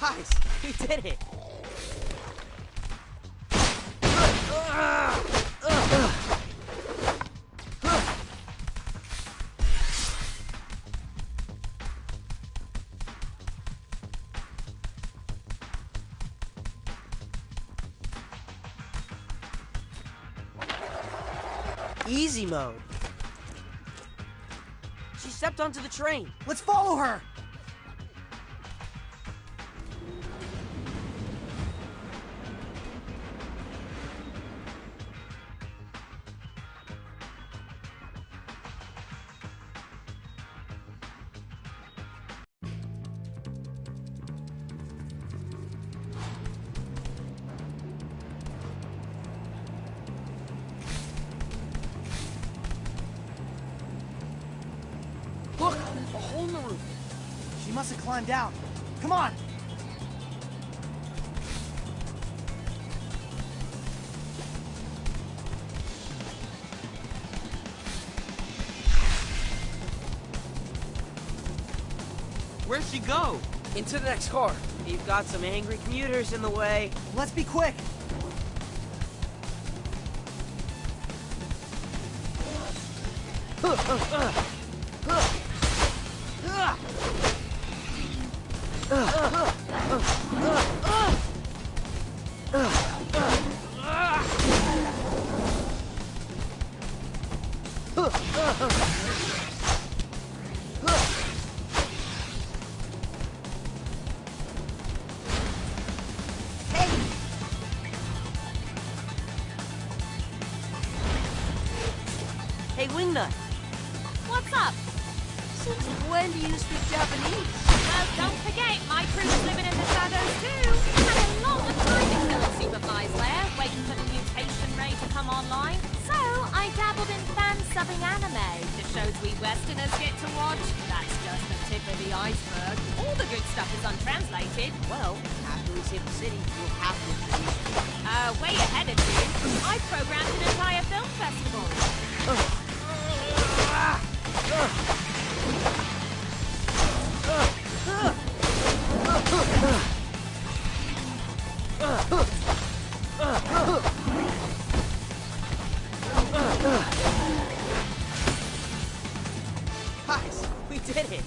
Guys, we did it! Easy mode. She stepped onto the train. Let's follow her! Look! A hole in the roof! She must have climbed down. Come on! Where'd she go? Into the next car. We've got some angry commuters in the way. Let's be quick! Hey, Wingnut. What's up? Since when do you speak Japanese? Well, don't forget, my crew's living in the shadows too. Had a lot of time in killing superflies there, waiting for the mutation ray to come online. So, I dabbled in fan-subbing anime to shows we Westerners get to watch. That's just the tip of the iceberg. All the good stuff is untranslated. Well, after we save the city, you'll have to introduce Way ahead of you. I programmed an entire film festival. Guys, we did it!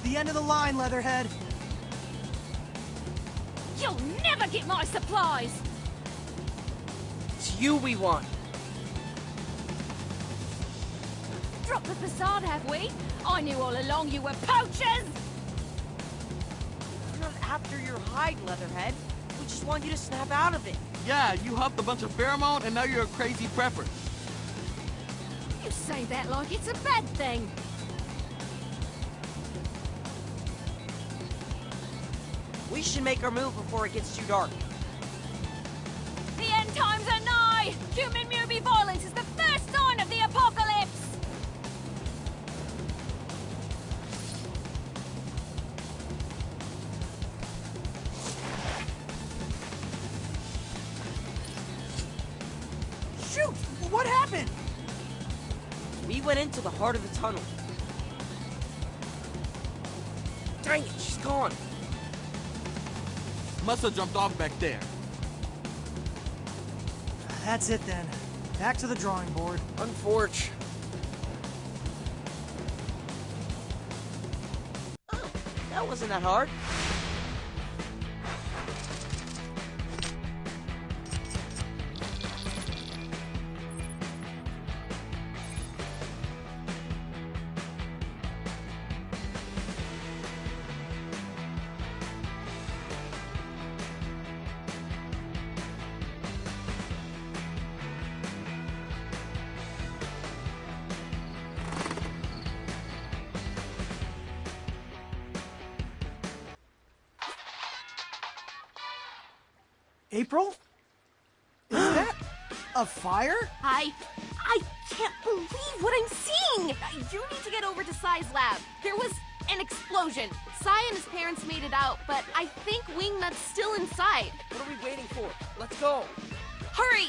The end of the line, Leatherhead. You'll never get my supplies! It's you we want. Drop the facade, have we? I knew all along you were poachers! We're not after your hide, Leatherhead. We just want you to snap out of it. Yeah, you huffed a bunch of pheromone and now you're a crazy prepper. You say that like it's a bad thing. We should make our move before it gets too dark. The end times are nigh! Human Mewbie violence is the first sign of the apocalypse! Shoot! What happened? We went into the heart of the tunnel. Dang it, she's gone. Must have jumped off back there. That's it then. Back to the drawing board. Unforge. Oh, that wasn't that hard. April? Is that a fire? I can't believe what I'm seeing! You need to get over to Sai's lab. There was an explosion. Sai and his parents made it out, but I think Wingnut's still inside. What are we waiting for? Let's go. Hurry!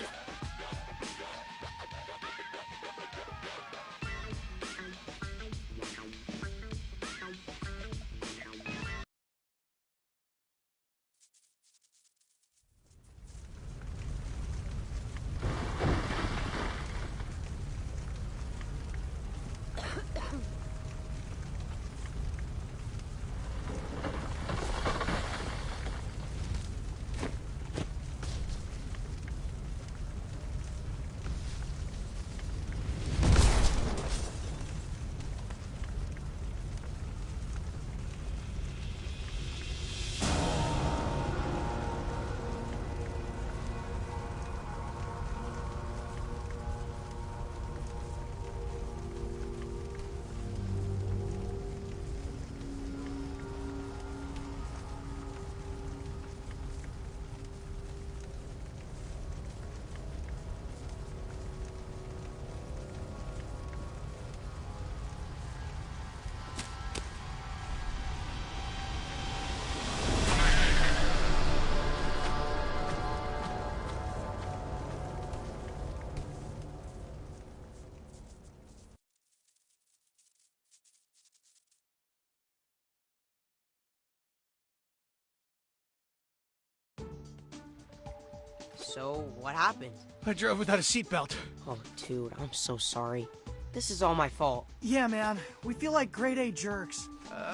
So, what happened? I drove without a seatbelt. Oh, dude, I'm so sorry. This is all my fault. Yeah, man. We feel like grade A jerks.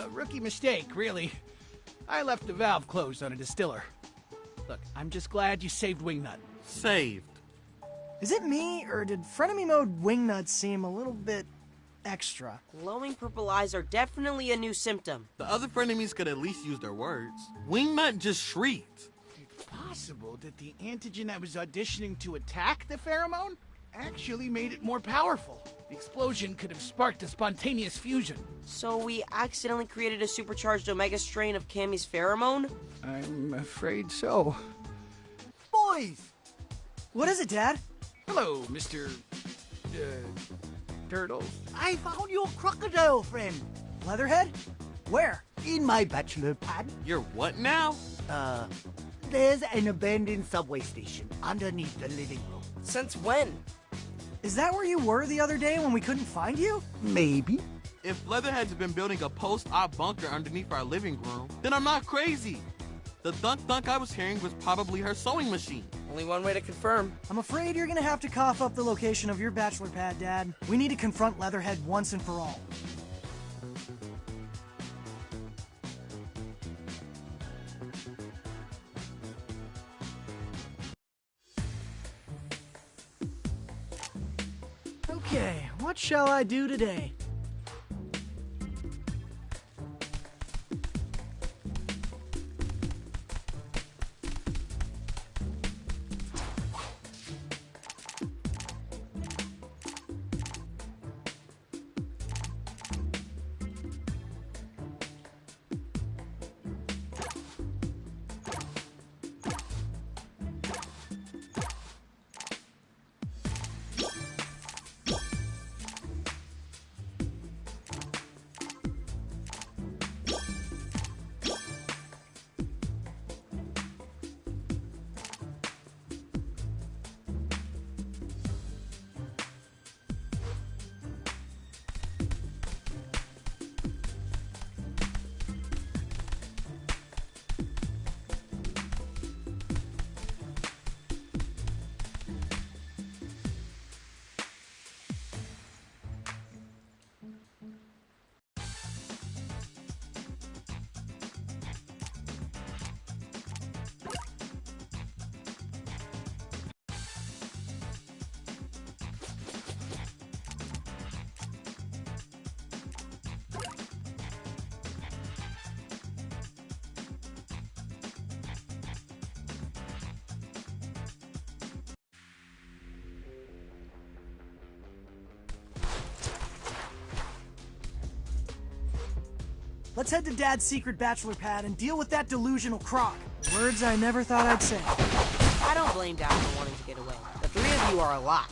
Rookie mistake, really. I left the valve closed on a distiller. Look, I'm just glad you saved Wingnut. Saved. Is it me, or did Frenemy Mode Wingnut seem a little bit extra? Glowing purple eyes are definitely a new symptom. The other frenemies could at least use their words. Wingnut just shrieked. It's possible that the antigen that was auditioning to attack the pheromone actually made it more powerful. The explosion could have sparked a spontaneous fusion. So we accidentally created a supercharged omega strain of Cammy's pheromone? I'm afraid so. Boys! What is it, Dad? Hello, Mr. Turtle. I found your crocodile friend. Leatherhead? Where? In my bachelor pad. You're what now? There's an abandoned subway station underneath the living room. Since when? Is that where you were the other day when we couldn't find you? Maybe. If Leatherhead's been building a post-op bunker underneath our living room, then I'm not crazy. The thunk-thunk I was hearing was probably her sewing machine. Only one way to confirm. I'm afraid you're gonna have to cough up the location of your bachelor pad, Dad. We need to confront Leatherhead once and for all. Okay, what shall I do today? Let's head to Dad's secret bachelor pad and deal with that delusional croc. Words I never thought I'd say. I don't blame Dad for wanting to get away. The three of you are a lot.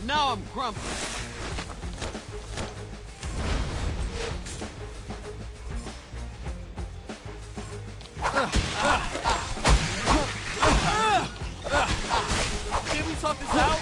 Now I'm grumpy. Can we talk this out?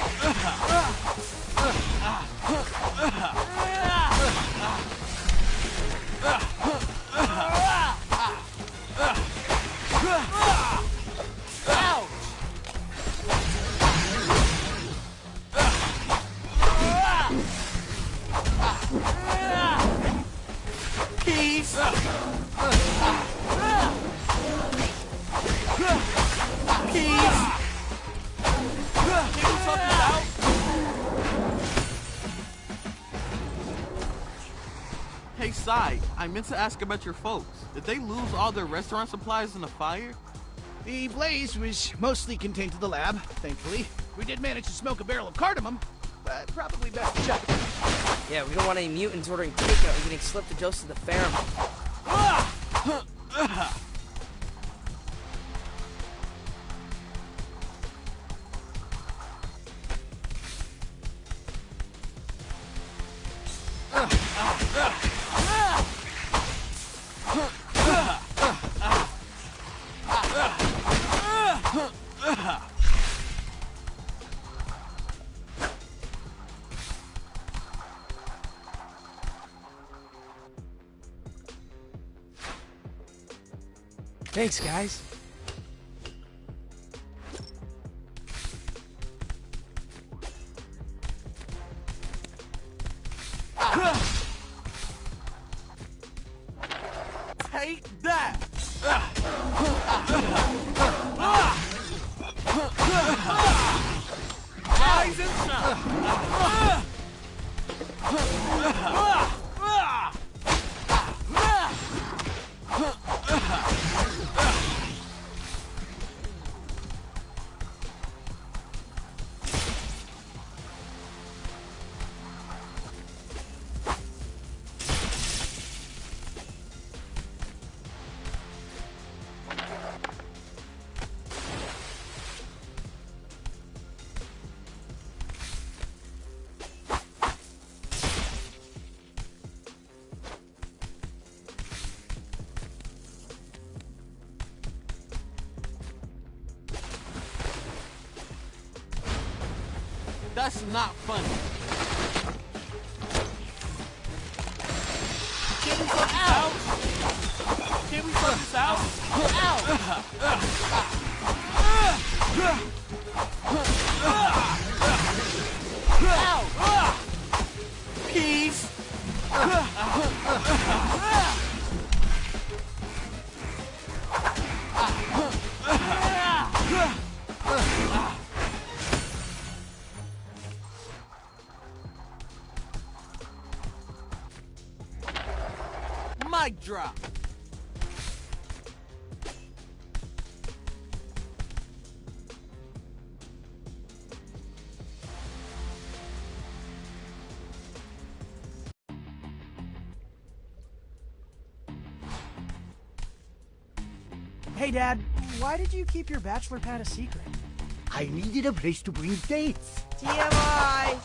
Hey, Sai, I meant to ask about your folks. Did they lose all their restaurant supplies in the fire? The blaze was mostly contained to the lab, thankfully. We did manage to smoke a barrel of cardamom, but probably best to check. Yeah, we don't want any mutants ordering takeout and getting slipped a dose of the pheromone. Thanks, guys. Take that! Rise and shine! That's not funny. Can we sort this out? Can we sort this out? Ow! Peace! Mic drop. Hey, Dad, why did you keep your bachelor pad a secret? I needed a place to bring dates. TMI!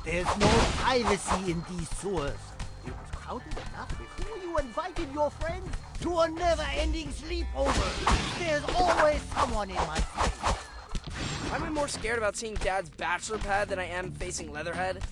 There's no privacy in these sewers. It was crowded enough before you invited your friends to a never-ending sleepover. There's always someone in my face. I'm more scared about seeing Dad's bachelor pad than I am facing Leatherhead.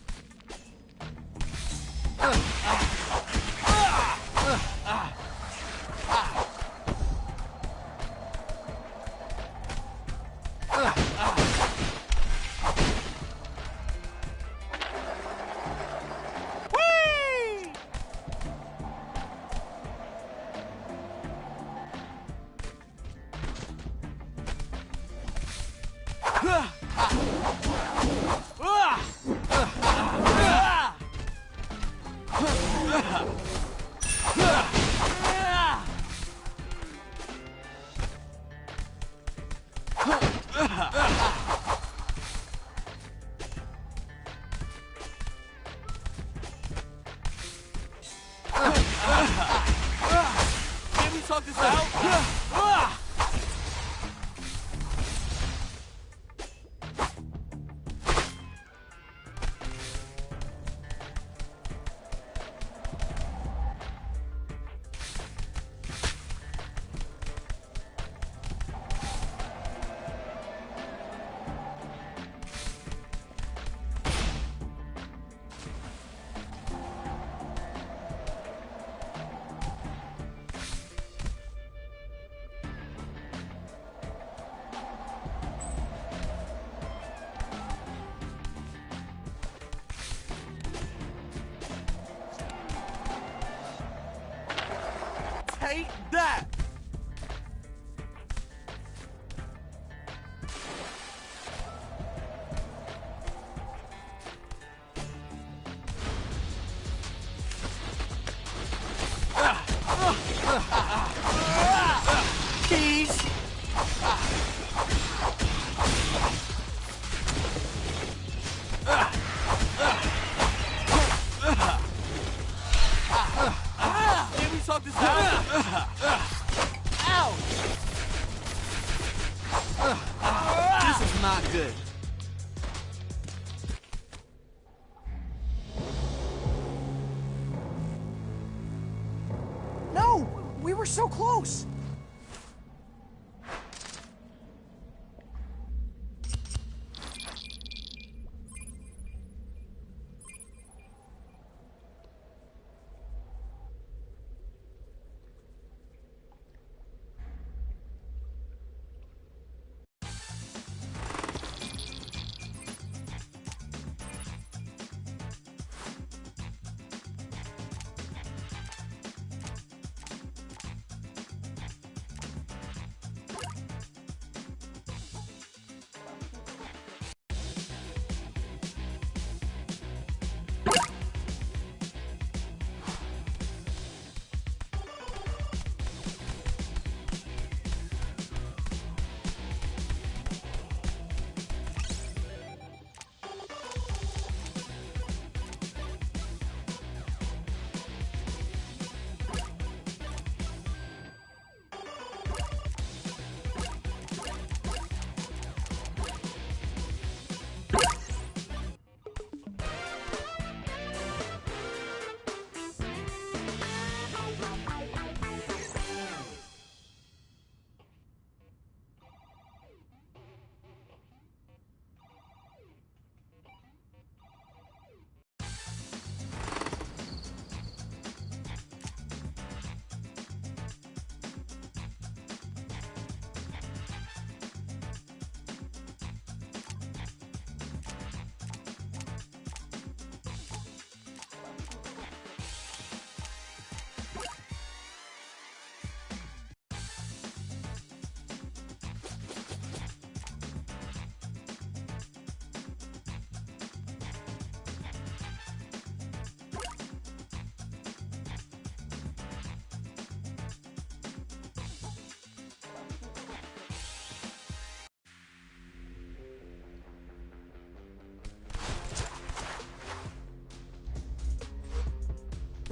Can we talk this out? Take that! Keys! Can we talk this out? Ow! This is not good. No! We were so close!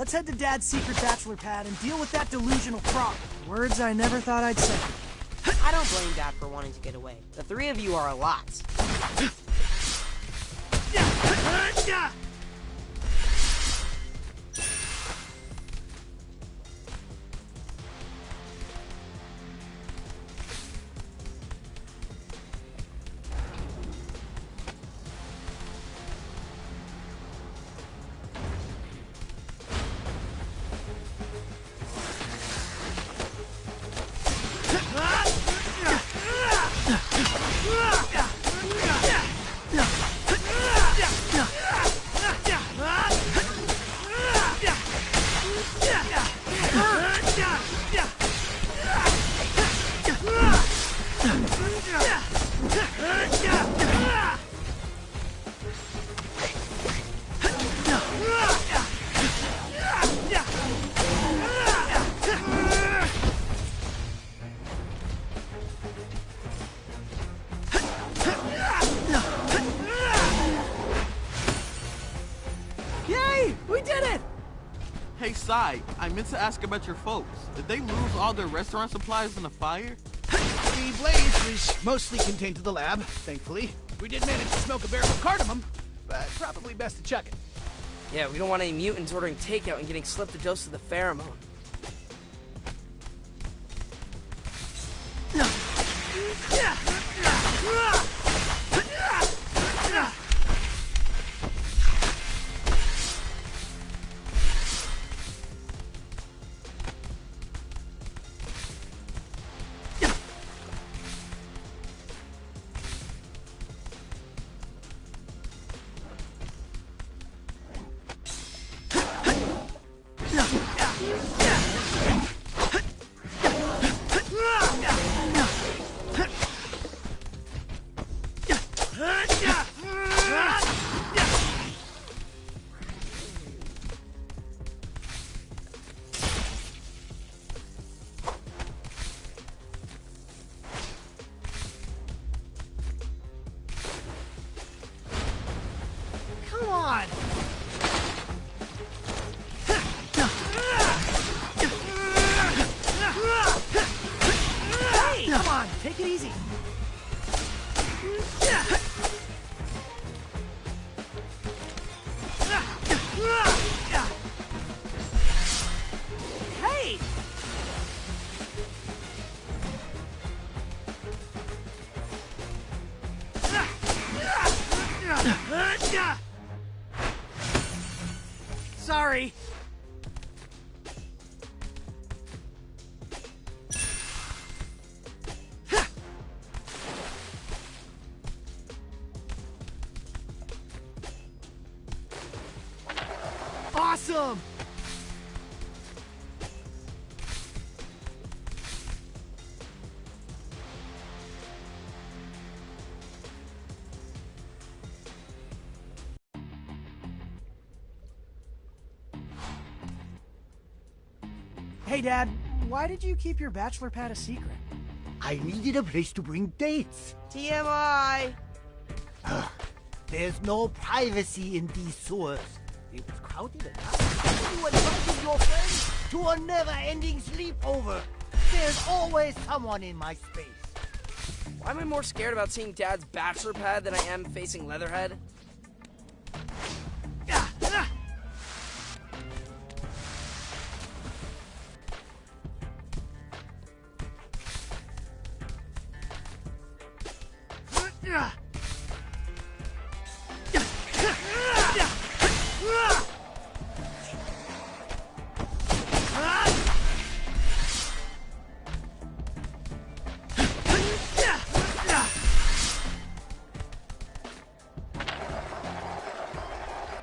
let's head to Dad's secret bachelor pad and deal with that delusional croc. Words I never thought I'd say. I don't blame Dad for wanting to get away. The three of you are a lot. Hey, Sai, I meant to ask about your folks. Did they lose all their restaurant supplies in the fire? The blaze was mostly contained to the lab, thankfully. We did manage to smoke a barrel of cardamom, but probably best to chuck it. Yeah, we don't want any mutants ordering takeout and getting slipped a dose of the pheromone. Come on! Hey, come on, take it easy. Hey! Sorry. Awesome! Hey, Dad, why did you keep your bachelor pad a secret? I needed a place to bring dates. TMI! There's no privacy in these sewers. It was crowded enough. You invited your friends to a never-ending sleepover. There's always someone in my space. Why am I more scared about seeing Dad's bachelor pad than I am facing Leatherhead?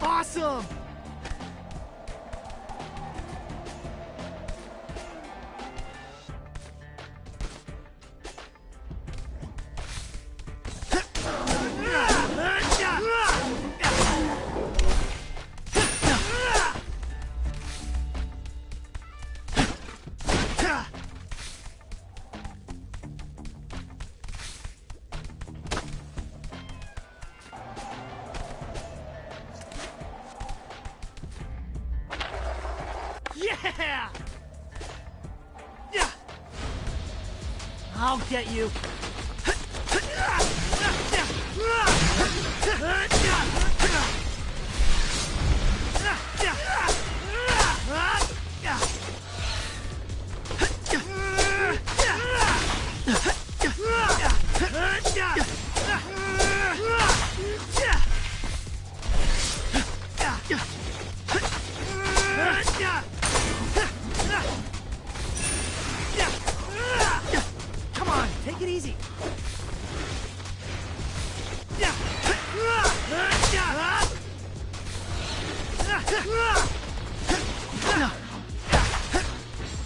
Awesome! Yeah! Yeah! I'll get you. Come on, take it easy.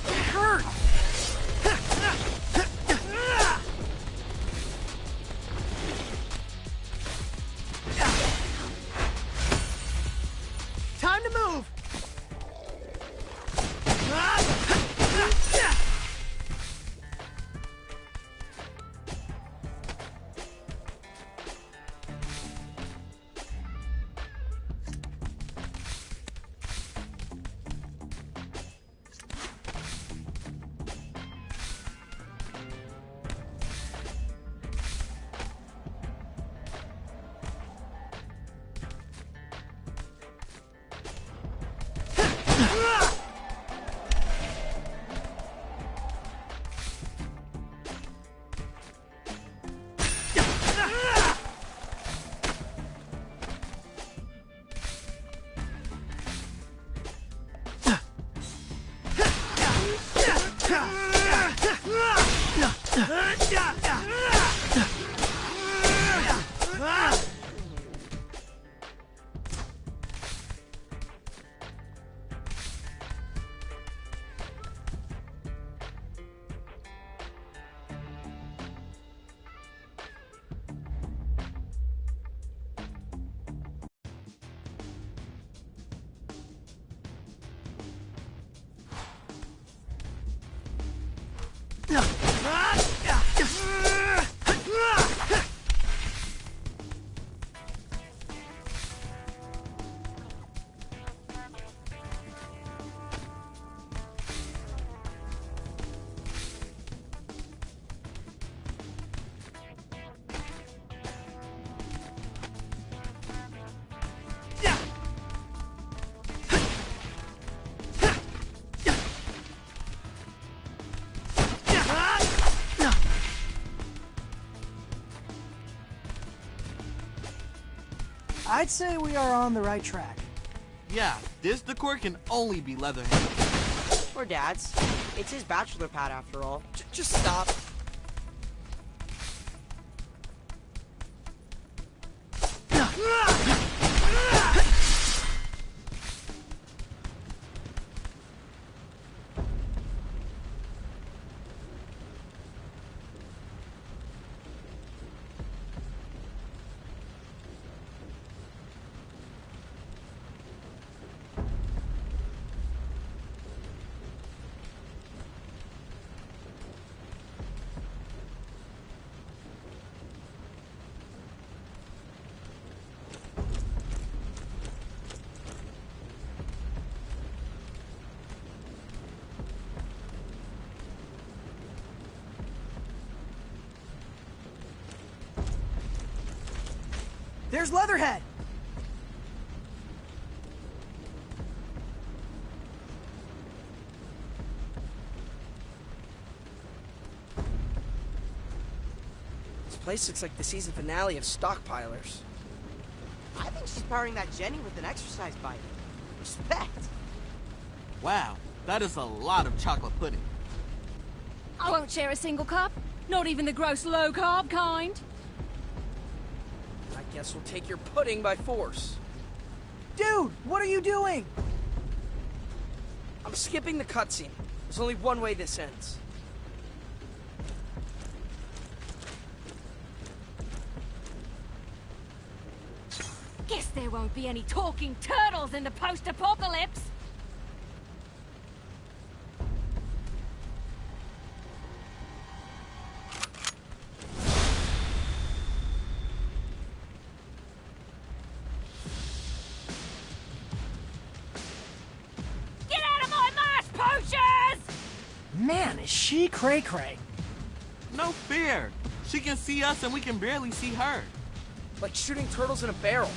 It hurt. Time to move. I'd say we are on the right track. Yeah, this decor can only be Leatherhead. Or Dad's. It's his bachelor pad after all. Just stop. There's Leatherhead! This place looks like the season finale of Stockpilers. I think she's powering that Jenny with an exercise bike. Respect. Wow, that is a lot of chocolate pudding. I won't share a single cup. Not even the gross low-carb kind. I guess we'll take your pudding by force. Dude, what are you doing? I'm skipping the cutscene. There's only one way this ends. Guess there won't be any talking turtles in the post-apocalypse. Get out of my master! she cray-cray? No fear. She can see us and we can barely see her. Like shooting turtles in a barrel.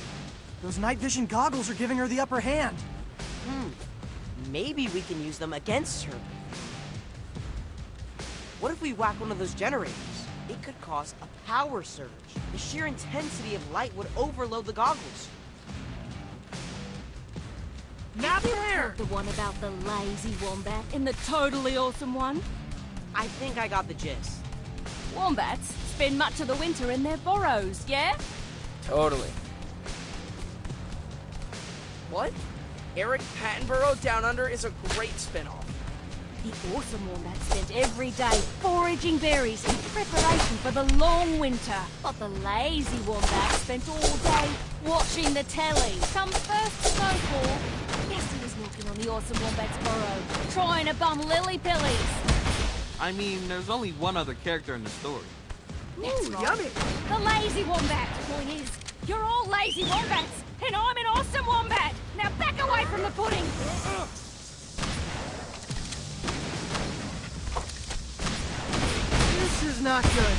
Those night vision goggles are giving her the upper hand. Maybe we can use them against her. What if we whack one of those generators? It could cause a power surge. The sheer intensity of light would overload the goggles. Not there! The one about the lazy wombat in the totally awesome one? I think I got the gist. Wombats spend much of the winter in their burrows, yeah? Totally. What? Eric Pattenborough Down Under is a great spin-off. The awesome wombat spent every day foraging berries in preparation for the long winter. But the lazy wombat spent all day watching the telly. Come first snowfall, guess he was knocking on the awesome wombat's burrow, trying to bum lily-pillies. I mean, there's only one other character in the story. That's right. Yummy. The lazy wombat. Point is, you're all lazy wombats, and I'm an awesome wombat. Now back away from the pudding. This is not good.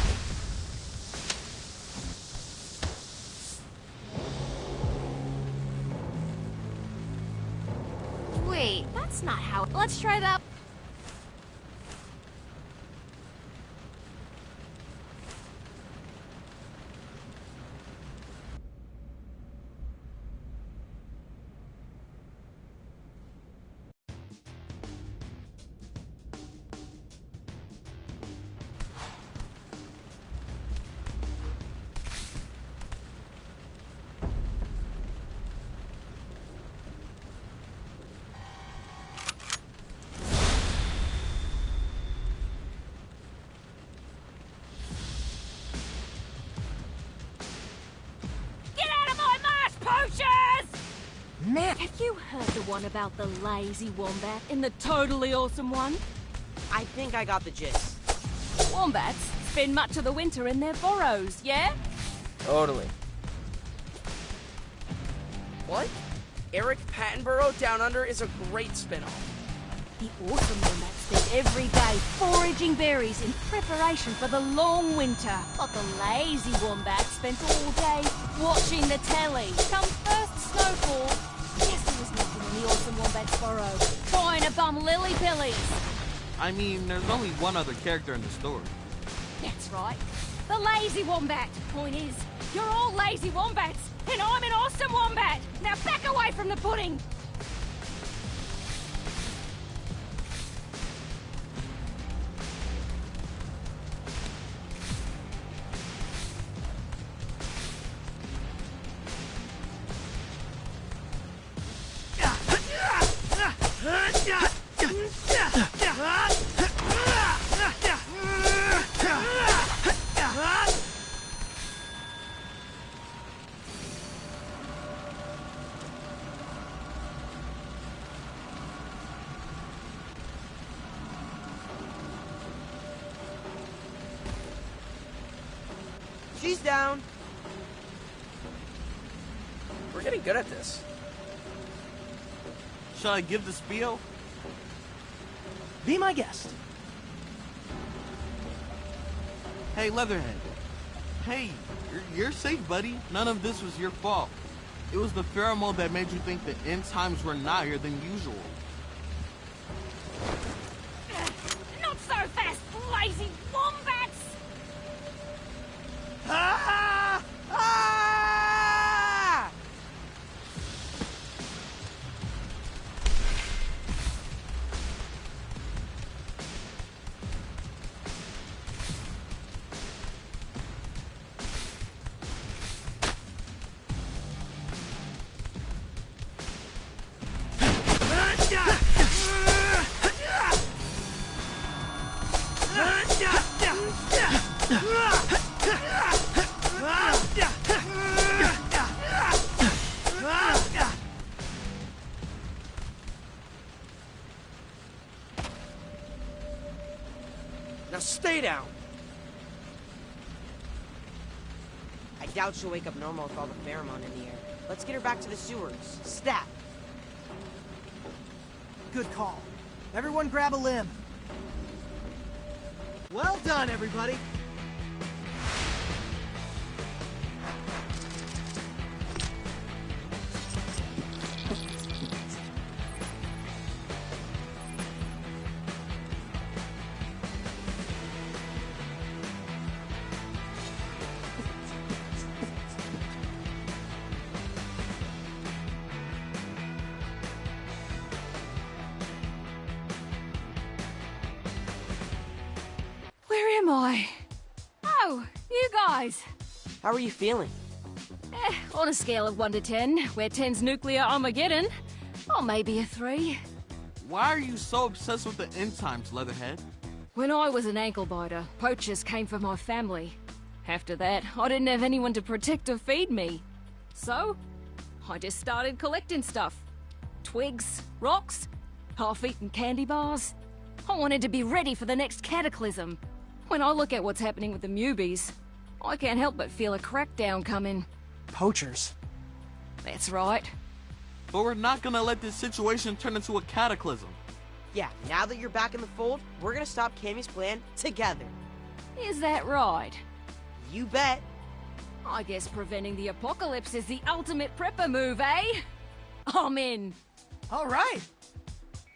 Wait, that's not how... Let's try that. Man, have you heard the one about the lazy wombat in the totally awesome one? I think I got the gist. Wombats spend much of the winter in their burrows, yeah? Totally. What? Eric Pattenborough Down Under is a great spin-off. The awesome wombat spent every day foraging berries in preparation for the long winter. But the lazy wombat spent all day watching the telly. Come first snowfall, guess he was knocking on the awesome wombat's burrow, trying to bum lily-pillies. I mean, there's only one other character in the story. That's right. The lazy wombat. Point is, you're all lazy wombats, and I'm an awesome wombat. Now back away from the pudding. She's down. We're getting good at this. Shall I give the spiel? Be my guest. Hey, Leatherhead. Hey, you're safe, buddy. None of this was your fault. It was the pheromone that made you think the end times were nigher than usual. Not so fast, lazy wombats! Ah! Ah! Now stay down. I doubt she'll wake up normal with all the pheromone in the air. Let's get her back to the sewers. Stat! Good call. Everyone grab a limb. Well done, everybody. Where am I? Oh, you guys. How are you feeling? On a scale of 1 to 10, where 10's nuclear Armageddon, or maybe a 3. Why are you so obsessed with the end times, Leatherhead? When I was an ankle biter, poachers came for my family. After that, I didn't have anyone to protect or feed me. So, I just started collecting stuff. Twigs, rocks, half-eaten candy bars. I wanted to be ready for the next cataclysm. When I look at what's happening with the Mewbies, I can't help but feel a crackdown coming. Poachers. That's right. But we're not gonna let this situation turn into a cataclysm. Yeah, now that you're back in the fold, we're gonna stop Cammy's plan together. Is that right? You bet. I guess preventing the apocalypse is the ultimate prepper move, eh? I'm in. All right.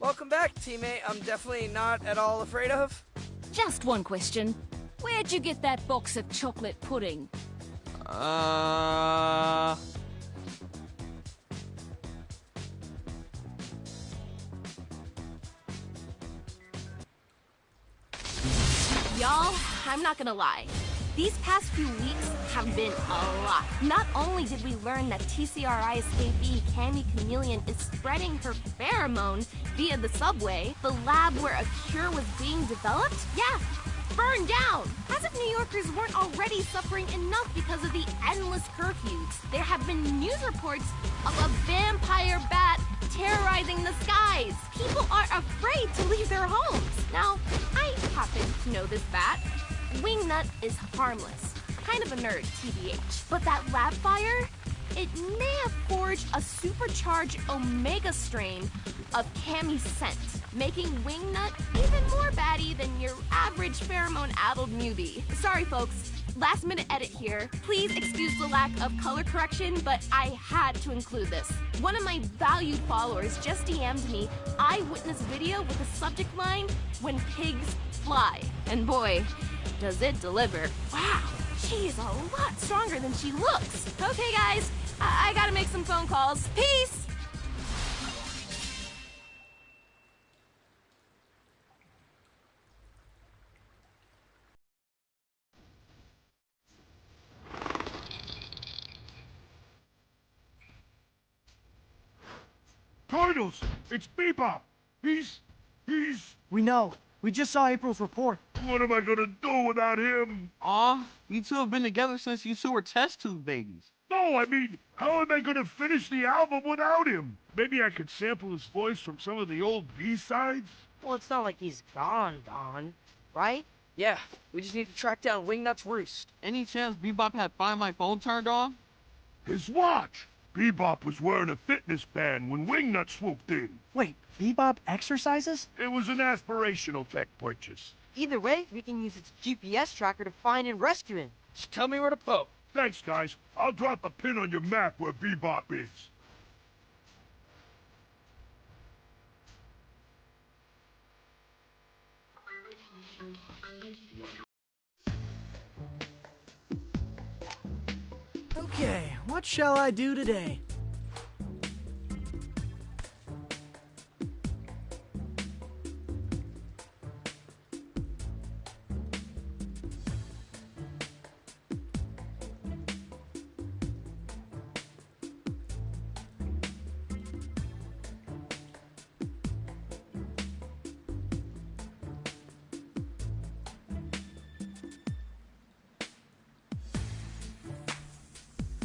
Welcome back, teammate. I'm definitely not at all afraid of. Just one question. Where'd you get that box of chocolate pudding? Y'all, I'm not gonna lie. These past few weeks have been a lot. Not only did we learn that TCRI escapee Cammy Chameleon is spreading her pheromone via the subway, the lab where a cure was being developed, burned down. As if New Yorkers weren't already suffering enough because of the endless curfews, there have been news reports of a vampire bat terrorizing the skies. People are afraid to leave their homes. Now, I happen to know this bat. Wingnut is harmless. Kind of a nerd, TBH. But that lab fire, it may have forged a supercharged Omega strain of Cammy's scent, making Wingnut even more batty than your average pheromone-addled newbie. Sorry, folks. Last minute edit here. Please excuse the lack of color correction, but I had to include this. One of my valued followers just DM'd me eyewitness video with the subject line, "When pigs fly." And boy, does it deliver. Wow, she is a lot stronger than she looks. Okay, guys, I gotta make some phone calls. Peace! Cardinals, it's Bebop. He's... We know. We just saw April's report. What am I gonna do without him? Aw, you two have been together since you two were test tube babies. No, I mean, how am I gonna finish the album without him? Maybe I could sample his voice from some of the old B-sides? Well, it's not like he's gone, right? Yeah, we just need to track down Wingnut's roost. Any chance Bebop had Find My Phone turned on? His watch! Bebop was wearing a fitness band when Wingnut swooped in. Wait, Bebop exercises? It was an aspirational tech purchase. Either way, we can use its GPS tracker to find and rescue him. Just tell me where to poke. Thanks, guys. I'll drop a pin on your map where Bebop is. Okay, what shall I do today?